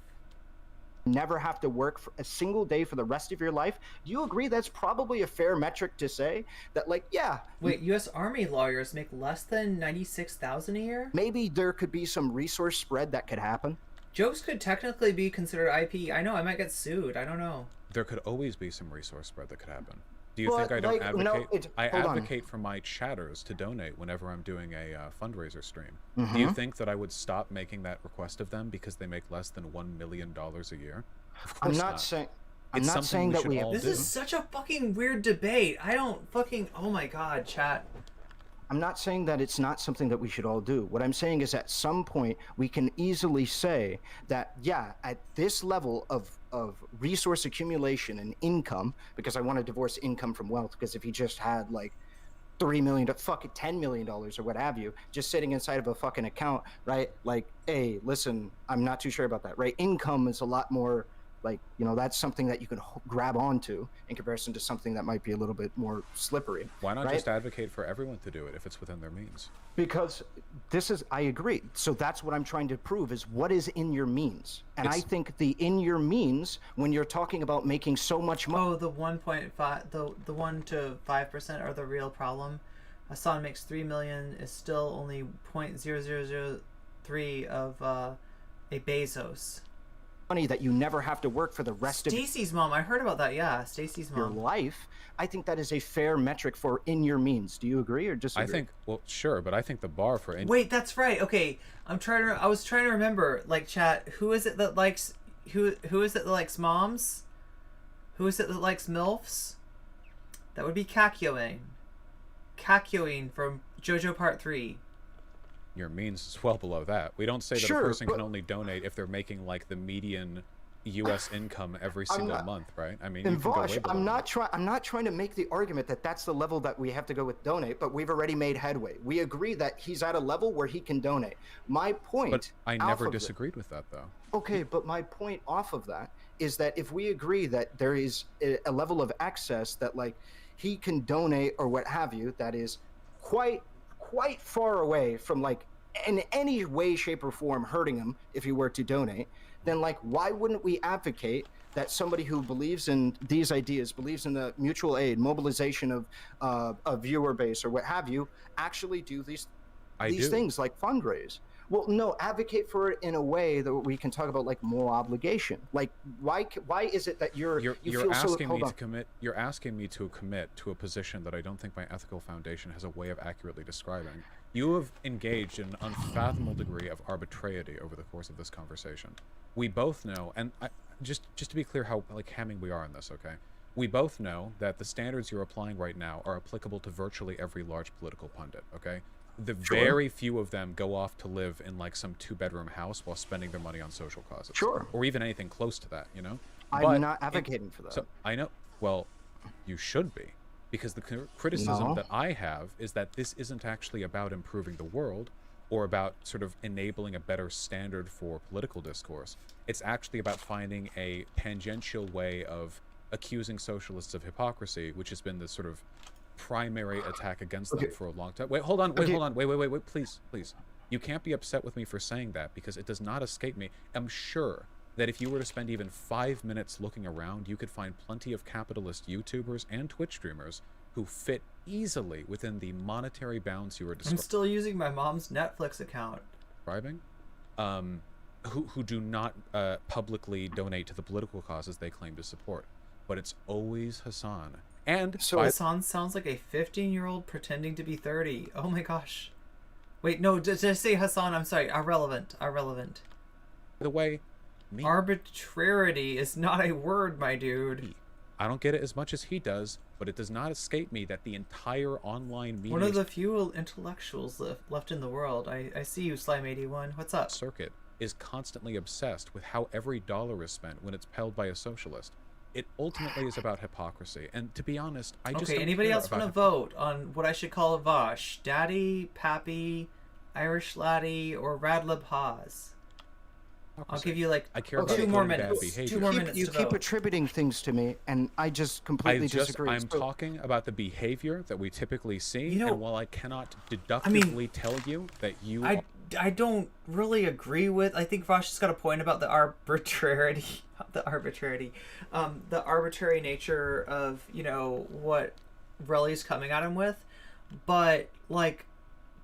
Never have to work for a single day for the rest of your life? Do you agree that's probably a fair metric to say? That, like, yeah... Wait, U.S. Army lawyers make less than $96,000 a year? Maybe there could be some resource spread that could happen. Jokes could technically be considered IP. I know, I might get sued. I don't know. There could always be some resource spread that could happen. Do you think I don't advocate? No, I advocate for my chatters to donate whenever I'm doing a fundraiser stream. Do you think that I would stop making that request of them because they make less than $1 million a year? Of course not. I'm not saying that we have... This is such a fucking weird debate. I don't fucking... Oh my god, chat. I'm not saying that it's not something that we should all do. What I'm saying is at some point we can easily say that, yeah, at this level of resource accumulation and income, because I want to divorce income from wealth, because if you just had like $3 million, fucking $10 million or what have you, just sitting inside of a fucking account, right? Like, hey, listen, I'm not too sure about that, right? Income is a lot more like, you know, that's something that you can grab onto in comparison to something that might be a little bit more slippery. Why not just advocate for everyone to do it if it's within their means? Because I agree. So that's what I'm trying to prove is what is in your means. And I think the in your means, when you're talking about making so much money. Oh, the 1.5, the 1 to 5% are the real problem. Hassan makes $3 million is still only 0.0003 of a Bezos. Money that you never have to work for the rest of Stacy's mom, I heard about that. Yeah, Stacy's mom. Your life. I think that is a fair metric for in your means. Do you agree or disagree? I think, well, sure, but I think the bar for Wait, that's right. Okay, I was trying to remember, like, chat, who is it that likes who is it that likes moms? Who is it that likes MILFs? That would be Kakyoing. Kakyoing from JoJo Part 3. Your means is well below that. We don't say that a person can only donate if they're making like the median U.S. income every single month, right? I mean, and Vaush, I'm not trying to make the argument that that's the level that we have to go with donate, but we've already made headway. We agree that he's at a level where he can donate. My point. But I never disagreed with that, though. Okay, but my point off of that is that if we agree that there is a level of access that like he can donate or what have you, that is quite far away from like in any way, shape, or form hurting him if he were to donate, then like why wouldn't we advocate that somebody who believes in these ideas, believes in the mutual aid, mobilization of a viewer base or what have you, actually do these things like fundraise? Well, no, advocate for it in a way that we can talk about like moral obligation. Like, why is it that you're asking me to commit to a position that I don't think my ethical foundation has a way of accurately describing? You have engaged in an unfathomable degree of arbitrariety over the course of this conversation. We both know, and just to be clear how like hemming we are in this, okay? We both know that the standards you're applying right now are applicable to virtually every large political pundit, okay? The very few of them go off to live in like some 2-bedroom house while spending their money on social causes. Sure. Or even anything close to that, you know? I'm not advocating for that. So, I know. Well, you should be. Because the criticism that I have is that this isn't actually about improving the world or about sort of enabling a better standard for political discourse. It's actually about finding a tangential way of accusing socialists of hypocrisy, which has been the sort of primary attack against them for a long time. Wait, hold on, please. You can't be upset with me for saying that because it does not escape me. I'm sure that if you were to spend even 5 minutes looking around, you could find plenty of capitalist YouTubers and Twitch streamers who fit easily within the monetary bounds you were I'm still using my mom's Netflix account. describing, who do not publicly donate to the political causes they claim to support. But it's always Hassan. And so Hassan sounds like a 15-year-old pretending to be 30. Oh my gosh. Wait, no, did I say Hassan? I'm sorry. Irrelevant. The way... Arbitrarity is not a word, my dude. I don't get it as much as he does, but it does not escape me that the entire online media... One of the few intellectuals left in the world. I see you, Slime81. What's up? ...circuit is constantly obsessed with how every dollar is spent when it's held by a socialist. It ultimately is about hypocrisy, and to be honest, I just don't anybody care else want to vote on what I should call a Vaush? Daddy, Pappy, Irish Laddie, or Radlib Haas? I'll give you like I care about 2 more bad minutes. behavior. 2 more minutes You to keep vote. attributing things to me, and I just completely disagree. I'm talking about the behavior that we typically see, You know, and while I cannot deductively tell you that you... I don't really agree with... I think Vaush has got a point about the arbitrary nature of, you know, what Relly's coming at him with. But, like,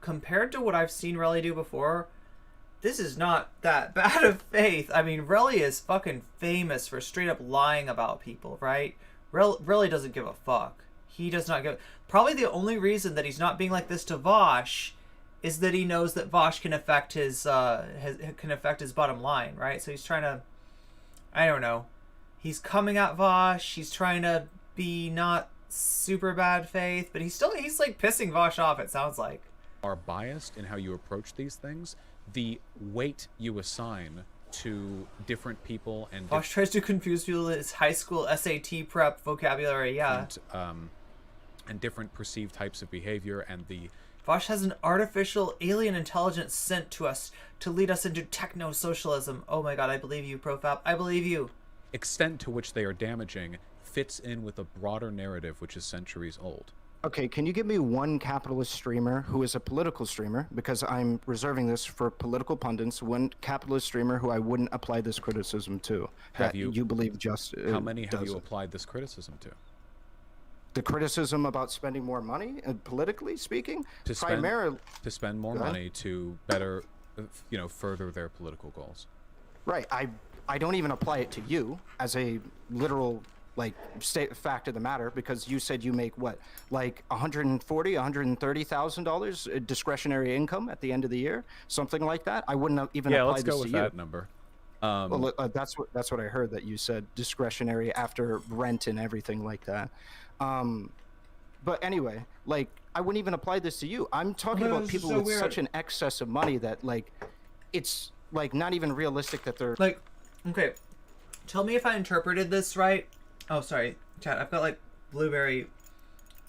compared to what I've seen Relly do before... This is not that bad of faith. I mean, Relly is fucking famous for straight up lying about people, right? Relly doesn't give a fuck. He does not give... Probably the only reason that he's not being like this to Vaush is that he knows that Vaush can affect his bottom line, right? So he's trying to... I don't know. He's coming at Vaush. He's trying to be not super bad faith, but he's like pissing Vaush off, it sounds like. Are biased in how you approach these things. The weight you assign to different people and Vaush tries to confuse people with his high school SAT prep vocabulary, yeah. And different perceived types of behavior, and the Vaush has an artificial alien intelligence sent to us to lead us into techno-socialism. Oh my god, I believe you, Profap. I believe you. extent to which they are damaging fits in with a broader narrative which is centuries old. Okay, can you give me one capitalist streamer who is a political streamer, because I'm reserving this for political pundits, one capitalist streamer who I wouldn't apply this criticism to, Have that you believe just How many have does you it. applied this criticism to? The criticism about spending more money, politically speaking? To spend, Primarily, to spend more Go ahead. money to better, further their political goals. right, I don't even apply it to you as a literal fact of the matter, because you said you make what, like $130,000 discretionary income at the end of the year, something like that. I wouldn't even apply let's this go to with you. that number. Well, that's what I heard, that you said discretionary after rent and everything like that. But anyway, I wouldn't even apply this to you. I'm talking No, about this is people so with weird. such an excess of money that it's not even realistic that they're Okay, tell me if I interpreted this right. Oh, sorry, chat. I've got blueberry,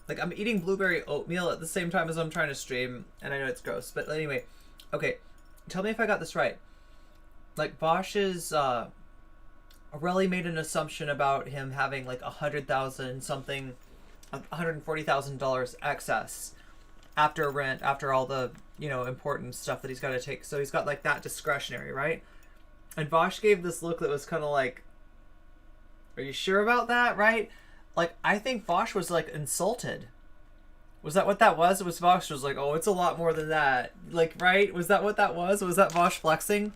I'm eating blueberry oatmeal at the same time as I'm trying to stream, and I know it's gross, but anyway, okay, tell me if I got this right. Vaush is, Ahrelevant made an assumption about him having $140,000 excess after rent, after all the, important stuff that he's got to take. So he's got that discretionary, right? And Vaush gave this look that was kind of are you sure about that, right? I think Vaush was insulted. Was that what that was? It was Vaush was oh, it's a lot more than that. Right? Was that what that was? Was that Vaush flexing?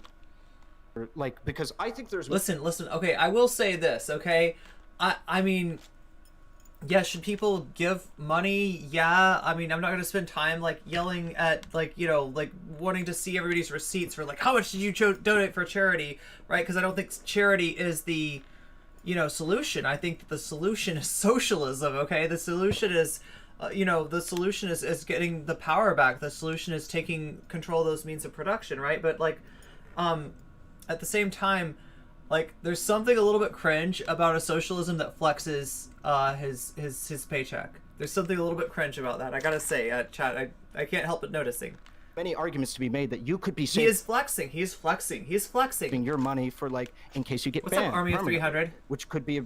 because I think there's Listen. Okay, I will say this, okay? I mean, yeah, should people give money? Yeah. I mean, I'm not going to spend time yelling at wanting to see everybody's receipts for how much did you donate for charity, right? Because I don't think charity is the solution. I think that the solution is socialism, okay? The solution is the solution is getting the power back. The solution is taking control of those means of production, right? But at the same time, there's something a little bit cringe about a socialism that flexes his paycheck. There's something a little bit cringe about that. I gotta say, chat, I can't help but noticing. many arguments to be made that you could be He saving is flexing. He's flexing. your money for in case you get What's banned up, Army of permanently, 300? which could be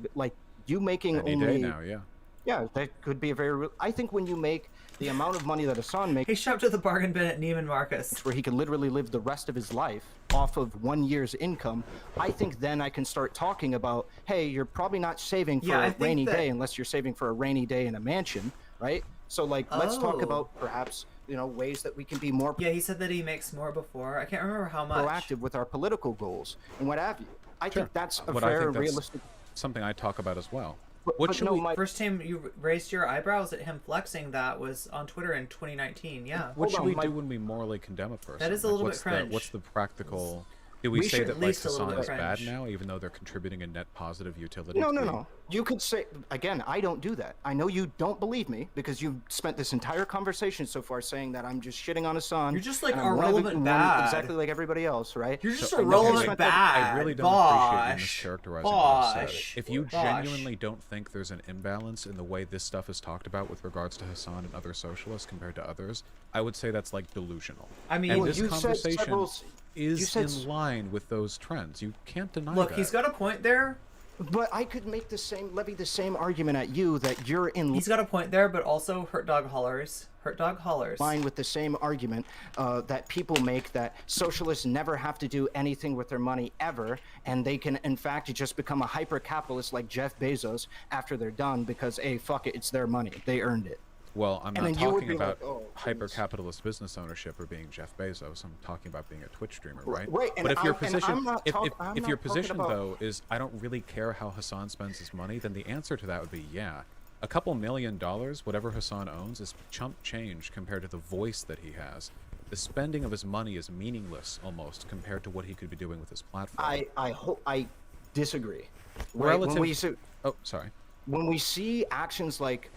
you making Any only day now, yeah. Yeah, that could be a very real. I think when you make the amount of money that Hassan makes, He shopped at the bargain bin at Neiman Marcus. where he could literally live the rest of his life off of 1 year's income, I think then I can start talking about, hey, you're probably not saving for a rainy day unless you're saving for a rainy day in a mansion, right? So like, let's talk about perhaps, you know, ways that we can be more Yeah, he said that he makes more before. I can't remember how much. proactive with our political goals and what have you. I think that's a But fair I think and that's realistic. something I talk about as well. But What should no, we? my- First time you raised your eyebrows at him flexing that was on Twitter in 2019. Yeah. What should Hold we on, do when we morally condemn a person? That is a Like, little what's bit cringe. What's the practical? Do we We say should that at like least a little Hassan bit is bad cringe. now, even though they're contributing a net positive utility? No, to no, the- no. You could say, again, I don't do that. I know you don't believe me because you've spent this entire conversation so far saying that I'm just shitting on Hassan. You're just, like, and I'm one of the- irrelevant one bad. Exactly like everybody else, right? You're just So- irrelevant okay, bad. I really don't appreciate you Vaush. mischaracterizing what I said. Vaush. If you Vaush. genuinely don't think there's an imbalance in the way this stuff is talked about with regards to Hassan and other socialists compared to others, I would say that's like delusional. I mean, and Well, this you said conversation several- you is said in line with those trends. You can't deny look, that. he's got a point there. But I could make levy the same argument at you that you're in He's got a point there, but also hurt dog hollers. Hurt dog hollers. line with the same argument that people make that socialists never have to do anything with their money ever, and they can in fact just become a hyper-capitalist like Jeff Bezos after they're done because, hey, fuck it, it's their money. They earned it. Well, I'm And not then you would talking be about like, "Oh, goodness." hyper-capitalist business ownership or being Jeff Bezos. I'm talking about being a Twitch streamer, right? Right, and But if your I'm- and position, I'm not if I'm your not talking position about- though is I don't really care how Hassan spends his money, then the answer to that would be yeah. A couple $1 million, whatever Hassan owns, is chump change compared to the voice that he has. The spending of his money is meaningless almost compared to what he could be doing with his platform. I disagree. Right? Relative. Oh, sorry. When we see actions like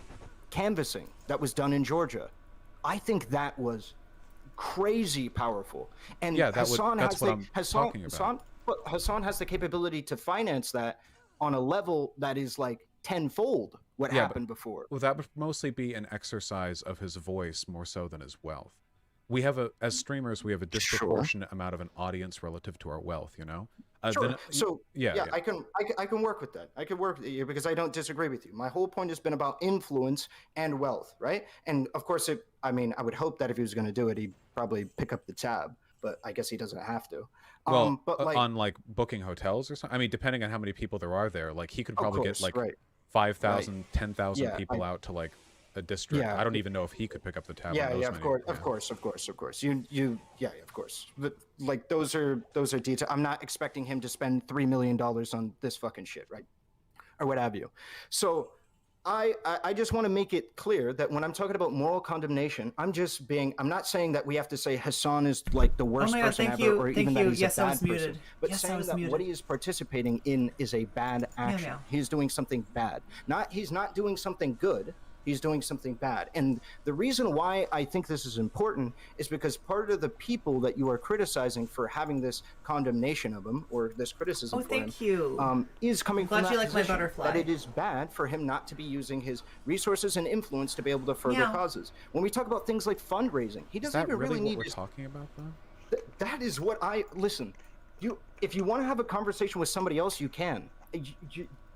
canvassing that was done in Georgia, I think that was crazy powerful. And Yeah, that's Hassan what has I'm talking about. Hassan has the capability to finance that on a level that is like tenfold what Yeah, happened before. Well, that would mostly be an exercise of his voice more so than his wealth. We have as streamers, we have a disproportionate amount of an audience relative to our wealth, you know? Sure. Then- So yeah. I can work with that. I can work with you because I don't disagree with you. My whole point has been about influence and wealth, right? And of course, I would hope that if he was going to do it, he'd probably pick up the tab. But I guess he doesn't have to. Well, but like, on like booking hotels or something. I mean, depending on how many people there are there, like he could probably get like right. 5,000, 10,000 Yeah, people out to like a district. Yeah. I don't even know if he could pick up the tab. Yeah, on those yeah, of many. course, Yeah. of course. Yeah, of course. But like those are details. I'm not expecting him to spend $3 million on this fucking shit, right? Or what have you. So I just want to make it clear that when I'm talking about moral condemnation, I'm not saying that we have to say Hassan is like the worst Oh my God, person thank ever, you, or thank even that you. he's Yes, a I bad was person, muted. but Yes, I saying was that muted. what he is participating in is a bad action. meow. He's doing something bad. He's not doing something good. He's doing something bad. And the reason why I think this is important is because part of the people that you are criticizing for having this condemnation of him or this criticism Oh, for him thank you. is coming Glad from you that like my position, butterfly. that it is bad for him not to be using his resources and influence to be able to further Meow. causes. When we talk about things like fundraising, he Is doesn't that even really really what need we're his talking about, though? that is what listen. If you want to have a conversation with somebody else, you can.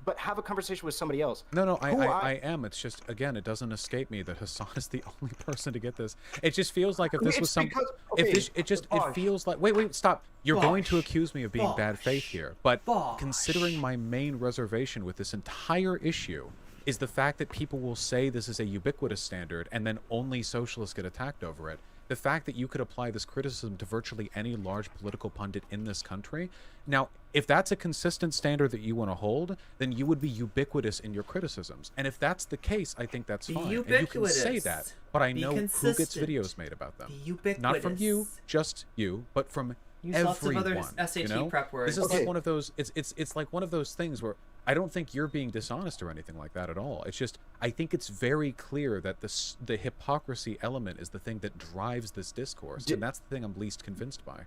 But have a conversation with somebody else. No, I am. It's just, again, it doesn't escape me that Hassan is the only person to get this. It just feels like if this was some, it feels like, wait, stop. You're going to accuse me of being bad faith here, but considering my main reservation with this entire issue is the fact that people will say this is a ubiquitous standard and then only socialists get attacked over it. The fact that you could apply this criticism to virtually any large political pundit in this country. Now, if that's a consistent standard that you want to hold, then you would be ubiquitous in your criticisms. And if that's the case, I think that's fine. And you can say that, but I know who gets videos made about them. Not from you, just you, but from everyone. Lots of other SAT prep words. This is like one of those. It's like one of those things where I don't think you're being dishonest or anything like that at all. It's just I think it's very clear that the hypocrisy element is the thing that drives this discourse, and that's the thing I'm least convinced by.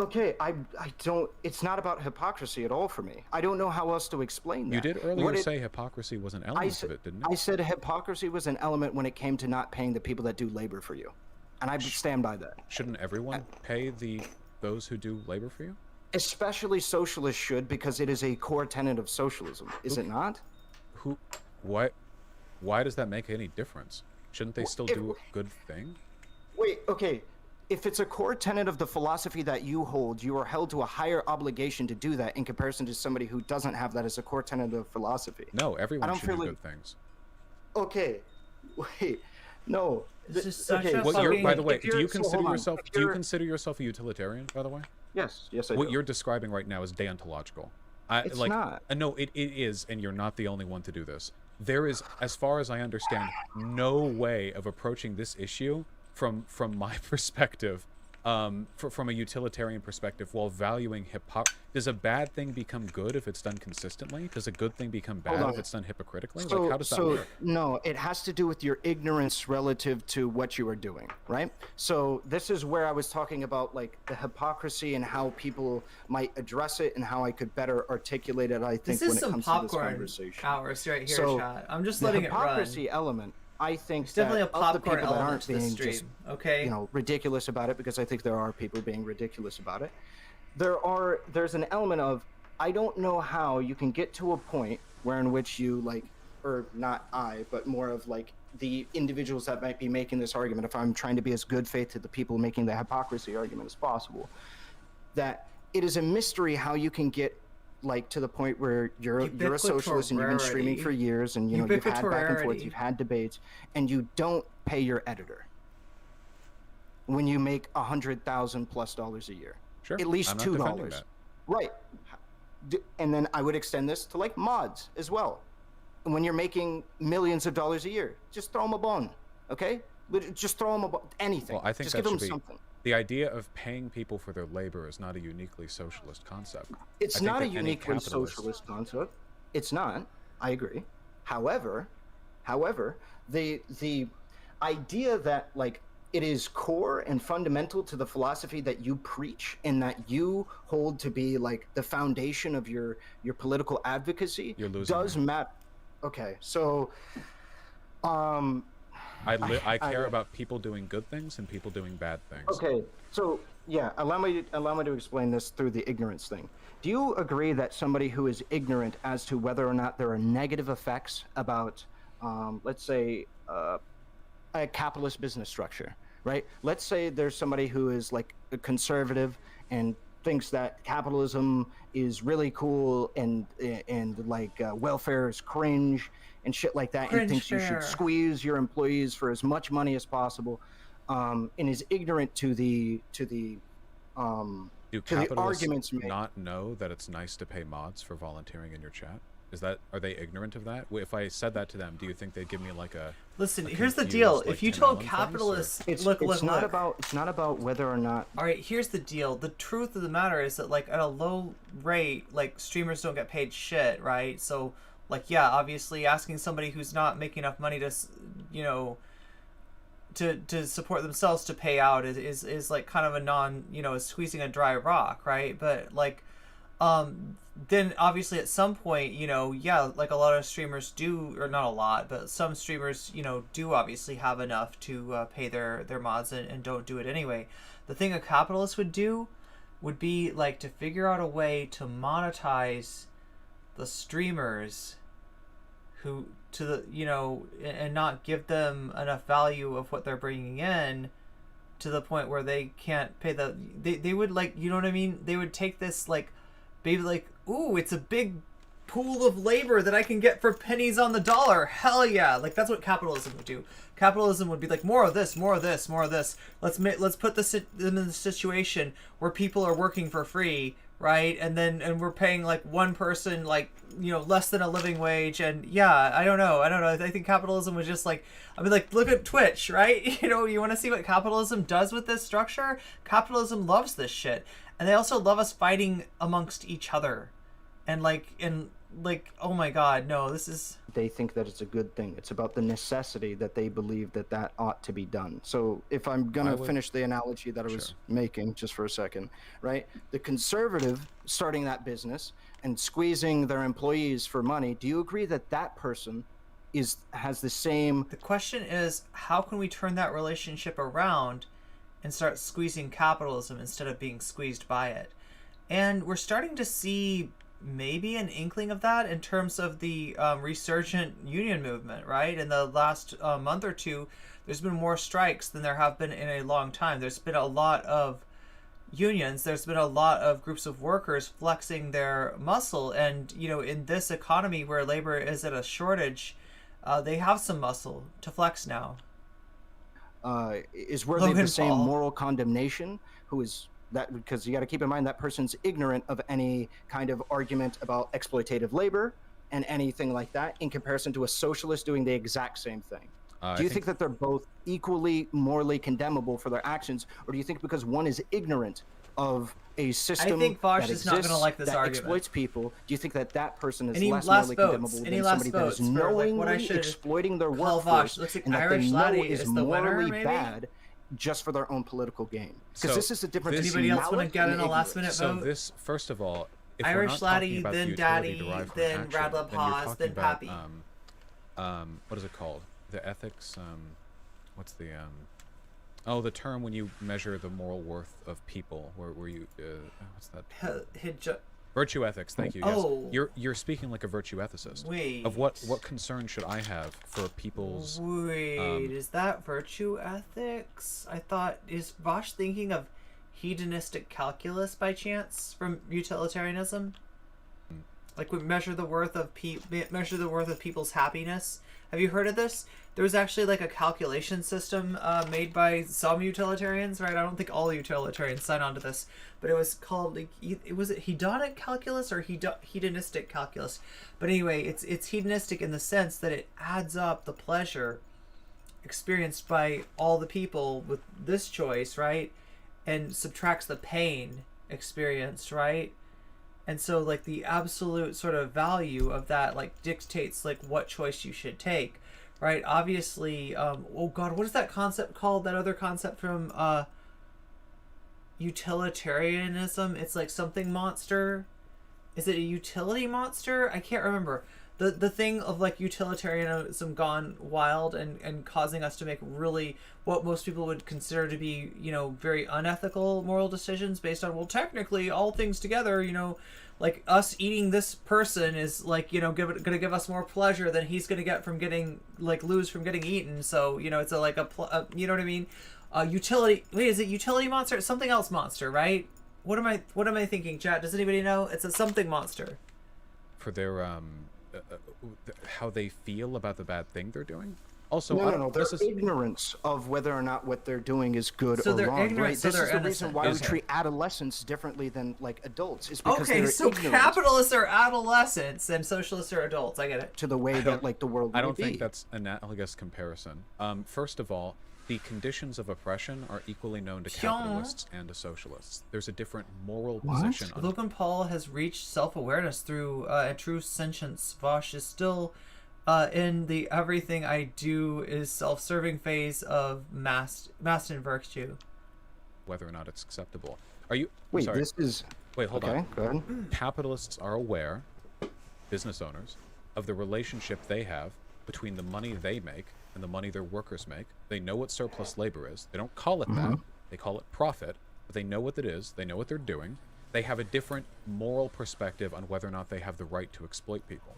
Okay, I don't. It's not about hypocrisy at all for me. I don't know how else to explain that. You did earlier say hypocrisy was an element of it, didn't you? I said hypocrisy was an element when it came to not paying the people that do labor for you, and I stand by that. Shouldn't everyone pay those who do labor for you? Especially socialists should, because it is a core tenet of socialism, is it not? What? Why does that make any difference? Shouldn't they still do a good thing? Wait, okay. If it's a core tenet of the philosophy that you hold, you are held to a higher obligation to do that in comparison to somebody who doesn't have that as a core tenet of philosophy. No, everyone should do good things. Okay, wait, no. This is such okay. a By the way, do you so consider yourself a utilitarian? By the way, yes, I do. What you're describing right now is deontological. It's not. No, it is, and you're not the only one to do this. There is, as far as I understand, no way of approaching this issue from my perspective, from a utilitarian perspective, while valuing Does a bad thing become good if it's done consistently? Does a good thing become bad if it's done hypocritically? Like, how does that work? No, it has to do with your ignorance relative to what you are doing, right? So this is where I was talking about like the hypocrisy and how people might address it and how I could better articulate it. I think when it comes to this conversation. Hours right here, Chad. I'm just letting it run. The hypocrisy element. I think it's definitely a popcorn that element to the stream. Just, okay, ridiculous about it, because I think there are people being ridiculous about it. There's an element of, I don't know how you can get to a point where in which you or not I, but more of like the individuals that might be making this argument, if I'm trying to be as good faith to the people making the hypocrisy argument as possible, that it is a mystery how you can get to the point where you're a socialist and you've been streaming for years and you've had back and forth, you've had debates, and you don't pay your editor when you make $100,000+ a year. Sure. At least $2. Right. And then I would extend this to mods as well. And when you're making millions of dollars a year, just throw them a bone, okay? Just throw them a bone, anything. Well, I think just that give them should be something. The idea of paying people for their labor is not a uniquely socialist concept. It's not a uniquely socialist concept. It's not. I agree. However, the idea that it is core and fundamental to the philosophy that you preach and that you hold to be the foundation of your political advocacy does matter. Okay, so I care about people doing good things and people doing bad things. Okay, so yeah, allow me to explain this through the ignorance thing. Do you agree that somebody who is ignorant as to whether or not there are negative effects about, let's say, a capitalist business structure, right? Let's say there's somebody who is a conservative and thinks that capitalism is really cool and welfare is cringe and shit like that, and thinks you should squeeze your employees for as much money as possible, and is ignorant to the Do capitalists not know that it's nice to pay mods for volunteering in your chat? Are they ignorant of that? If I said that to them, do you think they'd give me Listen, here's the deal. If you told capitalists, it's not about whether or not. All right, here's the deal. The truth of the matter is that at a low rate, streamers don't get paid shit, right? So yeah, obviously asking somebody who's not making enough money to, to support themselves to pay out is kind of a squeezing a dry rock, right? But then obviously at some point, yeah, a lot of streamers do, or not a lot, but some streamers, do obviously have enough to pay their mods and don't do it anyway. The thing a capitalist would do would be to figure out a way to monetize the streamers who and not give them enough value of what they're bringing in to the point where they can't pay they would you know what I mean? They would take this maybe ooh, it's a big pool of labor that I can get for pennies on the dollar. Hell yeah. That's what capitalism would do. Capitalism would be more of this, more of this, more of this. Let's put them in the situation where people are working for free, right? And we're paying one person less than a living wage. And yeah, I don't know. I think capitalism was just look at Twitch, right? You want to see what capitalism does with this structure? Capitalism loves this shit. And they also love us fighting amongst each other. And oh my god, no, this is... They think that it's a good thing. It's about the necessity that they believe that ought to be done. So if I'm going to finish the analogy that I was making just for a second, right? The conservative starting that business and squeezing their employees for money, do you agree that that person has the same... The question is, how can we turn that relationship around and start squeezing capitalism instead of being squeezed by it? And we're starting to see maybe an inkling of that in terms of the resurgent union movement, right? In the last month or two, there's been more strikes than there have been in a long time. There's been a lot of unions, there's been a lot of groups of workers flexing their muscle, and in this economy where labor is at a shortage, they have some muscle to flex now. Is worthy of the same moral condemnation? Who is that? Because you got to keep in mind that person's ignorant of any kind of argument about exploitative labor and anything like that, in comparison to a socialist doing the exact same thing. Do you think that they're both equally morally condemnable for their actions, or do you think because one is ignorant of a system I think Vaush that is not going to like this that argument. exploits people, do you think that that person is Any less last morally votes? condemnable Any than last somebody that votes is for, like, knowingly what I should exploiting their call workforce Vaush? Looks like and that Irish they know Laddie is is the winner, morally maybe? bad just for their own political gain? Because So this is the difference. Anybody else want to get in a last minute So vote? this, first of all, if we're Irish not talking Laddie, about then the utility Daddy, derived from then action, Radla then you're Paz, talking then about, Pappy. what is it called? The ethics, what's the, oh, the term when you measure the moral worth of people, where you, what's that? Virtue ethics, thank you. Yes. Oh. You're speaking like a virtue ethicist. Wait. Of what concern should I have for people's... Wait, is that virtue ethics? I thought, is Vaush thinking of hedonistic calculus by chance from utilitarianism? Like we measure the worth of people's happiness. Have you heard of this? There was actually like a calculation system made by some utilitarians, right? I don't think all utilitarians sign on to this, but it was called like, was it hedonic calculus or hedonistic calculus? But anyway, it's hedonistic in the sense that it adds up the pleasure experienced by all the people with this choice, right? And subtracts the pain experienced, right? And so like the absolute sort of value of that like dictates like what choice you should take, right? Obviously, oh God, what is that concept called? That other concept from utilitarianism? It's like something monster. Is it a utility monster? I can't remember. The thing of like utilitarianism gone wild and causing us to make really what most people would consider to be, very unethical moral decisions based on, well, technically all things together, like us eating this person is like, gonna give us more pleasure than he's gonna get from lose from getting eaten. So, it's a you know what I mean? Utility, wait, is it utility monster? It's something else monster, right? What am I thinking, chat? Does anybody know? It's a something monster. For their, how they feel about the bad thing they're doing. Also, no. Their ignorance of whether or not what they're doing is good or wrong. Ignorant, right? so This is the reason why we okay. treat adolescents differently than like adults. Is because Okay, they're so ignorant capitalists are adolescents and socialists are adults. I get it. to the way that like the world. I don't would think be. that's an analogous comparison. First of all, the conditions of oppression are equally known to capitalists and to socialists. There's a different moral position. Logan Paul has reached self-awareness through a true sentience. Vaush is still in the everything I do is self-serving phase of masked in virtue. Whether or not it's acceptable. Are you? Wait, sorry. this is. Wait, hold Okay, on. go ahead. Capitalists are aware, business owners, of the relationship they have between the money they make and the money their workers make. They know what surplus labor is. They don't call it that. They call it profit, but they know what it is. They know what they're doing. They have a different moral perspective on whether or not they have the right to exploit people.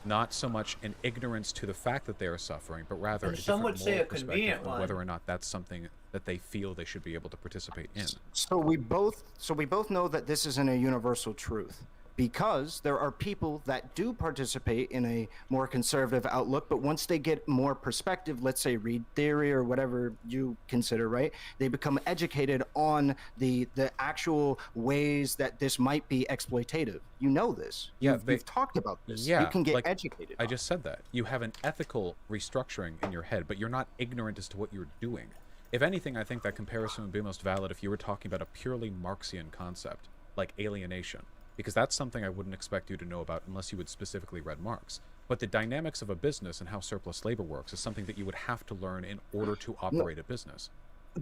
Not so much an ignorance to the fact that they are suffering, but rather And a some different would say moral a convenient perspective on one. whether or not that's something that they feel they should be able to participate in. So we both know that this isn't a universal truth, because there are people that do participate in a more conservative outlook, but once they get more perspective, let's say read theory or whatever you consider, right? They become educated on the actual ways that this might be exploitative. You know this. Yeah, You've talked about this. Yeah, you can get like, educated. I just said that. You have an ethical restructuring in your head, but you're not ignorant as to what you're doing. If anything, I think that comparison would be most valid if you were talking about a purely Marxian concept, like alienation, because that's something I wouldn't expect you to know about unless you had specifically read Marx. But the dynamics of a business and how surplus labor works is something that you would have to learn in order to operate a business.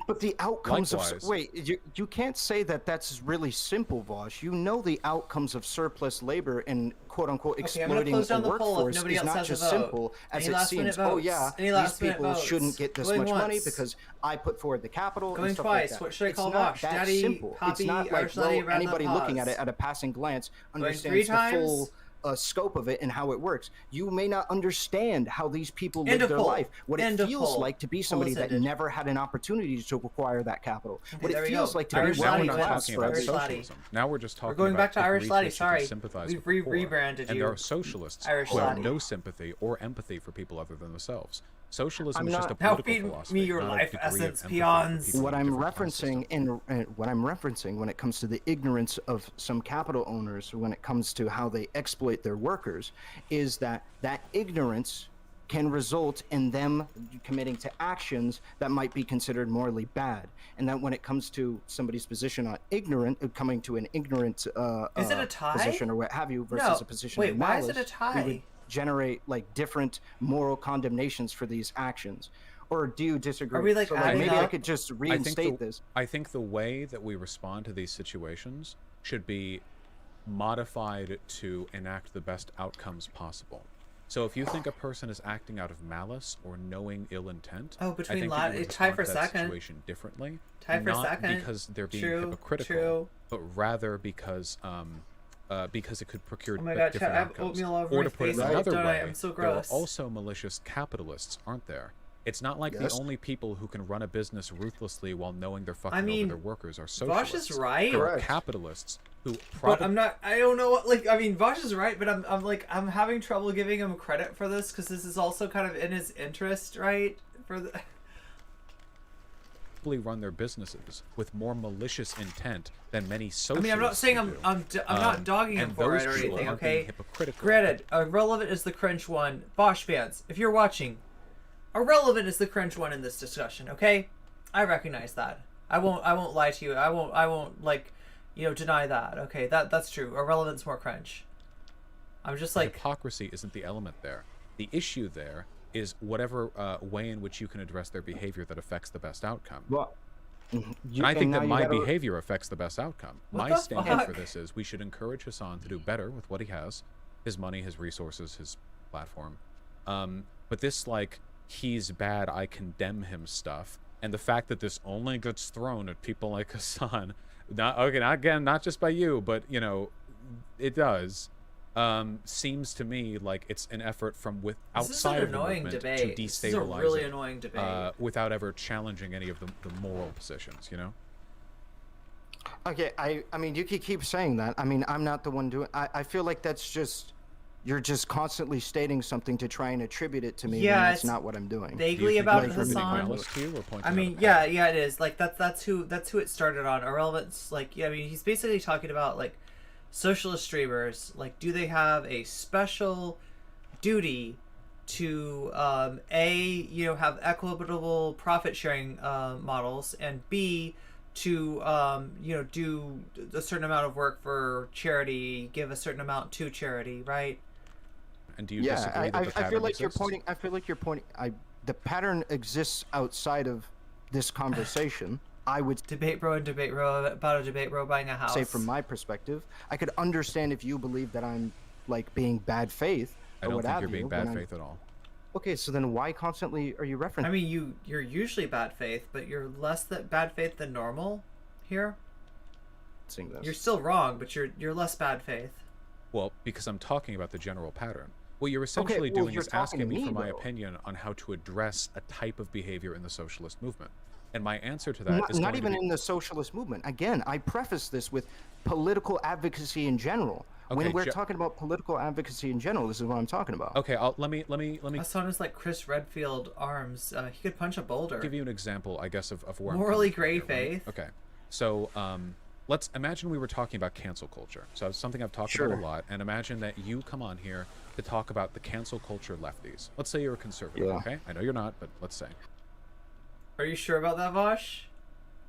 But the outcomes Likewise. of wait, you can't say that that's really simple, Vaush. You know the outcomes of surplus labor and quote unquote Okay, I'm gonna exploiting close a down the poll if workforce nobody is else not has a just vote. simple as Any it last minute seems. Oh votes? yeah, Any these last minute people votes? shouldn't get this Going much money once. because I put forward the capital. Going and stuff twice. Like that. What should I call it's not Vaush? that Daddy, simple. It's Poppy, not like Irish Lady, round of anybody looking at applause. it at a passing glance Going understands 3 the full. times? Scope of it and how it works. You may not understand how these people live End of their poll. life, what End it of feels poll. like to be Poll somebody is that ended. never had an opportunity to acquire that capital, what there it we feels go. like to Irish be Now we're Laddie not working wins. talking for about Irish Laddie. socialism. Now we're just talking going about back to the Irish Greeks Laddie, who sorry. sympathize We've with the poor. rebranded And you. there are socialists Irish who have Laddie. no sympathy or empathy for people other than themselves. Socialism I'm is just not- a Now political feed philosophy, me your not a life degree of essence, empathy for peons. people what in I'm different class referencing systems. what I'm referencing when it comes to the ignorance of some capital owners when it comes to how they exploit their workers is that ignorance can result in them committing to actions that might be considered morally bad, and that when it comes to somebody's position on coming to an ignorant Is it a tie? position or what have you versus No. a position Wait, of why is malice, it a tie? we would generate like different moral condemnations for these actions. Or do you disagree? Are we, like, so, adding maybe I up? could just reinstate this. I think the way that we respond to these situations should be modified to enact the best outcomes possible. So if you think a person is acting out of malice or knowing ill intent, Oh, I between think tie you would for respond to that second. situation differently. Tie for not second. because they're being True, hypocritical, true. but rather because it could procure Oh my God, different I have outcomes. oatmeal all over Or my to put it face. another Don't I? way, I'm so there are gross. also malicious capitalists, aren't there? It's not like Yes. the only people who can run a business ruthlessly while knowing they're fucking mean, over their workers are Vaush socialists. is right. There are Correct. capitalists who But probably I'm not. I don't know what. Like, I mean, Vaush is right, but I'm having trouble giving him credit for this because this is also kind of in his interest, right? For the. run their businesses with more malicious intent than many I socialists. mean, I'm not saying do. I'm not dogging him and for those it or people anything. aren't being Okay. hypocritical. Granted, Irrelevant is the cringe one. Vaush fans, if you're watching, Irrelevant is the cringe one in this discussion. Okay, I recognize that. I won't lie to you. I won't like, deny that. Okay, that's true. Irrelevant's more cringe. I'm just like. Hypocrisy isn't the element there. The issue there is whatever way in which you can address their behavior that affects the best outcome. Well, And I think that my behavior affects the best outcome. What My the standard for fuck? this is we should encourage Hassan to do better with what he has, his money, his resources, his platform. But this, like, he's bad, I condemn him stuff, and the fact that this only gets thrown at people like Hassan, not just by you, but, it does, seems to me like it's an effort from outside of the movement to destabilize This is a really it, annoying debate. without ever challenging any of the moral positions, Okay, I mean, you could keep saying that. I mean, I'm not the one doing. I feel like that's just you're just constantly stating something to try and attribute it to me. Yeah, when that's it's not what I'm doing. Do you Vaguely think about he's attributing Hassan. malice to you or pointing I out mean, a yeah, pattern? it is. Like that's who it started on. Irrelevant's like, yeah, I mean, he's basically talking about like socialist streamers. Like, do they have a special duty to have equitable profit sharing models, and B, to do a certain amount of work for charity, give a certain amount to charity, right? And do you disagree that the I pattern feel like exists? I feel like you're pointing. The pattern exists outside of this conversation. I would DebateBro and DebateBro about a DebateBro buying a house. say, from my perspective, I could understand if you believe that I'm like being bad faith. I or don't what think have you're being you, bad when I'm- faith at all. Okay, so then why constantly are you referencing? I mean, you're usually bad faith, but you're less bad faith than normal here. this. You're still wrong, but you're less bad faith. Well, because I'm talking about the general pattern. What you're essentially well, doing you're is talking asking to me for me, my though. opinion on how to address a type of behavior in the socialist movement. And my answer to that Not, is not going even to be, in the socialist movement. Again, I preface this with political advocacy in general. Okay, When we're talking about political advocacy in general, this is what I'm talking about. okay, let me Hassan is like Chris Redfield arms. He could punch a boulder. give you an example, I guess, of where I'm Morally coming from gray here, right? faith. Okay, so let's imagine we were talking about cancel culture. So it's something I've talked about Sure. a lot, and imagine that you come on here to talk about the cancel culture lefties. Let's say you're a conservative, Yeah. okay? I know you're not, but let's say. Are you sure about that, Vaush?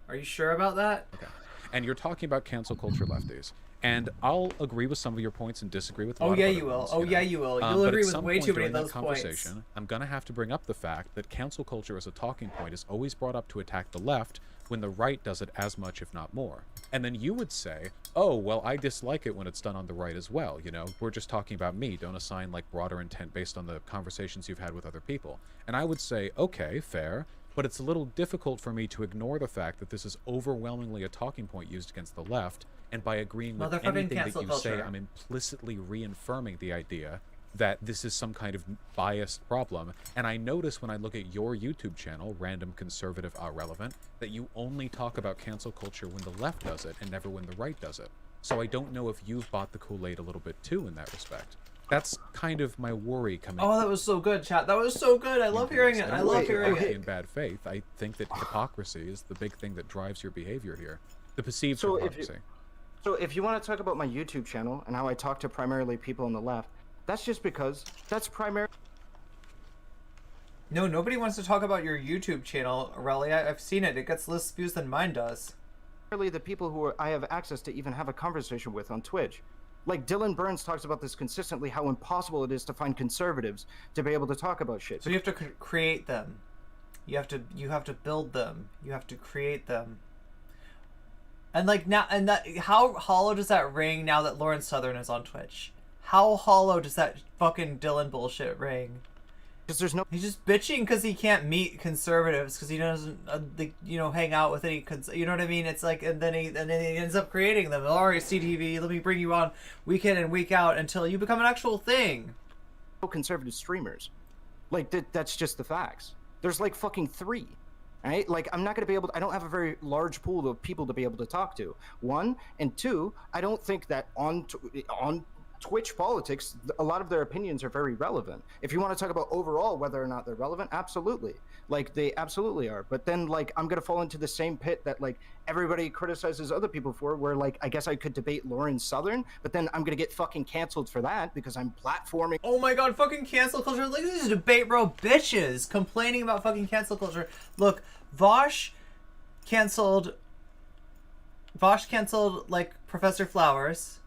Are you sure about that? Okay. And you're talking about cancel culture lefties. And I'll agree with some of your points and disagree with a lot Oh of yeah, other you will. ones, Oh know. yeah, you will. You'll But agree at with some way point too many of during those that points. conversation, I'm going to have to bring up the fact that cancel culture as a talking point is always brought up to attack the left when the right does it as much, if not more. And then you would say, oh, well, I dislike it when it's done on the right as well, you know? We're just talking about me. Don't assign, like, broader intent based on the conversations you've had with other people. And I would say, okay, fair, but it's a little difficult for me to ignore the fact that this is overwhelmingly a talking point used against the left, and by agreeing with Motherfucking anything that cancel you say, culture. I'm implicitly reaffirming the idea that this is some kind of biased problem. And I notice when I look at your YouTube channel, Random Conservative Ahrelevant, that you only talk about cancel culture when the left does it and never when the right does it. So I don't know if you've bought the Kool-Aid a little bit too in that respect. That's kind of my worry coming. Oh, that was so good, chat. That was so good. I love hearing it. I love hearing it. In bad faith, I think that hypocrisy is the big thing that drives your behavior here. The perceived So hypocrisy. if you want to talk about my YouTube channel and how I talk to primarily people on the left, that's just because that's primarily No, nobody wants to talk about your YouTube channel, Relly. I've seen it. It gets less views than mine does. the people who I have access to even have a conversation with on Twitch. Like Dylan Burns talks about this consistently, how impossible it is to find conservatives to be able to talk about shit. So you have to create them. You have to build them. You have to create them. And like now, and that, how hollow does that ring now that Lauren Southern is on Twitch? How hollow does that fucking Dylan bullshit ring? Because there's no He's just bitching because he can't meet conservatives because he doesn't, hang out with any. You know what I mean? It's like, and then he ends up creating them. All right, CTV, let me bring you on week in and week out until you become an actual thing. conservative streamers. Like that's just the facts. There's like fucking 3. Right? Like I'm not going to be able to, I don't have a very large pool of people to be able to talk to. 1 and 2, I don't think that on Twitch politics, a lot of their opinions are very relevant. If you want to talk about overall whether or not they're relevant, absolutely. Like they absolutely are. But then like I'm going to fall into the same pit that like everybody criticizes other people for, where like I guess I could debate Lauren Southern, but then I'm going to get fucking canceled for that because I'm platforming. Oh my god, fucking cancel culture. Look at these DebateBro bitches complaining about fucking cancel culture. Look, Vaush canceled like Professor Flowers.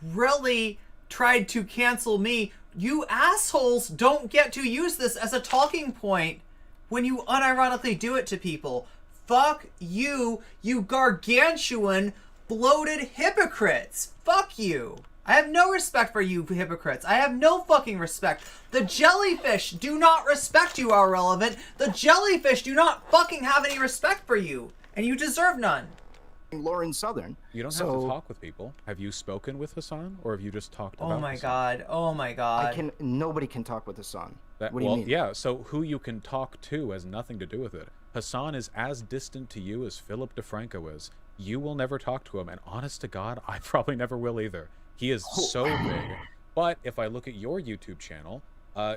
Really tried to cancel me. You assholes don't get to use this as a talking point when you unironically do it to people. Fuck you, you gargantuan, bloated hypocrites. Fuck you. I have no respect for you hypocrites. I have no fucking respect. The jellyfish do not respect you, Ahrelevant. The jellyfish do not fucking have any respect for you. And you deserve none. Lauren Southern. You don't have to talk with people. Have you spoken with Hassan, or have you just talked about Oh my Hassan? god. Oh my god. Nobody can talk with Hassan. What do you well, mean? yeah, so who you can talk to has nothing to do with it. Hassan is as distant to you as Philip DeFranco is. You will never talk to him, and honest to God, I probably never will either. He is so big. But if I look at your YouTube channel,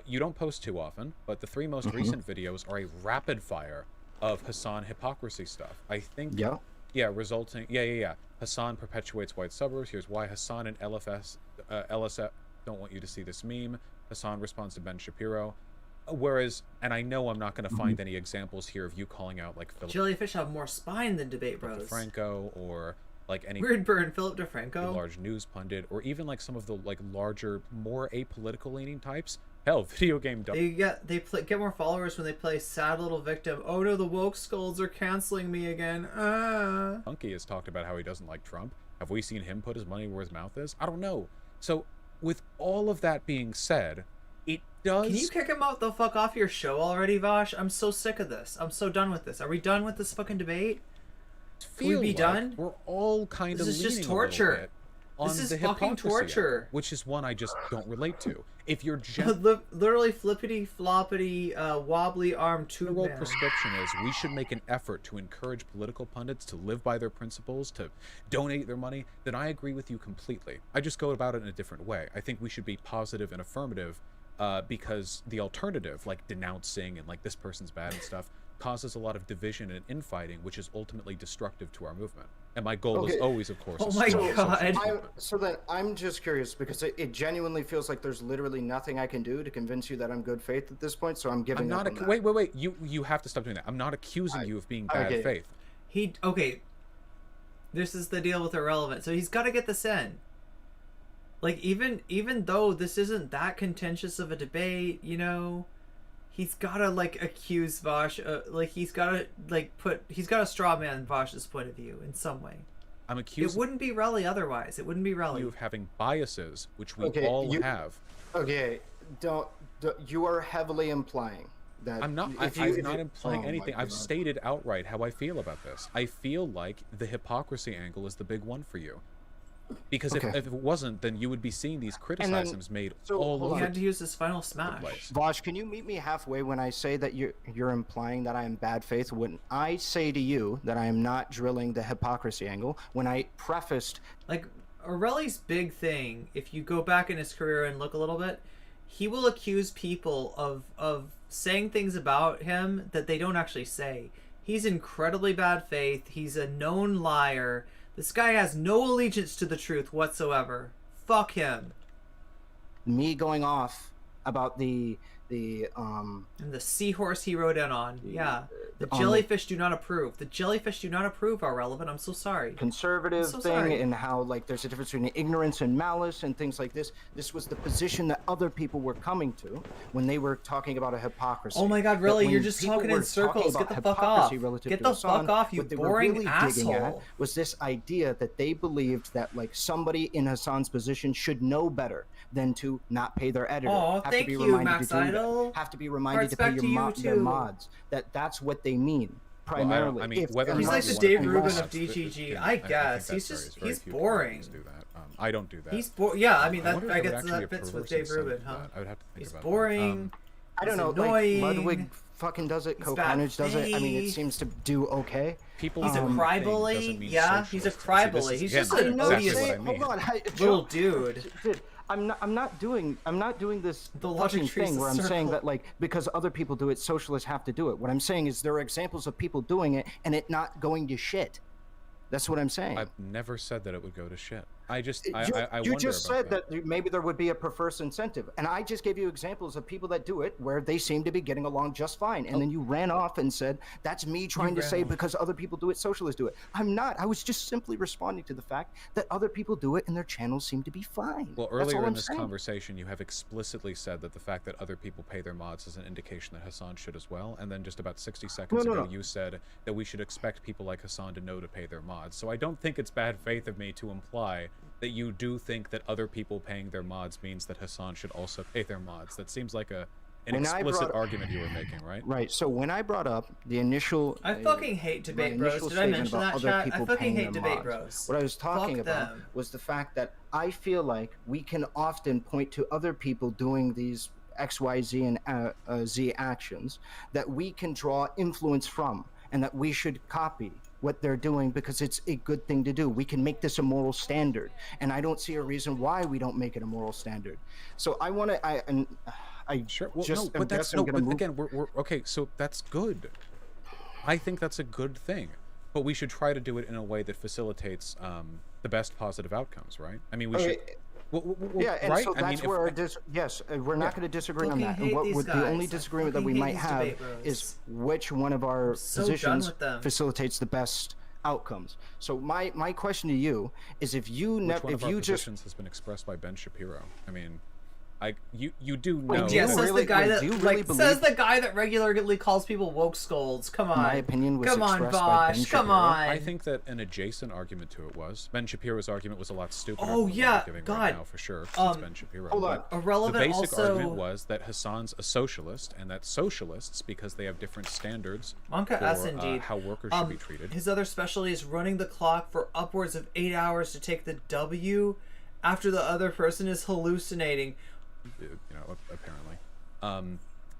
you don't post too often, but the 3 most recent videos are a rapid fire of Hassan hypocrisy stuff. I think... Yeah, resulting... Yeah. Hassan perpetuates white suburbs. Here's why. Hassan and LSF don't want you to see this meme. Hassan responds to Ben Shapiro. Whereas, and I know I'm not going to find any examples here of you calling out, like, Philip... Jellyfish have more spine than DebateBros. DeFranco, or, like, any... Weird burn, Philip DeFranco. Large news pundit, or even, like, some of the, like, larger, more apolitical-leaning types. Hell, video game... They get more followers when they play Sad Little Victim. Oh no, the woke skulls are canceling me again. Funky has talked about how he doesn't like Trump. Have we seen him put his money where his mouth is? I don't know. So, with all of that being said, it does... Can you kick him out the fuck off your show already, Vaush? I'm so sick of this. I'm so done with this. Are we done with this fucking debate? Can we be done? We're all kind of This is just leaning torture. On This the is fucking torture. which is one I just don't relate to. If you're literally flippity floppity wobbly arm tube general man. prescription is we should make an effort to encourage political pundits to live by their principles, to donate their money, then I agree with you completely. I just go about it in a different way. I think we should be positive and affirmative, because the alternative, like denouncing and like this person's bad and stuff, causes a lot of division and infighting, which is ultimately destructive to our movement. And my goal is always, of course... Oh my god. So then I'm just curious, because it genuinely feels like there's literally nothing I can do to convince you that I'm good faith at this point, so I'm giving up on that. Wait. You have to stop doing that. I'm not accusing you of being bad faith. This is the deal with Ahrelevant. So he's got to get this in. Like, even though this isn't that contentious of a debate, you know, he's got to, like, accuse Vaush. Like, he's got to straw man Vaush's point of view in some way. I'm accusing... It wouldn't be Relly otherwise. It wouldn't be Relly. You of having biases, which we all have. Okay, don't you are heavily implying that... I'm not implying anything. I've stated outright how I feel about this. I feel like the hypocrisy angle is the big one for you. Because if it wasn't, then you would be seeing these criticisms made all over. He had to use his final smash. Vaush, can you meet me halfway when I say that you're implying that I am bad faith? When I say to you that I am not drilling the hypocrisy angle, when I prefaced... Like, Aureli's big thing, if you go back in his career and look a little bit, he will accuse people of saying things about him that they don't actually say. He's incredibly bad faith. He's a known liar. This guy has no allegiance to the truth whatsoever. Fuck him. Me going off about the and the seahorse he rode in on. Yeah. The jellyfish do not approve. The jellyfish do not approve, Ahrelevant. I'm so sorry. Conservative thing and how, like, there's a difference between ignorance and malice and things like this. This was the position that other people were coming to when they were talking about a hypocrisy. Oh my god, really? You're just talking in circles. Get the fuck off. Get the fuck off, you boring asshole. Was this idea that they believed that, like, somebody in Hassan's position should know better than to not pay their editor. Oh, thank you, Max Idol. Have to be reminded to pay their mods. That's what they mean primarily. Well, I mean, he's like the Dave Rubin of DGG. I guess he's boring. I don't do that. He's yeah. I mean, I guess that fits with Dave Rubin, huh? I would have to think he's about boring. I don't know. Annoying. Like, Ludwig fucking does it. Co-Carnage does it. I mean, it seems to do okay. He's a crybully. Yeah, he's a crybully. He's just an odious little dude. I'm not doing this fucking thing where I'm saying that, like, because other people do it, socialists have to do it. What I'm saying is there are examples of people doing it and it not going to shit. That's what I'm saying. I've never said that it would go to shit. I just you just said that maybe there would be a perverse incentive, and I just gave you examples of people that do it where they seem to be getting along just fine, and then you ran off and said that's me trying to say because other people do it, socialists do it. I'm not. I was just simply responding to the fact that other people do it and their channels seem to be fine. Well, earlier in this conversation, you have explicitly said that the fact that other people pay their mods is an indication that Hassan should as well, and then just about 60 seconds ago, you said that we should expect people like Hassan to know to pay their mods. So I don't think it's bad faith of me to imply that you do think that other people paying their mods means that Hassan should also pay their mods. That seems like an explicit argument you were making, right? Right. So when I brought up the initial... I fucking hate debate bros. Did I mention that, chat? I fucking hate debate bros. What I was talking about was the fact that I feel like we can often point to other people doing these X, Y, Z, and Z actions that we can draw influence from and that we should copy what they're doing because it's a good thing to do. We can make this a moral standard, and I don't see a reason why we don't make it a moral standard. So I want to, sure. Well, no, but that's again, we're okay. So that's good. I think that's a good thing, but we should try to do it in a way that facilitates the best positive outcomes, right? I mean, we should. Yeah, and so that's where yes, we're not going to disagree on that. And the only disagreement that we might have is which one of our positions facilitates the best outcomes. So my question to you is, if you positions has been expressed by Ben Shapiro. I mean, you do know. Yeah, says the guy says the guy that regularly calls people woke scolds. Come on. My opinion was expressed by Ben Shapiro. Come on. I think that an adjacent argument to it was Ben Shapiro's argument was a lot stupider. Oh yeah, God. Right now, for sure. It's Ben Shapiro. Hold on. Ahrelevant the basic argument was that Hassan's a socialist, and that socialists, because they have different standards for how workers should be treated. His other specialty is running the clock for upwards of 8 hours to take the W after the other person is hallucinating. You know, apparently,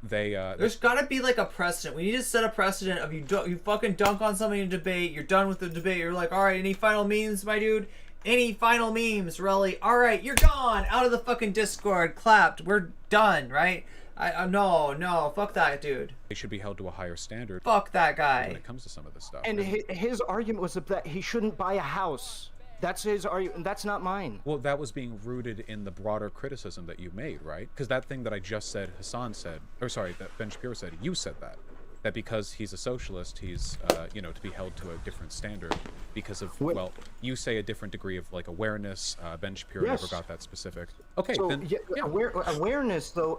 there's got to be like a precedent. We need to set a precedent of you fucking dunk on something in a debate. You're done with the debate. You're like, all right, any final memes, my dude? Any final memes, really? All right, you're gone out of the fucking Discord. Clapped. We're done, right? No, fuck that dude. They should be held to a higher standard. Fuck that guy. When it comes to some of this stuff. And his argument was that he shouldn't buy a house. That's his argument. That's not mine. Well, that was being rooted in the broader criticism that you made, right? Because that thing that I just said, Hassan said, or sorry, that Ben Shapiro said, you said that. that because he's a socialist, he's, you know, to be held to a different standard because of, well, you say a different degree of, like, awareness. Ben Shapiro never got that specific. Okay, so, then... Yeah. Awareness, though,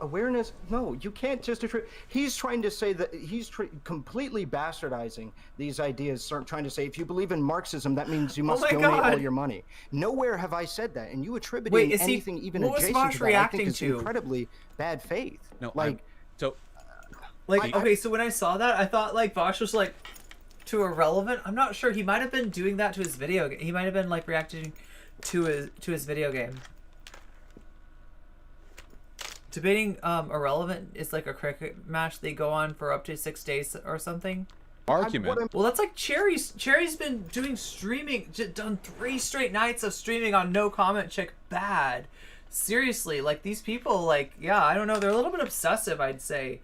no, you can't just... He's trying to say that he's completely bastardizing these ideas, trying to say, if you believe in Marxism, that means you must donate all your money. Nowhere have I said that, and you attributing anything even adjacent to that, I think is incredibly bad faith. No, like... Okay, so when I saw that, I thought, like, Vaush was, like, too Ahrelevant. I'm not sure. He might have been doing that to his video game. He might have been, like, reacting to his video game. Debating Ahrelevant is like a cricket match they go on for up to 6 days or something. Argument. Well, that's like Cherry's. Cherry's been doing streaming, done 3 straight nights of streaming on nocommentchick. Bad. Seriously, like, these people, like, yeah, I don't know. They're a little bit obsessive, I'd say.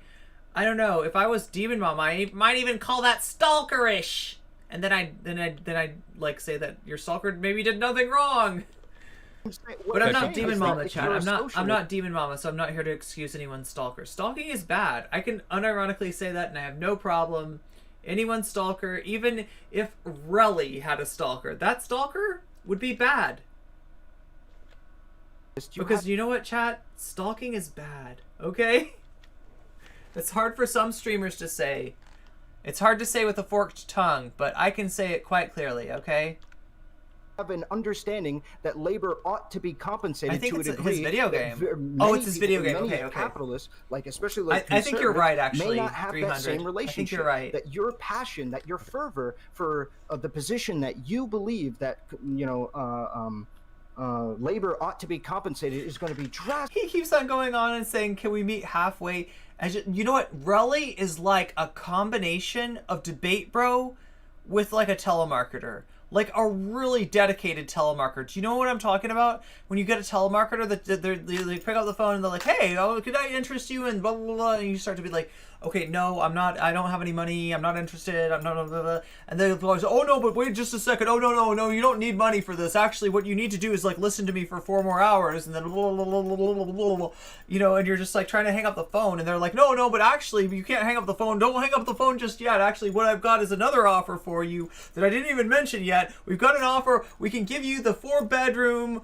I don't know. If I was Demon Mom, I might even call that stalkerish. And then I'd like say that your stalker maybe did nothing wrong. But I'm not Demon Mama, Chad. I'm not Demon Mama, so I'm not here to excuse anyone's stalker. Stalking is bad. I can unironically say that, and I have no problem. Anyone's stalker, even if Relly had a stalker, that stalker would be bad. Because you know what, chat? Stalking is bad. Okay. It's hard for some streamers to say. It's hard to say with a forked tongue, but I can say it quite clearly, okay? Have an understanding that labor ought to be compensated to a degree. His video game. Oh, it's his video game. Okay, okay. Capitalists, like especially like I think you're right. Actually, may not have that same relationship. I think you're right. That your passion, that your fervor for the position that you believe that labor ought to be compensated is going to be drastic. He keeps on going on and saying, "Can we meet halfway?" You know what? Relly is like a combination of DebateBro with like a telemarketer. Like a really dedicated telemarketer. Do you know what I'm talking about? When you get a telemarketer that they pick up the phone and they're like, "Hey, could I interest you in blah blah blah," and you start to be like, "Okay, no, I'm not. I don't have any money. I'm not interested. I'm not." Blah, blah, blah. And then the "Oh no, but wait just a second. Oh no, you don't need money for this. Actually, what you need to do is like listen to me for 4 more hours," and then blah, blah, blah, blah, blah, blah, blah, you know, and you're just like trying to hang up the phone, and they're like, "No, but actually, you can't hang up the phone. Don't hang up the phone just yet. Actually, what I've got is another offer for you that I didn't even mention yet. We've got an offer. We can give you the 4-bedroom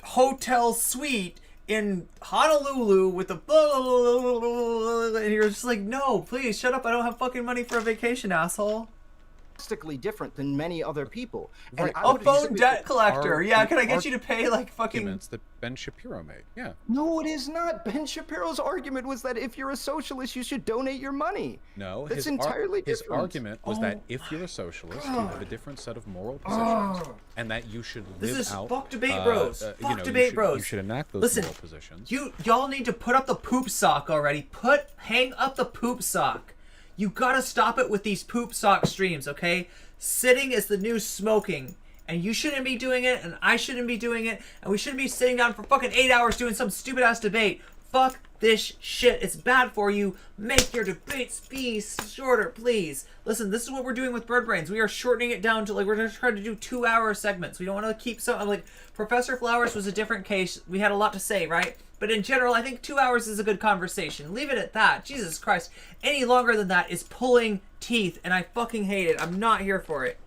hotel suite in Honolulu with the blah, blah, blah, blah, blah, and you're just like, no, please shut up. I don't have fucking money for a vacation, asshole. Drastically different than many other people. Right. A phone debt collector. Yeah, can I get you to pay like fucking... Arguments that Ben Shapiro made. Yeah. No, it is not. Ben Shapiro's argument was that if you're a socialist, you should donate your money. No, that's entirely different. His argument was that if you're a socialist, you have a different set of moral positions, and that you should live out... Fuck debate bros. Fuck debate bros. You should enact those moral positions. Y'all need to put up the poop sock already. Hang up the poop sock. You gotta stop it with these poop sock streams, okay? Sitting is the new smoking. And you shouldn't be doing it, and I shouldn't be doing it, and we shouldn't be sitting down for fucking 8 hours doing some stupid-ass debate. Fuck this shit. It's bad for you. Make your debates be shorter, please. Listen, this is what we're doing with Bird Brains. We are shortening it down to, like, we're just trying to do 2-hour segments. We don't want to keep some, like, Professor Flowers was a different case. We had a lot to say, right? But in general, I think 2 hours is a good conversation. Leave it at that. Jesus Christ. Any longer than that is pulling teeth, and I fucking hate it. I'm not here for it.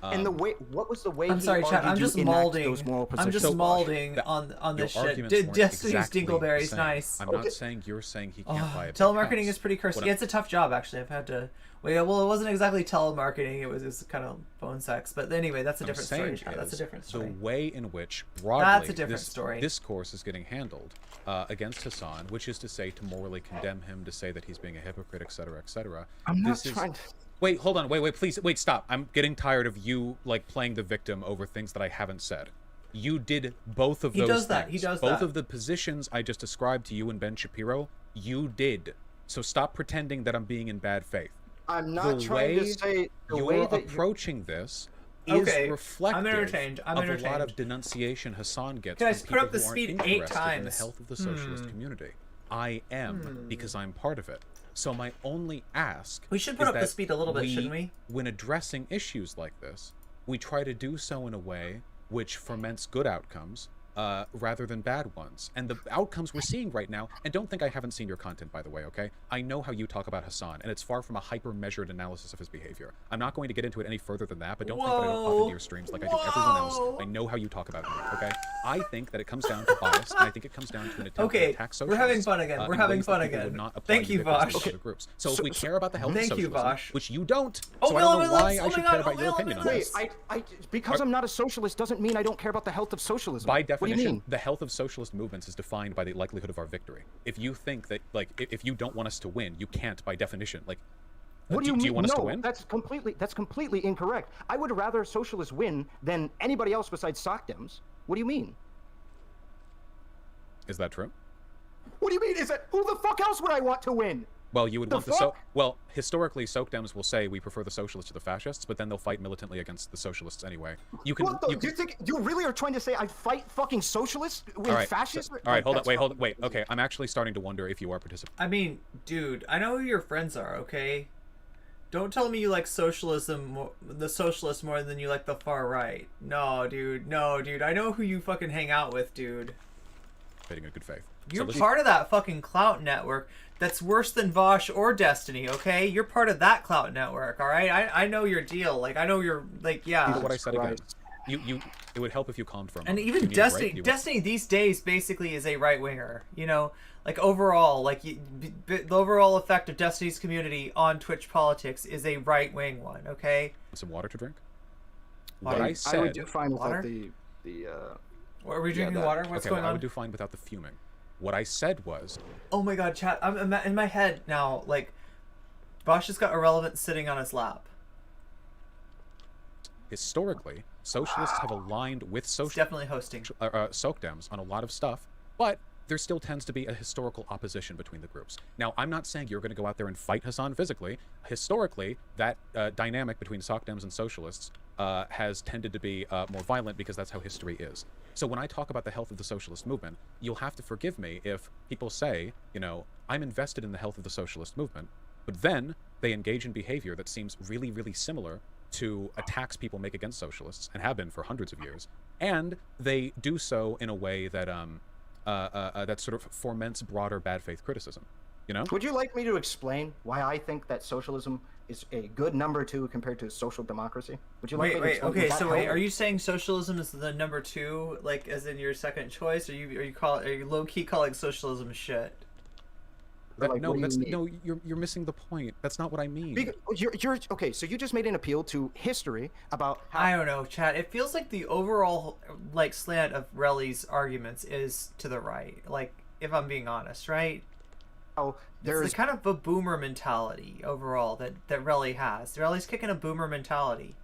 And the way, what was the way? I'm sorry, Chad. I'm just molding. I'm just molding on this shit. Just exactly Dingleberry's nice. I'm not saying you're saying he can't buy a telemarketing is pretty cursed. Yeah, it's a tough job actually. I've had to. Well, it wasn't exactly telemarketing. It was kind of phone sex. But anyway, that's a different story. Chad. That's a different story. The way in which broadly this discourse is getting handled against Hassan, which is to say to morally condemn him, to say that he's being a hypocrite, etc., etc. I'm not trying to... Wait, hold on. Wait, please. Wait, stop. I'm getting tired of you, like, playing the victim over things that I haven't said. You did both of those things. He does that. Both of the positions I just described to you and Ben Shapiro, you did. So stop pretending that I'm being in bad faith. I'm not trying to say the way that approaching this is reflective I'm of a lot of denunciation Hassan gets from people put up the who aren't speed interested 8 times? in the health of the socialist community. I am, because I'm part of it. So my only ask we should put up the speed a little bit, shouldn't we? When addressing issues like this, we try to do so in a way which foments good outcomes, rather than bad ones. And the outcomes we're seeing right now, and don't think I haven't seen your content, by the way, okay? I know how you talk about Hassan, and it's far from a hyper-measured analysis of his behavior. I'm not going to get into it any further than that, but don't think that I don't pop into your streams like I do everyone else. I know how you talk about him, okay? I think that it comes down to bias, and I think it comes down to an attempt to attack socialists. We're having fun again. We're having fun again. Thank you, Vaush. Groups. So if we care about the health of socialism, Vaush. which you don't, so I don't know why I should care about your opinion on this. Because I'm not a socialist doesn't mean I don't care about the health of socialism. By definition, what do you mean? the health of socialist movements is defined by the likelihood of our victory. If you think that, like, if you don't want us to win, you can't by definition. Like, what do you mean? Do you want us to win? That's completely incorrect. I would rather socialists win than anybody else besides sock Dems. What do you mean? Is that true? What do you mean? Is that who the fuck else would I want to win? Well, you would want well, historically, Soc Dems will say we prefer the socialists to the fascists, but then they'll fight militantly against the socialists anyway. You can. What the, you think you really are trying to say I fight fucking socialists with fascists? All right, hold on, wait. Okay, I'm actually starting to wonder if you are participating. I mean, dude, I know who your friends are. Okay, don't tell me you like socialism, the socialists more than you like the far right. No, dude. I know who you fucking hang out with, dude. Fighting in good faith. You're part of that fucking clout network that's worse than Vaush or Destiny, okay? You're part of that clout network, all right? I know your deal. Like, I know you're, like, yeah. What I said again. It would help if you calmed from. And even Destiny these days basically is a right-winger, you know? Like, overall, like, the overall effect of Destiny's community on Twitch politics is a right-wing one, okay? Some water to drink? Water? What I said... I would do fine without What, are we drinking water? What's going on? I would do fine without the fuming. What I said was... Oh my god, chat. I'm in my head now, like, Vaush has got Ahrelevant sitting on his lap. Historically, socialists have aligned with definitely hosting. Soc Dems on a lot of stuff, but there still tends to be a historical opposition between the groups. Now, I'm not saying you're going to go out there and fight Hassan physically. Historically, that dynamic between Soc Dems and socialists has tended to be more violent because that's how history is. So when I talk about the health of the socialist movement, you'll have to forgive me if people say, you know, I'm invested in the health of the socialist movement, but then they engage in behavior that seems really, really similar to attacks people make against socialists, and have been for hundreds of years, and they do so in a way that that sort of foments broader bad faith criticism. You know? Would you like me to explain why I think that socialism is a good number 2 compared to social democracy? Would you like me to explain? Okay, so wait, are you saying socialism is the number 2, like as in your second choice, or are you low key calling socialism shit? You're missing the point. That's not what I mean. You're okay. So you just made an appeal to history about how... I don't know, Chad. It feels like the overall like slant of Relly's arguments is to the right. Like, if I'm being honest, right? There's kind of a boomer mentality overall that Relly has. Relly's kicking a boomer mentality.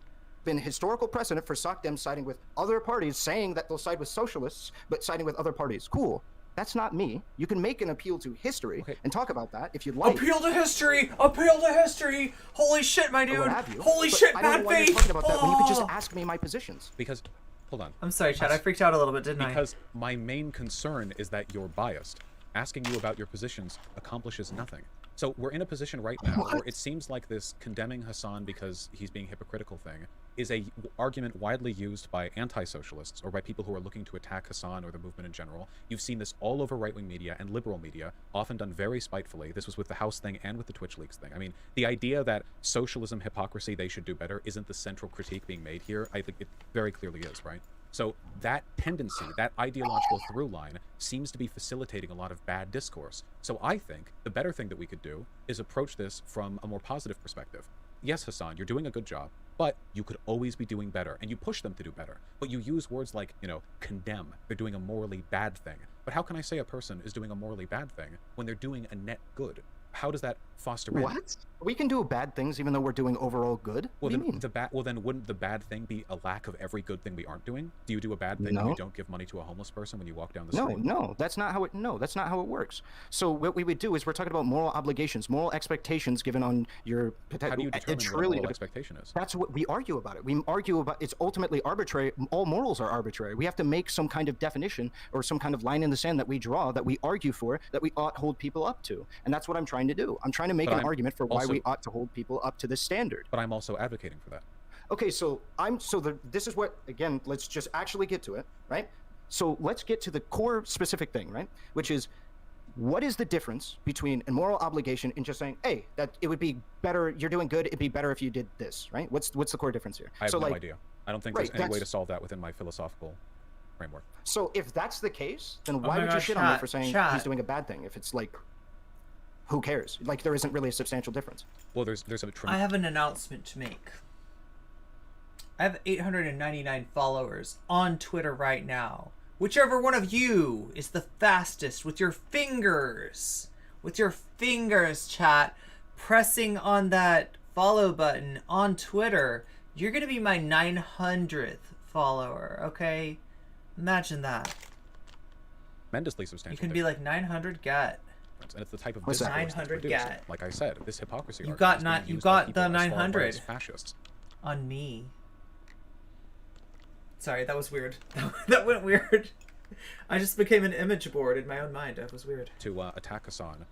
Been historical precedent for Soc Dems siding with other parties, saying that they'll side with socialists, but siding with other parties. Cool. That's not me. You can make an appeal to history and talk about that if you'd like. Appeal to history! Appeal to history! Holy shit, my dude! Holy shit, bad faith! Talking about that when you could just ask me my positions. Because, hold on. I'm sorry, Chad. I freaked out a little bit, didn't I? Because my main concern is that you're biased. Asking you about your positions accomplishes nothing. So we're in a position right now where it seems like this condemning Hassan because he's being hypocritical thing is a argument widely used by anti-socialists or by people who are looking to attack Hassan or the movement in general. You've seen this all over right-wing media and liberal media, often done very spitefully. This was with the House thing and with the Twitch leaks thing. I mean, the idea that socialism, hypocrisy, they should do better isn't the central critique being made here. I think it very clearly is, right? So that tendency, that ideological through line, seems to be facilitating a lot of bad discourse. So I think the better thing that we could do is approach this from a more positive perspective. Yes, Hassan, you're doing a good job, but you could always be doing better, and you push them to do better. But you use words like, you know, condemn. They're doing a morally bad thing. But how can I say a person is doing a morally bad thing when they're doing a net good? How does that foster what? We can do bad things even though we're doing overall good? Well, what do you mean? Well, then wouldn't the bad thing be a lack of every good thing we aren't doing? Do you do a bad thing when you don't give money to a homeless person when you walk down the street? No, that's not how it works. So what we would do is we're talking about moral obligations, moral expectations given on your potential. How do you determine what a moral expectation is? That's what we argue about it. We argue about it's ultimately arbitrary. All morals are arbitrary. We have to make some kind of definition or some kind of line in the sand that we draw, that we argue for, that we ought hold people up to. And that's what I'm trying to do. I'm trying to make an argument for why we ought to hold people up to this standard. But I'm also advocating for that. Okay, so this is what, again, let's just actually get to it, right? So let's get to the core specific thing, right? Which is, what is the difference between a moral obligation and just saying, hey, that it would be better, you're doing good, it'd be better if you did this, right? What's the core difference here? I have no idea. I don't think there's any way to solve that within my philosophical framework. So if that's the case, then why would you shit on me for saying he's doing a bad thing? If it's like, who cares? Like, there isn't really a substantial difference. Well, there's a I have an announcement to make. I have 899 followers on Twitter right now. Whichever one of you is the fastest with your fingers, chat, pressing on that follow button on Twitter, you're going to be my 900th follower, okay? Imagine that. tremendously substantial. You can be like 900 get. And it's the type of What's that? discourse 900 that get. Like I said, this hypocrisy. You argument got is being you used by got people the as far right 900 as fascists. on me. Sorry, that was weird. That went weird. I just became an image board in my own mind. That was weird. To attack Hassan.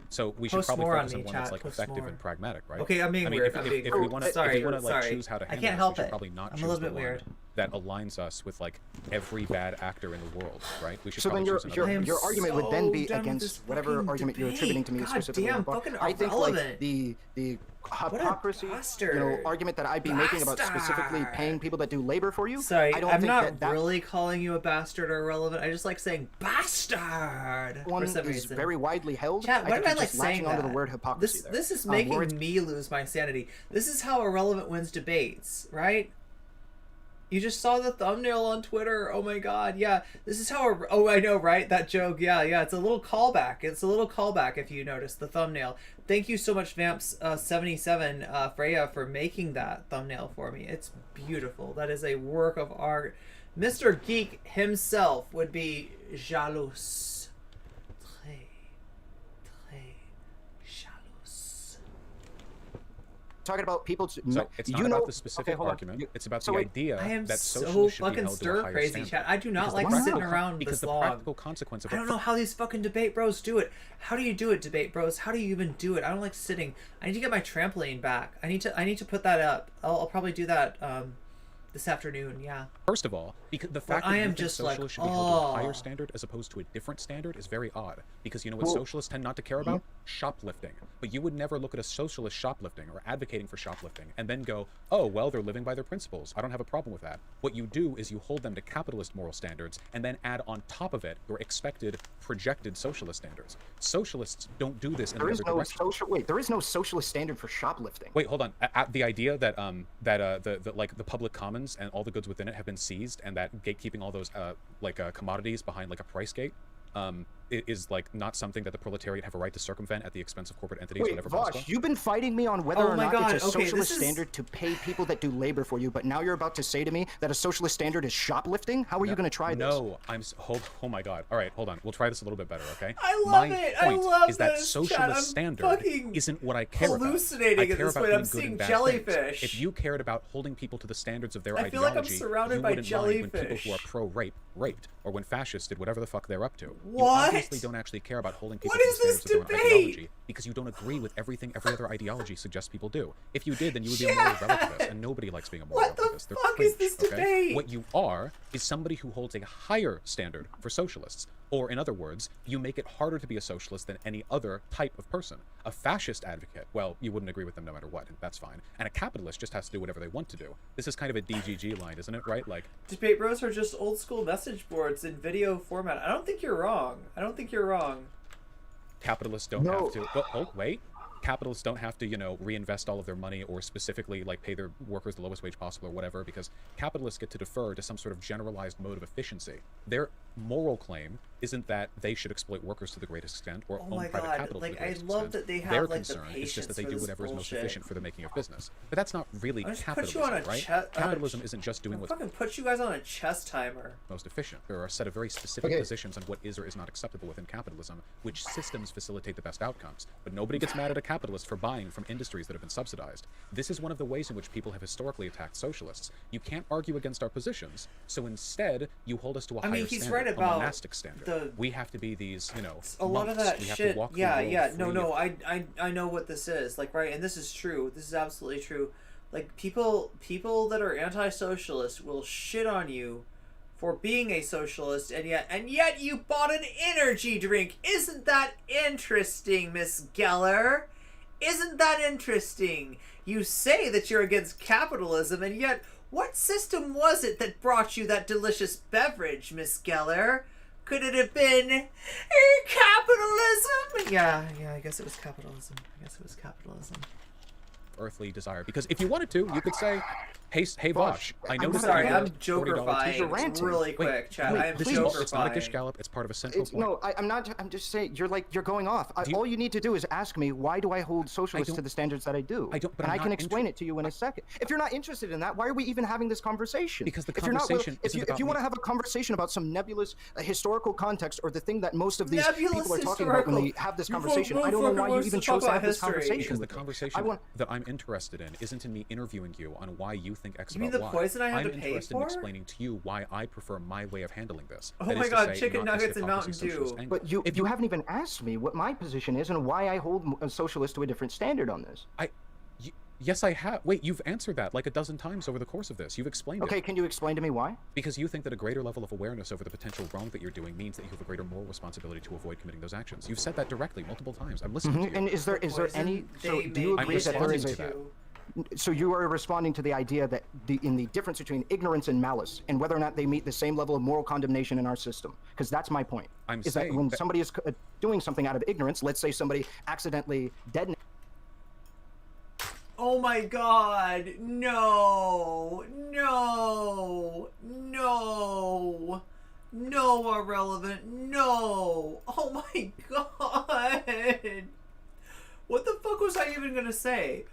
So we should Post probably more focus on on me, one that's chat. like Post effective more. and pragmatic, right? Okay, I'm being weird. If we want to sorry. choose how to I handle can't this, help we should it. probably not I'm choose a little the bit one weird. that aligns us with like every bad actor in the world, right? We should So then probably choose another one. your argument would then be so done with against this whatever fucking argument you're debate. attributing to me God specifically. damn, about. fucking I think irrelevant. like the hypocrisy, bastard. argument that I'd be making about specifically paying people that do labor for you. Sorry, I don't I'm think not that really calling you a bastard or irrelevant. I just like saying bastard one for some is reason. very widely held. Chat, why think did I you're like just latching saying onto that? the word hypocrisy there. This is where making it's- me lose my sanity. This is how irrelevant wins debates, right? You just saw the thumbnail on Twitter. Oh my god, yeah. This is how... Oh, I know, right? That joke. Yeah. It's a little callback. It's a little callback if you notice the thumbnail. Thank you so much, Vamps77, Freya, for making that thumbnail for me. It's beautiful. That is a work of art. Mr. Geek himself would be jaloux. Très jaloux. talking about people. So it's not about the specific hold on. argument. It's about So the wait, idea I am that so socialists should be fucking held to a stir higher crazy, standard. chat. I do not Because like the sitting practical- around because this the long. practical consequence of I don't know how these fucking debate bros do it. How do you do it, debate bros? How do you even do it? I don't like sitting. I need to get my trampoline back. I need to put that up. I'll probably do that this afternoon. Yeah. First of all, because the fact I that you am think just socialists like, should be held to a higher oh. standard as opposed to a different standard is very odd. Because you know what socialists tend not to care about? Shoplifting. But you would never look at a socialist shoplifting or advocating for shoplifting and then go, oh, well, they're living by their principles. I don't have a problem with that. What you do is you hold them to capitalist moral standards and then add on top of it your expected, projected socialist standards. Socialists don't do this in the other direction. There is no socialist standard for shoplifting. Wait, hold on. The idea that the public commons and all the goods within it have been seized, and that gatekeeping all those commodities behind like a price gate is like not something that the proletariat have a right to circumvent at the expense of corporate entities. Wait, whatever Vaush, you've been fighting me on whether Oh or my not God, it's a okay, socialist this is- standard to pay people that do labor for you, but now you're about to say to me that a socialist standard is shoplifting? How are you going to try this? No, oh my god. All right, hold on. We'll try this a little bit better, okay? I love my it. point I love is that this, socialist chat. I'm standard fucking isn't what I care about. hallucinating I at care this about point. I'm doing good seeing and bad jellyfish. things. If you cared about holding people to the standards of their I feel like I'm ideology, surrounded you by wouldn't mind when people jellyfish. who are pro-rape raped, or when fascists did whatever the fuck they're up to. You What? obviously don't actually care about holding people What to the is this standards of their own debate? ideology because you don't agree with everything every other ideology suggests people do. If you did, then you would be a moral relativist, and nobody likes being a moral What the relativist. They're fuck is cringe, this okay? debate? What you are is somebody who holds a higher standard for socialists. Or, in other words, you make it harder to be a socialist than any other type of person. A fascist advocate, well, you wouldn't agree with them no matter what, and that's fine. And a capitalist just has to do whatever they want to do. This is kind of a DGG line, isn't it, right? Like, Debate bros are just old school message boards in video format. I don't think you're wrong. capitalists don't have to... Oh, wait. Capitalists don't have to, reinvest all of their money or specifically, pay their workers the lowest wage possible or whatever, because capitalists get to defer to some sort of generalized mode of efficiency. Their moral claim isn't that they should exploit workers to the greatest extent or own private capital to the greatest extent. I love that they have Their the concern is just that they do whatever is most efficient for the making of business. But that's not really capitalism, right? Capitalism isn't just doing what's fucking put you guys on a chess timer. most efficient. There are a set of very specific positions on what is or is not acceptable within capitalism, which systems facilitate the best outcomes. But nobody gets mad at a capitalist for buying from industries that have been subsidized. This is one of the ways in which people have historically attacked socialists. You can't argue against our positions, so instead you hold us to a higher he's standard, right a about monastic standard. We have to be these, a lot monks. of that we have shit. to walk Yeah, the world yeah. free No. of- I know what this is. Right, and this is true. This is absolutely true. People that are anti-socialist will shit on you for being a socialist, and yet you bought an energy drink. Isn't that interesting, Miss Geller? Isn't that interesting? You say that you're against capitalism, and yet what system was it that brought you that delicious beverage, Miss Geller? Could it have been capitalism? Yeah, I guess it was capitalism. Earthly desire. Because if you wanted to, you could say, hey Vaush, I know I'm this. sorry, I'm $40 jokerfying really quick, Chad. I am this is jokerfying. it's not a gish gallop. It's part of a central point. No, I'm not. I'm just saying you're going off. All you need to do is ask me why do I hold socialists to the standards that I do. I don't. But and I'm I can not explain it to you in a second. If you're not interested in that, why are we even having this conversation? Because the if you're not, conversation if isn't about you want to me. have a conversation about some nebulous historical context or the thing that most of these Nebulous people are talking about when they historical. have this You conversation, fucking I don't know why you wants even to chose talk to have about this history. conversation. Because the with me. conversation that I'm interested in isn't in me interviewing you on why you think X You mean about the Y. poison I had I'm to pay interested in for? explaining to you why I prefer my way of handling this. Oh That my is to God, say, chicken not this nuggets and Mountain hypocrisy socialist Dew. angle. But you haven't even asked me what my position is and why I hold a socialist to a different standard on this. Yes, I have. Wait, you've answered that like a dozen times over the course of this. You've explained it. Okay, can you explain to me why? Because you think that a greater level of awareness over the potential wrong that you're doing means that you have a greater moral responsibility to avoid committing those actions. You've said that directly multiple times. I'm listening to you. And is there any? So do you agree that there is responding a? to that. So you are responding to the idea that in the difference between ignorance and malice, and whether or not they meet the same level of moral condemnation in our system, because that's my point. I'm is saying that when that- somebody is doing something out of ignorance, let's say somebody accidentally detonates. Oh my God! No! Ahrelevant! No! Oh my God! What the fuck was I even gonna say?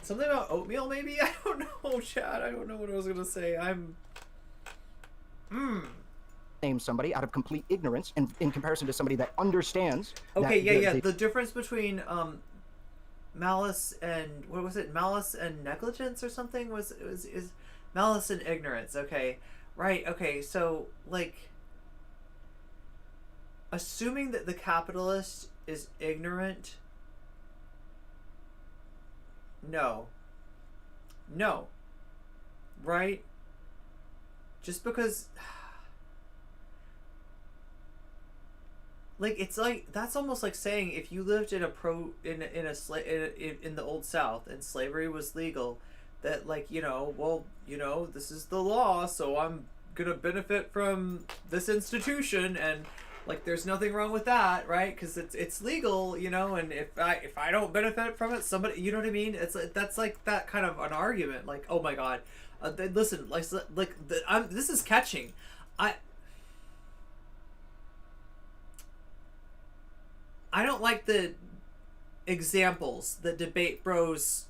Something about oatmeal, maybe? I don't know, Chad. I don't know what I was gonna say. Name somebody out of complete ignorance, and in comparison to somebody that understands. Okay, that The difference between malice and what was it? Malice and negligence or something is malice and ignorance. Okay, right. Okay, so like, assuming that the capitalist is ignorant. No. Right? Just because. Like, it's like, that's almost like saying if you lived in in the old South and slavery was legal, that like, this is the law, so I'm gonna benefit from this institution, and like there's nothing wrong with that, right? Because it's legal, and if I don't benefit from it, somebody, you know what I mean? That's like that kind of an argument. Like, oh my God, listen, this is catching. I don't like the examples that debate bros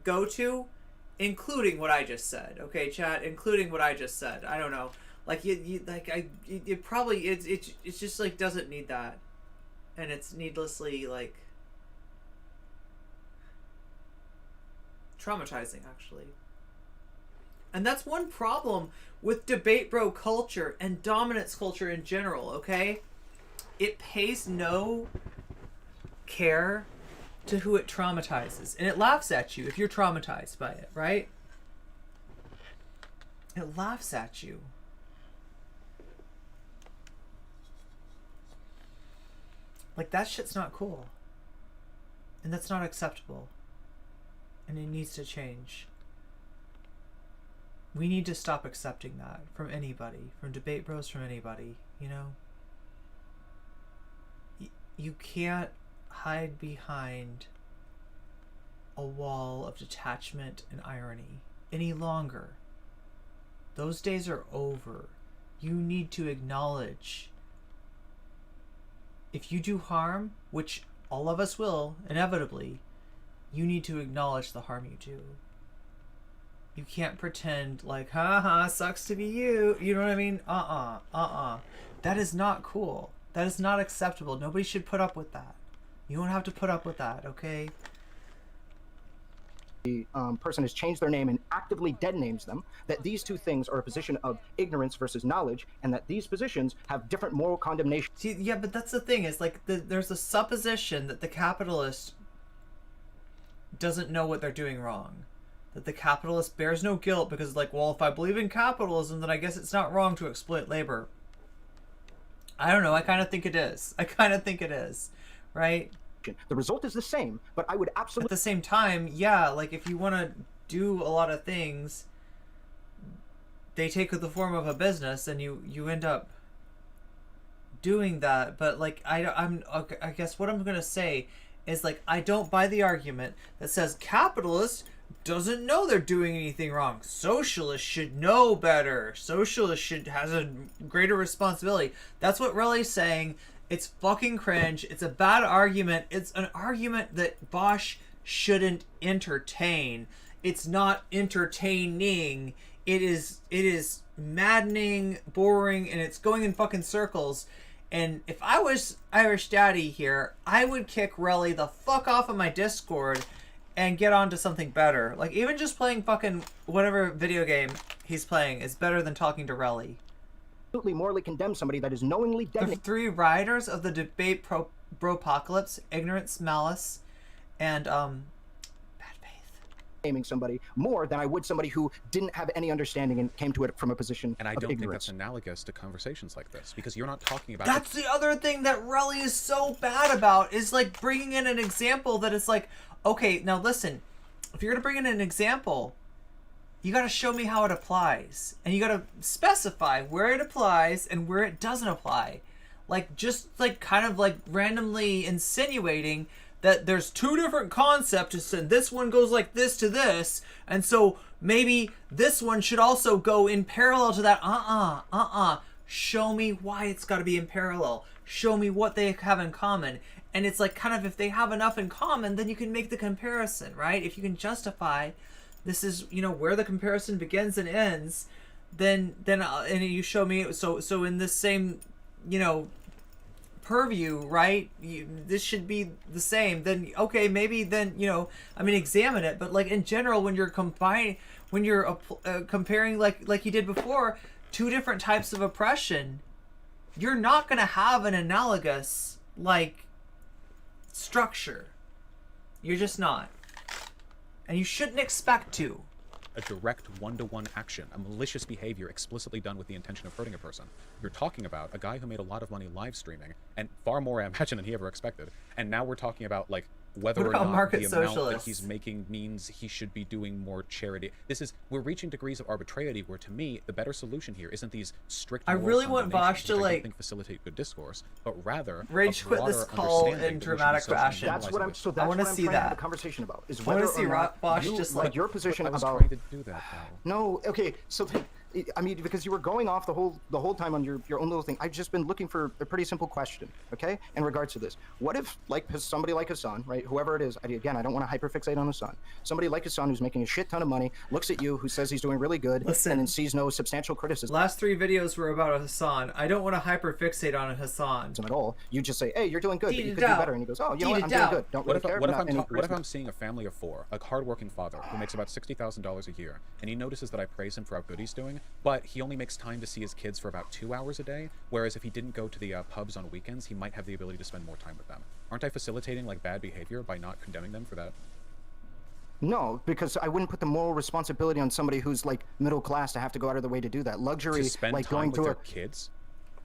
go to, including what I just said. Okay, chat, including what I just said. I don't know. Like it probably it just like doesn't need that, and it's needlessly like traumatizing actually. And that's one problem with debate bro culture and dominance culture in general. Okay. It pays no care to who it traumatizes. And it laughs at you if you're traumatized by it, right? It laughs at you. Like, that shit's not cool. And that's not acceptable. And it needs to change. We need to stop accepting that from anybody. From debate bros, from anybody, You can't hide behind a wall of detachment and irony any longer. Those days are over. You need to acknowledge if you do harm, which all of us will, inevitably, you need to acknowledge the harm you do. You can't pretend like, haha, sucks to be you. You know what I mean? That is not cool. That is not acceptable. Nobody should put up with that. You don't have to put up with that, okay? The person has changed their name and actively dead names them, that these two things are a position of ignorance versus knowledge, and that these positions have different moral condemnation. See, yeah, but that's the thing, is like there's a supposition that the capitalist doesn't know what they're doing wrong. that the capitalist bears no guilt because, like, well, if I believe in capitalism, then I guess it's not wrong to exploit labor. I don't know. I kind of think it is. Right? The result is the same, but I would absolutely... At the same time, yeah, like, if you want to do a lot of things, they take the form of a business, and you end up doing that. But, like, I guess what I'm going to say is, like, I don't buy the argument that says capitalist doesn't know they're doing anything wrong. Socialists should know better. Socialists has a greater responsibility. That's what Relly's saying. It's fucking cringe. It's a bad argument. It's an argument that Vaush shouldn't entertain. It's not entertaining. It is maddening, boring, and it's going in fucking circles. And if I was Irish Daddy here, I would kick Relly the fuck off of my Discord and get on to something better. Like, even just playing fucking whatever video game he's playing is better than talking to Relly. Absolutely morally condemn somebody that is knowingly The three riders of the debate bropocalypse: ignorance, malice, and bad faith. Naming somebody more than I would somebody who didn't have any understanding and came to it from a position And I of don't think ignorance. that's analogous to conversations like this, because you're not talking about... That's the other thing that Relly is so bad about, is like bringing in an example that is like, okay, now listen, if you're gonna bring in an example, you gotta show me how it applies, and you gotta specify where it applies and where it doesn't apply. Like, just like kind of like randomly insinuating that there's two different concepts, and this one goes like this to this, and so maybe this one should also go in parallel to that. Show me why it's got to be in parallel. Show me what they have in common. And it's like, kind of, if they have enough in common, then you can make the comparison, right? If you can justify this is, you know, where the comparison begins and ends, then and you show me, so in this same, you know, purview, right, this should be the same, then okay, maybe then, you know, I mean, examine it. But like in general, when you're comparing like you did before, two different types of oppression, you're not going to have an analogous like structure. You're just not, and you shouldn't expect to. A direct one-to-one action, a malicious behavior explicitly done with the intention of hurting a person. You're talking about a guy who made a lot of money live streaming, and far more, I imagine, than he ever expected. And now we're talking about, like, whether What or about not market the amount that socialists? he's making means he should be doing more charity. We're reaching degrees of arbitrarity where, to me, the better solution here isn't these strict I moral really want condemnations, Vaush to, which I don't like, think facilitate good discourse, but rather rage a quit this broader call understanding in that we should be dramatic socially fashion. That's what I'm. normalizing So it. that's wanna what I'm see trying to have that. a conversation about. Is I wanna whether see or not Vaush you, just, like like- your position I was about. trying to do that, though. No, okay. So, I mean, because you were going off the whole time on your own little thing. I've just been looking for a pretty simple question, okay, in regards to this. What if, like, somebody like Hassan, right, whoever it is, again, I don't want to hyperfixate on Hassan. Somebody like Hassan who's making a shit ton of money, looks at you, who says he's doing really good, Listen. and then sees no substantial criticism Last three videos were about Hassan. I don't want to hyperfixate on Hassan. at all. You just say, hey, you're doing good, but you could do Deed-it-out. better. And he goes, oh, you know what, I'm doing Deed-it-out. good. Don't What really if, care. what, if Not I'm any what if criticism. I'm seeing a family of four, a hardworking father who makes about $60,000 a year, and he notices that I praise him for how good he's doing, but he only makes time to see his kids for about 2 hours a day, whereas if he didn't go to the pubs on weekends, he might have the ability to spend more time with them. Aren't I facilitating, like, bad behavior by not condemning them for that? No, because I wouldn't put the moral responsibility on somebody who's, like, middle class to have to go out of their way to do that. Luxury, To spend like time going with to their a kids?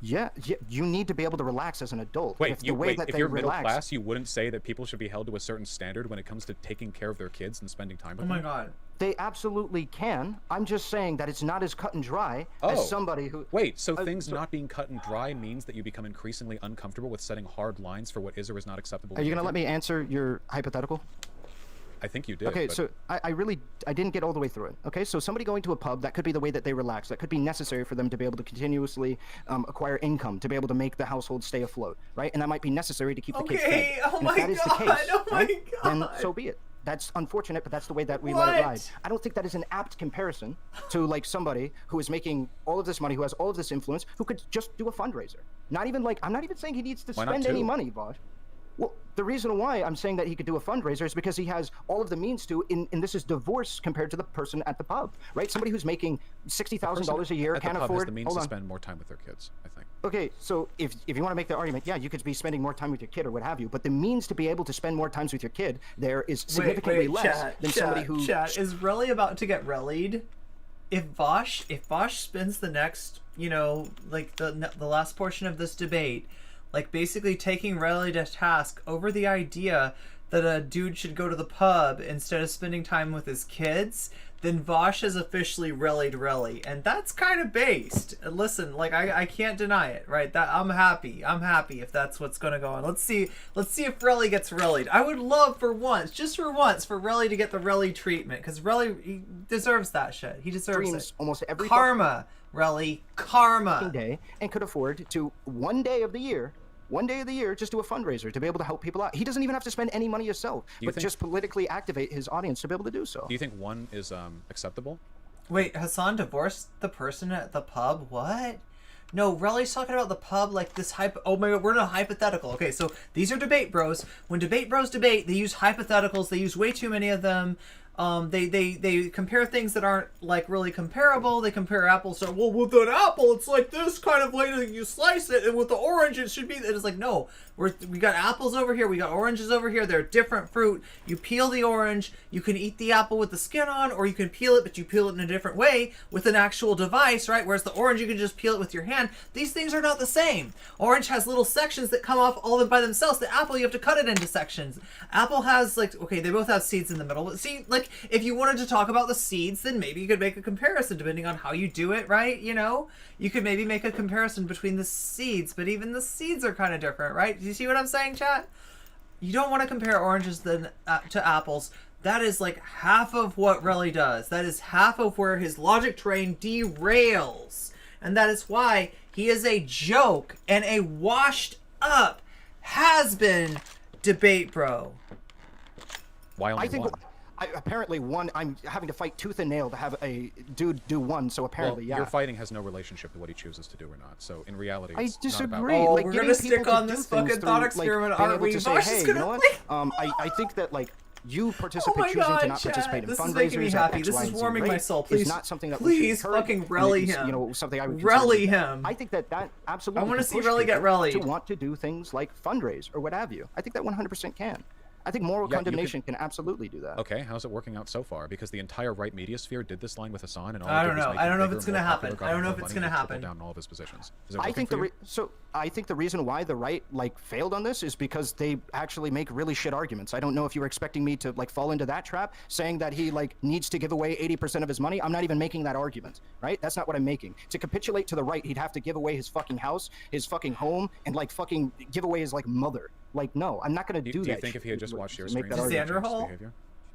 yeah, you need to be able to relax as an adult. Wait, if the way that if they you're middle relax, class, you wouldn't say that people should be held to a certain standard when it comes to taking care of their kids and spending time with Oh my them? god. they absolutely can. I'm just saying that it's not as cut and dry as somebody who. Wait, so things not being cut and dry means that you become increasingly uncomfortable with setting hard lines for what is or is not acceptable? Are you gonna behavior? let me answer your hypothetical? I think you did. Okay, but... so I didn't get all the way through it. Okay, so somebody going to a pub, that could be the way that they relax. That could be necessary for them to be able to continuously acquire income, to be able to make the household stay afloat, right? And that might be necessary to keep the kids Okay, fed. oh And my if that is the God, case, oh my right, then God. so be it. That's unfortunate, but that's the way that we let it ride. What? I don't think that is an apt comparison to, like, somebody who is making all of this money, who has all of this influence, who could just do a fundraiser. Not even, like, I'm not even saying he needs to Why not spend any two? money, Vaush. Well, the reason why I'm saying that he could do a fundraiser is because he has all of the means to, and this is divorce compared to the person at the pub, right? Somebody who's making $60,000 a year can't afford. Has the means to spend more time with their kids, I think. Okay, so if you want to make the argument, yeah, you could be spending more time with your kid or what have you, but the means to be able to spend more times with your kid there is significantly less than somebody who. Chat is Relly about to get rallied. If Vaush spends the next, like the last portion of this debate, like basically taking Relly to task over the idea that a dude should go to the pub instead of spending time with his kids, then Vaush has officially rallied Relly, and that's kind of based. Listen, like I can't deny it, right? That I'm happy if that's what's gonna go on. Let's see if Relly gets rallied. I would love for once, just for once, for Relly to get the Relly treatment, because Relly, he deserves that shit. He deserves it. Almost every karma, Relly, karma. Day, and could afford to one day of the year just do a fundraiser to be able to help people out. He doesn't even have to spend any money himself, but just politically activate his audience to be able to do so. Do you think one is acceptable? Wait, Hassan divorced the person at the pub? What? No, Relly's talking about the pub like this oh my god, we're in a hypothetical. Okay, so these are debate bros. When debate bros debate, they use hypotheticals. They use way too many of them. They compare things that aren't like really comparable. They compare apples to, well, with an apple it's like this kind of way that you slice it, and with the orange it should be. It's like, no, we got apples over here, we got oranges over here. They're different fruit. You peel the orange, you can eat the apple with the skin on, or you can peel it, but you peel it in a different way with an actual device, right? Whereas the orange, you can just peel it with your hand. These things are not the same. Orange has little sections that come off all by themselves. The apple, you have to cut it into sections. Apple has like, okay, they both have seeds in the middle, but see, like, if you wanted to talk about the seeds, then maybe you could make a comparison depending on how you do it, right? You could maybe make a comparison between the seeds, but even the seeds are kind of different, right? Do you see what I'm saying, chat? You don't want to compare oranges to apples. That is like half of what Relly does. That is half of where his logic train derails. And that is why he is a joke and a washed up has-been debate bro. Why only one? Apparently one, I'm having to fight tooth and nail to have a dude do one, so apparently, Your fighting has no relationship to what he chooses to do or not. So in reality, I it's disagree. Oh, like, we're gonna stick on this fucking thought experiment, aren't we? Hey, you know what? I think that like you participate choosing to not participate in fundraisers. This is making me happy. This is warming my soul. Please, not something that please fucking rally him. Something I would rally him. I think that absolutely. I want to see Relly get rallied. To want to do things like fundraise or what have you. I think that 100% can. I think moral condemnation can absolutely do that. Okay, how's it working out so far? Because the entire right media sphere did this line with Hassan, and all I don't know. I don't know if it's gonna happen. I don't know if it's gonna happen. Down all of his positions. I think I think the reason why the right failed on this is because they actually make really shit arguments. I don't know if you were expecting me to fall into that trap, saying that he needs to give away 80% of his money. I'm not even making that argument, right? That's not what I'm making. To capitulate to the right, he'd have to give away his fucking house, his fucking home, and fucking give away his mother. No, I'm not going to do that. Do you think if he had just watched your stream,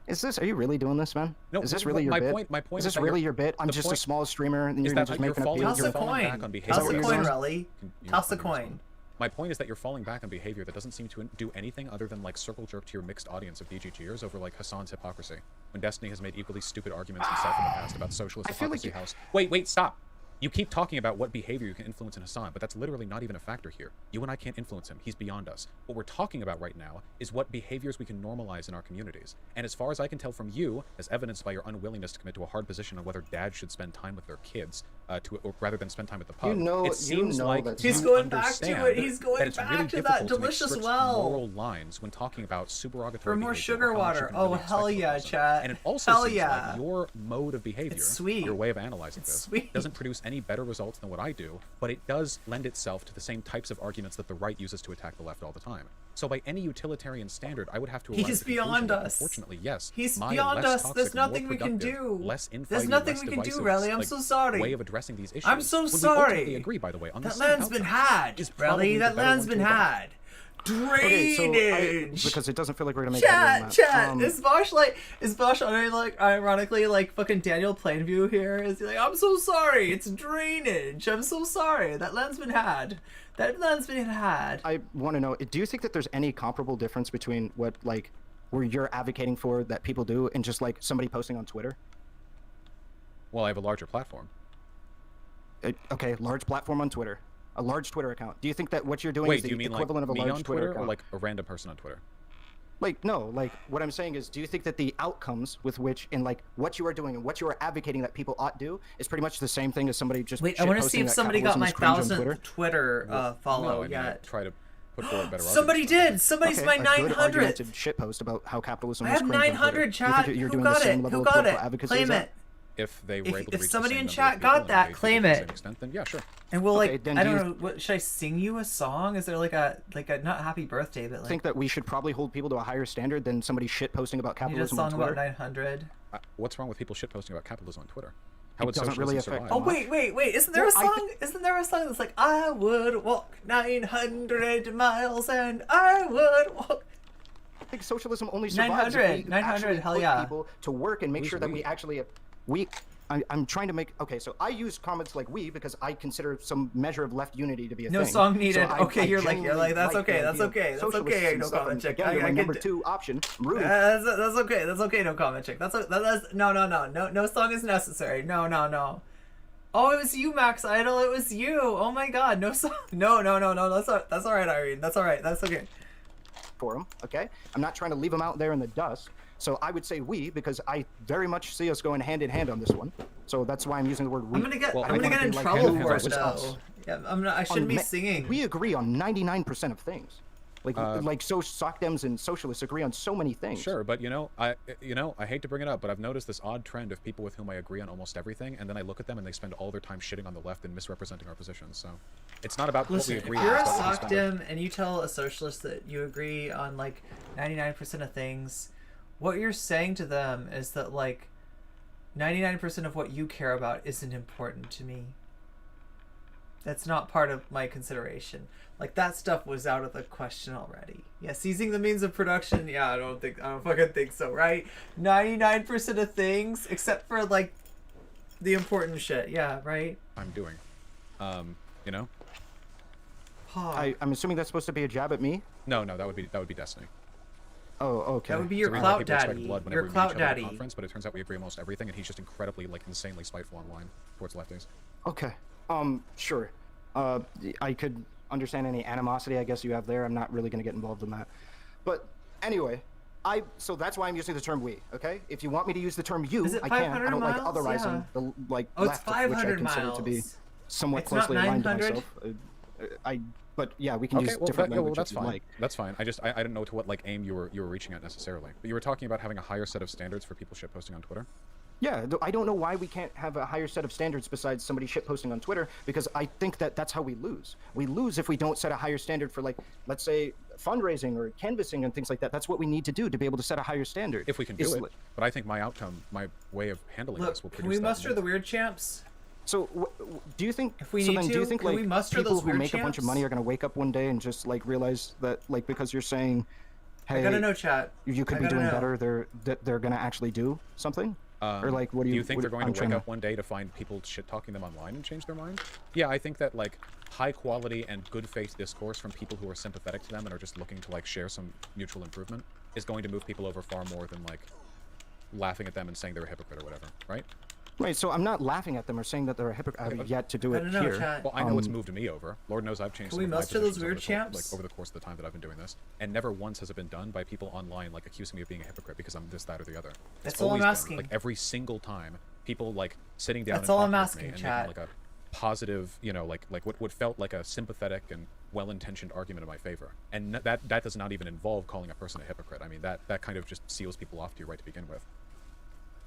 is this? Are you really doing this, man? No. Is this really your bit? My point is this really your bit? I'm just a small streamer, and you're just making a Toss a coin. Toss a coin, Relly. Toss a coin. My point is that you're falling back on behavior that doesn't seem to do anything other than circle jerk to your mixed audience of DGGers over Hassan's hypocrisy. When Destiny has made equally stupid arguments himself in the past about socialist hypocrisy house. Wait, stop. You keep talking about what behavior you can influence in Hassan, but that's literally not even a factor here. You and I can't influence him. He's beyond us. What we're talking about right now is what behaviors we can normalize in our communities. And as far as I can tell from you, as evidenced by your unwillingness to commit to a hard position on whether dads should spend time with their kids, rather than spend time at the pub, it seems like he's going back to it. He's going back to that delicious well. Moral lines when talking about supererogatory for more sugar water. Oh hell yeah, chat. And it also seems like your mode of behavior, your way of analyzing this, sweet. Doesn't produce any better results than what I do, but it does lend itself to the same types of arguments that the right uses to attack the left all the time. So by any utilitarian standard, I would have to arrive He's beyond us. Unfortunately, yes. He's beyond us. There's nothing we can do. There's nothing we can do, Relly. I'm so sorry. Way of addressing these issues. I'm so sorry. We agree, by the way, on that land's been had, Relly. That land's been had. Drainage. Because it doesn't feel like we're gonna make chat. Is Vaush ironically fucking Daniel Plainview here? Is he I'm so sorry. It's drainage. I'm so sorry. That land's been had. That land's been had. I want to know. Do you think that there's any comparable difference between what where you're advocating for that people do and just somebody posting on Twitter? Well, I have a larger platform. Okay, large platform on Twitter. a large Twitter account. Do you think that what you're doing Wait, is do the you mean like equivalent of a me large on Twitter Twitter account? or like a random person on Twitter? Like, no, like what I'm saying is, do you think that the outcomes with which, and like what you are doing and what you are advocating that people ought do is pretty much the same thing as somebody just Wait, I want to see shitposting if that somebody got capitalism my is cringe on 1000th Twitter follow No, I mean, I yet. try to put forward better Somebody arguments. did. Somebody's Okay, my a good 900th. argumented shitpost about how capitalism I is have cringe on Twitter. 900, Do you think chat. that you're Who doing the got same it? level Who of got political it? advocacy as Claim that? it. If they were If- able to if reach the somebody same in number chat of got people that, and claim to the it. same extent, then yeah, sure. And we'll Okay, like, then I do don't you- know, what, should I sing you a song? Is there like a not happy birthday, but I like think that we should probably hold people to a higher standard than somebody shitposting about you need a capitalism on song Twitter. about 900? What's wrong with people shitposting about capitalism on Twitter? How It would doesn't really socialism affect- survive? Oh wait! Isn't there Well, a song? Isn't there a song that's like I would walk 900 miles and I would walk? I think socialism only survives 900, if we 900, actually hell put yeah. people to work and make Who's sure that we? we actually I'm trying to make okay. So I use comments like "we" because I consider some measure of left unity to be a No thing. song So needed. Okay, you're like genuinely that's like okay. the That's idea of okay. That's socialists okay. and No stuff, comment and check. again, they're my I number get. 2 option. I'm rooting. That's okay. That's okay. No comment check. That's no song is necessary. No. Oh, it was you, Max Idol. It was you. Oh my God. No song. No. That's all right, Irene. That's all right. That's okay. For them, okay? I'm not trying to leave them out there in the dust. So I would say we because I very much see us going hand in hand on this one. So that's why I'm using the word we. I'm gonna get. Well, I'm I gonna wanna get in be like trouble hand in for hand it with though. us. Yeah, I'm not. I shouldn't be On singing. We agree on 99% of things. Like so SOCDEMs and socialists agree on so many things. Sure, but I hate to bring it up, but I've noticed this odd trend of people with whom I agree on almost everything, and then I look at them and they spend all their time shitting on the left and misrepresenting our positions. So it's not about Listen, what if we agree you're a on. it's about what we spend SOCDEM and you tell a socialist that you agree on like 99% of things, what you're saying to them is that like 99% of what you care about isn't important to me. That's not part of my consideration. Like that stuff was out of the question already. Yeah, seizing the means of production. Yeah, I don't fucking think so, right? 99% of things, except for like the important shit. Yeah, right. I'm doing. I'm assuming that's supposed to be a jab at me. No, that would be Destiny. Oh, okay. That would be It's your the reason why clout people expect daddy. blood whenever Your we meet clout each other at a daddy. conference, but it turns out we agree almost everything, and he's just incredibly like insanely spiteful online towards lefties. Okay. Sure. I could understand any animosity I guess you have there. I'm not really going to get involved in that. But anyway, so that's why I'm using the term we, okay? If you want me to use the term you, Is it I can. 500 I don't like miles? otherizing Yeah. the like Oh, it's left, of which I 500 consider to be miles. somewhat It's not closely aligned to 900? myself. But yeah, we can Okay, use well, different well, language that's if you fine. like. That's fine. I didn't know to what like aim you were reaching at necessarily. But you were talking about having a higher set of standards for people shitposting on Twitter. Yeah, I don't know why we can't have a higher set of standards besides somebody shitposting on Twitter, because I think that that's how we lose. We lose if we don't set a higher standard for, like, let's say, fundraising or canvassing and things like that. That's what we need to do to be able to set a higher standard. If we can do it. But I think my outcome, my way of handling Look, this will can produce we that muster more. the weird champs? So, do you think? If we so need then, do to, you think can like we muster people those who weird make a bunch of champs? money are going to wake up one day and just like realize that like because you're saying, hey, I gotta know, chat. you could I be gotta doing know. better, they're going to actually do something? Or like, what do you think what- they're going I'm to trying wake up one day to find people shit talking them online and change their mind? Yeah, I think that like high quality and good faith discourse from people who are sympathetic to them and are just looking to like share some mutual improvement is going to move people over far more than like laughing at them and saying they're a hypocrite or whatever, right? Right, so I'm not laughing at them or saying that they're a hypocrite. I've yet to do I it don't know, here. chat. Well, I know it's moved me over. Lord knows I've changed Can some we of my muster those positions over weird the champs? over the course of the time that I've been doing this, and never once has it been done by people online like accusing me of being a hypocrite because I'm this, that, or the other. That's It's all I'm always been, asking. Like every single time, people like sitting down That's and all I'm talking with me asking, and chat. making like a positive, like what felt like a sympathetic and well-intentioned argument in my favor, and that does not even involve calling a person a hypocrite. I mean that kind of just seals people off to your right to begin with.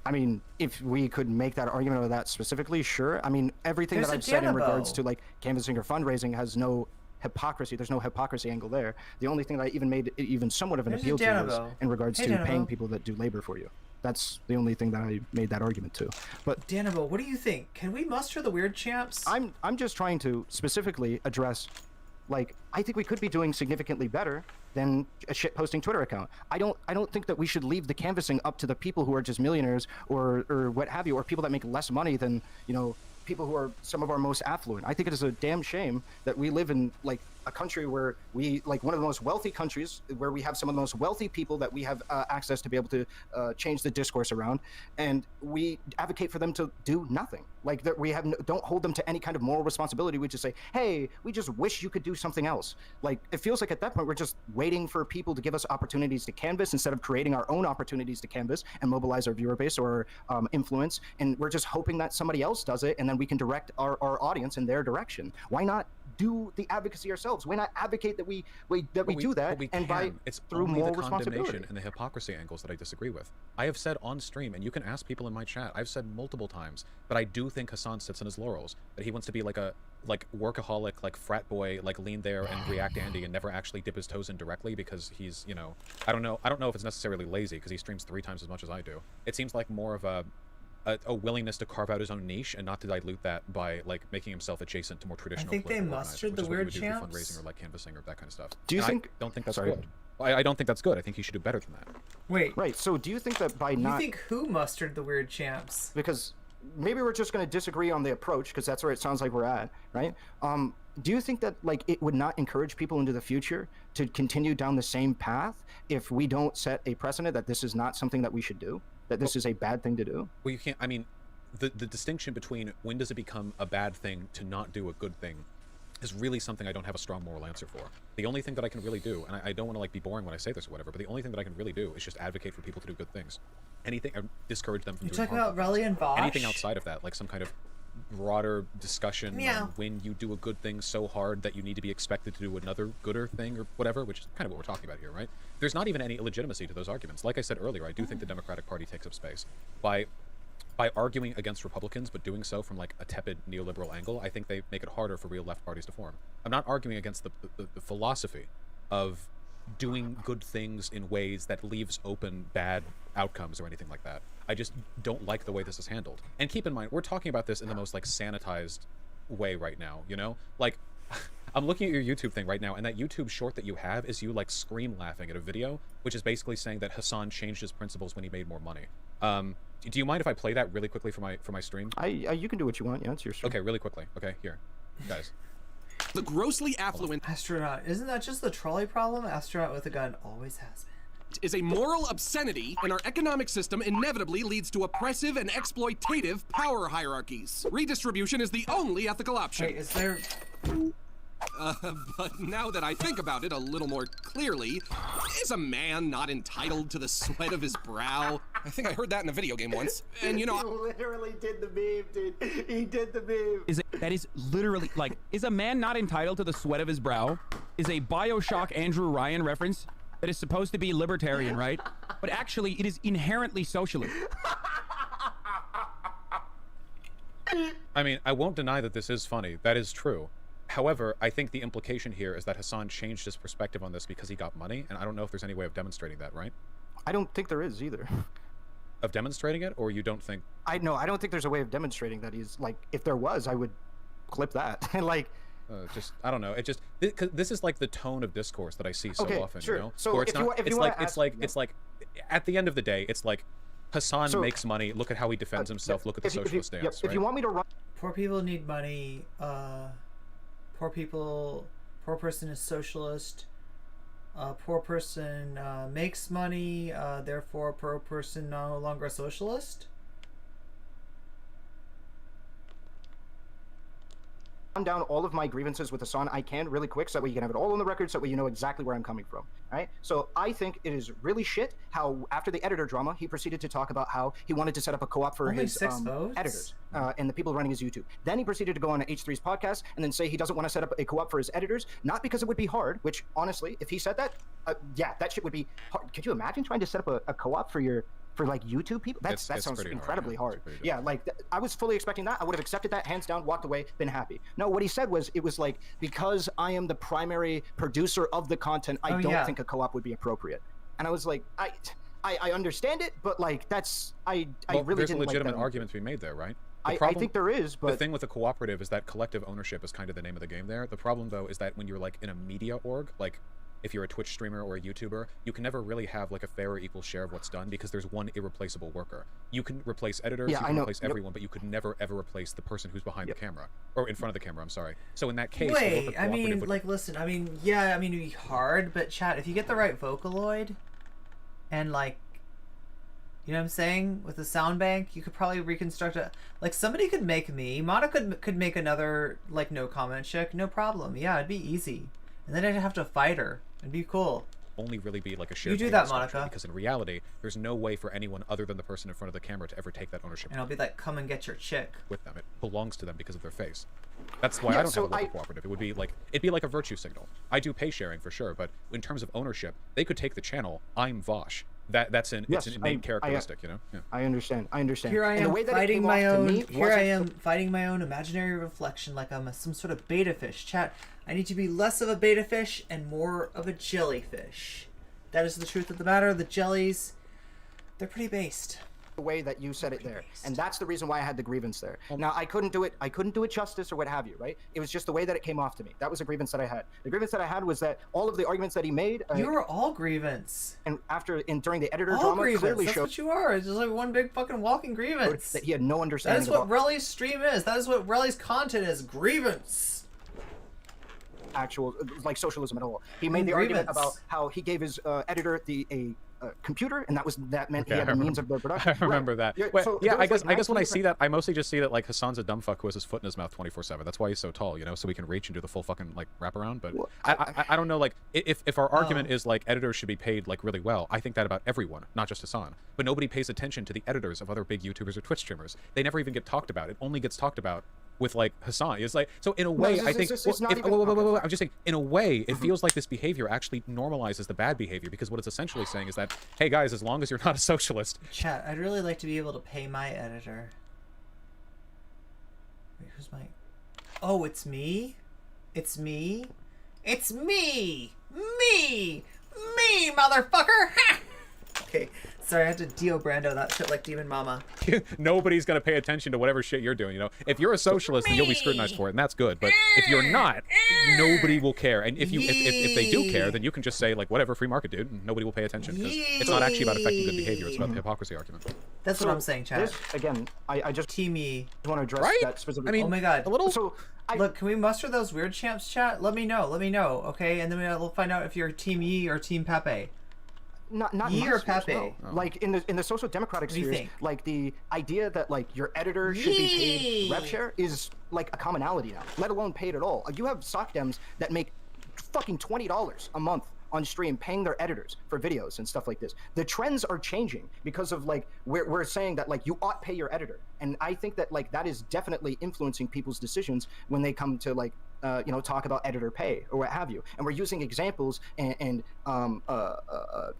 I mean, if we could make that argument or that specifically, sure. I mean, everything There's that a I've said in regards Danabo. to like canvassing or fundraising has no hypocrisy. There's no hypocrisy angle there. The only thing that I even made even somewhat of an There's a appeal to was Danabo. in regards Hey, to paying Danabo. people that do labor for you. That's the only thing that I made that argument to. But Danabo, what do you think? Can we muster the weird champs? I'm just trying to specifically address, like, I think we could be doing significantly better than a shit posting Twitter account. I don't think that we should leave the canvassing up to the people who are just millionaires or what have you, or people that make less money than, you know, people who are some of our most affluent. I think it is a damn shame that we live in like a country where we like one of the most wealthy countries, where we have some of the most wealthy people that we have access to be able to change the discourse around, and we advocate for them to do nothing. Like that, we have don't hold them to any kind of moral responsibility. We just say, hey, we just wish you could do something else. Like it feels like at that point we're just waiting for people to give us opportunities to canvas instead of creating our own opportunities to canvas and mobilize our viewer base or influence. And we're just hoping that somebody else does it, and then we can direct our audience in their direction. Why not do the advocacy ourselves? Why not advocate that we do that, and by it's through only moral the condemnation responsibility and the hypocrisy angles that I disagree with. I have said on stream, and you can ask people in my chat, I've said multiple times, but I do think Hassan sits on his laurels, that he wants to be like a workaholic, like frat boy, like lean there and react Andy and never actually dip his toes in directly because he's, you know, I don't know if it's necessarily lazy because he streams 3 times as much as I do. It seems like more of a willingness to carve out his own niche and not to dilute that by like making himself adjacent to more traditional. I think they mustered the weird champs. Fundraising or like canvassing or that kind of stuff. Do you think? I don't think that's good. I don't think that's good. I think he should do better than that. Wait. Right. So do you think that by not? You think who mustered the weird champs? Because maybe we're just going to disagree on the approach because that's where it sounds like we're at, right? Do you think that like it would not encourage people into the future to continue down the same path if we don't set a precedent that this is not something that we should do? That this is a bad thing to do? Well, you can't. I mean, the distinction between when does it become a bad thing to not do a good thing is really something I don't have a strong moral answer for. The only thing that I can really do, and I don't want to like be boring when I say this or whatever, but the only thing that I can really do is just advocate for people to do good things. Anything, or discourage them from doing talking about Relly and Vaush? Anything outside of that, like some kind of broader discussion on when you do a good thing so hard that you need to be expected to do another gooder thing or whatever, which is kind of what we're talking about here, right? There's not even any legitimacy to those arguments. Like I said earlier, I do think the Democratic Party takes up space. By arguing against Republicans, but doing so from like a tepid neoliberal angle, I think they make it harder for real left parties to form. I'm not arguing against the philosophy of doing good things in ways that leaves open bad outcomes or anything like that. I just don't like the way this is handled. And keep in mind, we're talking about this in the most like sanitized way right now, you know? Like, I'm looking at your YouTube thing right now, and that YouTube short that you have is you like scream laughing at a video, which is basically saying that Hassan changed his principles when he made more money. Do you mind if I play that really quickly for my stream? You can do what you want. Yeah, it's your stream. Okay, really quickly. Okay, here, guys. The grossly affluent astronaut. Isn't that just the trolley problem? Astronaut with a gun always has been. Is a moral obscenity, and our economic system inevitably leads to oppressive and exploitative power hierarchies. Redistribution is the only ethical option. Wait, is there... But now that I think about it a little more clearly, is a man not entitled to the sweat of his brow? I think I heard that in a video game once. And you know, he literally did the meme, dude. He did the meme. That is literally like, is a man not entitled to the sweat of his brow? Is a BioShock Andrew Ryan reference that is supposed to be libertarian, right? But actually, it is inherently socialist. I mean, I won't deny that this is funny. That is true. However, I think the implication here is that Hassan changed his perspective on this because he got money, and I don't know if there's any way of demonstrating that, right? I don't think there is either. Of demonstrating it, or you don't think? I don't think there's a way of demonstrating that he's like. If there was, I would clip that. Like, just I don't know. It just this is like the tone of discourse that I see so often. Sure. You know, so where it's if it's like at the end of the day, it's like Hassan makes money. Look at how he defends himself. Look at the socialist stance. Yep, right? If you want me to run, poor people need money. Poor person is socialist. Poor person makes money, therefore poor person no longer a socialist. run down all of my grievances with Hassan, I can really quick, so that way you can have it all on the record, so that way you know exactly where I'm coming from. Right? So I think it is really shit how after the editor drama, he proceeded to talk about how he wanted to set up a co-op for Only his 6 votes? editors and the people running his YouTube. Then he proceeded to go on H3's podcast and then say he doesn't want to set up a co-op for his editors, not because it would be hard, which honestly, if he said that, yeah, that shit would be hard. Could you imagine trying to set up a co-op for like YouTube people? That sounds incredibly hard. Yeah, like I was fully expecting that. I would have accepted that, hands down, walked away, been happy. No, what he said was, it was like, because I am the primary producer of the content, I don't think a co-op would be appropriate. And I was like, I understand it, but like that's I really there's didn't a legitimate like that. argument to be made there, right? I think there is, but the thing with the cooperative is that collective ownership is kind of the name of the game there. The problem though is that when you're like in a media org, like if you're a Twitch streamer or a YouTuber, you can never really have like a fair or equal share of what's done because there's one irreplaceable worker. You can replace editors, you can replace everyone, but you could never ever replace the person who's behind the camera or in front of the camera. I'm sorry. So in that case, wait, I mean, like, listen, I mean, yeah, I mean, it'd be hard, but chat, if you get the right Vocaloid, and like, you know what I'm saying, with the sound bank, you could probably reconstruct it. Like, somebody could make me, Mana could make another like no comment chick, no problem. Yeah, it'd be easy, and then I'd have to fight her. It'd be cool. Only really be like a shared. You do that, Monica. Because in reality, there's no way for anyone other than the person in front of the camera to ever take that ownership. And I'll be like, come and get your chick. With them, it belongs to them because of their face. That's why I don't have a local cooperative. It would be like it'd be like a virtue signal. I do pay sharing for sure, but in terms of ownership, they could take the channel. I'm Vaush. It's an innate characteristic, you know. Yeah. I understand. Here I am fighting my own. Here I am fighting my own imaginary reflection, like I'm some sort of beta fish. Chat. I need to be less of a beta fish and more of a jellyfish. That is the truth of the matter. The jellies, they're pretty based. The way that you said it there, and that's the reason why I had the grievance there. Now I couldn't do it justice or what have you, right? It was just the way that it came off to me. That was a grievance that I had. The grievance that I had was that all of the arguments that he made. You were all grievance. And during the editor all drama, grievance. clearly That's showed what you are. It's just like one big fucking walking grievance. That he had no understanding. That is what Relly's stream is. That is what Relly's content is. Grievance. Actual like socialism at all. He made the argument about how he gave his editor a computer, and that meant he had the means of their production. I remember that. Yeah, Wait, so yeah, I guess when I see that, I mostly just see that like Hassan's a dumb fuck who has his foot in his mouth 24/7. That's why he's so tall, you know, so we can reach and do the full fucking like wraparound. But well, I don't know, like if our argument is like editors should be paid like really well, I think that about everyone, not just Hassan. But nobody pays attention to the editors of other big YouTubers or Twitch streamers. They never even get talked about. It only gets talked about with like Hassan. It's like, so in a way, I think I'm just saying, in a way, it feels like this behavior actually normalizes the bad behavior, because what it's essentially saying is that, hey guys, as long as you're not a socialist. Chat, I'd really like to be able to pay my editor. Wait, who's my... Oh, it's me? It's me? It's me! Me! Me, motherfucker! Ha! Okay, sorry, I had to Dio Brando that shit like Demon Mama. Nobody's gonna pay attention to whatever shit you're doing, you know? If you're a socialist, then you'll be scrutinized for it, and that's good. But if you're not, nobody will care. And if they do care, then you can just say, like, whatever, free market, dude, and nobody will pay attention. Because it's not actually about affecting good behavior, it's about the hypocrisy argument. That's what I'm saying, chat. Again, I just want to address that specifically. I mean, oh my god. A little... So, look, can we muster those weird champs, chat? Let me know, okay? And then we'll find out if you're Team Yi or Team Pepe. Not Yi or monsters, Pepe. no. Like in the social democratic spheres, like the idea that like your editor should be paid rev share is like a commonality now, let alone paid at all. You have sock dems that make fucking $20 a month on stream paying their editors for videos and stuff like this. The trends are changing because of like we're saying that like you ought pay your editor, and I think that like that is definitely influencing people's decisions when they come to like you know, talk about editor pay or what have you. And we're using examples and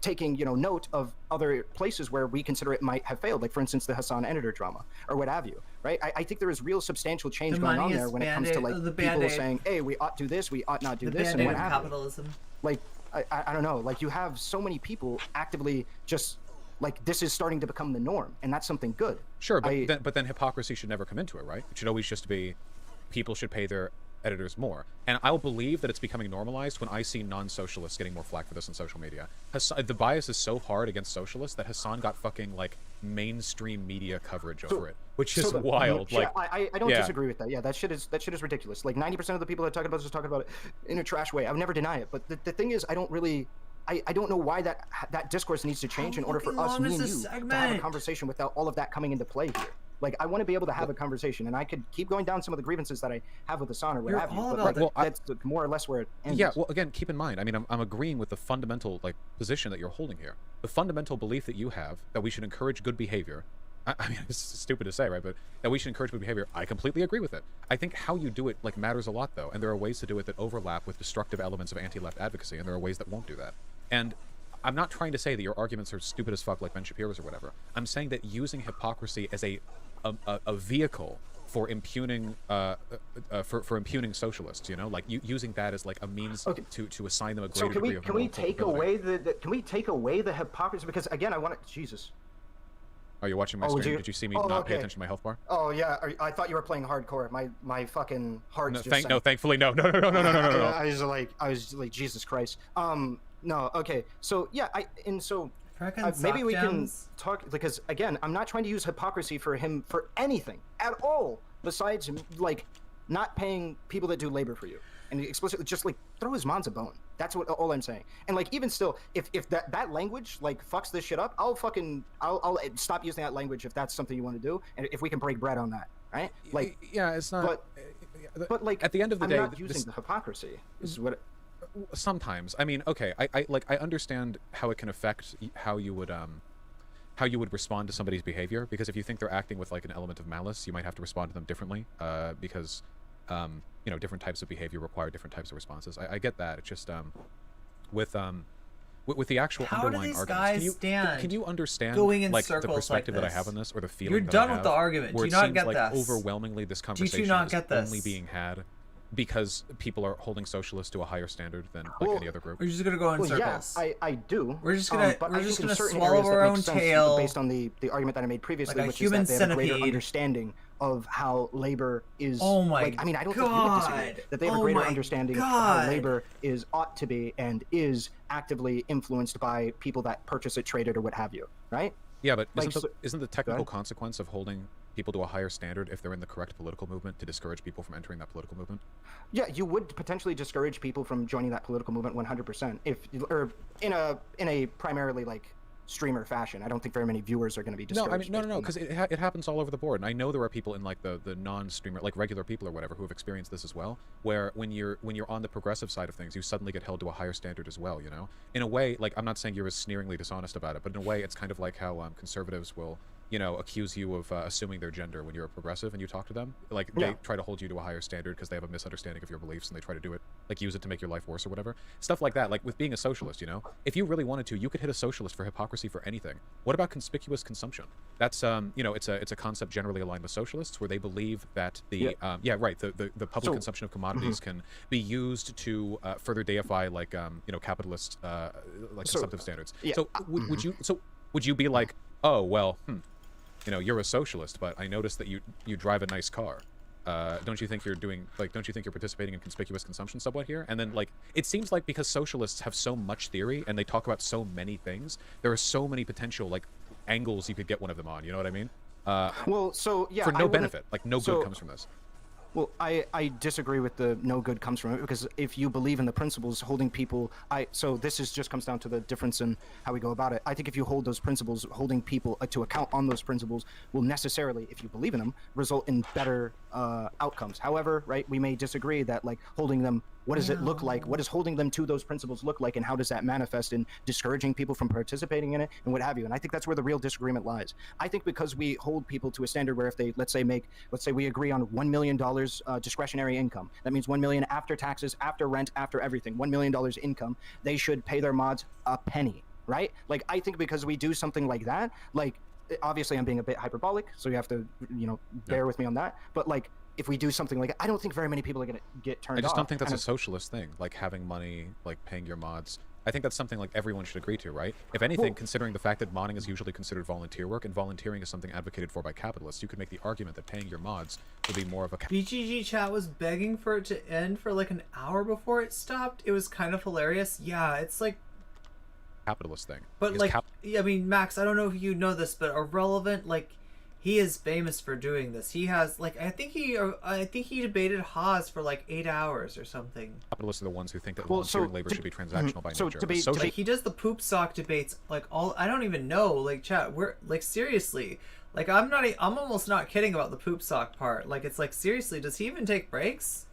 taking, you know, note of other places where we consider it might have failed, like for instance the Hassan editor drama or what have you, right? I think there is real substantial change going on there when it comes to like people saying, hey, we ought do this, we ought not do this, and what have capitalism. You. Like I don't know, like you have so many people actively just like this is starting to become the norm, and that's something good. Sure, but then hypocrisy should never come into it, right? It should always just be people should pay their editors more. And I'll believe that it's becoming normalized when I see non-socialists getting more flack for this on social media. The bias is so hard against socialists that Hassan got fucking like mainstream media coverage over it, which is wild. Like I don't disagree with that. Yeah, that shit is ridiculous. Like 90% of the people that talk about this are talking about it in a trash way. I would never deny it. But the thing is, I don't know why that discourse needs to change in order for us, me and you, to have a conversation without all of that coming into play here. Like, I want to be able to have a conversation, and I could keep going down some of the grievances that I have with Hassan or what have you, but like, that's more or less where it ends. Yeah, well, again, keep in mind, I mean, I'm agreeing with the fundamental, like, position that you're holding here. The fundamental belief that you have that we should encourage good behavior, I mean, it's stupid to say, right, but that we should encourage good behavior, I completely agree with it. I think how you do it, like, matters a lot, though, and there are ways to do it that overlap with destructive elements of anti-left advocacy, and there are ways that won't do that. And I'm not trying to say that your arguments are stupid as fuck like Ben Shapiro's or whatever. I'm saying that using hypocrisy as a vehicle for impugning for impugning socialists, you know, like using that as like a means to assign them a greater degree of can we take away the hypocrisy? Because again, I want to Are you watching my Oh, stream? Did you see me not pay attention to my health bar? Oh yeah, I thought you were playing hardcore. My fucking heart. No, thankfully, no. I was like, Jesus Christ. No, okay. So yeah, maybe we can talk, because again, I'm not trying to use hypocrisy for him for anything at all besides like not paying people that do labor for you, and explicitly just like throw his mods a bone. That's all I'm saying. And like even still, if that language like fucks this shit up, I'll stop using that language if that's something you want to do, and if we can break bread on that, right? Like yeah, it's not. But like at the end of the day, I'm not using the hypocrisy. Is what. Sometimes, I mean, okay, I understand how it can affect how you would respond to somebody's behavior, because if you think they're acting with like an element of malice, you might have to respond to them differently, because you know, different types of behavior require different types of responses. I get that. It's just with the actual underlying arguments. Can you understand going in like the circles perspective like that I this? have on this, or the feeling You're that done I with have, the argument. where Do it you not seems get like this? overwhelmingly this conversation Do you not is get only this? being had because people are holding socialists to a higher standard than like any other group? We're just gonna go in circles. Yeah, I do. We're just gonna but we're I just think in gonna certain swallow areas that our make own sense tail based on the argument that I made previously, like a which is human that they have a greater centipede. understanding of how labor is. Oh my like, I mean, I don't God. think you would disagree that they have a greater understanding of how labor is ought to be and is actively influenced by people that purchase it, trade it, or what have you, right? Yeah, but Like, isn't the technical consequence of holding people to a higher standard, if they're in the correct political movement, to discourage people from entering that political movement? Yeah, you would potentially discourage people from joining that political movement 100%, or in a primarily like streamer fashion. I don't think very many viewers are going to be discouraged. No, because it happens all over the board, and I know there are people in like the non-streamer, like regular people or whatever, who have experienced this as well, where when you're on the progressive side of things, you suddenly get held to a higher standard as well, you know? In a way, like, I'm not saying you're as sneeringly dishonest about it, but in a way, it's kind of like how conservatives will, you know, accuse you of assuming their gender when you're a progressive and you talk to them. Like, they try to hold you to a higher standard because they have a misunderstanding of your beliefs, and they try to do it, like, use it to make your life worse or whatever. Stuff like that. Like, with being a socialist, you know? If you really wanted to, you could hit a socialist for hypocrisy for anything. What about conspicuous consumption? That's, you know, it's a concept generally aligned with socialists, where they believe that the public consumption of commodities can be used to further deify, like, you know, capitalist, like, consumptive standards. Yeah. So, would you be like, oh, well, you know, you're a socialist, but I noticed that you drive a nice car. Don't you think you're participating in conspicuous consumption somewhat here? And then, like, it seems like because socialists have so much theory and they talk about so many things, there are so many potential, like, angles you could get one of them on, you know what I mean? For no benefit, like, no good comes from this. Well, I disagree with the no good comes from it, because if you believe in the principles holding people, so this just comes down to the difference in how we go about it. I think if you hold those principles, holding people to account on those principles will necessarily, if you believe in them, result in better outcomes. However, right, we may disagree that, like, holding them, what does it look like? What does holding them to those principles look like, and how does that manifest in discouraging people from participating in it, and what have you? And I think that's where the real disagreement lies. I think because we hold people to a standard where if they, let's say we agree on $1 million discretionary income, that means $1 million after taxes, after rent, after everything, $1 million income, they should pay their mods a penny, right? Like, I think because we do something like that, like, obviously I'm being a bit hyperbolic, so you have to, you know, bear with me on that, but like, if we do something like, I don't think very many people are going to get turned off. I just don't think that's a socialist thing, like having money, like paying your mods. I think that's something like everyone should agree to, right? If anything, considering the fact that modding is usually considered volunteer work, and volunteering is something advocated for by capitalists, you could make the argument that paying your mods would be more of a... BGG chat was begging for it to end for like an hour before it stopped. It was kind of hilarious. Yeah, it's like... capitalist thing. But like, I mean, Max, I don't know if you know this, but Ahrelevant, like, he is famous for doing this. He has, like, I think he debated Haas for like 8 hours or something. Capitalists are the ones who think that volunteering labor should be transactional by nature. Like, he does the poop sock debates, like, all, I don't even know, like, chat, we're, like, seriously, like, I'm almost not kidding about the poop sock part. Like, it's like, seriously, does he even take breaks?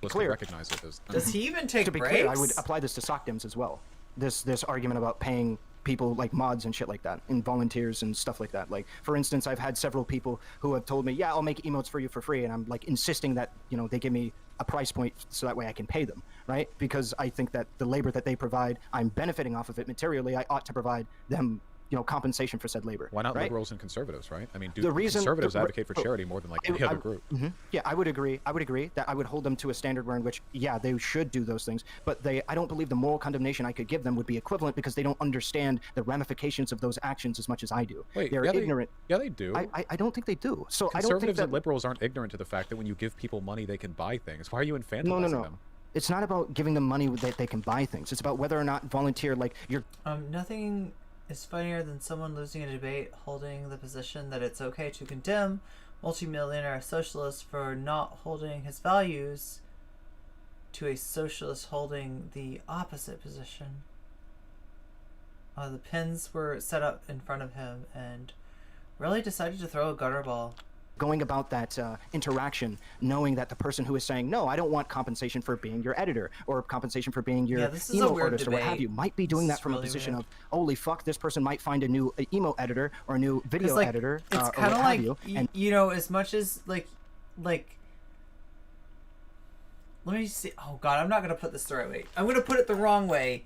Clear. Recognize it as... Does he even take breaks? To be clear, I would apply this to sock dims as well. This argument about paying people like mods and shit like that, and volunteers and stuff like that. Like, for instance, I've had several people who have told me, yeah, I'll make emotes for you for free, and I'm like insisting that, you know, they give me a price point so that way I can pay them, right? Because I think that the labor that they provide, I'm benefiting off of it materially. I ought to provide them compensation for said labor. Why not right? liberals and conservatives, right? I mean, do The reason- conservatives the- advocate for charity more than like any other group? Yeah, I would agree. I would agree that I would hold them to a standard where in which, yeah, they should do those things. But I don't believe the moral condemnation I could give them would be equivalent because they don't understand the ramifications of those actions as much as I do. Wait, They're yeah, ignorant. They do. I don't think they do. So I don't think Conservatives that. and liberals aren't ignorant to the fact that when you give people money, they can buy things. Why are you infantilizing No. them? It's not about giving them money that they can buy things. It's about whether or not volunteer, like you're. Nothing is funnier than someone losing a debate holding the position that it's okay to condemn multimillionaire socialist for not holding his values to a socialist holding the opposite position. The pins were set up in front of him and really decided to throw a gutter ball. Going about that interaction, knowing that the person who is saying, no, I don't want compensation for being your editor or compensation for being your this is a emo weird artist or what have you, might be doing that from a position of, holy fuck, this person might find a new emo editor or a new video editor it's or kind what of have like, you. And as much as, like, let me see. Oh, God, I'm not going to put this the right way. I'm going to put it the wrong way.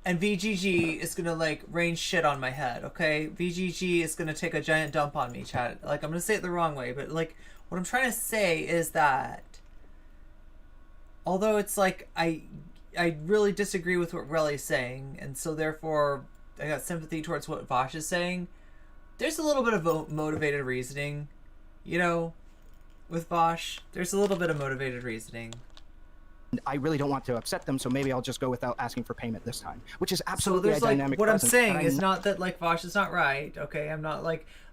And VGG is gonna rain shit on my head, okay? VGG is gonna take a giant dump on me, chat. I'm gonna say it the wrong way, but what I'm trying to say is that although it's I really disagree with what Relly's saying, and so therefore I got sympathy towards what Vaush is saying. There's a little bit of motivated reasoning, with Vaush. There's a little bit of motivated reasoning. I really don't want to upset them, so maybe I'll just go without asking for payment this time, which is absolutely so a dynamic. What I'm presence, saying is not that Vaush is not right. Okay, I'm not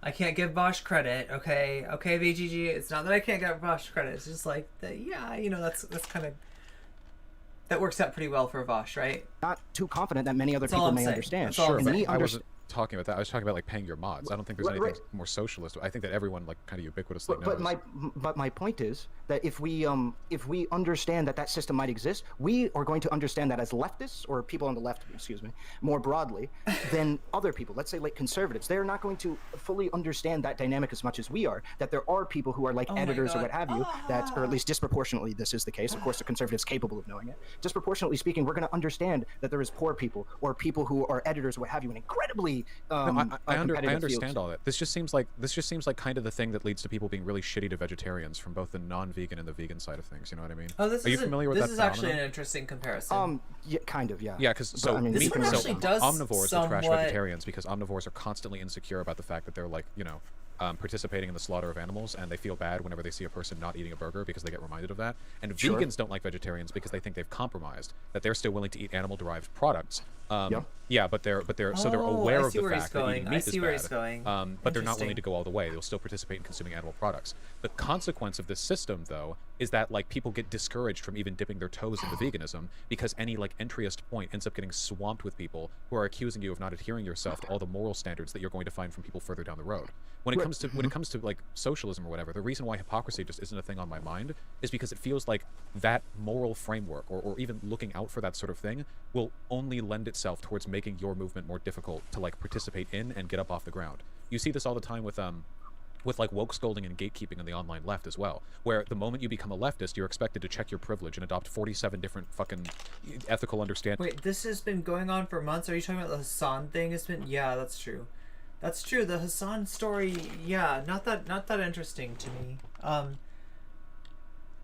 I can't give Vaush credit. Okay, VGG. It's not that I can't give Vaush credit. It's just that. Yeah, that's kind of that works out pretty well for Vaush, right? Not too confident that many other That's all people I'm may saying. understand. That's all I'm And saying. me I wasn't talking about that. I was talking about paying your mods. I don't think there's anything more socialist. I think that everyone kind of ubiquitously knows. But my point is that if we understand that system might exist, we are going to understand that as leftists or people on the left, more broadly than other people. Let's say conservatives, they are not going to fully understand that dynamic as much as we are. That there are people who are editors or what have you, that or at least disproportionately this is the case. Of course, the conservatives capable of knowing it. Disproportionately speaking, we're going to understand that there is poor people or people who are editors or what have you, and incredibly. I understand fields. all that. This just seems like kind of the thing that leads to people being really shitty to vegetarians from both the non-vegan and the vegan side of things. You know what I mean? Oh, are you familiar with that? This is actually an interesting comparison. Yeah, kind of, yeah. Yeah, because does omnivores will trash somewhat... vegetarians because omnivores are constantly insecure about the fact that they're participating in the slaughter of animals, and they feel bad whenever they see a person not eating a burger because they get reminded of that. And vegans don't like vegetarians because they think they've compromised, that they're still willing to eat animal-derived products. Yeah, but they're so they're aware of the fact that eating meat is bad. But they're not willing to go all the way. They'll still participate in consuming animal products. The consequence of this system, though, is that people get discouraged from even dipping their toes into veganism because any entryist point ends up getting swamped with people who are accusing you of not adhering yourself to all the moral standards that you're going to find from people further down the road. When it comes to socialism or whatever, the reason why hypocrisy just isn't a thing on my mind is because it feels like that moral framework or even looking out for that sort of thing will only lend itself towards making your movement more difficult to participate in and get up off the ground. You see this all the time with woke scolding and gatekeeping on the online left as well, where the moment you become a leftist, you're expected to check your privilege and adopt 47 different fucking ethical understandings. Wait, this has been going on for months. Are you talking about the Hassan thing? Yeah, that's true. That's true. The Hassan story, yeah, not that interesting to me.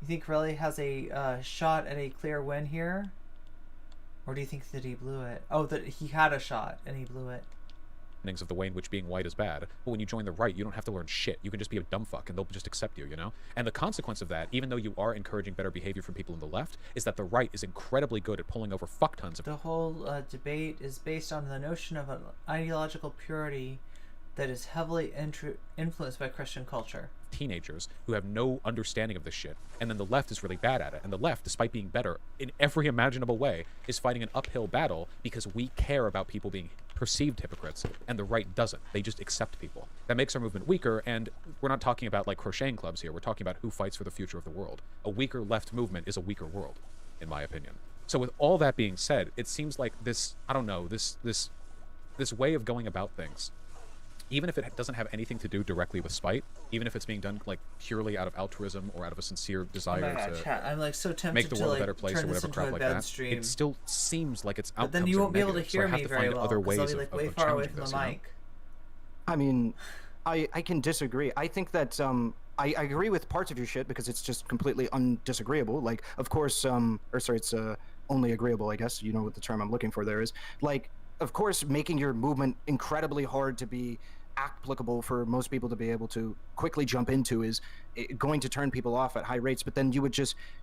You think Relly has a shot at a clear win here? Or do you think that he blew it? Oh, that he had a shot and he blew it. Of the way in which being white is bad, but when you join the right, you don't have to learn shit. You can just be a dumb fuck and they'll just accept you, And the consequence of that, even though you are encouraging better behavior from people on the left, is that the right is incredibly good at pulling over fuck tons of... The whole debate is based on the notion of an ideological purity that is heavily influenced by Christian culture. Teenagers who have no understanding of this shit, and then the left is really bad at it, and the left, despite being better in every imaginable way, is fighting an uphill battle because we care about people being perceived hypocrites, and the right doesn't. They just accept people. That makes our movement weaker, and we're not talking about crocheting clubs here. We're talking about who fights for the future of the world. A weaker left movement is a weaker world, in my opinion. So with all that being said, it seems like this, I don't know, this way of going about things even if it doesn't have anything to do directly with spite, even if it's being done like purely out of altruism or out of a sincere desire to I'm like so tempted make the world to a better place turn or this whatever into crap a like bed that, stream. it still seems like it's But outcomes then you are won't be able to negative, so hear I have me to very find well. other 'Cause ways I'll be like way of far away challenging from this, the you know? mic. I mean, I can disagree. I think that I agree with parts of your shit because it's just completely undisagreeable. Like, of course, or sorry, it's only agreeable, I guess. You know what the term I'm looking for there is. Like, of course, making your movement incredibly hard to be applicable for most people to be able to quickly jump into is going to turn people off at high rates. But then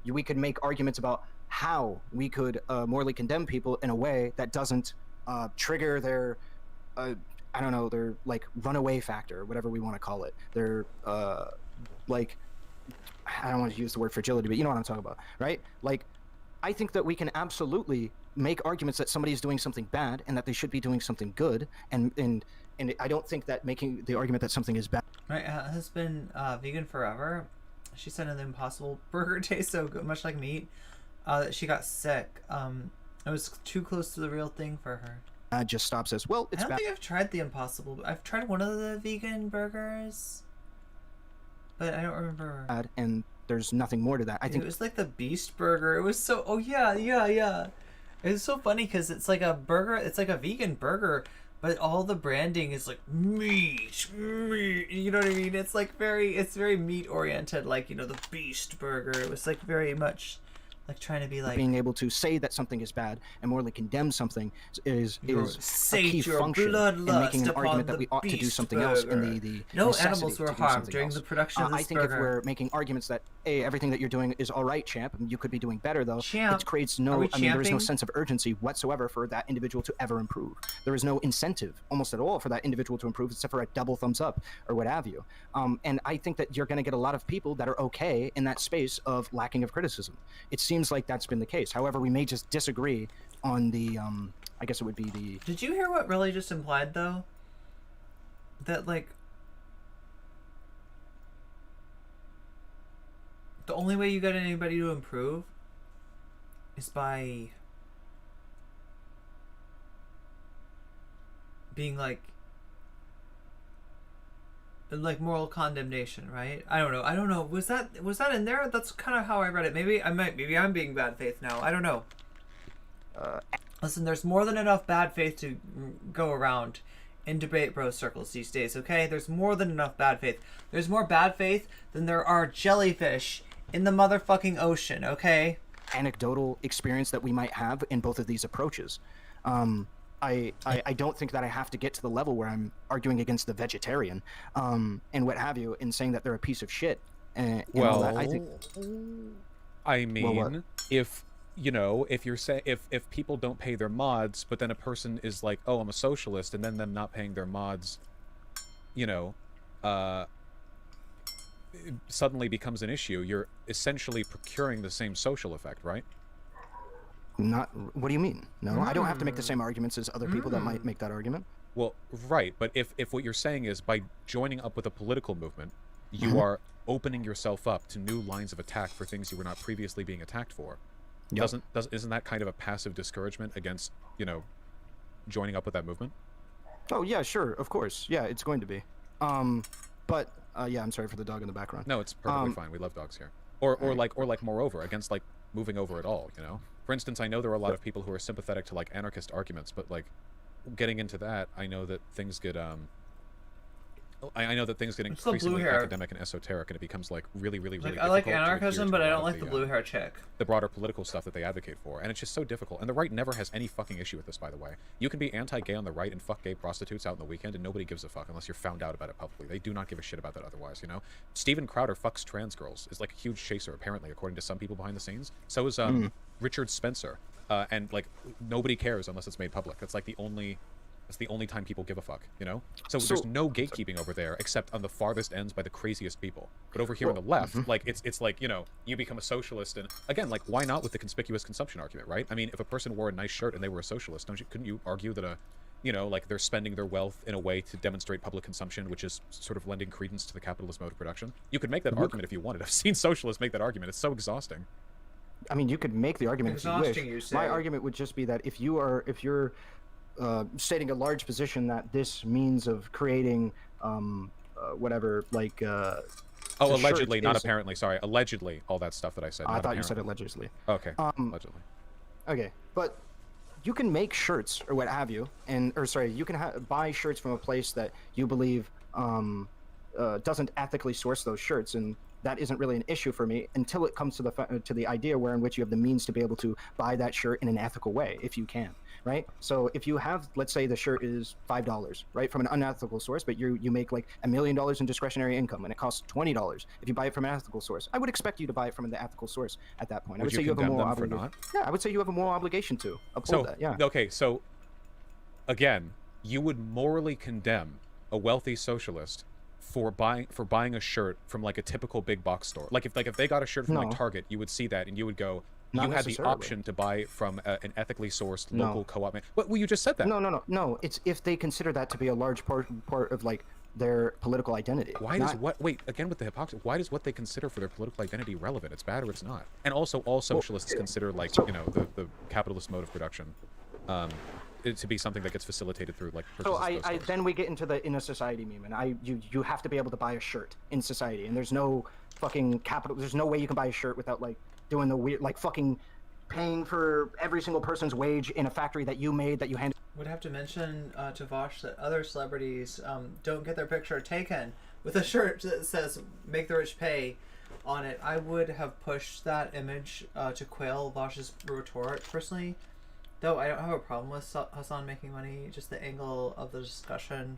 we could make arguments about how we could morally condemn people in a way that doesn't trigger their I don't know, their like runaway factor, or whatever we want to call it. Their like, I don't want to use the word fragility, but you know what I'm talking about, right? Like, I think that we can absolutely make arguments that somebody is doing something bad and that they should be doing something good, and I don't think that making the argument that something is bad. My aunt has been vegan forever. She said an Impossible Burger tastes so good, much like meat, that she got sick. It was too close to the real thing for her. Just stops us. Well, it's I don't bad. think I've tried the Impossible. I've tried one of the vegan burgers, but I don't remember. And there's nothing more to that. I think it was like the Beast Burger. It was so. Oh yeah. It was so funny because it's like a burger. It's like a vegan burger, but all the branding is like meat. You know what I mean? It's like it's very meat oriented. Like, you know, the Beast Burger. It was like very much like trying to be like being able to say that something is bad and morally condemn something is a key function in making an argument that we ought to do something else in the no animals were harmed during the production of this I think burger. if we're making arguments that everything that you're doing is all right, champ, and you could be doing better though, Champ, it creates there is no sense of urgency whatsoever for that individual to ever improve. There is no incentive almost at all for that individual to improve except for a double thumbs up or what have you. And I think that you're going to get a lot of people that are okay in that space of lacking of criticism. It seems like that's been the case. However, we may just disagree on the I guess it would be the... Did you hear what really just implied though? That like the only way you get anybody to improve is by being like moral condemnation, right? I don't know. Was that in there? That's kind of how I read it. Maybe I'm being bad faith now. I don't know. Listen, there's more than enough bad faith to go around in debate bro circles these days, okay? There's more than enough bad faith. There's more bad faith than there are jellyfish in the motherfucking ocean, okay? Anecdotal experience that we might have in both of these approaches. I don't think that I have to get to the level where I'm arguing against the vegetarian and what have you, and saying that they're a piece of shit. And all that. I mean, if you know, if you're saying if people don't pay their mods, but then a person is like, oh, I'm a socialist, and then them not paying their mods, you know, suddenly becomes an issue. You're essentially procuring the same social effect, right? Not. What do you mean? No, I don't have to make the same arguments as other people that might make that argument. Well, right, but if what you're saying is by joining up with a political movement, you are opening yourself up to new lines of attack for things you were not previously being attacked for. Yep. Isn't that kind of a passive discouragement against, you know, joining up with that movement? Oh yeah, sure, of course, yeah, it's going to be. But yeah, I'm sorry for the dog in the background. No, it's perfectly fine. We love dogs here. Or like moreover, against like moving over at all, you know. For instance, I know there are a lot of people who are sympathetic to like anarchist arguments, but like getting into that, I know that things get I know that things get increasingly academic and esoteric, and it becomes like really difficult. I like anarchism, but I don't like the blue hair chick. The broader political stuff that they advocate for, and it's just so difficult. And the right never has any fucking issue with this, by the way. You can be anti-gay on the right and fuck gay prostitutes out on the weekend, and nobody gives a fuck unless you're found out about it publicly. They do not give a shit about that otherwise, you know. Steven Crowder fucks trans girls, is like a huge chaser apparently, according to some people behind the scenes. So is Richard Spencer, and like nobody cares unless it's made public. That's like the only time people give a fuck, you know? So there's no gatekeeping over there except on the farthest ends by the craziest people. But over here on the left, like it's like, you know, you become a socialist, and again, like why not with the conspicuous consumption argument, right? I mean, if a person wore a nice shirt and they were a socialist, couldn't you argue that you know, like they're spending their wealth in a way to demonstrate public consumption, which is sort of lending credence to the capitalist mode of production? You could make that argument if you wanted. I've seen socialists make that argument. It's so exhausting. I mean, you could make the argument if you wish. My argument would just be that if you're stating a large position that this means of creating whatever, like. Oh, allegedly, not apparently. Sorry, allegedly, all that stuff that I said. I thought apparently. you said allegedly. Okay, allegedly. Okay, but you can make shirts or what have you, you can buy shirts from a place that you believe doesn't ethically source those shirts, and that isn't really an issue for me until it comes to the idea where in which you have the means to be able to buy that shirt in an ethical way, if you can, right? So if you have, let's say the shirt is $5, right, from an unethical source, but you make like $1 million in discretionary income and it costs $20 if you buy it from an ethical source, I would expect you to buy it from the ethical source at that point. I would say you have a moral obligation. Yeah, I would say you have a moral obligation to uphold that. Yeah. Okay, so again, you would morally condemn a wealthy socialist for buying a shirt from like a typical big box store. Like if they got a shirt from like Target, you would see that and you would go, you had the option to buy from an ethically sourced local co-op. Well, you just said that. No. It's if they consider that to be a large part of like their political identity. Why does wait again with the hypocrisy? Why does what they consider for their political identity relevant? It's bad or it's not. And also, all socialists consider like the capitalist mode of production. It to be something that gets facilitated through like purchases. So then we get into the in a society meme, and you have to be able to buy a shirt in society, and there's no fucking capital. There's no way you can buy a shirt without like doing the weird like fucking paying for every single person's wage in a factory that you made that you handed. Would have to mention to Vaush that other celebrities don't get their picture taken with a shirt that says "Make the Rich Pay" on it. I would have pushed that image to quail Vaush's retort personally. Though I don't have a problem with Hassan making money, just the angle of the discussion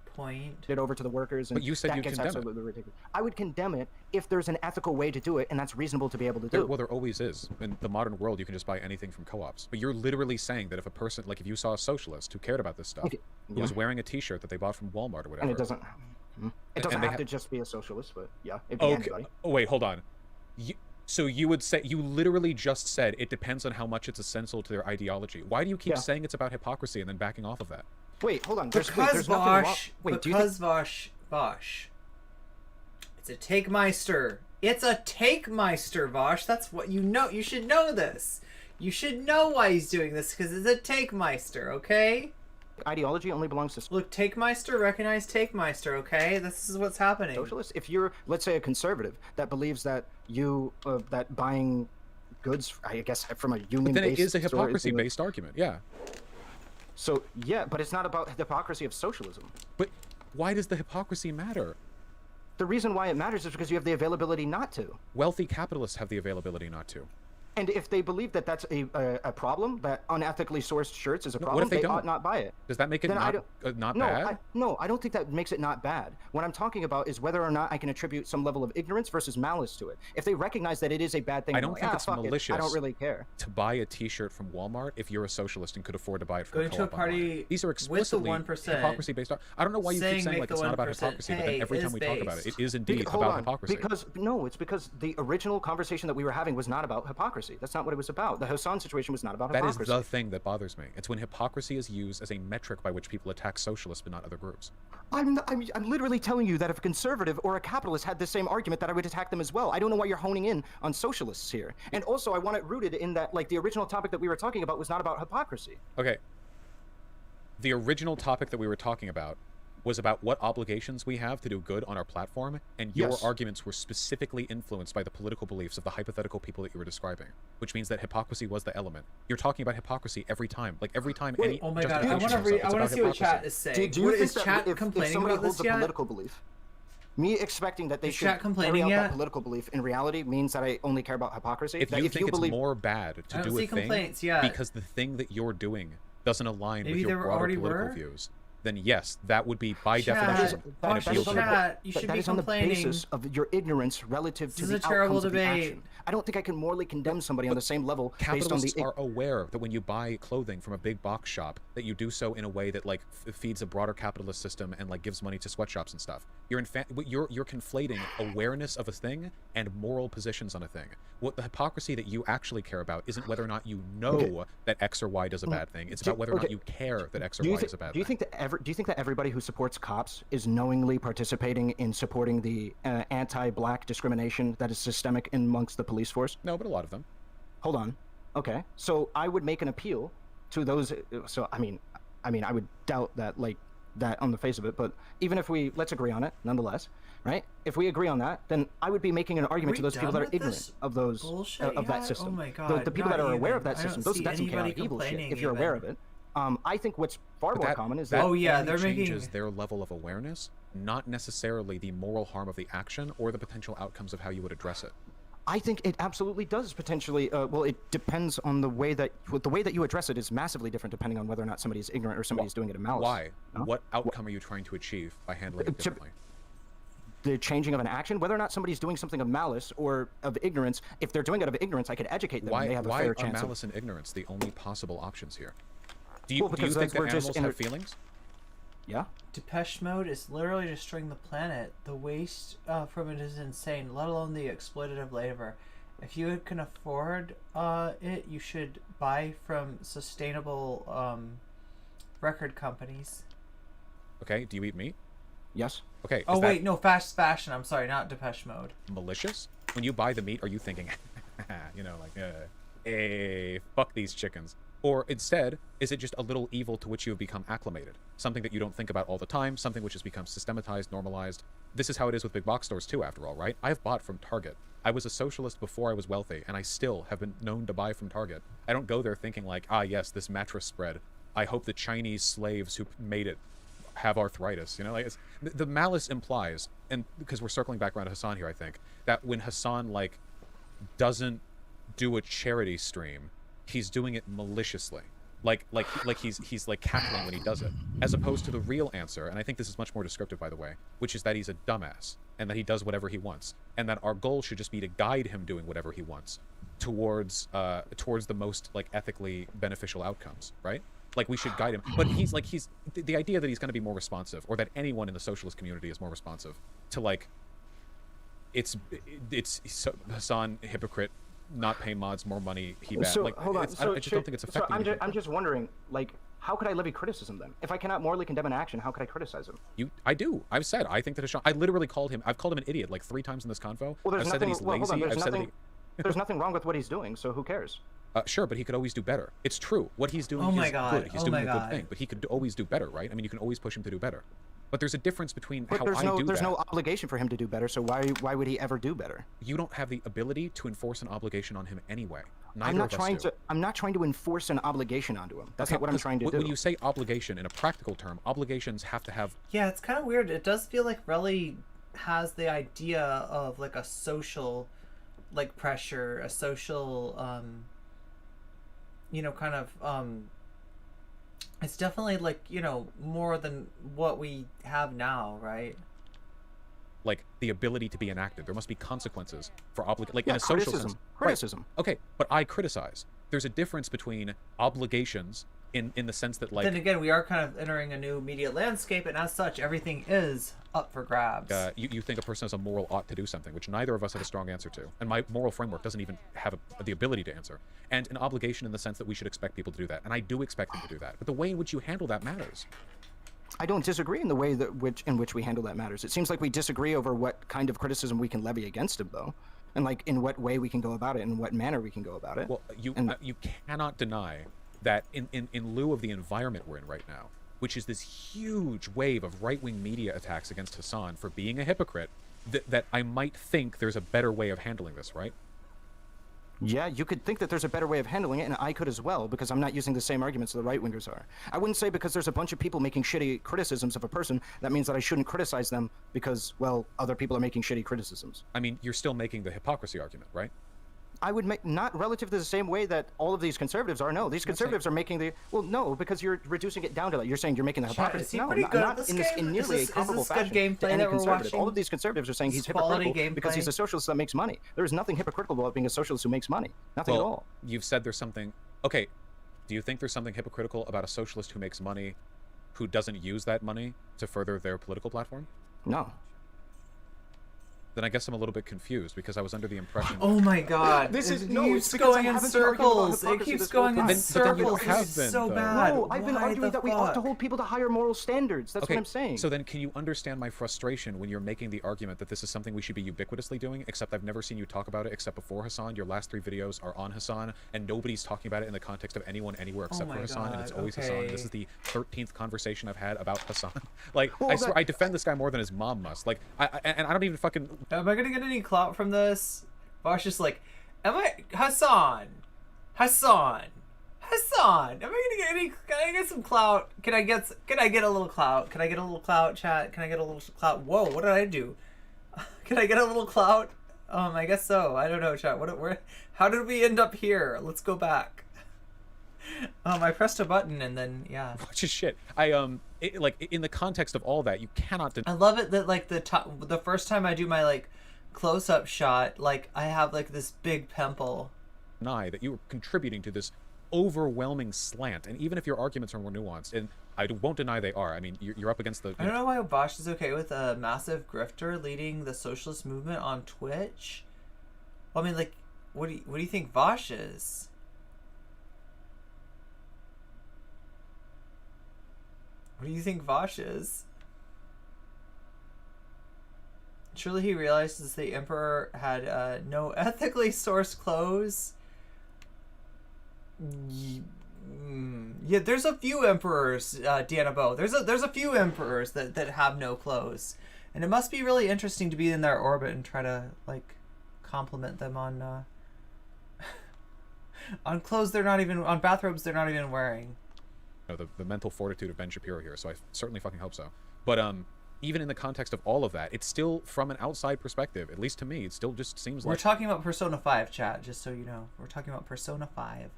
point. It over to the workers, and but you said that you gets condemn absolutely ridiculous. I would condemn it if there's an ethical way to do it, and that's reasonable to be able to do. Well, there always is. In the modern world, you can just buy anything from co-ops. But you're literally saying that if a person, like if you saw a socialist who cared about this stuff, who was wearing a T-shirt that they bought from Walmart or whatever, and it doesn't have to just be a socialist, but yeah, it okay. Anybody. Oh wait, hold on. So you would say, you literally just said it depends on how much it's essential to their ideology. Why do you keep saying it's about hypocrisy and then backing off of that? Wait, hold on. Because Vaush, Vaush, it's a Takemeister. It's a Takemeister, Vaush. That's what you know. You should know this. You should know why he's doing this, because it's a Takemeister, okay? Ideology only belongs to... Look, Takemeister, recognize Takemeister, okay? This is what's happening. Socialist, if you're, let's say, a conservative that believes that that buying goods, I guess, from a union-based... But then it is a hypocrisy-based argument, yeah. So, yeah, but it's not about the hypocrisy of socialism. But why does the hypocrisy matter? The reason why it matters is because you have the availability not to. Wealthy capitalists have the availability not to. And if they believe that that's a problem, that unethically sourced shirts is a problem, they ought not buy it. Does that make it not bad? No, I don't think that makes it not bad. What I'm talking about is whether or not I can attribute some level of ignorance versus malice to it. If they recognize that it is a bad thing, I don't think it's malicious. I don't really care. To buy a T-shirt from Walmart if you're a socialist and could afford to buy it from Going to a party online. These are explicitly hypocrisy-based. I don't know why you keep saying like it's not about hypocrisy, but then every time we talk about it, it is indeed about hypocrisy. It's because the original conversation that we were having was not about hypocrisy. That's not what it was about. The Hassan situation was not about hypocrisy. That is the thing that bothers me. It's when hypocrisy is used as a metric by which people attack socialists but not other groups. I'm literally telling you that if a conservative or a capitalist had the same argument, that I would attack them as well. I don't know why you're honing in on socialists here. And also, I want it rooted in that, like, the original topic that we were talking about was not about hypocrisy. Okay. The original topic that we were talking about was about what obligations we have to do good on our platform, and your arguments were specifically influenced by the political beliefs of the hypothetical people that you were describing, which means that hypocrisy was the element. You're talking about hypocrisy every time. Like, every time any... Oh my god, I want to see what chat is saying. Do you think is chat complaining somebody about holds this a political belief? Me expecting that they should carry out that political belief in reality means that I only care about hypocrisy? If you think it's more bad to do a thing because the thing that you're doing doesn't align with your broader political views, then yes, that would be by definition an appeal to chat. You should be complaining. On the basis of your ignorance relative to the outcomes of the action. I don't think I can morally condemn somebody on the same level based on the... Capitalists are aware that when you buy clothing from a big box shop, that you do so in a way that like feeds a broader capitalist system and like gives money to sweatshops and stuff. You're conflating awareness of a thing and moral positions on a thing. What the hypocrisy that you actually care about isn't whether or not you know that X or Y does a bad thing. It's about whether or not you care that X or Y is a bad thing. Do you think that everybody who supports cops is knowingly participating in supporting the anti-black discrimination that is systemic amongst the police force? No, but a lot of them. Hold on. Okay. So I would make an appeal to those. So I mean, I would doubt that like that on the face of it. But even if let's agree on it, nonetheless, right? If we agree on that, then I would be making an argument to those people that are ignorant of those of that system. Oh my God, the people that are aware of that I don't system, see that's some anybody chaotic evil shit. complaining If you're aware of it, I think what's far more common is that oh yeah, only they're changes making their level of awareness, not necessarily the moral harm of the action or the potential outcomes of how you would address it. I think it absolutely does potentially. Well, it depends on the way that you address it is massively different depending on whether or not somebody's ignorant or somebody's doing it in malice. Why? No? What outcome are you trying to achieve by handling it differently? The changing of an action, whether or not somebody's doing something of malice or of ignorance. If they're doing it of ignorance, I could educate them. And they have a fair chance. Why are malice and ignorance the only possible options here? Do you think we're that animals just have feelings? Yeah. Depeche Mode is literally destroying the planet. The waste from it is insane, let alone the exploitative labor. If you can afford it, you should buy from sustainable record companies. Okay, do you eat meat? Yes. Okay. Oh wait, no, fast fashion. I'm sorry, not Depeche Mode. Malicious? When you buy the meat, are you thinking, you know, like, hey, fuck these chickens? Or instead, is it just a little evil to which you have become acclimated? Something that you don't think about all the time, something which has become systematized, normalized. This is how it is with big box stores too, after all, right? I've bought from Target. I was a socialist before I was wealthy, and I still have been known to buy from Target. I don't go there thinking like, ah, yes, this mattress spread. I hope the Chinese slaves who made it have arthritis. You know, like the malice implies, and because we're circling back around to Hassan here, I think that when Hassan like doesn't do a charity stream, he's doing it maliciously, like he's like cackling when he does it, as opposed to the real answer. And I think this is much more descriptive, by the way, which is that he's a dumbass and that he does whatever he wants, and that our goal should just be to guide him doing whatever he wants towards the most like ethically beneficial outcomes, right? Like we should guide him, but he's the idea that he's going to be more responsive, or that anyone in the socialist community is more responsive to like it's Hassan hypocrite, not pay mods more money, he bad. So like, hold on. So, I just don't think it's effective. So I'm just wondering, like, how could I levy criticism then? If I cannot morally condemn an action, how could I criticize him? I do. I've said I think that Hassan. I literally called him. I've called him an idiot like 3 times in this convo. Well, there's I've said nothing. that he's Well, hold on. lazy. There's I've nothing. said that There's nothing wrong with what he's doing. So who cares? Sure, but he could always do better. It's true. What he's doing is good. He's doing a good thing, but he could always do better, right? I mean, you can always push him to do better. But there's a difference between how I do that. There's no obligation for him to do better, so why would he ever do better? You don't have the ability to enforce an obligation on him anyway. I'm not trying to enforce an obligation onto him. That's not what I'm trying to do. When you say obligation in a practical term, obligations have to have... Yeah, it's kind of weird. It does feel like Relly has the idea of like a social like pressure, a social you know, kind of it's definitely like, you know, more than what we have now, right? Like the ability to be enacted. There must be consequences for like yeah, in a social sense. Criticism. Right. Okay, but I criticize. There's a difference between obligations in the sense that like. Then again, we are kind of entering a new media landscape, and as such, everything is up for grabs. You think a person has a moral ought to do something, which neither of us have a strong answer to, and my moral framework doesn't even have the ability to answer, and an obligation in the sense that we should expect people to do that, and I do expect them to do that, but the way in which you handle that matters. I don't disagree in the way in which we handle that matters. It seems like we disagree over what kind of criticism we can levy against him, though, and like in what way we can go about it, and what manner we can go about it. Well, you cannot deny that in lieu of the environment we're in right now, which is this huge wave of right-wing media attacks against Hassan for being a hypocrite, that I might think there's a better way of handling this, right? Yeah, you could think that there's a better way of handling it, and I could as well, because I'm not using the same arguments the right-wingers are. I wouldn't say because there's a bunch of people making shitty criticisms of a person, that means that I shouldn't criticize them because, well, other people are making shitty criticisms. I mean, you're still making the hypocrisy argument, right? I would make, not relative to the same way that all of these conservatives are. No, these conservatives are making the, well, no, because you're reducing it down to that. You're saying you're making the hypocrisy. No, not in nearly a comparable fashion to any conservative. All of these conservatives are saying he's hypocritical because he's a socialist that makes money. There is nothing hypocritical about being a socialist who makes money. Nothing at all. You've said there's something, okay, do you think there's something hypocritical about a socialist who makes money who doesn't use that money to further their political platform? No. then I guess I'm a little bit confused because I was under the impression. Oh my god. This is it no, keeps it's because going I in haven't been arguing about circles. It hypocrisy keeps this whole going in time. But then you circles. have This is been, so though. bad. No, I've been Why arguing the that we ought to fuck? hold people to higher moral standards. That's Okay, what I'm saying. so then can you understand my frustration when you're making the argument that this is something we should be ubiquitously doing, except I've never seen you talk about it except before Hassan. Your last 3 videos are on Hassan, and nobody's talking about it in the context of anyone anywhere except Oh for my Hassan, and it's always Hassan. okay. This is the 13th conversation I've had about Hassan. Like, Well, I swear, I defend this guy more than his mom must. Like, and I don't even fucking... Am I gonna get any clout from this? Vaush is like, am I Hassan? Hassan? Am I gonna get any? Can I get some clout? Can I get a little clout? Can I get a little clout, chat? Can I get a little clout? Whoa, what did I do? Can I get a little clout? I guess so. I don't know, chat. How did we end up here? Let's go back. I pressed a button and then yeah. Which is shit. Like, in the context of all that, you cannot deny... I love it that like the first time I do my like close-up shot, like I have like this big pimple. that you were contributing to this overwhelming slant, and even if your arguments are more nuanced, and I won't deny they are. I mean, you're up against the... I don't know why Vaush is okay with a massive grifter leading the socialist movement on Twitch. Well, I mean, like, what do you think Vaush is? What do you think Vaush is? Surely he realizes the Emperor had no ethically sourced clothes. Yeah, there's a few emperors, Danabo. There's a few emperors that have no clothes, and it must be really interesting to be in their orbit and try to like compliment them on on clothes they're not even on bathrobes they're not even wearing. The mental fortitude of Ben Shapiro here, so I certainly fucking hope so. But even in the context of all of that, it's still, from an outside perspective, at least to me, it still just seems like... We're talking about Persona 5, chat, just so you know. We're talking about Persona 5.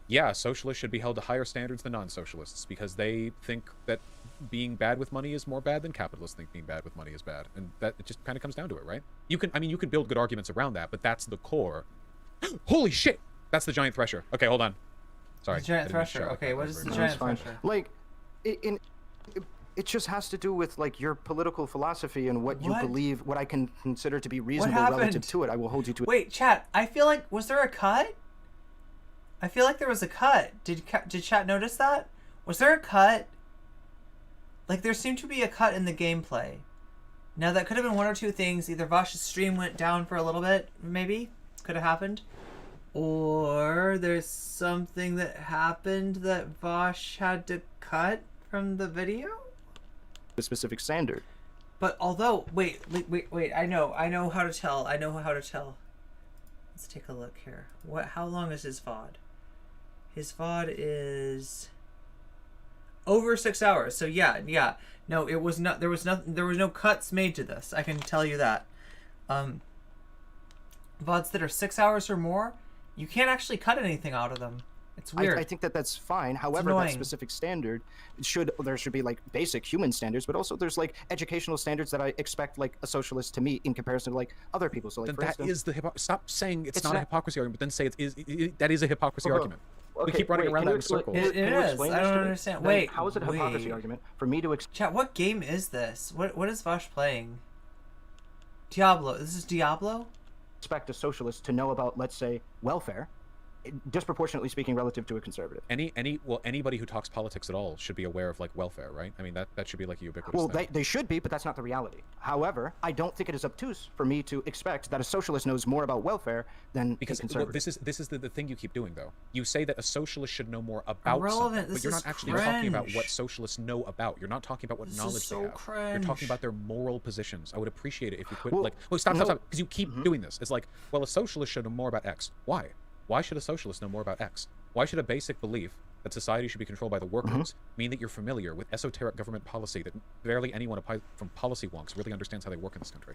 Yeah, socialists should be held to higher standards than non-socialists because they think that being bad with money is more bad than capitalists think being bad with money is bad, and that it just kind of comes down to it, right? You can build good arguments around that, but that's the core. Holy shit! That's the giant thresher. Okay, hold on. Sorry. The giant thresher. Okay, what is the giant thresher? Like, it just has to do with like your political philosophy and what you believe, what I can consider to be reasonable relative to it. I will hold you to it. Wait, chat. I feel like was there a cut? I feel like there was a cut. Did chat notice that? Was there a cut? Like there seemed to be a cut in the gameplay. Now that could have been one or two things. Either Vaush's stream went down for a little bit, maybe could have happened, or there's something that happened that Vaush had to cut from the video. A specific standard. But although, wait, I know how to tell. Let's take a look here. How long is his VOD? His VOD is over 6 hours. So yeah. No, it was not. There was no cuts made to this. I can tell you that. VODs that are 6 hours or more, you can't actually cut anything out of them. It's weird. I think that's fine. However, that specific standard there should be like basic human standards, but also there's like educational standards that I expect like a socialist to meet in comparison to like other people. So like then for that instance, is the stop saying it's not a hypocrisy argument, but then say that is a hypocrisy argument. We keep running around that in circles. It is. I don't understand. Wait. How is it a hypocrisy argument for me to chat? What game is this? What is Vaush playing? Diablo. This is Diablo. Expect a socialist to know about, let's say, welfare, disproportionately speaking, relative to a conservative. Anybody who talks politics at all should be aware of like welfare, right? I mean that should be like a ubiquitous Well, thing. they should be, but that's not the reality. However, I don't think it is obtuse for me to expect that a socialist knows more about welfare than a conservative. This is the thing you keep doing though. You say that a socialist should know more about Irrelevant. something, but you're not actually talking about what socialists know about. You're not talking about what knowledge they have. Cringe. You're talking about their moral positions. I would appreciate it if you quit stop, because you keep doing this. It's like, well, a socialist should know more about X. Why? Why should a socialist know more about X? Why should a basic belief that society should be controlled by the workers mean that you're familiar with esoteric government policy that barely anyone from policy wonks really understands how they work in this country?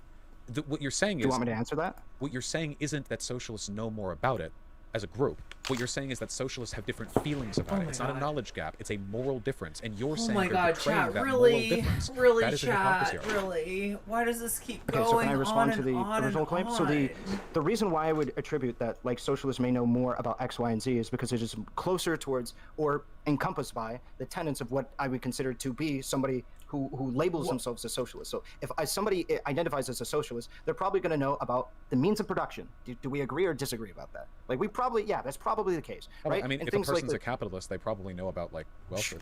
What you're saying is... Do you want me to answer that? What you're saying isn't that socialists know more about it as a group. What you're saying is that socialists have different feelings about it. It's not a knowledge gap. It's a moral difference. And you're saying they're betraying that moral difference. That is a hypocrisy argument. Really? Why does this keep going on? So can I respond to the on original claim? So the reason why I would attribute that like socialists may know more about X, Y, and Z is because it is closer towards or encompassed by the tenets of what I would consider to be somebody who labels themselves as socialists. So if somebody identifies as a socialist, they're probably going to know about the means of production. Do we agree or disagree about that? Like we probably, yeah, that's probably the case, right? I mean, and if a person's a capitalist, they probably know about like welfare.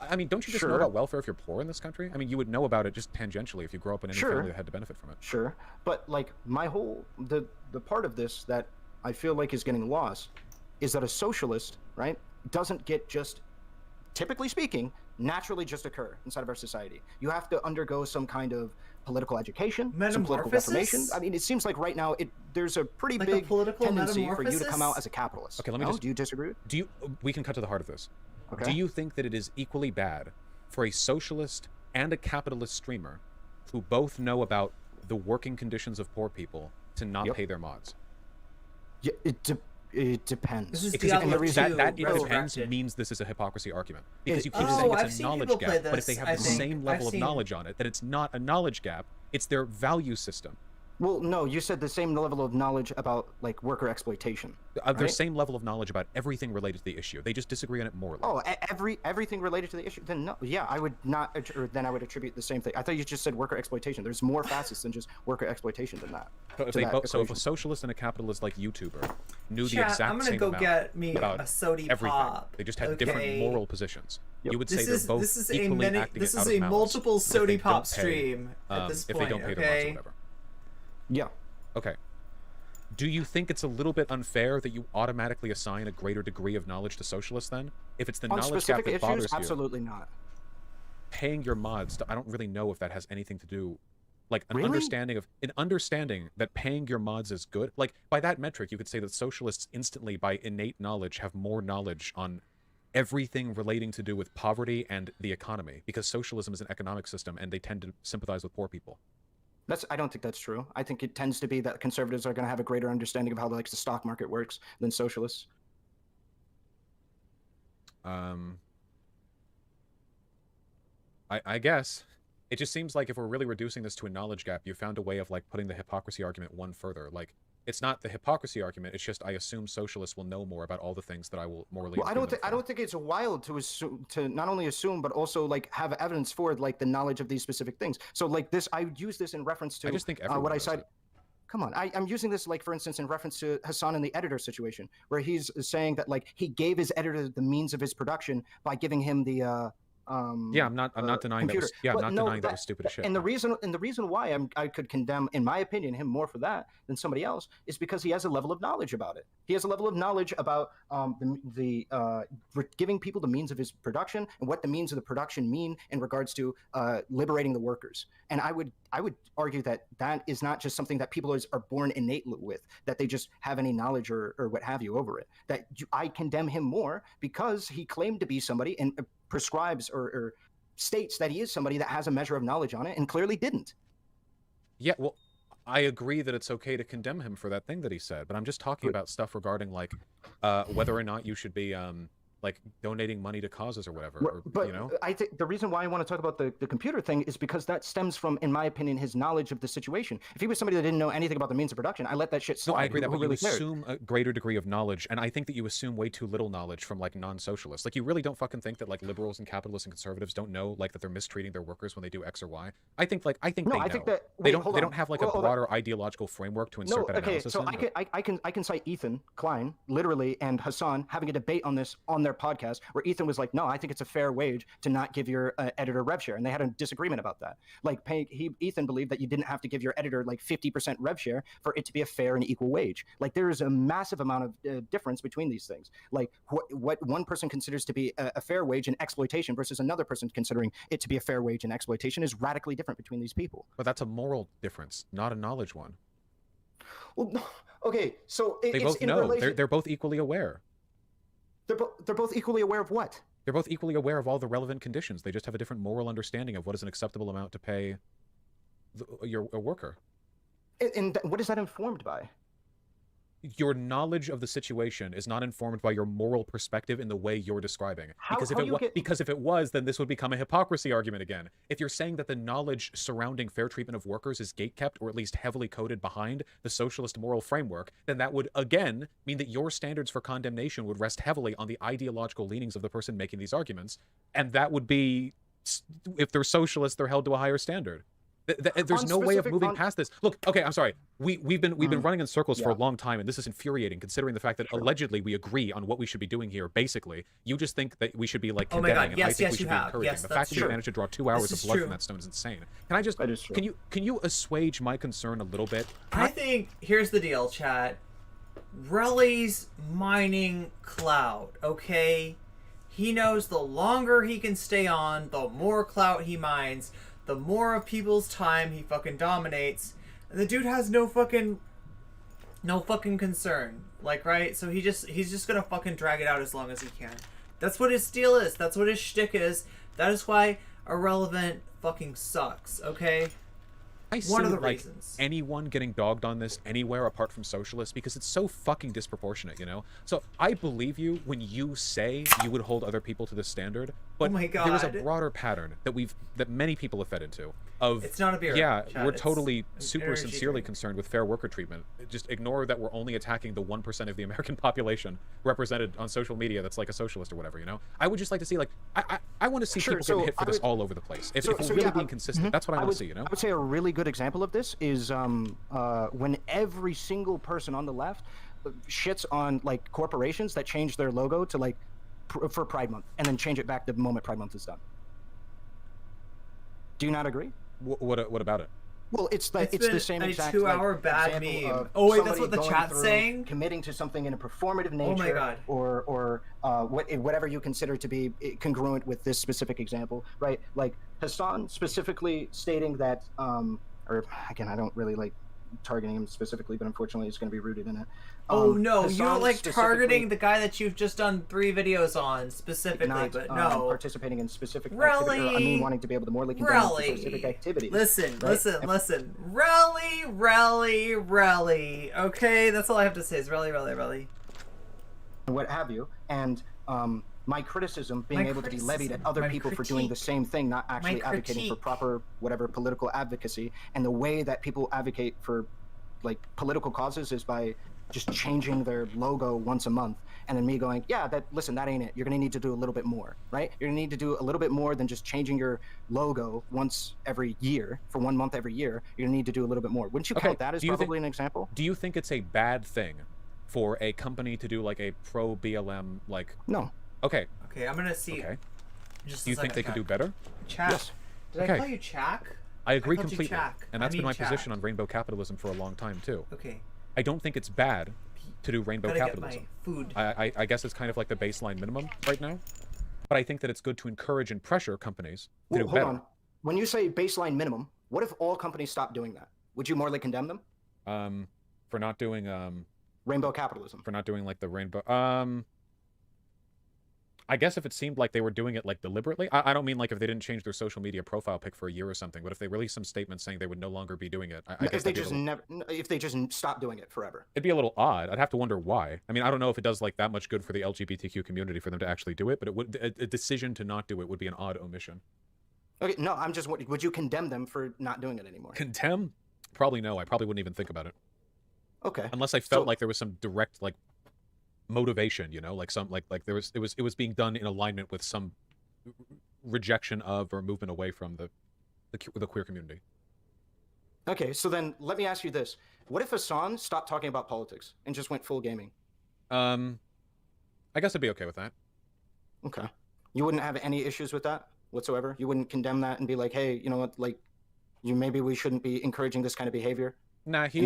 I mean, don't you just know Sure. about welfare if you're poor in this country? I mean, you would know about it just tangentially if you grew up in any Sure. family that had to benefit from it. Sure, but like my whole the part of this that I feel like is getting lost is that a socialist, right, doesn't get just, typically speaking, naturally just occur inside of our society. You have to undergo some kind of political education, some political reformation. I mean, it seems like right now there's a pretty Like big a political tendency for you to come out metamorphosis? as a capitalist. Okay, let me No? just. Do you disagree? We can cut to the heart of this. Okay. Do you think that it is equally bad for a socialist and a capitalist streamer who both know about the working conditions of poor people to not Yep. pay their mods? Yeah, it depends. This is Because Diablo that it 2 depends resurrected. means this is a hypocrisy argument. Because you keep Oh, saying I've it's a seen knowledge people play gap, but if they this, have I the think. same level I've of seen- knowledge on it, that it's not a knowledge gap, it's their value system. Well, no, you said the same level of knowledge about like worker exploitation. Their right? same level of knowledge about everything related to the issue. They just disagree on it morally. Oh, everything related to the issue? Then no, yeah, I would not, or then I would attribute the same thing. I thought you just said worker exploitation. There's more facets than just worker exploitation than that. So if, to that so if a equation. socialist and a capitalist like YouTuber knew the Chat, exact I'm gonna same go amount get me about a sody everything, pop. they just had different Okay. moral positions. Yep. You would say This they're is both this is a equally mini, acting this out is of a malice multiple if they sody don't pop pay, stream at this if point. they don't pay their mods or Okay. whatever. Yeah. Okay. Do you think it's a little bit unfair that you automatically assign a greater degree of knowledge to socialists then? If it's the On knowledge gap specific that issues, bothers you, absolutely not. paying your mods, I don't really know if that has anything to do, like an Really? understanding that paying your mods is good. Like by that metric, you could say that socialists instantly, by innate knowledge, have more knowledge on everything relating to do with poverty and the economy, because socialism is an economic system and they tend to sympathize with poor people. I don't think that's true. I think it tends to be that conservatives are going to have a greater understanding of how the stock market works than socialists. I guess it just seems like if we're really reducing this to a knowledge gap, you found a way of like putting the hypocrisy argument one further. Like it's not the hypocrisy argument. It's just I assume socialists will know more about all the things that I will morally. Well, I don't think it's wild to assume, to not only assume but also like have evidence for like the knowledge of these specific things. So like this, I use this in reference to I just think everyone what I does said. it. Come on, I'm using this like for instance in reference to Hassan in the editor situation, where he's saying that like he gave his editor the means of his production by giving him the Yeah, I'm not denying computer. that was, yeah, I'm But not no, denying that was stupid as shit. And the reason why I could condemn, in my opinion, him more for that than somebody else is because he has a level of knowledge about it. He has a level of knowledge about giving people the means of his production and what the means of the production mean in regards to liberating the workers. And I would argue that that is not just something that people are born innate with, that they just have any knowledge or what have you over it. That I condemn him more because he claimed to be somebody and prescribes or states that he is somebody that has a measure of knowledge on it and clearly didn't. Yeah, well, I agree that it's okay to condemn him for that thing that he said, but I'm just talking about stuff regarding like whether or not you should be like donating money to causes or whatever. Or, But you know, I think the reason why I want to talk about the computer thing is because that stems from, in my opinion, his knowledge of the situation. If he was somebody that didn't know anything about the means of production, I let that shit slide. no, I agree that, Who but you really cared? assume a greater degree of knowledge, and I think that you assume way too little knowledge from like non-socialists. Like you really don't fucking think that like liberals and capitalists and conservatives don't know like that they're mistreating their workers when they do X or Y. I think No, they I know. think that They wait, hold don't on. have like Well, a hold on. broader ideological framework to insert that okay, analysis so in. I can cite Ethan Klein, literally, and Hassan having a debate on this on their podcast, where Ethan was like, "No, I think it's a fair wage to not give your editor rev share," and they had a disagreement about that. Like, Ethan believed that you didn't have to give your editor like 50% rev share for it to be a fair and equal wage. Like, there is a massive amount of difference between these things. Like, what one person considers to be a fair wage and exploitation versus another person considering it to be a fair wage and exploitation is radically different between these people. But that's a moral difference, not a knowledge one. Well, okay, so They it's both in know. relation. They're both equally aware. They're both equally aware of what? They're both equally aware of all the relevant conditions. They just have a different moral understanding of what is an acceptable amount to pay a worker. And what is that informed by? Your knowledge of the situation is not informed by your moral perspective in the way you're describing. Because if it was, then this would become a hypocrisy argument again. If you're saying that the knowledge surrounding fair treatment of workers is gatekept or at least heavily coded behind the socialist moral framework, then that would again mean that your standards for condemnation would rest heavily on the ideological leanings of the person making these arguments, and that would be if they're socialists, they're held to a higher standard. There's no way of moving past this. Look, okay, I'm sorry. We've been running in circles for a long time, and this is infuriating, considering the fact that allegedly we agree on what we should be doing here. Basically, you just think that we should be like condemning, and I think we should be encouraging. The fact that you managed to draw 2 hours of blood from that stone is insane. Can I just can you assuage my concern a little bit? I think here's the deal, chat. Relly's mining clout, okay? He knows the longer he can stay on, the more clout he mines, the more of people's time he fucking dominates. And the dude has no fucking concern. Like, right? So he's just gonna fucking drag it out as long as he can. That's what his deal is. That's what his shtick is. That is why Ahrelevant fucking sucks, okay? I see, One of the like, reasons. anyone getting dogged on this anywhere apart from socialists because it's so fucking disproportionate, you know? So I believe you when you say you would hold other people to this standard, but oh my God. there is a broader pattern that many people have fed into. Of, it's not a beer. Yeah, chat. we're totally super sincerely sincerely concerned with fair worker treatment. Just ignore that we're only attacking the 1% of the American population represented on social media that's like a socialist or whatever, you know? I would just like to see, like, I want to see people getting hit for this all over the place. If we're really being consistent, that's what I want to see, you know? I would say a really good example of this is when every single person on the left shits on, like, corporations that change their logo to, like, for Pride Month, and then change it back the moment Pride Month is done. Do you not agree? What about it? Well, it's the same exact 2-hour bad meme. Oh wait, that's what the chat's saying. Committing to something in a performative nature. Oh my God. Or whatever you consider to be congruent with this specific example, right? Like Hassan specifically stating that, or again, I don't really like targeting him specifically, but unfortunately, it's going to be rooted in it. Oh no, Hassan you're like targeting the guy that you've just done 3 videos on specifically, not, but no. Participating in specific Relly, activity, or, I mean, wanting to be able to morally condemn specific activity. Listen, right? listen. Relly. Okay, that's all I have to say is Relly. What have you, and my criticism being able to be levied at other people for doing the same thing, not actually advocating for proper whatever political advocacy, and the way that people advocate for like political causes is by just changing their logo once a month, and then me going, yeah, that ain't it. You're gonna need to do a little bit more, right? You're gonna need to do a little bit more than just changing your logo once every year for 1 month every year. You're gonna need to do a little bit more. Wouldn't you count that as probably an example? Do you think it's a bad thing for a company to do like a pro BLM like? No. Okay, I'm gonna see. Okay. Just do you think they could do better? Chak. Yes. Did I call you Chak? I agree called you completely, Chak. and that's been my Chak. position on rainbow capitalism for a long time too. Okay. I don't think it's bad to do rainbow Gotta capitalism. Get my food. I guess it's kind of like the baseline minimum right now, but I think that it's good to encourage and pressure companies to do better. Hold on. When you say baseline minimum, what if all companies stopped doing that? Would you morally condemn them? For not doing rainbow capitalism. For not doing like the rainbow. I guess if it seemed like they were doing it like deliberately, I don't mean like if they didn't change their social media profile pic for a year or something, but if they released some statement saying they would no longer be doing it, I guess if they just stopped doing it forever, it'd be a little odd. I'd have to wonder why. I mean, I don't know if it does like that much good for the LGBTQ community for them to actually do it, but it would a decision to not do it would be an odd omission. Okay, no, I'm just would you condemn them for not doing it anymore? Condemn? Probably no. I probably wouldn't even think about it. Okay. Unless I felt like there was some direct like motivation, you know, like some like there was it was being done in alignment with some rejection of or movement away from the queer community. Okay, so then let me ask you this: what if Hassan stopped talking about politics and just went full gaming? I guess I'd be okay with that. Okay, you wouldn't have any issues with that whatsoever. You wouldn't condemn that and be like, hey, you know what, like, maybe we shouldn't be encouraging this kind of behavior. Nah, he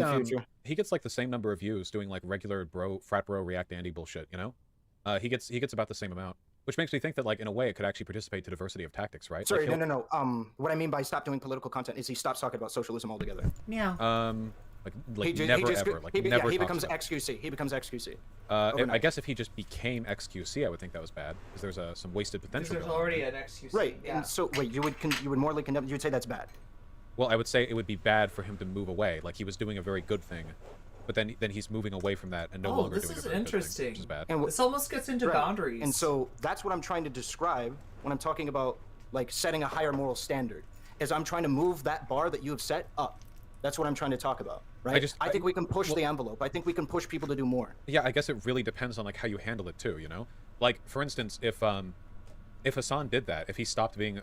gets like the same number of views doing like regular frat bro React Andy bullshit, you know? He gets about the same amount, which makes me think that like in a way it could actually participate to diversity of tactics, right? Sorry, like, no. What I mean by stop doing political content is he stops talking about socialism altogether. Yeah. Like never ever, like never. He becomes XQC. He becomes XQC. I guess if he just became XQC, I would think that was bad because there's some wasted potential. There's already an XQC. Right. Yeah. And so wait, you would morally condemn? You would say that's bad? Well, I would say it would be bad for him to move away. Like he was doing a very good thing, but then he's moving away from that and no longer doing a very good thing, which is bad. And this almost gets into boundaries. And so that's what I'm trying to describe when I'm talking about like setting a higher moral standard. Is I'm trying to move that bar that you have set up. That's what I'm trying to talk about, right? I think we can push the envelope. I think we can push people to do more. Yeah, I guess it really depends on like how you handle it too, you know? Like for instance, if if Hassan did that, if he stopped being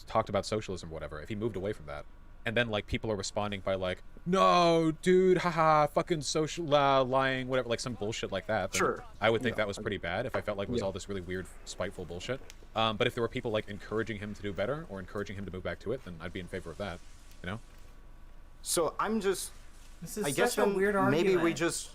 talked about socialism or whatever, if he moved away from that, and then like people are responding by like, no, dude, haha, fucking social lying, whatever, like some bullshit like that. Sure. I would think that was pretty bad if I felt like it was all this really weird, spiteful bullshit. But if there were people like encouraging him to do better or encouraging him to move back to it, then I'd be in favor of that. You know. So I'm just. This is I guess such a weird argument. maybe we just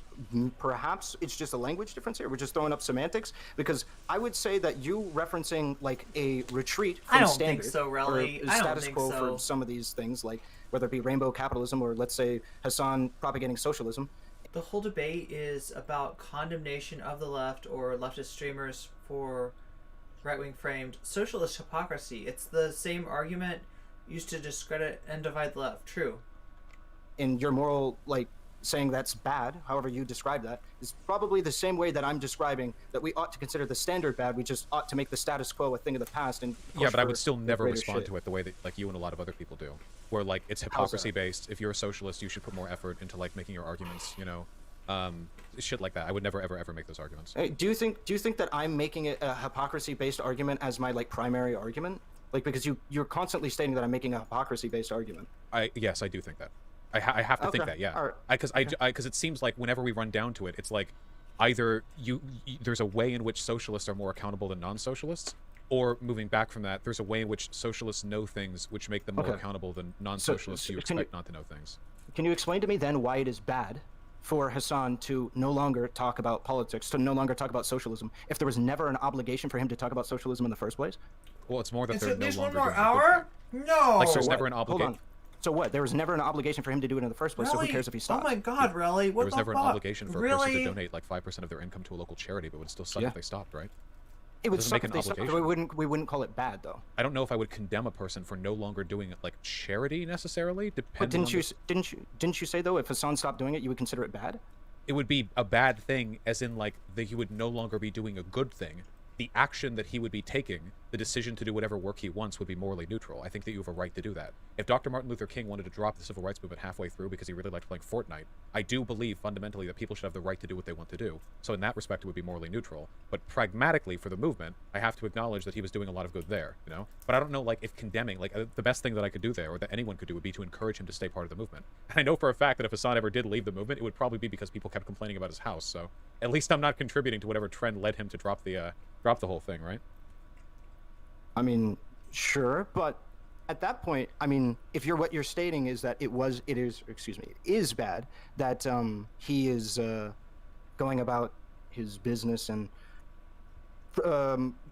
perhaps it's just a language difference here. We're just throwing up semantics because I would say that you referencing like a retreat from I don't standard think so, Relly. or I don't status think quo so. for some of these things, like whether it be rainbow capitalism or let's say Hassan propagating socialism. The whole debate is about condemnation of the left or leftist streamers for right-wing framed socialist hypocrisy. It's the same argument used to discredit and divide the left. True. In your moral, like saying that's bad, however you describe that, is probably the same way that I'm describing that we ought to consider the standard bad. We just ought to make the status quo a thing of the past. And yeah, but I would still never greater respond shit. to it the way that like you and a lot of other people do, where like it's hypocrisy based. If you're a socialist, you should put more effort into like making your arguments. You know, shit like that. I would never ever make those arguments. Hey, do you think that I'm making it a hypocrisy based argument as my like primary argument? Like because you're constantly stating that I'm making a hypocrisy based argument. Yes, I do think that. I have to think Okay. that, yeah. All right. Because it seems like whenever we run down to it, it's like either there's a way in which socialists are more accountable than non-socialists, or moving back from that, there's a way in which socialists know things which make them more accountable than non-socialists who expect not to know things. Can you explain to me then why it is bad for Hassan to no longer talk about politics, to no longer talk about socialism, if there was never an obligation for him to talk about socialism in the first place? Well, it's more that Is they're it no there's longer one more doing a good hour? No. Like, there's So never what? an Hold obligation. on. So what? There was never an obligation for him to do it in the first place. So who Really? cares if he Oh stopped? my God, Relly, what There was the never an fuck? obligation for a really? person to donate like 5% of their income to a local charity, but it would still suck Yeah. if they stopped, right? It would doesn't suck make if an they stopped. obligation. We wouldn't call it bad though. I don't know if I would condemn a person for no longer doing it like charity necessarily. But Depending on didn't you say though if Hassan stopped doing it, you would consider it bad? it would be a bad thing, as in like that he would no longer be doing a good thing. The action that he would be taking, the decision to do whatever work he wants, would be morally neutral. I think that you have a right to do that. If Dr. Martin Luther King wanted to drop the civil rights movement halfway through because he really liked playing Fortnite, I do believe fundamentally that people should have the right to do what they want to do. So in that respect, it would be morally neutral. But pragmatically, for the movement, I have to acknowledge that he was doing a lot of good there, you know? But I don't know, like, if condemning, like, the best thing that I could do there, or that anyone could do, would be to encourage him to stay part of the movement. And I know for a fact that if Hassan ever did leave the movement, it would probably be because people kept complaining about his house, so at least I'm not contributing to whatever trend led him to drop the whole thing, right? I mean, sure, but at that point, I mean, if what you're stating is that it is bad that he is going about his business and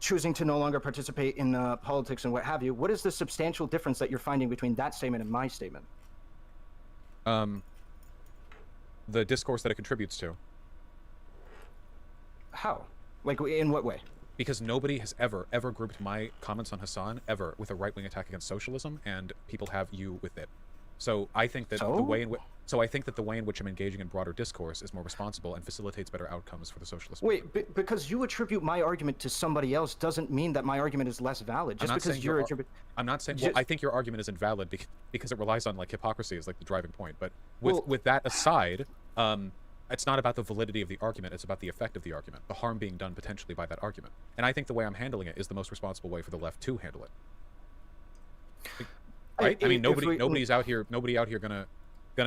choosing to no longer participate in politics and what have you, what is the substantial difference that you're finding between that statement and my statement? The discourse that it contributes to. How? Like, in what way? Because nobody has ever grouped my comments on Hassan ever with a right-wing attack against socialism, and people have you with it. So I think that the way in which I'm engaging in broader discourse is more responsible and facilitates better outcomes for the socialist movement. Wait, because you attribute my argument to somebody else doesn't mean that my argument is less valid. Just because you're I'm not saying. Well, I think your argument is invalid because it relies on like hypocrisy as like the driving point. But with that aside, it's not about the validity of the argument, it's about the effect of the argument, the harm being done potentially by that argument. And I think the way I'm handling it is the most responsible way for the left to handle it. Right? I mean, nobody out here gonna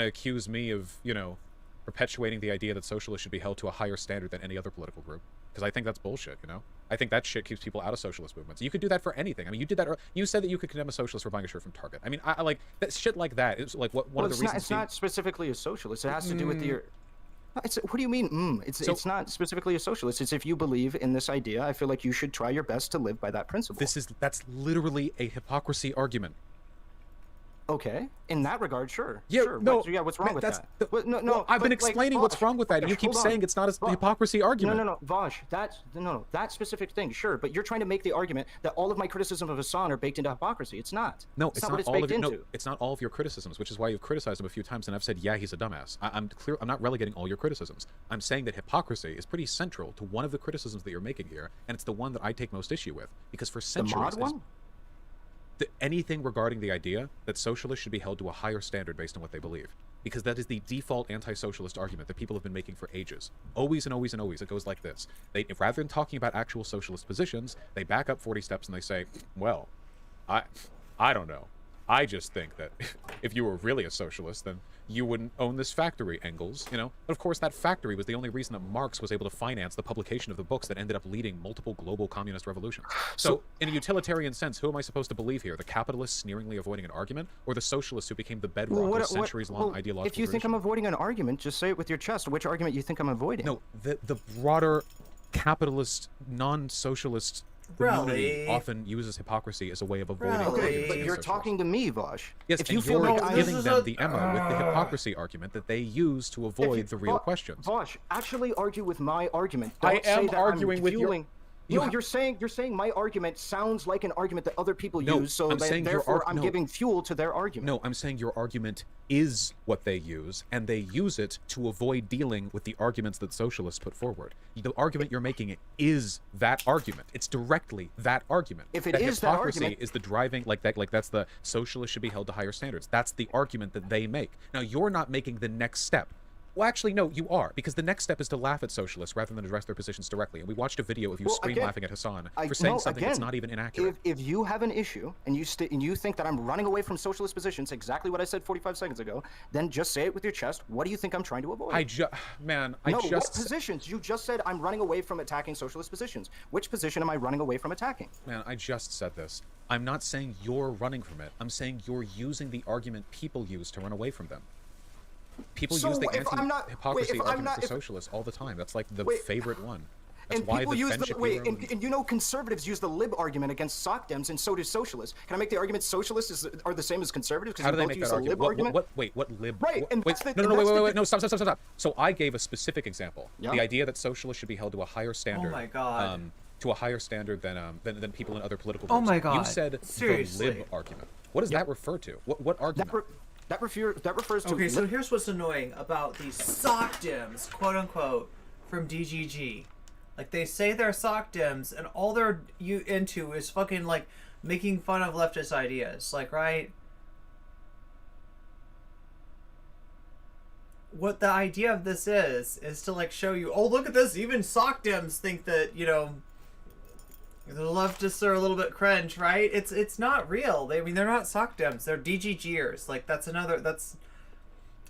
accuse me of, you know, perpetuating the idea that socialists should be held to a higher standard than any other political group, because I think that's bullshit, you know? I think that shit keeps people out of socialist movements. You could do that for anything. I mean, you did that. You said that you could condemn a socialist for buying a shirt from Target. I mean, I like that shit like that. It's like one of the reasons. It's not specifically a socialist. It has to do with your. What do you mean? It's not specifically a socialist. It's if you believe in this idea, I feel like you should try your best to live by that principle. That's literally a hypocrisy argument. Okay, in that regard, sure. Yeah, sure. no, what's wrong with that? Well, I've been explaining what's wrong with that, and you keep saying it's not a hypocrisy argument. No, Vaush, that specific thing, sure, but you're trying to make the argument that all of my criticism of Hassan are baked into hypocrisy. It's not. No, it's not what it's all baked of it. into. No, it's not all of your criticisms, which is why you've criticized him a few times, and I've said, yeah, he's a dumbass. I'm not relegating all your criticisms. I'm saying that hypocrisy is pretty central to one of the criticisms that you're making here, and it's the one that I take most issue with, because for centuries, the mod one? Anything regarding the idea that socialists should be held to a higher standard based on what they believe. because that is the default anti-socialist argument that people have been making for ages. Always and always and always. It goes like this. Rather than talking about actual socialist positions, they back up 40 steps and they say, well, I don't know. I just think that if you were really a socialist, then you wouldn't own this factory, Engels, you know? But of course, that factory was the only reason that Marx was able to finance the publication of the books that ended up leading multiple global communist revolutions. So, in a utilitarian sense, who am I supposed to believe here? The capitalists sneeringly avoiding an argument, or the socialists who became the bedrock of centuries-long ideological If you think I'm avoiding an argument, just say it with your chest. Which argument you think I'm avoiding? No, the broader capitalist, non-socialist community often uses hypocrisy as a way of avoiding. Okay, but you're talking to me, Vaush. Yes, if you feel you're like giving them the ammo with the hypocrisy argument that they use to avoid the real questions. Vaush, actually argue with my argument. I Don't am say that arguing I'm with your. fueling... No, you're saying my argument sounds like an argument that other people use, so I'm saying therefore I'm giving fuel to their argument. No, I'm saying your argument is what they use, and they use it to avoid dealing with the arguments that socialists put forward. The argument you're making is that argument. It's directly that argument. If it is that hypocrisy argument, is the driving, like that's the socialists should be held to higher standards. That's the argument that they make. Now you're not making the next step. Well, actually, no, you are, because the next step is to laugh at socialists rather than address their positions directly. And we watched a video of you laughing at Hassan for saying something that's not even inaccurate. If you have an issue and you think that I'm running away from socialist positions, exactly what I said 45 seconds ago, then just say it with your chest. What do you think I'm trying to avoid? What positions? You just said I'm running away from attacking socialist positions. Which position am I running away from attacking? Man, I just said this. I'm not saying you're running from it. I'm saying you're using the argument people use to run away from them. People use the anti-hypocrisy argument for socialists all the time. That's like the favorite one. That's and why people the use friendship and you know conservatives use the lib argument against sock dems, and so do socialists. Can I make the argument socialists are the same as conservatives? How do they make that argument? What lib? Right, and wait, no, stop. So I gave a specific example. Yeah. The idea that socialists should be held to a higher standard. Oh my god. To a higher standard than people in other political groups. Oh my god. You said seriously. The lib argument. What does that refer to? What argument? That refers to... Okay, so here's what's annoying about these sock dims, quote-unquote, from DGG. Like, they say they're sock dims, and all they're into is fucking, like, making fun of leftist ideas. Like, right? What the idea of this is to, like, show you, oh, look at this, even sock dims think that, you know... The leftists are a little bit cringe, right? It's not real. They're not sock dems. They're DGGers. Like, that's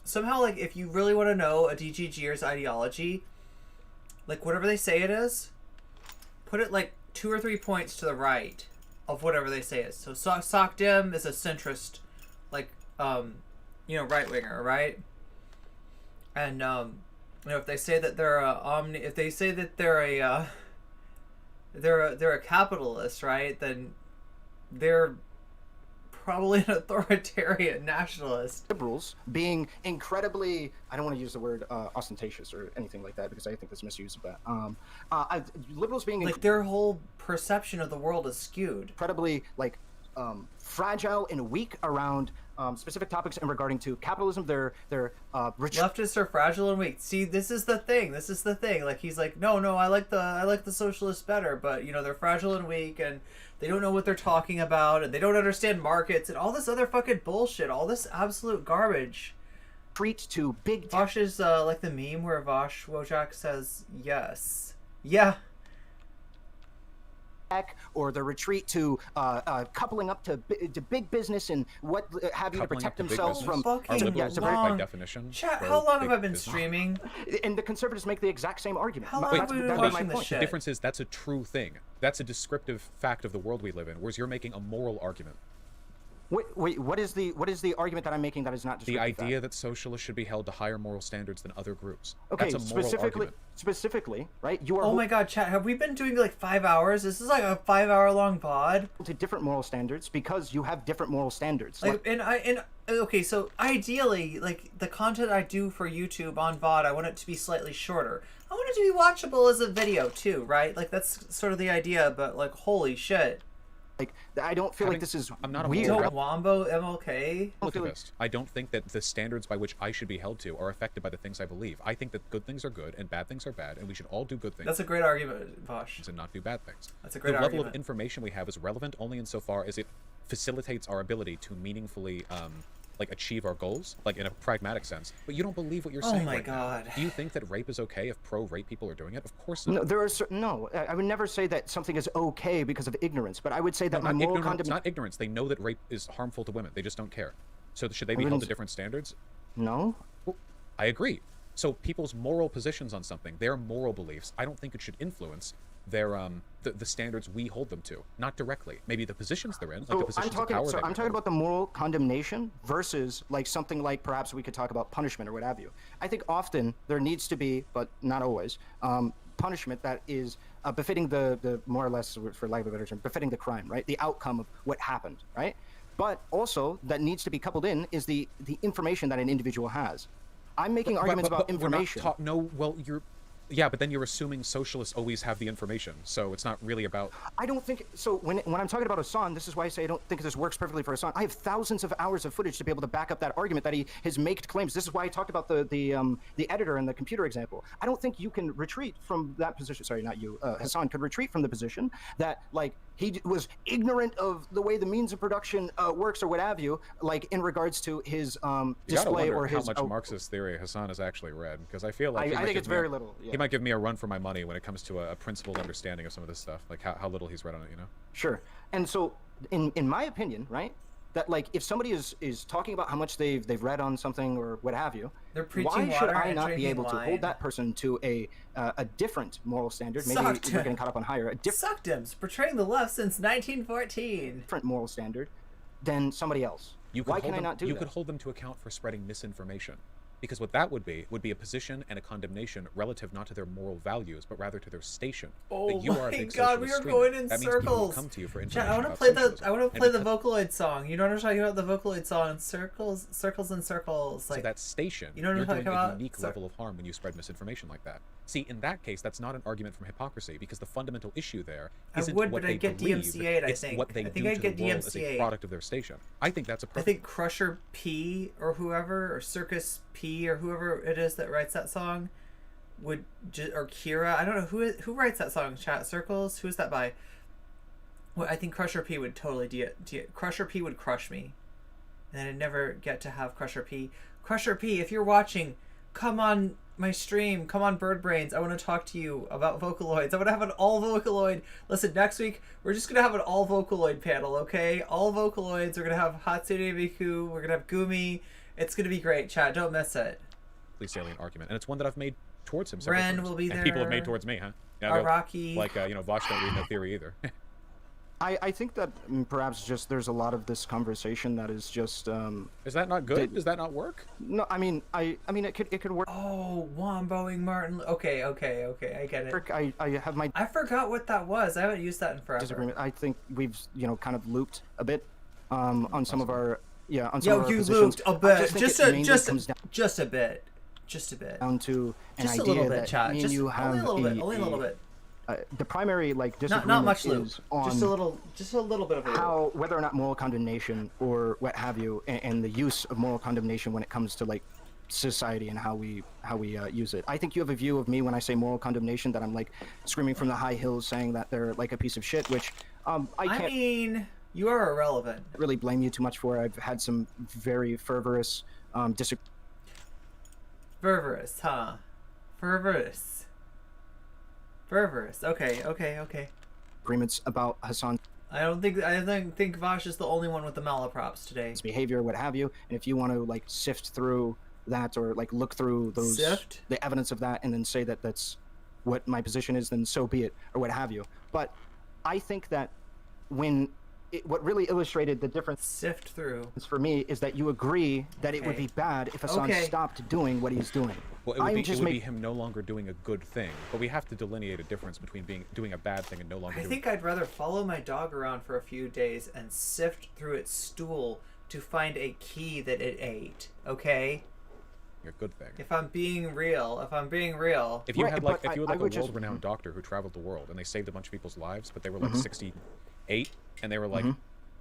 somehow, like, if you really want to know a DGGer's ideology, like, whatever they say it is, put it, like, 2 or 3 points to the right of whatever they say it is. So, sock dem is a centrist, like, right-winger, right? And, if they say that they're if they say that they're they're a capitalist, right? Then they're probably an authoritarian nationalist. Liberals being incredibly, I don't want to use the word ostentatious or anything like that because I think that's misuse of that. Liberals being like their whole perception of the world is skewed. Incredibly like fragile and weak around specific topics and regarding to capitalism. They're leftists are fragile and weak. See, this is the thing. Like he's like, no, I like the socialists better, but you know they're fragile and weak, and they don't know what they're talking about, and they don't understand markets and all this other fucking bullshit, all this absolute garbage. Treat to big. Vaush is like the meme where Vaush Wojak says yes, yeah. Or the retreat to coupling up to big business and what have you to protect themselves from fucking by definition. Chat, how long have I been streaming? And the conservatives make the exact same argument. How long have we been watching this shit? The difference is that's a true thing. That's a descriptive fact of the world we live in, whereas you're making a moral argument. Wait, what is the argument that I'm making that is not the idea that socialists should be held to higher moral standards than other groups? Okay, that's a moral argument. Specifically, right? You are. Oh my God, chat! Have we been doing like 5 hours? This is like a 5-hour long VOD. To different moral standards because you have different moral standards. Okay, so ideally, like the content I do for YouTube on VOD, I want it to be slightly shorter. I want it to be watchable as a video too, right? Like that's sort of the idea, but like holy shit. Like, I don't feel like this is I'm not weird. Don't Wombo MLK? Look at this. I don't think that the standards by which I should be held to are affected by the things I believe. I think that good things are good and bad things are bad, and we should all do good things. That's a great argument, Vaush. And not do bad things. That's a great argument. The level of information we have is relevant only insofar as it facilitates our ability to meaningfully like achieve our goals, like in a pragmatic sense. But you don't believe what you're Oh saying my right now. God. Do you think that rape is okay if pro-rape people are doing it? Of course not. No, there are no. I would never say that something is okay because of ignorance, but I would say that my moral It's condemnation. not ignorance. They know that rape is harmful to women. They just don't care. So should they be held to different standards? No. Well, I agree. So people's moral positions on something, their moral beliefs, I don't think it should influence their the standards we hold them to. Not directly. Maybe the positions they're in, like the positions of power. I'm talking about the moral condemnation versus like something like perhaps we could talk about punishment or what have you. I think often there needs to be, but not always, punishment that is befitting the more or less, for lack of a better term, befitting the crime, right? The outcome of what happened, right? But also that needs to be coupled in is the information that an individual has. I'm making arguments about information. Yeah, but then you're assuming socialists always have the information, so it's not really about... I don't think... So when I'm talking about Hassan, this is why I say I don't think this works perfectly for Hassan. I have thousands of hours of footage to be able to back up that argument that he has made claims. This is why I talked about the editor and the computer example. I don't think you can retreat from that position. Sorry, not you. Hassan could retreat from the position that, like, he was ignorant of the way the means of production works or what have you, like, in regards to his display or his... how much Marxist theory Hassan has actually read, because I feel like... I think it's very little, yeah. He might give me a run for my money when it comes to a principled understanding of some of this stuff, like how little he's read on it, you know? Sure. And so, in my opinion, right, that, like, if somebody is talking about how much they've read on something or what have you, They're preaching why should water I and not be drinking able to wine. hold that person to a different moral standard? Maybe we're getting caught up on higher. A Suckdem's portraying the left since 1914. different moral standard than somebody else. Why can I not do that? You could hold them to account for spreading misinformation. Because what that would be a position and a condemnation relative not to their moral values, but rather to their station. Oh that you are a my big God, we are socialist going streamer. in that means people will circles. come to you for Chat, information I want to about play socialism. I want to And play the because- Vocaloid song. You know what I'm talking about? The Vocaloid song, circles and circles. Like so that station, you know what I'm you're talking doing about? a unique level of harm when you spread misinformation like that. See, in that case, that's not an argument from hypocrisy, because the fundamental issue there isn't would, what but they I'd get believe, DMCA'd, I it's think. what they I think do I'd to get the world as a DMCA'd. product of their station. I think that's a I perfect... think Crusher P or whoever, or Circus P or whoever it is that writes that song would or Kira, I don't know who writes that song. Chat Circles, who is that by? Well, I think Crusher P would totally Crusher P would crush me, and I'd never get to have Crusher P. Crusher P, if you're watching, come on my stream, come on Bird Brains. I want to talk to you about Vocaloids. I want to have an all Vocaloid. Listen, next week we're just gonna have an all Vocaloid panel, okay? All Vocaloids. We're gonna have Hatsune Miku. We're gonna have Gumi. It's gonna be great, chat. Don't miss it. salient argument, and it's one that I've made towards him. Ren will be and there. people have made towards me, huh? Yeah, Araki. like Vaush don't read no theory either. I think that perhaps just there's a lot of this conversation that is just. Is that not good? Does that not work? No, I mean it could work. Oh, Womboing Martin. Okay, I get it. I have my. I forgot what that was. I haven't used that in forever. Disagreement. I think we've kind of looped a bit on some of our on some Yo, of our you positions. looped a bit. Just a bit. Just a bit. Down to an just idea a little bit, that chat. me and Just you have only a little bit. The primary disagreement Not much loop. is on Just a little bit of a loop. how whether or not moral condemnation or what have you, and the use of moral condemnation when it comes to society and how we use it. I think you have a view of me when I say moral condemnation that I'm screaming from the high hills saying that they're like a piece of shit, which I can't. I mean, you are irrelevant. Really blame you too much for. I've had some very fervorous Fervorous, huh? Fervorous. Okay. agreements about Hassan. I don't think Vaush is the only one with the malaprops today. Behavior, what have you, and if you want to sift through that or look through the evidence of that and then say that that's what my position is, then so be it, or what have you. But I think that what really illustrated the difference sift through for me is that you agree that it would be bad if Hassan stopped doing what he's doing. Well, it would be him no longer doing a good thing, but we have to delineate a difference between doing a bad thing and no longer. I think I'd rather follow my dog around for a few days and sift through its stool to find a key that it ate. Okay. A good thing. If I'm being real. If you had a world-renowned doctor who traveled the world and they saved a bunch of people's lives, but they were 68 and they were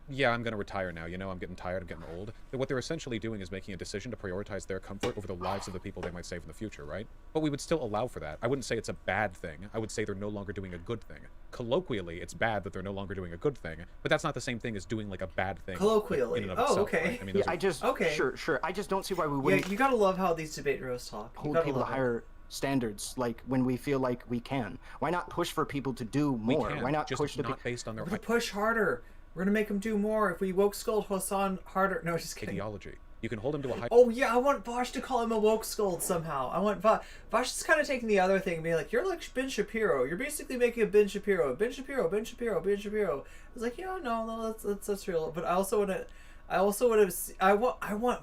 yeah, I'm going to retire now. You know, I'm getting tired. I'm getting old. But what they're essentially doing is making a decision to prioritize their comfort over the lives of the people they might save in the future, right? But we would still allow for that. I wouldn't say it's a bad thing. I would say they're no longer doing a good thing. Colloquially, it's bad that they're no longer doing a good thing, but that's not the same thing as doing like a bad thing. Colloquially. In and of Oh, itself, okay. Right? I mean, okay. Sure. I just don't see why we Yeah, wouldn't you gotta love how these debate bros talk. You hold gotta people to love it. higher standards, like when we feel like we can. Why not push for people to do we more? can, Why not just push not based on their We're gonna push harder. We're gonna make him do more. If we woke scold Hassan harder. No, just kidding. ideology? You can hold him to a high. Oh yeah, I want Vaush to call him a woke scold somehow. I want Vaush is kind of taking the other thing and being like, you're like Ben Shapiro. You're basically making a Ben Shapiro. Ben Shapiro. It's like, yeah, no, that's real. But I want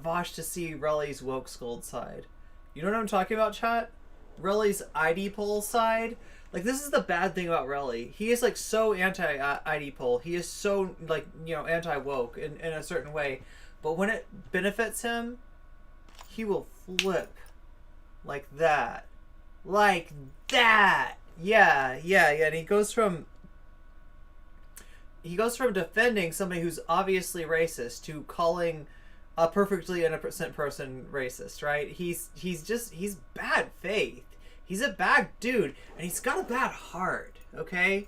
Vaush to see Relly's woke scold side. You know what I'm talking about, chat? Relly's ID poll side. Like, this is the bad thing about Relly. He is like so anti-ID poll. He is so like, you know, anti-woke in a certain way. But when it benefits him, he will flip like that. Like that. Yeah. And he goes from defending somebody who's obviously racist to calling a perfectly innocent person racist, right? He's bad faith. He's a bad dude, and he's got a bad heart, okay?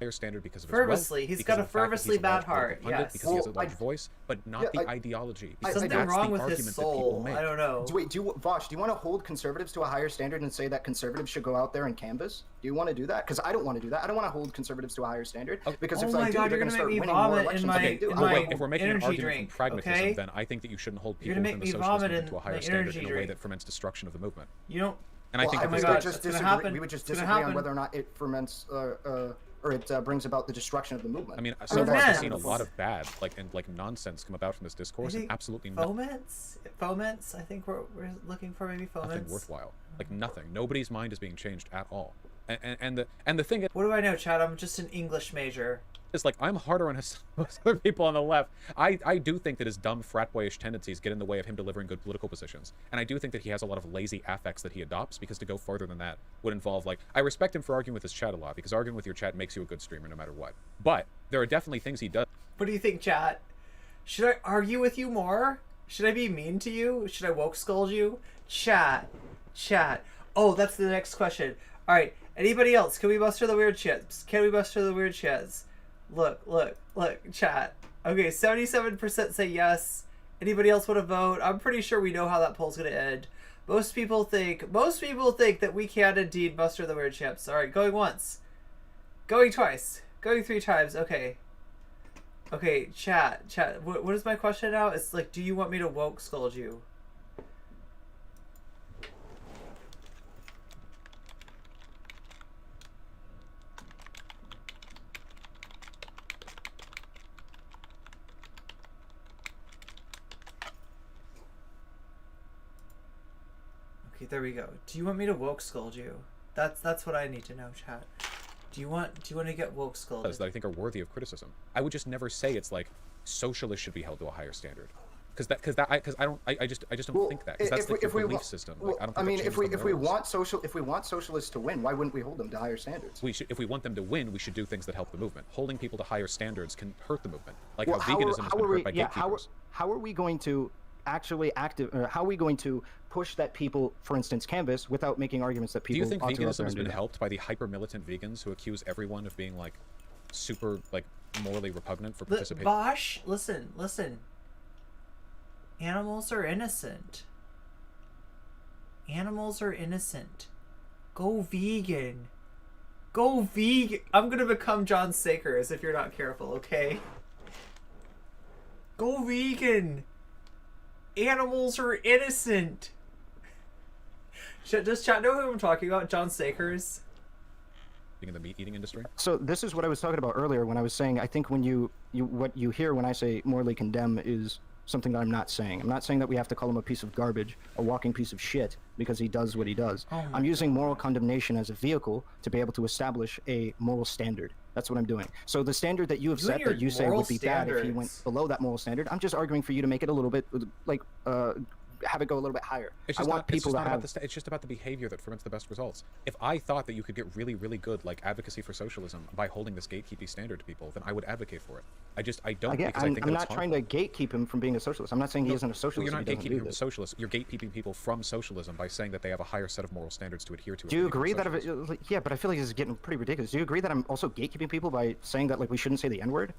Higher standard because of Fervously, his wealth, he's because got a of the fact that fervously he's a bad large political heart, pundit, yes. because he has a large voice, but not the ideology. Because Something that's wrong the with his argument that people soul. make. I don't know. Wait, Vaush, do you want to hold conservatives to a higher standard and say that conservatives should go out there and canvass? Do you want to do that? Because I don't want to do that. I don't want to hold conservatives to a higher standard. Because Oh if my I do, God, they're you're going to gonna start make me winning more vomit in elections my- than they do. in Oh my wait, if we're making an energy argument drink, from pragmatism, okay? then I think that you shouldn't hold You're people gonna from make the me socialist vomit movement in to a higher my standard energy in a way drink. that ferments destruction of the movement. You don't. And I think I that think God, we it's just gonna disagree. happen. We would just It's gonna disagree on happen. whether or not it ferments or it brings about the destruction of the movement. I mean, Oh, so far man. I've seen a lot of bad, like nonsense come about from this discourse, and absolutely Foments. I think we're looking for maybe foments. nothing worthwhile. Like nothing. Nobody's mind is being changed at all. And the thing is, What do I know, Chad? I'm just an English major. like I'm harder on most other people on the left. I do think that his dumb frat boyish tendencies get in the way of him delivering good political positions, and I do think that he has a lot of lazy affects that he adopts, because to go further than that would involve, like, I respect him for arguing with his chat a lot, because arguing with your chat makes you a good streamer no matter what. But there are definitely things he does. What do you think, chat? Should I argue with you more? Should I be mean to you? Should I woke scold you? Chat. Oh, that's the next question. All right. Anybody else? Can we muster the weird shits? Look, chat. Okay, 77% say yes. Anybody else want to vote? I'm pretty sure we know how that poll's gonna end. Most people think that we can indeed muster the weird chips. All right, going once, going twice, going 3 times. Okay, chat. What is my question now? It's like, do you want me to woke scold you? Okay, there we go. Do you want me to woke scold you? That's what I need to know, chat. Do you want to get woke scolded? That I think are worthy of criticism. I would just never say it's like socialists should be held to a higher standard, because I just don't think that, because that's the belief system. Like, I don't think if we want socialists to win, why wouldn't we hold them to higher standards? If we want them to win, we should do things that help the movement. Holding people to higher standards can hurt the movement, like how veganism has been hurt by gatekeepers. How are we going to actually how are we going to push that people, for instance, canvas without making arguments that people? Do you think veganism has been helped by the hyper militant vegans who accuse everyone of being like super like morally repugnant for participating? Vaush, listen. Animals are innocent. Go vegan. I'm gonna become John Sakers if you're not careful, okay? Go vegan. Animals are innocent. Does chat know who I'm talking about? John Sakers? In the meat eating industry? So this is what I was talking about earlier when I was saying I think when what you hear when I say morally condemn is something that I'm not saying. I'm not saying that we have to call him a piece of garbage, a walking piece of shit, because he does what he does. I'm using moral condemnation as a vehicle to be able to establish a moral standard. That's what I'm doing. So the standard that you have set that you say would be bad if he went below that moral standard, I'm just arguing for you to make it a little bit like have it go a little bit higher. It's I just want not, it's people just to not have. about it's just about the behavior that ferments the best results. If I thought that you could get really, really good like advocacy for socialism by holding this gatekeeping standard to people, then I would advocate for it. I don't Again, because I think I'm that not it's trying to gatekeep him from being a socialist. I'm not saying he isn't a Well, socialist. you're not if he doesn't gatekeeping do from this. socialists. You're gatekeeping people from socialism by saying that they have a higher set of moral standards to adhere to. Do you agree that yeah, but I feel like this is getting pretty ridiculous. Do you agree that I'm also gatekeeping people by saying that like we shouldn't say the N-word?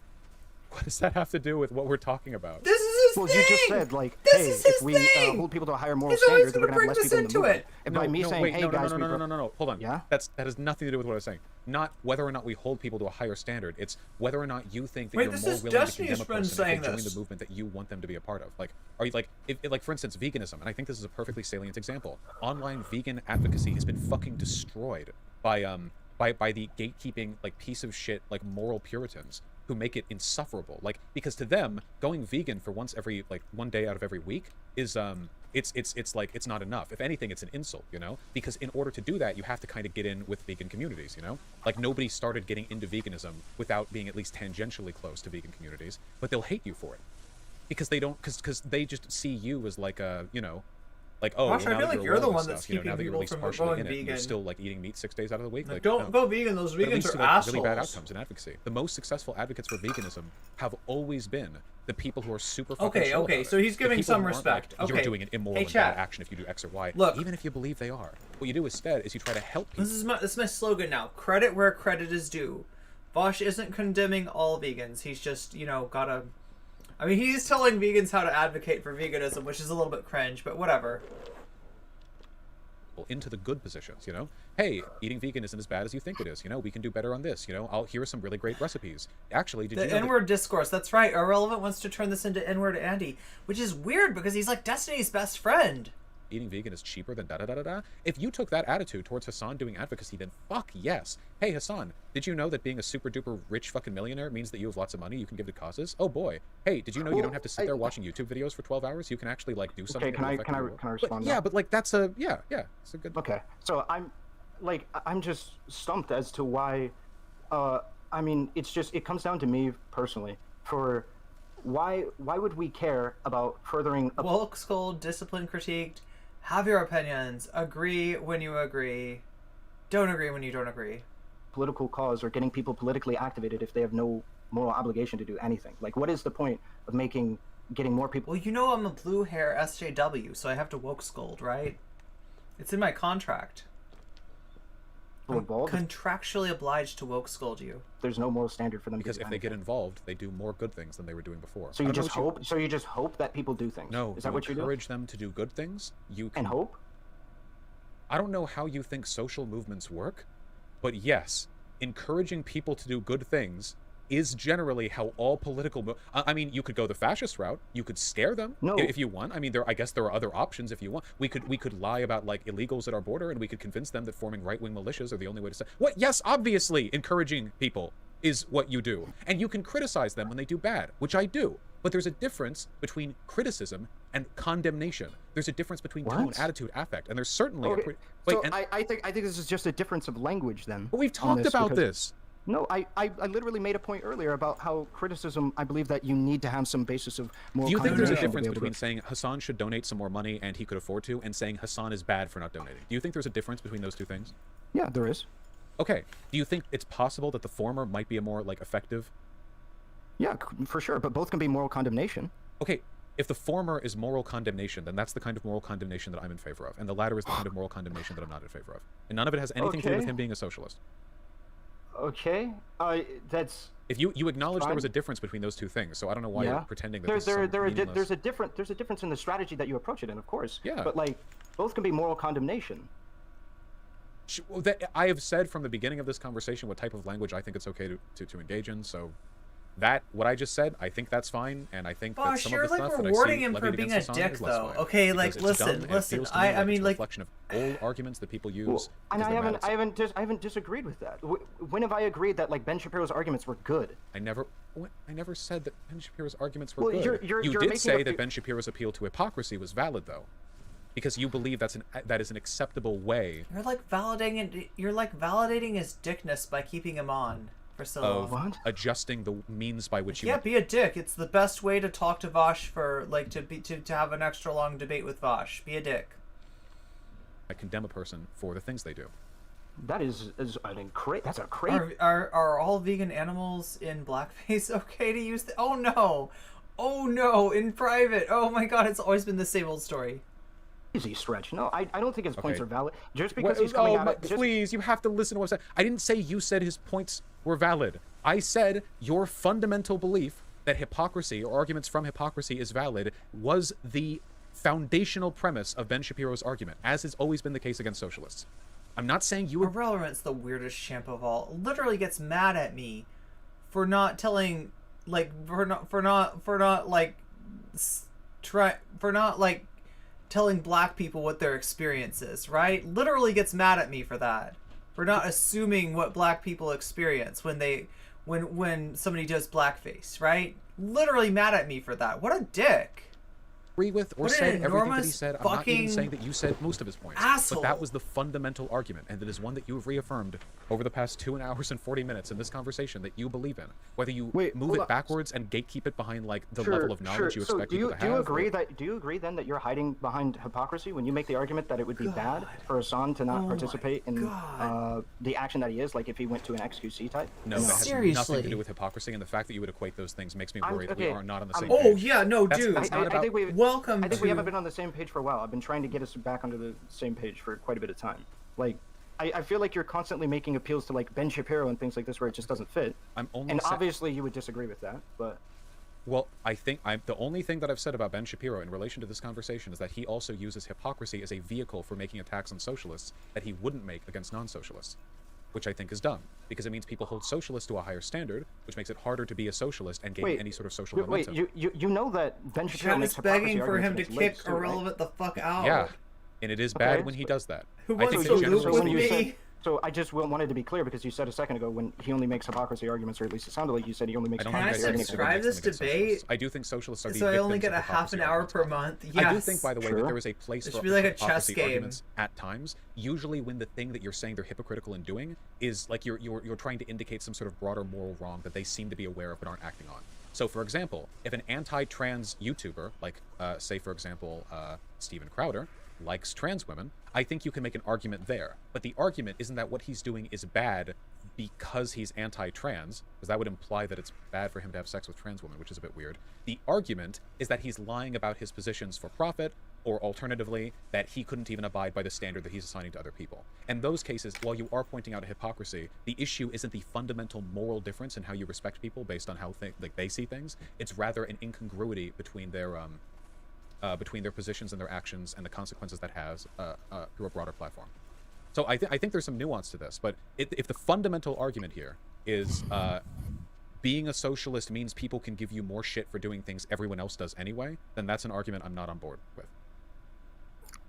What does that have to do with what we're talking about? This is his Well, thing. you just said like, This hey, is his if we thing. hold people to a higher moral He's always standard, then we're gonna gonna have bring less this people in the into movement. it. And by me saying, hey guys, no, hold on. Yeah? That has nothing to do with what I was saying. Not whether or not we hold people to a higher standard. It's whether or not you think that Wait, you're this more is willing to Destiny's condemn a friend person if saying they join this. the movement that you want them to be a part of. Like, are you like, like for instance, veganism, and I think this is a perfectly salient example. Online vegan advocacy has been fucking destroyed by the gatekeeping like piece of shit like moral Puritans who make it insufferable. Like, because to them, going vegan for one day out of every week is it's like it's not enough. If anything, it's an insult, you know? Because in order to do that, you have to kind of get in with vegan communities, you know? Like, nobody started getting into veganism without being at least tangentially close to vegan communities, but they'll hate you for it. Because they don't, because they just see you as like a, you know, like, oh, Gosh, well, I now feel that like you're you're the aware of one this that's stuff, you know, keeping now that you're people at least from partially going in it, and you're vegan. still like eating meat 6 days out of the week. Like, Don't no. go vegan. Those But it vegans leads are to, like, assholes. really bad outcomes in advocacy. The most successful advocates for veganism have always been the people who are super fucking chill Okay, about so it. he's The giving people some who aren't respect. Like, you're Okay. doing an immoral Hey, and bad chat. action if you do X or Y. Look. Even if you believe they are. What you do instead is you try to help people. This is my slogan now. Credit where credit is due. Vaush isn't condemning all vegans. He's just, you know, gotta... I mean, he's telling vegans how to advocate for veganism, which is a little bit cringe, but whatever. Into the good positions, you know? Hey, eating vegan isn't as bad as you think it is, you know? We can do better on this, you know? Here are some really great recipes. Actually, did you know The N-word discourse, that's right. Ahrelevant wants to turn this into N-word Andy, which is weird because he's like Destiny's best friend. eating vegan is cheaper than da-da-da-da-da? If you took that attitude towards Hassan doing advocacy, then fuck yes. Hey, Hassan, did you know that being a super-duper rich fucking millionaire means that you have lots of money you can give to causes? Oh boy. Hey, did you know you don't have to sit there watching YouTube videos for 12 hours? You can actually, like, do something. Okay, can I respond now? Yeah, but, like, that's a... Yeah, it's a good... Okay, so I'm just stumped as to why, I mean, it comes down to me personally, for why would we care about furthering... Woke, scold, discipline, critiqued, have your opinions, agree when you agree, don't agree when you don't agree. Political cause or getting people politically activated if they have no moral obligation to do anything. Like, what is the point of getting more people... Well, you know I'm a blue hair SJW, so I have to woke scold, right? It's in my contract. I'm contractually obliged to woke scold you. There's no moral standard for them because to do if they get involved, they do more good things than they were doing before. So you just hope. So you just hope that people do things. No, is that what you do? Encourage them to do good things. You can, and hope. I don't know how you think social movements work, but yes, encouraging people to do good things is generally how all political... I mean, you could go the fascist route. You could scare them if you want. I mean, I guess there are other options if you want. We could lie about, like, illegals at our border, and we could convince them that forming right-wing militias are the only way to say... What? Yes, obviously, encouraging people is what you do. And you can criticize them when they do bad, which I do. But there's a difference between criticism and condemnation. There's a difference between tone, attitude, affect, and there's certainly... I think this is just a difference of language, then. But we've talked about this. No, I literally made a point earlier about how criticism, I believe that you need to have some basis of moral... Do you think there's a difference between saying Hassan should donate some more money and he could afford to, and saying Hassan is bad for not donating? Do you think there's a difference between those two things? Yeah, there is. Okay. Do you think it's possible that the former might be a more, like, effective? Yeah, for sure, but both can be moral condemnation. Okay, if the former is moral condemnation, then that's the kind of moral condemnation that I'm in favor of, and the latter is the kind of moral condemnation that I'm not in favor of. And none of it has anything to do with him being a socialist. Okay, that's... If you acknowledge there was a difference between those two things, so I don't know why you're pretending that there's a difference in the strategy that you approach it in, of course. Yeah. But, like, both can be moral condemnation. I have said from the beginning of this conversation what type of language I think it's okay to engage in, so what I just said, I think that's fine, and I think that some of the stuff that I see rewarding him for levied being against a Hassan dick, is less though. fine, Okay, like, because it's dumb, and it listen. feels to me I mean, it's a like, reflection of old arguments that people use. Well, and I haven't disagreed with that. When have I agreed that, like, Ben Shapiro's arguments were good? I never said that Ben Shapiro's arguments were good. You did say that Ben Shapiro's appeal to hypocrisy was valid, though, because you believe that is an acceptable way. You're like validating his dickness by keeping him on. for so of long. adjusting the means by which you. Yeah, be a dick. It's the best way to talk to Vaush for like to have an extra long debate with Vaush. Be a dick. I condemn a person for the things they do. That is that's a crazy. Are all vegan animals in blackface okay to use? Oh no, in private. Oh my god, it's always been the same old story. Easy stretch. No, I don't think his points Okay. are valid. Just because he's coming at it. Please, you have to listen to what I'm saying. I didn't say you said his points were valid. I said your fundamental belief that hypocrisy or arguments from hypocrisy is valid was the foundational premise of Ben Shapiro's argument, as has always been the case against socialists. I'm not saying you were... Ahrelevant's the weirdest champ of all. Literally gets mad at me for not telling, like, for not telling black people what their experience is, right? Literally gets mad at me for that. For not assuming what black people experience when somebody does blackface, right? Literally mad at me for that. What a dick. Agree with or What an said everything that he enormous said. I'm not even fucking saying that you said most of his points. asshole. But that was the fundamental argument, and that is one that you have reaffirmed over the past 2 hours and 40 minutes in this conversation that you believe in. Whether you move it backwards and gatekeep it behind like the level of knowledge you expect people to have. Do you agree then that you're hiding behind hypocrisy when you make the argument that it would be bad for Hassan to not participate in the action that he is, like if he went to an XQC type? No, that has nothing to do with hypocrisy, and the fact that you would equate those things makes me worried that we are not on the same page. Oh yeah, no, dude. That's not about... Welcome I think we haven't been on the same page for a while. I've been trying to get us back onto the same page for quite a bit of time. Like, I feel like you're constantly making appeals to like Ben Shapiro and things like this where it just doesn't fit. Obviously you would disagree with that, but... Well, I think the only thing that I've said about Ben Shapiro in relation to this conversation is that he also uses hypocrisy as a vehicle for making attacks on socialists that he wouldn't make against non-socialists, which I think is dumb, because it means people hold socialists to a higher standard, which makes it harder to be a socialist and gain any sort of social momentum. Wait, you know that Ben Shapiro makes begging for him to kick Ahrelevant the fuck out. Yeah, and it is bad when he does that. Who wants to loop with me? So I just wanted to be clear, because you said a second ago when he only makes hypocrisy arguments, or at least it sounded like you said he only makes. Can I subscribe this debate? I do think socialists are the so I only get a half an hour per month. Yes. I do think, by the way, that there is a place for be like a chess game arguments at times. Usually, when the thing that you're saying they're hypocritical in doing is like you're trying to indicate some sort of broader moral wrong that they seem to be aware of but aren't acting on. So, for example, if an anti-trans YouTuber, like say for example Steven Crowder, likes trans women, I think you can make an argument there. But the argument isn't that what he's doing is bad because he's anti-trans, because that would imply that it's bad for him to have sex with trans women, which is a bit weird. The argument is that he's lying about his positions for profit, or alternatively, that he couldn't even abide by the standard that he's assigning to other people. In those cases, while you are pointing out a hypocrisy, the issue isn't the fundamental moral difference in how you respect people based on how they see things. It's rather an incongruity between their positions and their actions and the consequences that has through a broader platform. So I think there's some nuance to this, but if the fundamental argument here is being a socialist means people can give you more shit for doing things everyone else does anyway, then that's an argument I'm not on board with.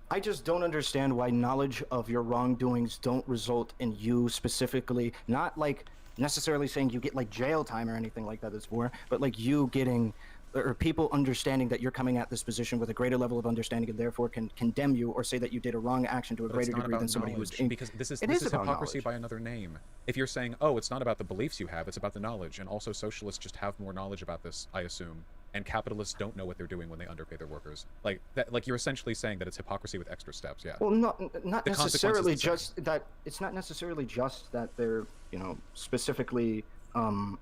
I just don't understand why knowledge of your wrongdoings don't result in you specifically, not like necessarily saying you get like jail time or anything like that, it's more, but like you getting, or people understanding that you're coming at this position with a greater level of understanding and therefore can condemn you or say that you did a wrong action to a greater degree than somebody who's because this is hypocrisy by another name. If you're saying, oh, it's not about the beliefs you have, it's about the knowledge, and also socialists just have more knowledge about this, I assume, and capitalists don't know what they're doing when they underpay their workers. Like that, like you're essentially saying that it's hypocrisy with extra steps. Yeah. Well, not necessarily just that. It's not necessarily just that they're, you know, specifically. I'm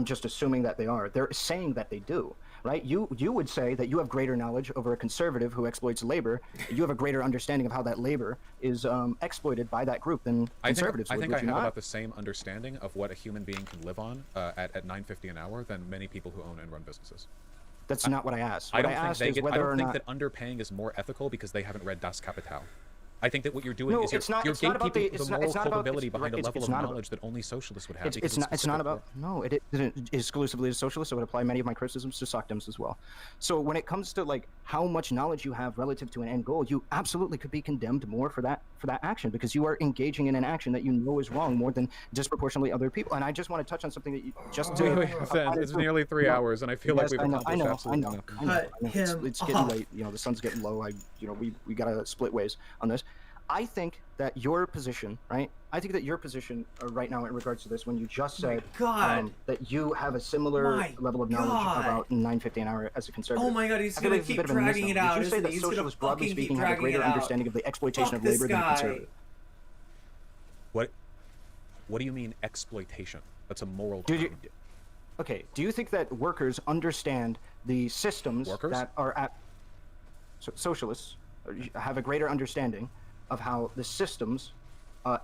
just assuming that they are. They're saying that they do, right? You would say that you have greater knowledge over a conservative who exploits labor. You have a greater understanding of how that labor is exploited by that group than conservatives would. I think I have about the same understanding of what a human being can live on at $9.50 an hour than many people who own and run businesses. That's not what I asked. I don't think that underpaying is more ethical because they haven't read Das Kapital. I think that what you're doing is you're gatekeeping the moral culpability behind a level of knowledge that only socialists would have. It's not about, no, it isn't exclusively to socialists. It would apply many of my criticisms to SOCDEMs as well. So when it comes to like how much knowledge you have relative to an end goal, you absolutely could be condemned more for that action because you are engaging in an action that you know is wrong more than disproportionately other people. And I just want to touch on something that you just it's nearly 3 hours, and I feel like we've accomplished absolutely nothing. It's getting late. You know, the sun's getting low. We gotta split ways on this. I think that your position, right? I think that your position right now in regards to this, when you just said that you have a similar level of knowledge about 9.50 an hour as a conservative. Oh my God, he's gonna keep dragging it out. Would you say that He's gonna socialists, broadly fucking keep speaking, have a dragging greater it out. understanding of the exploitation Fuck of labor this than a guy. conservative? What do you mean exploitation? That's a moral. Okay, do you think that workers understand the systems that are at socialists have a greater understanding of how the systems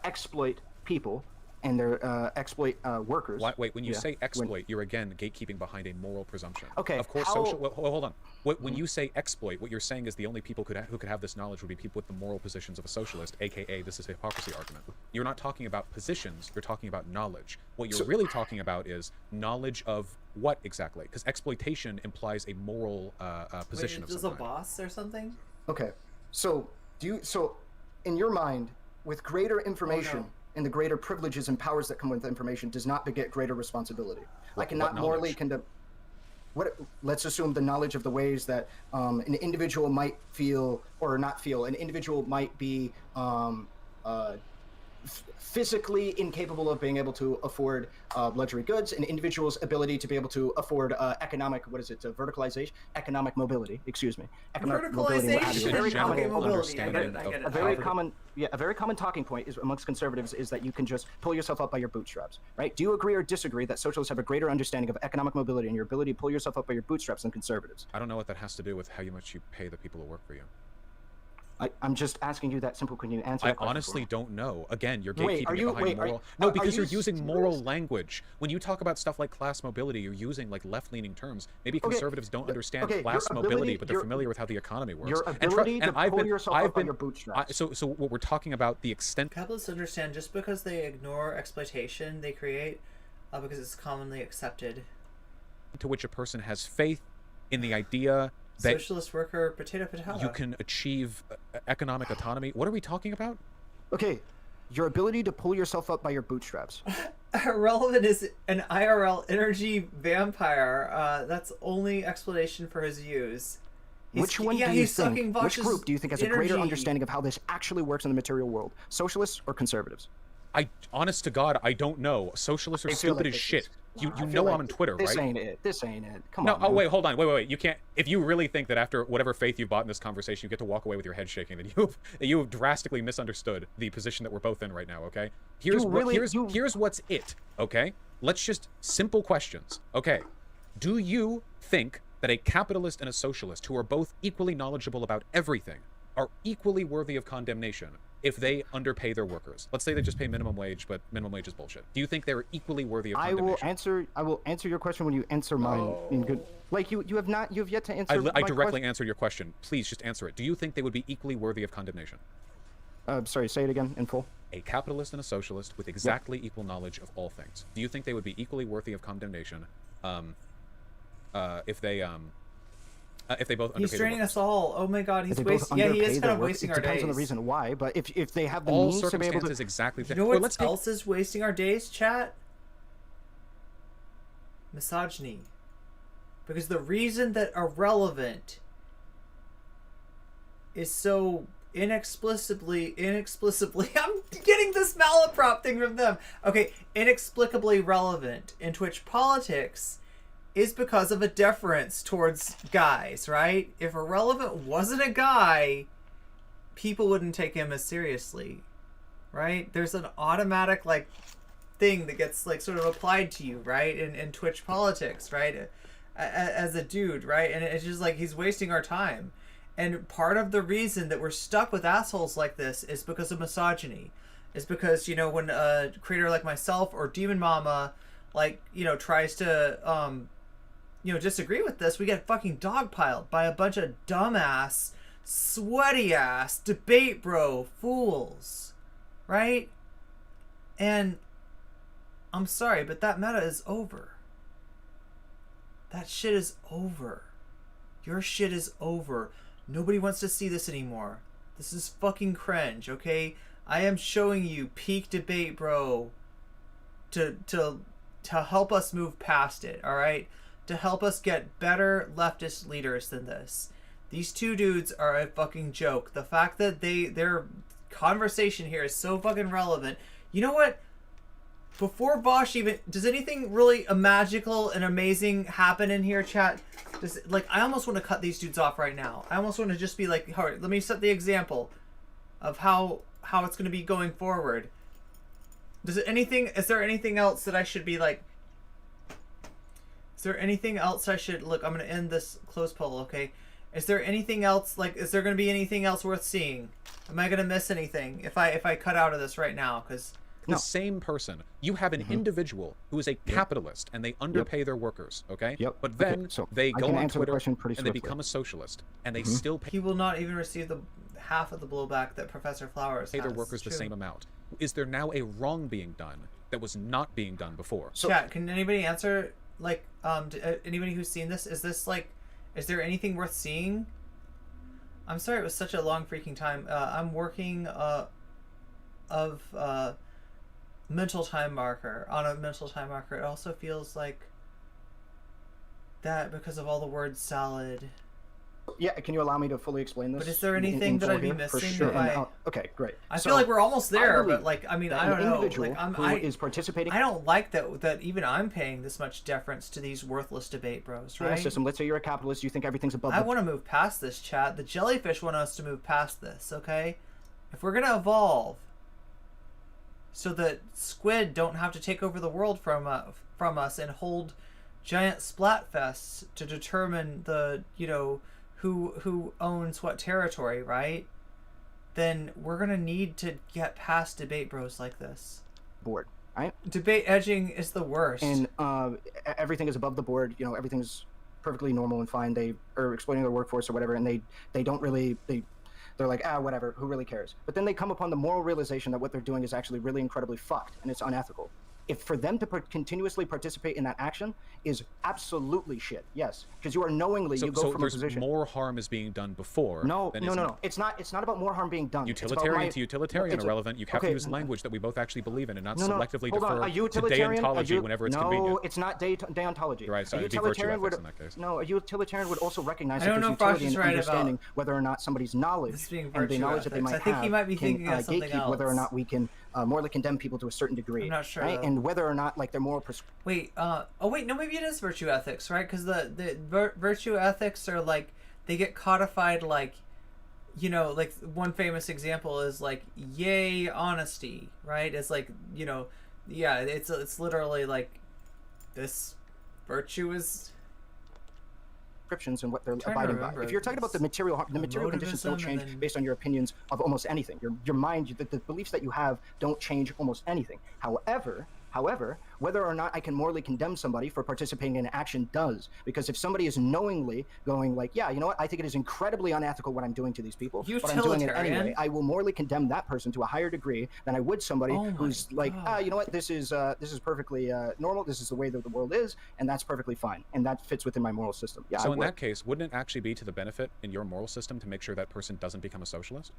exploit people and their exploit workers? Wait, when you say exploit, you're again gatekeeping behind a moral presumption. Okay, of course, hold on. When you say exploit, what you're saying is the only people who could have this knowledge would be people with the moral positions of a socialist, aka this is a hypocrisy argument. You're not talking about positions, you're talking about knowledge. What you're really talking about is knowledge of what exactly? Because exploitation implies a moral position of some kind. Is a boss or something? Okay, so in your mind, with greater information and the greater privileges and powers that come with information does not beget greater responsibility. I cannot morally condemn. Let's assume the knowledge of the ways that an individual might feel or not feel. An individual might be physically incapable of being able to afford luxury goods. An individual's ability to be able to afford economic mobility. Excuse me. Economic mobility. What have you. A very common talking point is amongst conservatives is that you can just pull yourself up by your bootstraps, right? Do you agree or disagree that socialists have a greater understanding of economic mobility and your ability to pull yourself up by your bootstraps than conservatives? I don't know what that has to do with how much you pay the people who work for you. I'm just asking you that simple. Can you answer? I honestly don't know. Again, you're gatekeeping it behind moral. No, because you're using moral language. When you talk about stuff like class mobility, you're using like left-leaning terms. Maybe conservatives don't understand class mobility, but they're familiar with how the economy works. Your ability to pull yourself up on your bootstraps. So what we're talking about, the extent. Capitalists understand just because they ignore exploitation they create, because it's commonly accepted. To which a person has faith in the idea that socialist worker potato. You can achieve economic autonomy. What are we talking about? Okay, your ability to pull yourself up by your bootstraps. Ahrelevant is an IRL energy vampire. That's only explanation for his views. Which one do you think? Which group do you think has a greater understanding of how this actually works in the material world? Socialists or conservatives? Honest to God, I don't know. Socialists are stupid as shit. You know I'm on Twitter, right? This ain't it. Come on. No, wait, hold on. Wait. You can't. If you really think that after whatever faith you've bought in this conversation, you get to walk away with your head shaking, then you've drastically misunderstood the position that we're both in right now. Okay. Here's what's it. Okay. Let's just simple questions. Okay. Do you think that a capitalist and a socialist who are both equally knowledgeable about everything are equally worthy of condemnation if they underpay their workers? Let's say they just pay minimum wage, but minimum wage is bullshit. Do you think they're equally worthy of condemnation? I will answer your question when you answer mine. In good, like you have yet to answer. I directly answered your question. Please just answer it. Do you think they would be equally worthy of condemnation? Sorry, say it again in full. A capitalist and a socialist with exactly equal knowledge of all things. Do you think they would be equally worthy of condemnation if they both underpay. He's draining us all. Oh my God, he's wasting. Yeah, he is kind of wasting our days. It depends on the reason why, but if they have the all means to be able to, exactly. You know what else is wasting our days, chat? Misogyny. Because the reason that Ahrelevant is so inexplicably I'm getting this malaprop thing from them. Okay, inexplicably relevant in Twitch politics is because of a deference towards guys, right? If Ahrelevant wasn't a guy, people wouldn't take him as seriously, right? There's an automatic like thing that gets like sort of applied to you, right? In Twitch politics, right? As a dude, right? And it's just like he's wasting our time. And part of the reason that we're stuck with assholes like this is because of misogyny. It's because, you know, when a creator like myself or Demon Mama, like, you know, tries to, you know, disagree with this, we get fucking dogpiled by a bunch of dumbass, sweaty-ass, DebateBro fools. Right? And I'm sorry, but that meta is over. That shit is over. Your shit is over. Nobody wants to see this anymore. This is fucking cringe, okay? I am showing you peak DebateBro to help us move past it, alright? To help us get better leftist leaders than this. These two dudes are a fucking joke. The fact that they're conversation here is so fucking relevant. You know what? Before Vaush even... Does anything really magical and amazing happen in here, chat? I almost want to cut these dudes off right now. I almost want to just be like, all right, let me set the example of how it's going to be going forward. Is there anything else that I should be like... Is there anything else I should... Look, I'm going to end this close poll, okay? Is there anything else, is there going to be anything else worth seeing? Am I going to miss anything if I cut out of this right now? Because... The same person. You have an individual who is a capitalist and they underpay their workers, okay? But then they go on Twitter and they become a socialist and they still pay. He will not even receive the half of the blowback that Professor Flowers pay their workers the same amount. Is there now a wrong being done that was not being done before? Chat, can anybody answer, anybody who's seen this? Is there anything worth seeing? I'm sorry it was such a long freaking time. I'm working mental time marker on a mental time marker. It also feels like that because of all the words salad. Yeah, can you allow me to fully explain this? But is there anything that I'd be missing? For sure. Okay, great. I feel like we're almost there, but I don't know. Is participating. I don't like that even I'm paying this much deference to these worthless debate bros, right? System. Let's say you're a capitalist. You think everything's above. I want to move past this, chat. The jellyfish want us to move past this. Okay, if we're gonna evolve, so that squid don't have to take over the world from us and hold giant splat fests to determine the who owns what territory, right? Then we're gonna need to get past debate bros like this. Board, right? Debate edging is the worst. And everything is above the board. Everything's perfectly normal and fine. They are exploiting their workforce or whatever, and they don't really they're like, whatever, who really cares? But then they come upon the moral realization that what they're doing is actually really incredibly fucked and it's unethical. If for them to continuously participate in that action is absolutely shit, yes, because you are knowingly you go from a position. More harm is being done before. No. It's not about more harm being done. Utilitarian to utilitarian, Irrelevant. You have to use language that we both actually believe in, and not selectively defer to deontology whenever it's convenient. No, it's not deontology. You're right. So it'd be virtue ethics in that case. No, a utilitarian would also recognize that there's utility in understanding whether or not somebody's knowledge and the knowledge that they might have. I think he might be thinking of something else. Whether or not we can morally condemn people to a certain degree. I'm not sure. Right? And whether or not their moral wait, no, maybe it is virtue ethics, right? Because the virtue ethics are they get codified one famous example is yay honesty, right? It's it's literally this virtue is prescriptions and what they're abiding by. If you're talking about the material conditions don't change based on your opinions of almost anything. Your mind, the beliefs that you have don't change almost anything. However, whether or not I can morally condemn somebody for participating in an action does. Because if somebody is knowingly going you know what, I think it is incredibly unethical what I'm doing to these people, but I'm doing it anyway, I will morally condemn that person to a higher degree than I would somebody who's you know what, this is perfectly normal, this is the way that the world is, and that's perfectly fine, and that fits within my moral system. Yeah. So in that case, wouldn't it actually be to the benefit in your moral system to make sure that person doesn't become a socialist?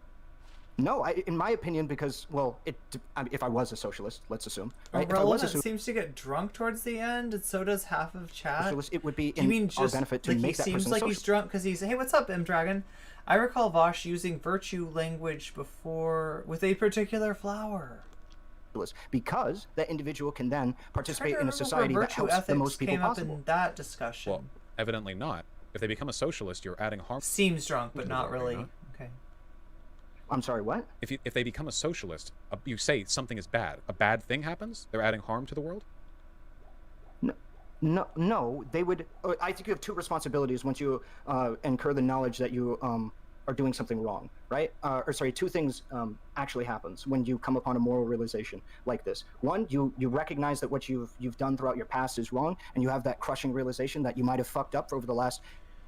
No, in my opinion, because if I was a socialist, let's assume. Right? Ahrelevant seems to get drunk towards the end, and so does half of chat. Socialist, it would be in our benefit to make that person He seems like he's drunk because he's, hey, what's up, M Dragon? I recall Vaush using virtue language before with a particular flower. Because that individual can then participate in a society that helps the most people possible. In that discussion. Well, evidently not. If they become a socialist, you're adding harm. Seems drunk, but not really. Okay. I'm sorry, what? If they become a socialist, you say something is bad. A bad thing happens? They're adding harm to the world? No, they would... I think you have two responsibilities once you incur the knowledge that you are doing something wrong, right? Two things actually happens when you come upon a moral realization like this. One, you recognize that what you've done throughout your past is wrong, and you have that crushing realization that you might have fucked up for over the last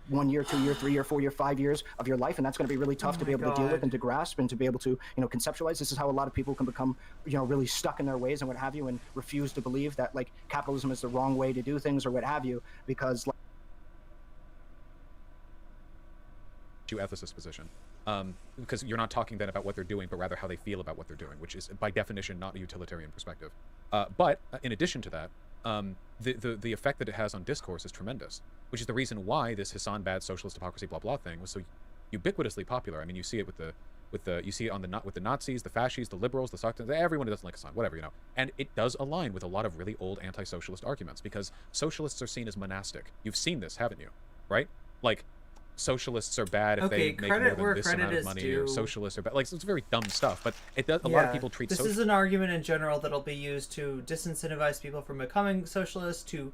1 year, 2 year, 3 year, 4 year, 5 years of your life, and that's going to be really tough to be able to deal with and to grasp and to be able to conceptualize. This is how a lot of people can become really stuck in their ways and what have you, and refuse to believe that capitalism is the wrong way to do things or what have you, because ethicist position, because you're not talking then about what they're doing, but rather how they feel about what they're doing, which is by definition not a utilitarian perspective. But in addition to that, the effect that it has on discourse is tremendous, which is the reason why this Hassan bad socialist hypocrisy blah blah thing was so ubiquitously popular. I mean, you see it with the with the you see it on with the Nazis, the fascists, the liberals, the socialists, everyone who doesn't like Hassan, whatever, you know. And it does align with a lot of really old anti-socialist arguments because socialists are seen as monastic. You've seen this, haven't you? Right? Like, socialists are bad if they make more than this amount of money, or socialists are bad. Like, it's very dumb stuff, but it does. A lot of people treat this is an argument in general that'll be used to disincentivize people from becoming socialists, to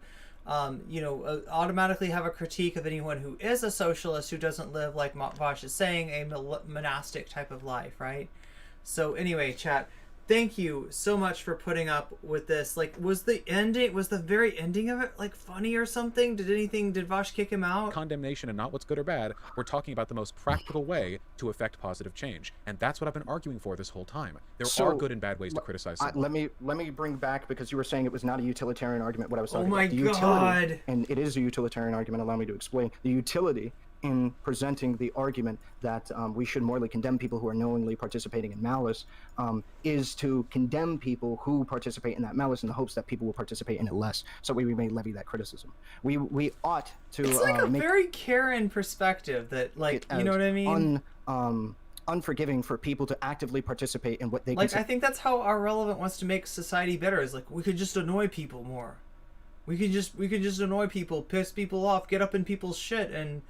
automatically have a critique of anyone who is a socialist who doesn't live, like Vaush is saying, a monastic type of life, right? So anyway, chat, thank you so much for putting up with this. Like, was the very ending of it, like, funny or something? Did Vaush kick him out? Condemnation and not what's good or bad. We're talking about the most practical way to affect positive change. And that's what I've been arguing for this whole time. There are good and bad ways to criticize someone. Let me bring back, because you were saying it was not a utilitarian argument, what I was talking about. Oh my God. And it is a utilitarian argument, allow me to explain. The utility in presenting the argument that we should morally condemn people who are knowingly participating in malice is to condemn people who participate in that malice in the hopes that people will participate in it less, so we may levy that criticism. We ought to it's like a very Karen perspective that, like, you know what I mean? Unforgiving for people to actively participate in what they like. I think that's how Ahrelevant wants to make society better. Is like, we could just annoy people more. We could just annoy people, piss people off, get up in people's shit, and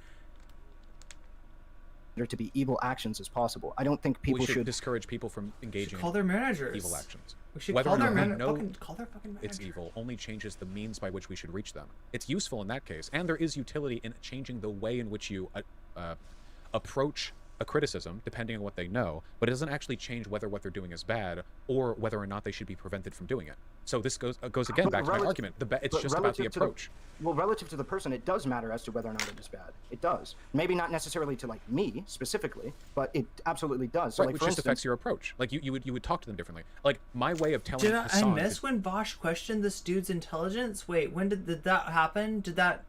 to be evil actions as possible. I don't think people should discourage people from engaging call their managers evil actions. We should Whether call their fucking managers. It's evil only changes the means by which we should reach them. It's useful in that case, and there is utility in changing the way in which you approach a criticism, depending on what they know, but it doesn't actually change whether what they're doing is bad or whether or not they should be prevented from doing it. So this goes again back to my argument. It's just about the approach. Well, relative to the person, it does matter as to whether or not it is bad. It does. Maybe not necessarily to, like, me specifically, but it absolutely does. So, right, like, which for just instance, affects your approach. Like, you would talk to them differently. Like, my way of telling Did I Hassan miss when Vaush questioned this dude's intelligence? Wait, when did that happen? Did that...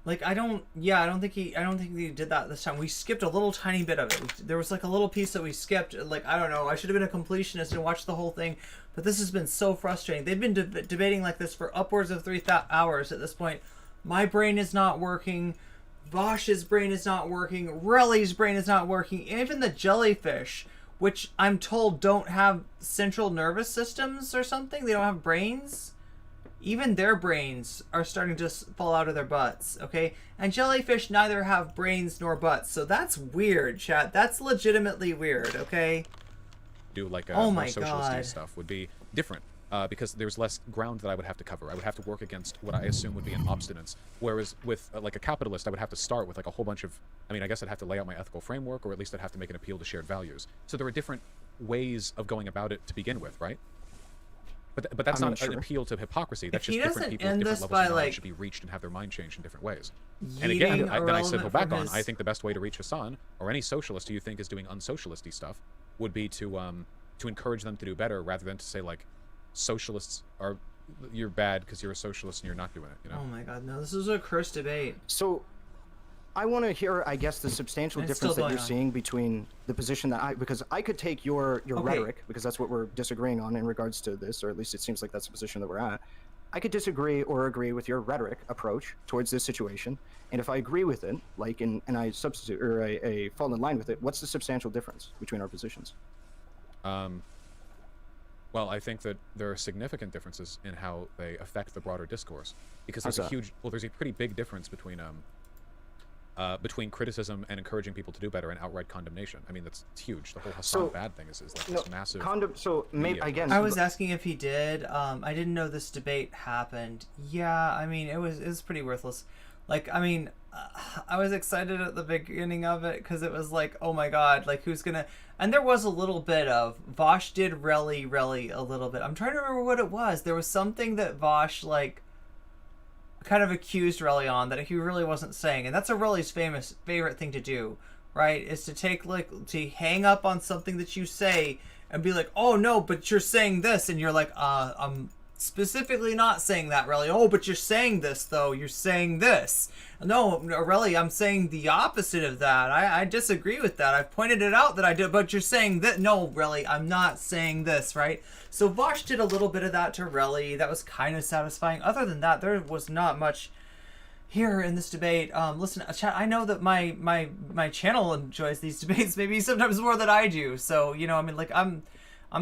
Like, I don't think he did that this time. We skipped a little tiny bit of it. There was like a little piece that we skipped. Like, I don't know. I should have been a completionist and watched the whole thing. But this has been so frustrating. They've been debating like this for upwards of 3 hours at this point. My brain is not working. Vaush's brain is not working. Relly's brain is not working. Even the jellyfish, which I'm told don't have central nervous systems or something. They don't have brains. Even their brains are starting to fall out of their butts, okay? And jellyfish neither have brains nor butts, so that's weird, chat. That's legitimately weird, okay? Do like oh more my socialist-y God. stuff would be different because there's less ground that I would have to cover. I would have to work against what I assume would be an obstinance. Whereas with like a capitalist, I would have to start with like a whole bunch of, I mean, I guess I'd have to lay out my ethical framework, or at least I'd have to make an appeal to shared values. So there are different ways of going about it to begin with, right? But that's not an appeal to hypocrisy. That's just different people with different levels of knowledge should be reached and have their mind changed in different ways. And again, then I circle back on, I think the best way to reach Hassan, or any socialist who you think is doing unsocialisty stuff, would be to encourage them to do better, rather than to say, like, socialists are, you're bad because you're a socialist and you're not doing it, you know? Oh my God, no, this is a cursed debate. So I want to hear, I guess, the substantial difference that you're seeing between the position that because I could take your rhetoric, because that's what we're disagreeing on in regards to this, or at least it seems like that's the position that we're at. I could disagree or agree with your rhetoric approach towards this situation, and if I agree with it, like, and I substitute, or I fall in line with it, what's the substantial difference between our positions? Well, I think that there are significant differences in how they affect the broader discourse, because there's there's a pretty big difference between criticism and encouraging people to do better and outright condemnation. I mean, that's huge. The whole Hassan bad thing is like this massive. So maybe again, I was asking if he did. I didn't know this debate happened. Yeah, I mean, it was pretty worthless. Like, I mean, I was excited at the beginning of it because it was like, oh my God, like, who's gonna? And there was a little bit of Vaush did really a little bit. I'm trying to remember what it was. There was something that Vaush like kind of accused Relly on that he really wasn't saying, and that's a Relly's favorite thing to do, right? Is to take to hang up on something that you say and be like, oh no, but you're saying this, and you're like, I'm specifically not saying that, Relly. Oh, but you're saying this though. You're saying this. No, Relly, I'm saying the opposite of that. I disagree with that. I've pointed it out that I did, but you're saying that. No, Relly, I'm not saying this, right? So Vaush did a little bit of that to Relly. That was kind of satisfying. Other than that, there was not much here in this debate. Listen, chat, I know that my channel enjoys these debates maybe sometimes more than I do. So, you know, I mean, like, I'm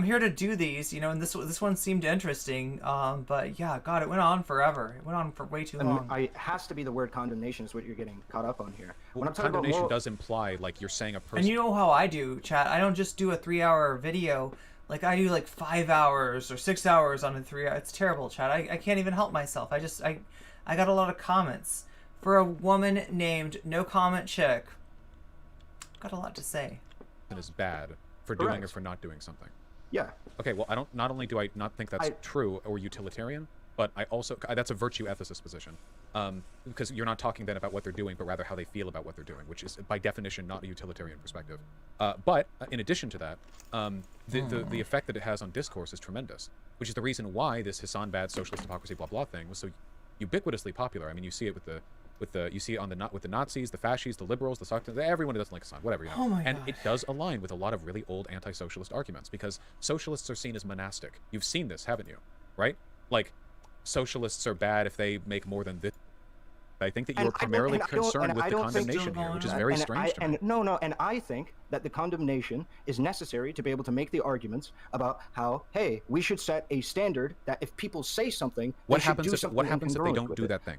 here to do these, you know, and this one seemed interesting. But yeah, God, it went on forever. It went on for way too long. It has to be the word condemnation is what you're getting caught up on here. When I'm talking condemnation does imply, like, you're saying a person... And you know how I do, chat. I don't just do a 3-hour video. Like, I do, like, 5 hours or 6 hours on a 3-hour. It's terrible, chat. I can't even help myself. I got a lot of comments. For a woman named nocommentchick, got a lot to say. ...and is bad for doing or for not doing something. Yeah. Okay, well, not only do I not think that's true or utilitarian, but I also, that's a virtue ethicist position. Because you're not talking then about what they're doing, but rather how they feel about what they're doing, which is by definition not a utilitarian perspective. But in addition to that, the effect that it has on discourse is tremendous, which is the reason why this Hassan bad socialist hypocrisy blah blah thing was so ubiquitously popular. I mean, you see it with the you see it on with the Nazis, the fascists, the liberals, the socialists, everyone who doesn't like Hassan, whatever, you know. Oh my and God. it does align with a lot of really old anti-socialist arguments because socialists are seen as monastic. You've seen this, haven't you? Right? Like, socialists are bad if they make more than this. I think that you're primarily concerned with the condemnation here, which is very strange to me. And I think that the condemnation is necessary to be able to make the arguments about how, hey, we should set a standard that if people say something, what happens if they don't do that thing?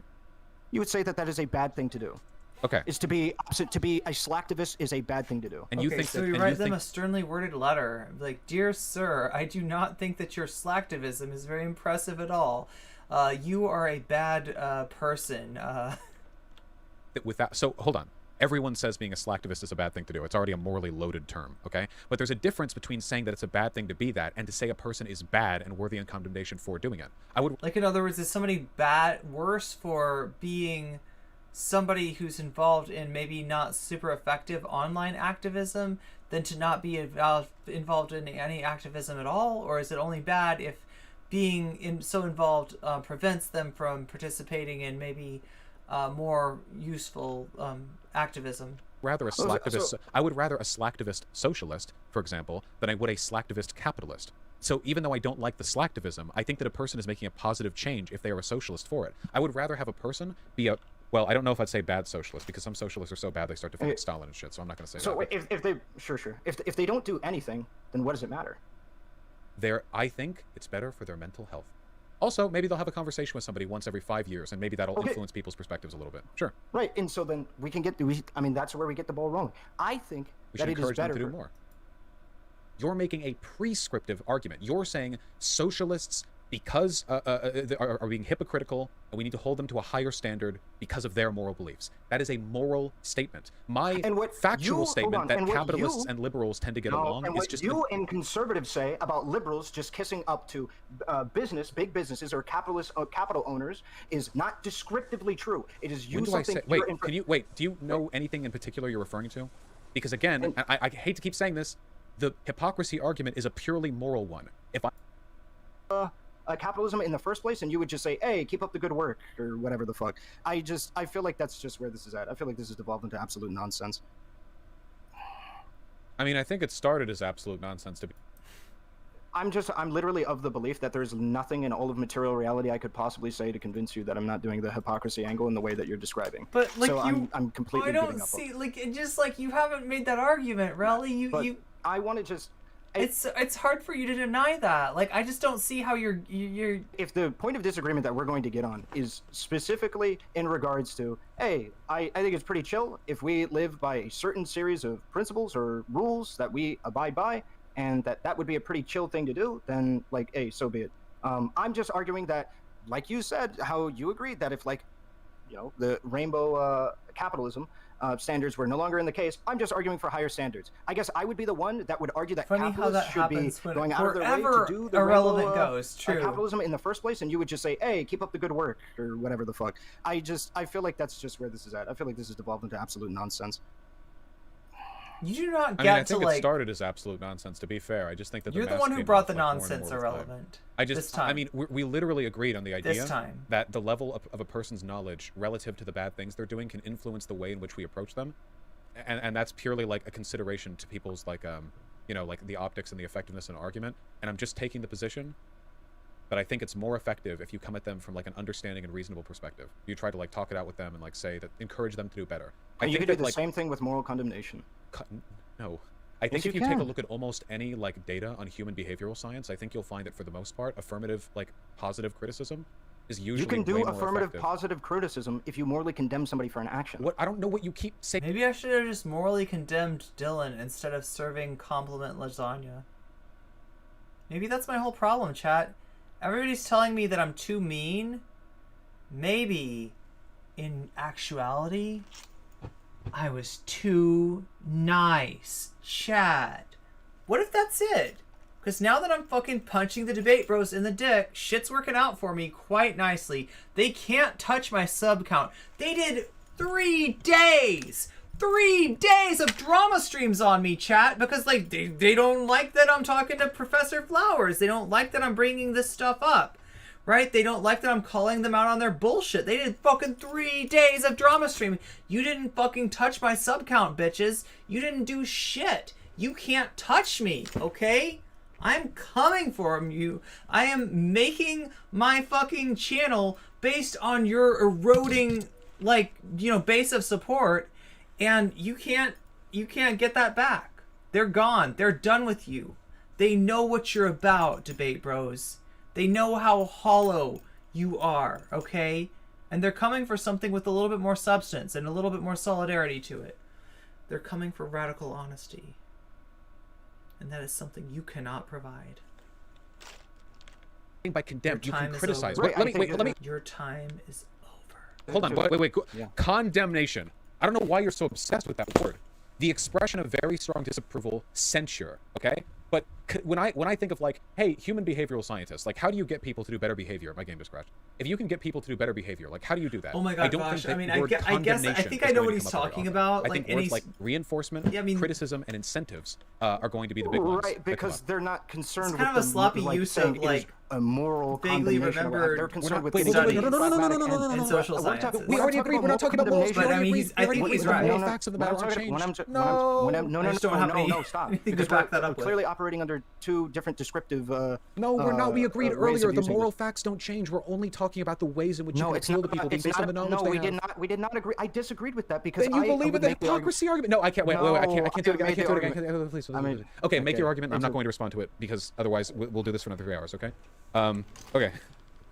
You would say that that is a bad thing to do. Okay. Is to be a slacktivist is a bad thing to do. And you think so that, you write them a sternly worded letter, like, "Dear sir, I do not think that your slacktivism is very impressive at all. You are a bad person." So hold on. Everyone says being a slacktivist is a bad thing to do. It's already a morally loaded term, okay? But there's a difference between saying that it's a bad thing to be that and to say a person is bad and worthy of condemnation for doing it. I would... Like, in other words, is somebody worse for being somebody who's involved in maybe not super effective online activism than to not be involved in any activism at all? Or is it only bad if being so involved prevents them from participating in maybe more useful activism? Rather a slacktivist. I would rather a slacktivist socialist, for example, than I would a slacktivist capitalist. So even though I don't like the slacktivism, I think that a person is making a positive change if they are a socialist for it. I would rather have a person be a, well, I don't know if I'd say bad socialist, because some socialists are so bad they start defending Stalin and shit, so I'm not going to say that. So if they, if they don't do anything, then what does it matter? I think it's better for their mental health. Also, maybe they'll have a conversation with somebody once every 5 years, and maybe that'll influence people's perspectives a little bit. Sure. Right, and so then we can I mean, that's where we get the ball rolling. I think we that should encourage them to do better more. You're making a prescriptive argument. You're saying socialists, because are being hypocritical, and we need to hold them to a higher standard because of their moral beliefs. That is a moral statement. My factual statement that capitalists and liberals tend to get along is just... And what you and conservatives say about liberals just kissing up to big businesses or capital owners is not descriptively true. It is you something... Wait, do you know anything in particular you're referring to? Because again, I hate to keep saying this, the hypocrisy argument is a purely moral one. If capitalism in the first place, and you would just say, hey, keep up the good work, or whatever the fuck. I feel like that's just where this is at. I feel like this has devolved into absolute nonsense. I mean, I think it started as absolute nonsense to be. I'm literally of the belief that there's nothing in all of material reality I could possibly say to convince you that I'm not doing the hypocrisy angle in the way that you're describing. But like, so I'm completely. I don't see, like, it just like you haven't made that argument, really. I want to just. It's hard for you to deny that. Like, I just don't see how you're. If the point of disagreement that we're going to get on is specifically in regards to, hey, I think it's pretty chill if we live by a certain series of principles or rules that we abide by, and that would be a pretty chill thing to do, then, like, hey, so be it. I'm just arguing that, like you said, how you agreed that if, like, you know, the rainbow capitalism standards were no longer in the case, I'm just arguing for higher standards. I guess I would be the one that would argue that capitalists should be going out of their way to do the Irrelevant goes, true. capitalism in the first place, and you would just say, hey, keep up the good work, or whatever the fuck. I feel like that's just where this is at. I feel like this has devolved into absolute nonsense. You do not get I think it started as absolute nonsense, to be fair. I just think that you're the one who brought the nonsense irrelevant. I mean, we literally agreed on the idea this time that the level of a person's knowledge relative to the bad things they're doing can influence the way in which we approach them. And that's purely like a consideration to people's, like, you know, like the optics and the effectiveness in an argument. And I'm just taking the position but I think it's more effective if you come at them from like an understanding and reasonable perspective. You try to like talk it out with them and like say that, encourage them to do better. And you can do the same thing with moral condemnation. No. I think if you take a look at almost any like data on human behavioral science, I think you'll find that for the most part, affirmative, like positive criticism is usually you can do way more affirmative effective. positive criticism if you morally condemn somebody for an action. What? I don't know what you keep saying. Maybe I should have just morally condemned Dylan instead of serving compliment lasagna. Maybe that's my whole problem, chat. Everybody's telling me that I'm too mean. Maybe, in actuality, I was too nice. Chat. What if that's it? Because now that I'm fucking punching the debate bros in the dick, shit's working out for me quite nicely. They can't touch my sub count. They did 3 days! 3 days of drama streams on me, chat, because like they don't like that I'm talking to Professor Flowers. They don't like that I'm bringing this stuff up. Right? They don't like that I'm calling them out on their bullshit. They did fucking 3 days of drama streaming. You didn't fucking touch my sub count, bitches. You didn't do shit. You can't touch me, okay? I'm coming for you. I am making my fucking channel based on your eroding, like, you know, base of support, and you can't get that back. They're gone. They're done with you. They know what you're about, debate bros. They know how hollow you are, okay? And they're coming for something with a little bit more substance and a little bit more solidarity to it. They're coming for radical honesty. And that is something you cannot provide. By condemn, you can criticize. Wait, let me. Your time is over. Hold on, wait. Yeah. Condemnation. I don't know why you're so obsessed with that word. The expression of very strong disapproval, censure, okay? But when I think of like, hey, human behavioral scientists, like how do you get people to do better behavior? My game just crashed. If you can get people to do better behavior, like how do you do that? Oh my god, Vaush, I mean, I think I know what he's talking about. I like, think words like reinforcement, criticism, and incentives are going to be the big ones. Right, because they're not concerned with kind of a sloppy use of like a moral vaguely remembered. They're concerned with studies no. in social sciences. We already agreed. We're not talking about moral. But I mean, I think he's right. The moral facts of the matter are changed. No, stop. Because back that up. Clearly operating under two different descriptive. No, we're not. We agreed earlier. The moral facts don't change. We're only talking about the ways in which you can appeal to people based on the knowledge they have. We did not agree. I disagreed with that because then you believe in the hypocrisy argument. No, I can't. Wait. I can't do it again. I can't do it again. Please. Okay, make your argument. I'm not going to respond to it because otherwise we'll do this for another 3 hours. Okay. Okay.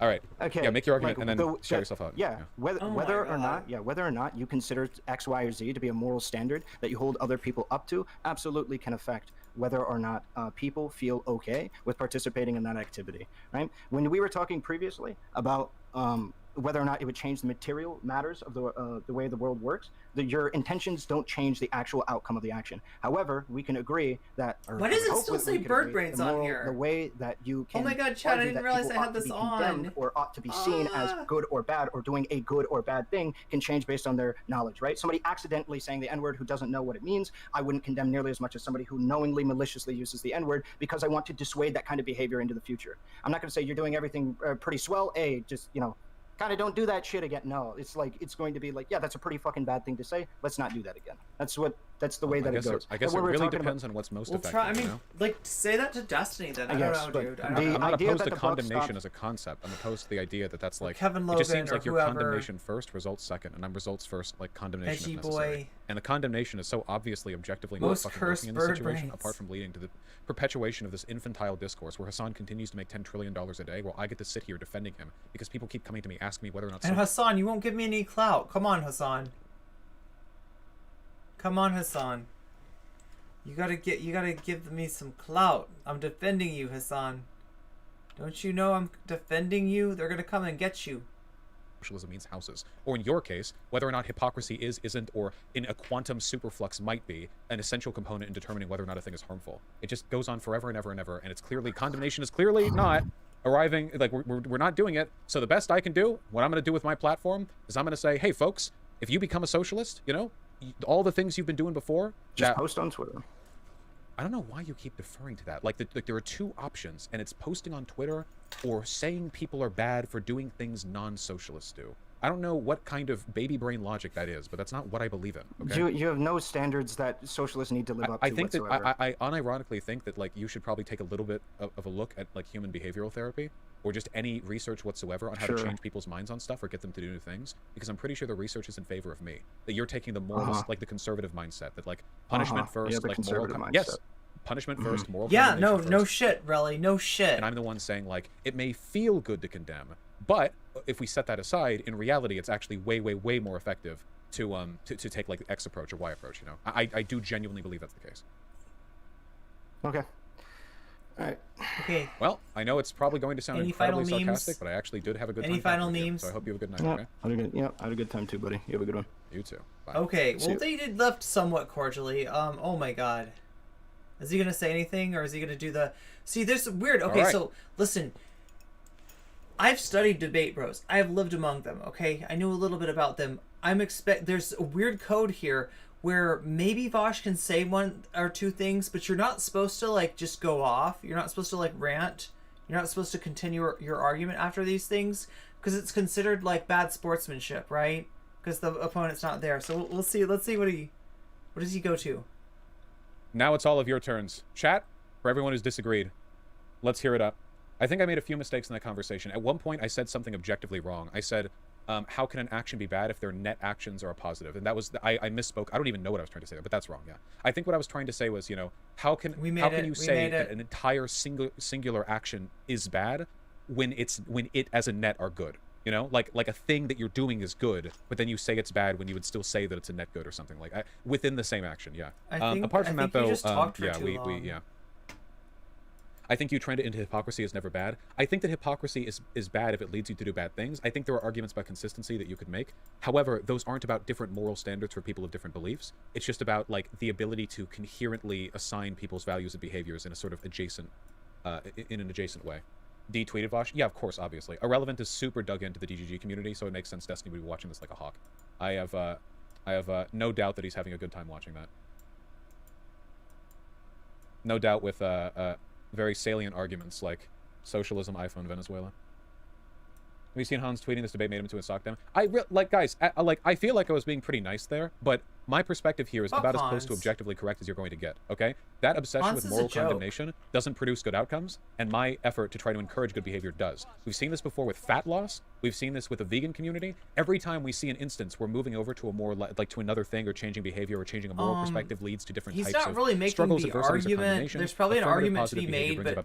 All right. Okay. Yeah, make your argument and then shout yourself out. Yeah. Whether or not you consider X, Y, or Z to be a moral standard that you hold other people up to, absolutely can affect whether or not people feel okay with participating in that activity. Right? When we were talking previously about whether or not it would change the material matters of the way the world works, your intentions don't change the actual outcome of the action. However, we can agree that. Why does it still say bird brains on here? The way that you can. Oh my god, Chad! I didn't realize I had this on. Or ought to be seen as good or bad, or doing a good or bad thing can change based on their knowledge. Right? Somebody accidentally saying the N-word who doesn't know what it means, I wouldn't condemn nearly as much as somebody who knowingly, maliciously uses the N-word because I want to dissuade that kind of behavior into the future. I'm not going to say you're doing everything pretty swell. Just kind of don't do that shit again. No, it's going to be like, yeah, that's a pretty fucking bad thing to say. Let's not do that again. That's the way that it goes. I guess it really depends on what's most effective. I mean, like, say that to Destiny then. I don't know, dude. I'm not opposed to condemnation as a concept. I'm opposed to the idea that that's like, Kevin Logan, it just seems like your whoever. Condemnation first, results second, and I'm results first, like condemnation Edgy if necessary. boy. And the condemnation is so obviously objectively Most not fucking working in this cursed situation, bird apart from leading to the perpetuation of this infantile discourse where Hassan continues to make $10 trillion a day while I get to sit here defending him because people keep coming to me asking me whether or not. And Hassan, you won't give me any clout. Come on, Hassan. Come on, Hassan. You gotta give me some clout. I'm defending you, Hassan. Don't you know I'm defending you? They're gonna come and get you. Socialism means houses, or in your case, whether or not hypocrisy is, isn't, or in a quantum superflux might be an essential component in determining whether or not a thing is harmful. It just goes on forever and ever and ever, and it's clearly, condemnation is clearly not arriving, like we're not doing it. So the best I can do, what I'm going to do with my platform, is I'm going to say, hey folks, if you become a socialist, all the things you've been doing before, just post on Twitter. I don't know why you keep deferring to that. Like there are two options, and it's posting on Twitter or saying people are bad for doing things non-socialists do. I don't know what kind of baby brain logic that is, but that's not what I believe in. Okay? You have no standards that socialists need to live up to I think whatsoever. that I unironically think that like you should probably take a little bit of a look at like human behavioral therapy or just any research whatsoever on how to change people's minds on stuff or get them to do new things, because I'm pretty sure the research is in favor of me. That you're taking the moralist, like the conservative mindset, that like punishment first, like moral yes, punishment first, moral condemnation no first. shit, Relly, no shit. And I'm the one saying like it may feel good to condemn, but if we set that aside, in reality, it's actually way more effective to take like the X approach or Y approach. You know, I do genuinely believe that's the case. Okay. All right. Okay. Well, I know it's probably going to sound incredibly sarcastic, but I actually did have a good time. Any final memes? So I hope you have a good night. Yeah, Okay. I had a good time too, buddy. You have a good one. You too. Bye. Okay. Well, they did left somewhat cordially. Oh my God. Is he gonna say anything, or is he gonna do the? See, there's weird. Okay, right. So listen. I've studied debate bros. I have lived among them. Okay, I know a little bit about them. There's a weird code here where maybe Vaush can say one or two things, but you're not supposed to like just go off. You're not supposed to like rant. You're not supposed to continue your argument after these things because it's considered like bad sportsmanship, right? Because the opponent's not there. So we'll see. Let's see what does he go to? Now it's all of your turns. Chat, for everyone who's disagreed, let's hear it up. I think I made a few mistakes in that conversation. At one point, I said something objectively wrong. I said, how can an action be bad if their net actions are a positive? And that was, I misspoke. I don't even know what I was trying to say there, but that's wrong, yeah. I think what I was trying to say was, you know, how can you say that an entire singular action is bad when it as a net are good? You know, like a thing that you're doing is good, but then you say it's bad when you would still say that it's a net good or something like within the same action, yeah. Apart from that, though, yeah. I think you trend it into hypocrisy is never bad. I think that hypocrisy is bad if it leads you to do bad things. I think there are arguments about consistency that you could make. However, those aren't about different moral standards for people of different beliefs. It's just about like the ability to coherently assign people's values and behaviors in a sort of adjacent, in an adjacent way. D tweeted Vaush. Yeah, of course, obviously. Ahrelevant is super dug into the DGG community, so it makes sense Destiny would be watching this like a hawk. I have no doubt that he's having a good time watching that. No doubt with very salient arguments like socialism, iPhone, Venezuela. Have you seen Hans tweeting this debate made him into a sock down? Guys, I feel like I was being pretty nice there, but my perspective here is about as close to objectively correct as you're going to get, okay? That obsession with moral condemnation doesn't produce good outcomes, and my effort to try to encourage good behavior does. We've seen this before with fat loss. We've seen this with the vegan community. Every time we see an instance where moving over to a more, to another thing or changing behavior or changing a moral perspective leads to different types of struggles, really making the argument. There's probably an argument to be made, but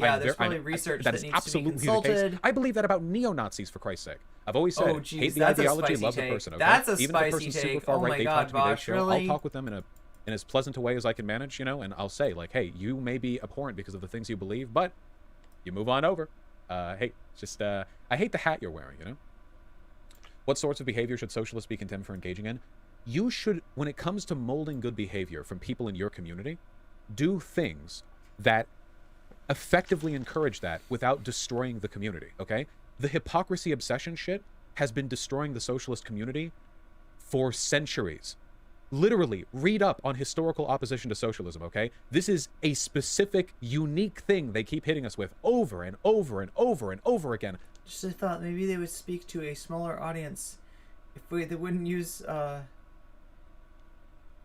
there's probably research that needs to be consulted. I believe that about neo-Nazis, for Christ's sake. I've always said, hate the ideology, love the person. Okay? That's a Even spicy if the person's take. super far right, they talk to me, they Vaush, show. really? I'll talk with them in as pleasant a way as I can manage, you know, and I'll say, like, hey, you may be abhorrent because of the things you believe, but you move on over. Hey, just, I hate the hat you're wearing, you know? What sorts of behavior should socialists be condemned for engaging in? You should, when it comes to molding good behavior from people in your community, do things that effectively encourage that without destroying the community, okay? The hypocrisy obsession shit has been destroying the socialist community for centuries. Literally, read up on historical opposition to socialism, okay? This is a specific, unique thing they keep hitting us with over and over and over and over again. Just I thought maybe they would speak to a smaller audience if they wouldn't use that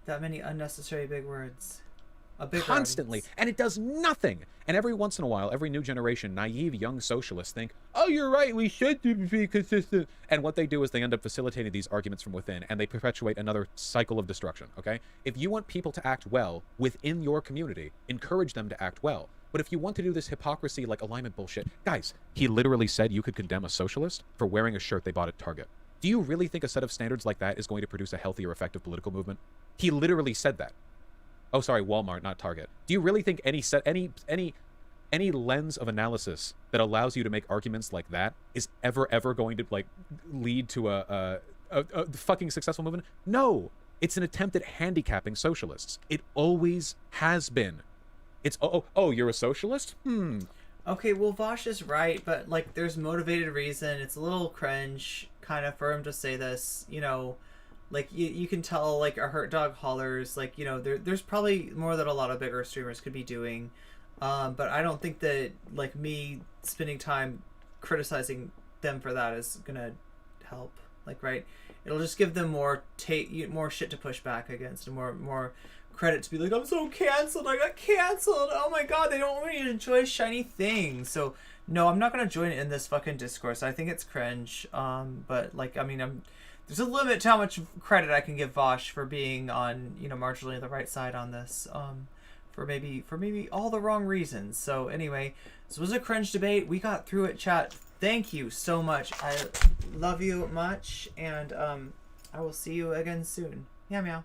many unnecessary big words. Constantly, and it does nothing. And every once in a while, every new generation, naive young socialists think, oh, you're right, we should be consistent. And what they do is they end up facilitating these arguments from within, and they perpetuate another cycle of destruction, okay? If you want people to act well within your community, encourage them to act well. But if you want to do this hypocrisy, like alignment bullshit, guys, he literally said you could condemn a socialist for wearing a shirt they bought at Target. Do you really think a set of standards like that is going to produce a healthy or effective political movement? He literally said that. Oh, sorry, Walmart, not Target. Do you really think any lens of analysis that allows you to make arguments like that is ever going to like lead to a fucking successful movement? No, it's an attempt at handicapping socialists. It always has been. It's oh, you're a socialist? Okay, well, Vaush is right, but like, there's motivated reason. It's a little cringe, kind of, for him to say this. You know. Like, you can tell, like, a hurt dog hollers, like, you know, there's probably more that a lot of bigger streamers could be doing. But I don't think that, like, me spending time criticizing them for that is going to help. Like, right? It'll just give them more shit to push back against, and more credit to be like, I'm so canceled. I got canceled. Oh my god, they don't want me to enjoy shiny things. So no, I'm not gonna join in this fucking discourse. I think it's cringe. But like, I mean, there's a limit to how much credit I can give Vaush for being on, you know, marginally the right side on this. For maybe all the wrong reasons. So anyway, this was a cringe debate. We got through it, chat. Thank you so much. I love you much, and I will see you again soon. Meow meow.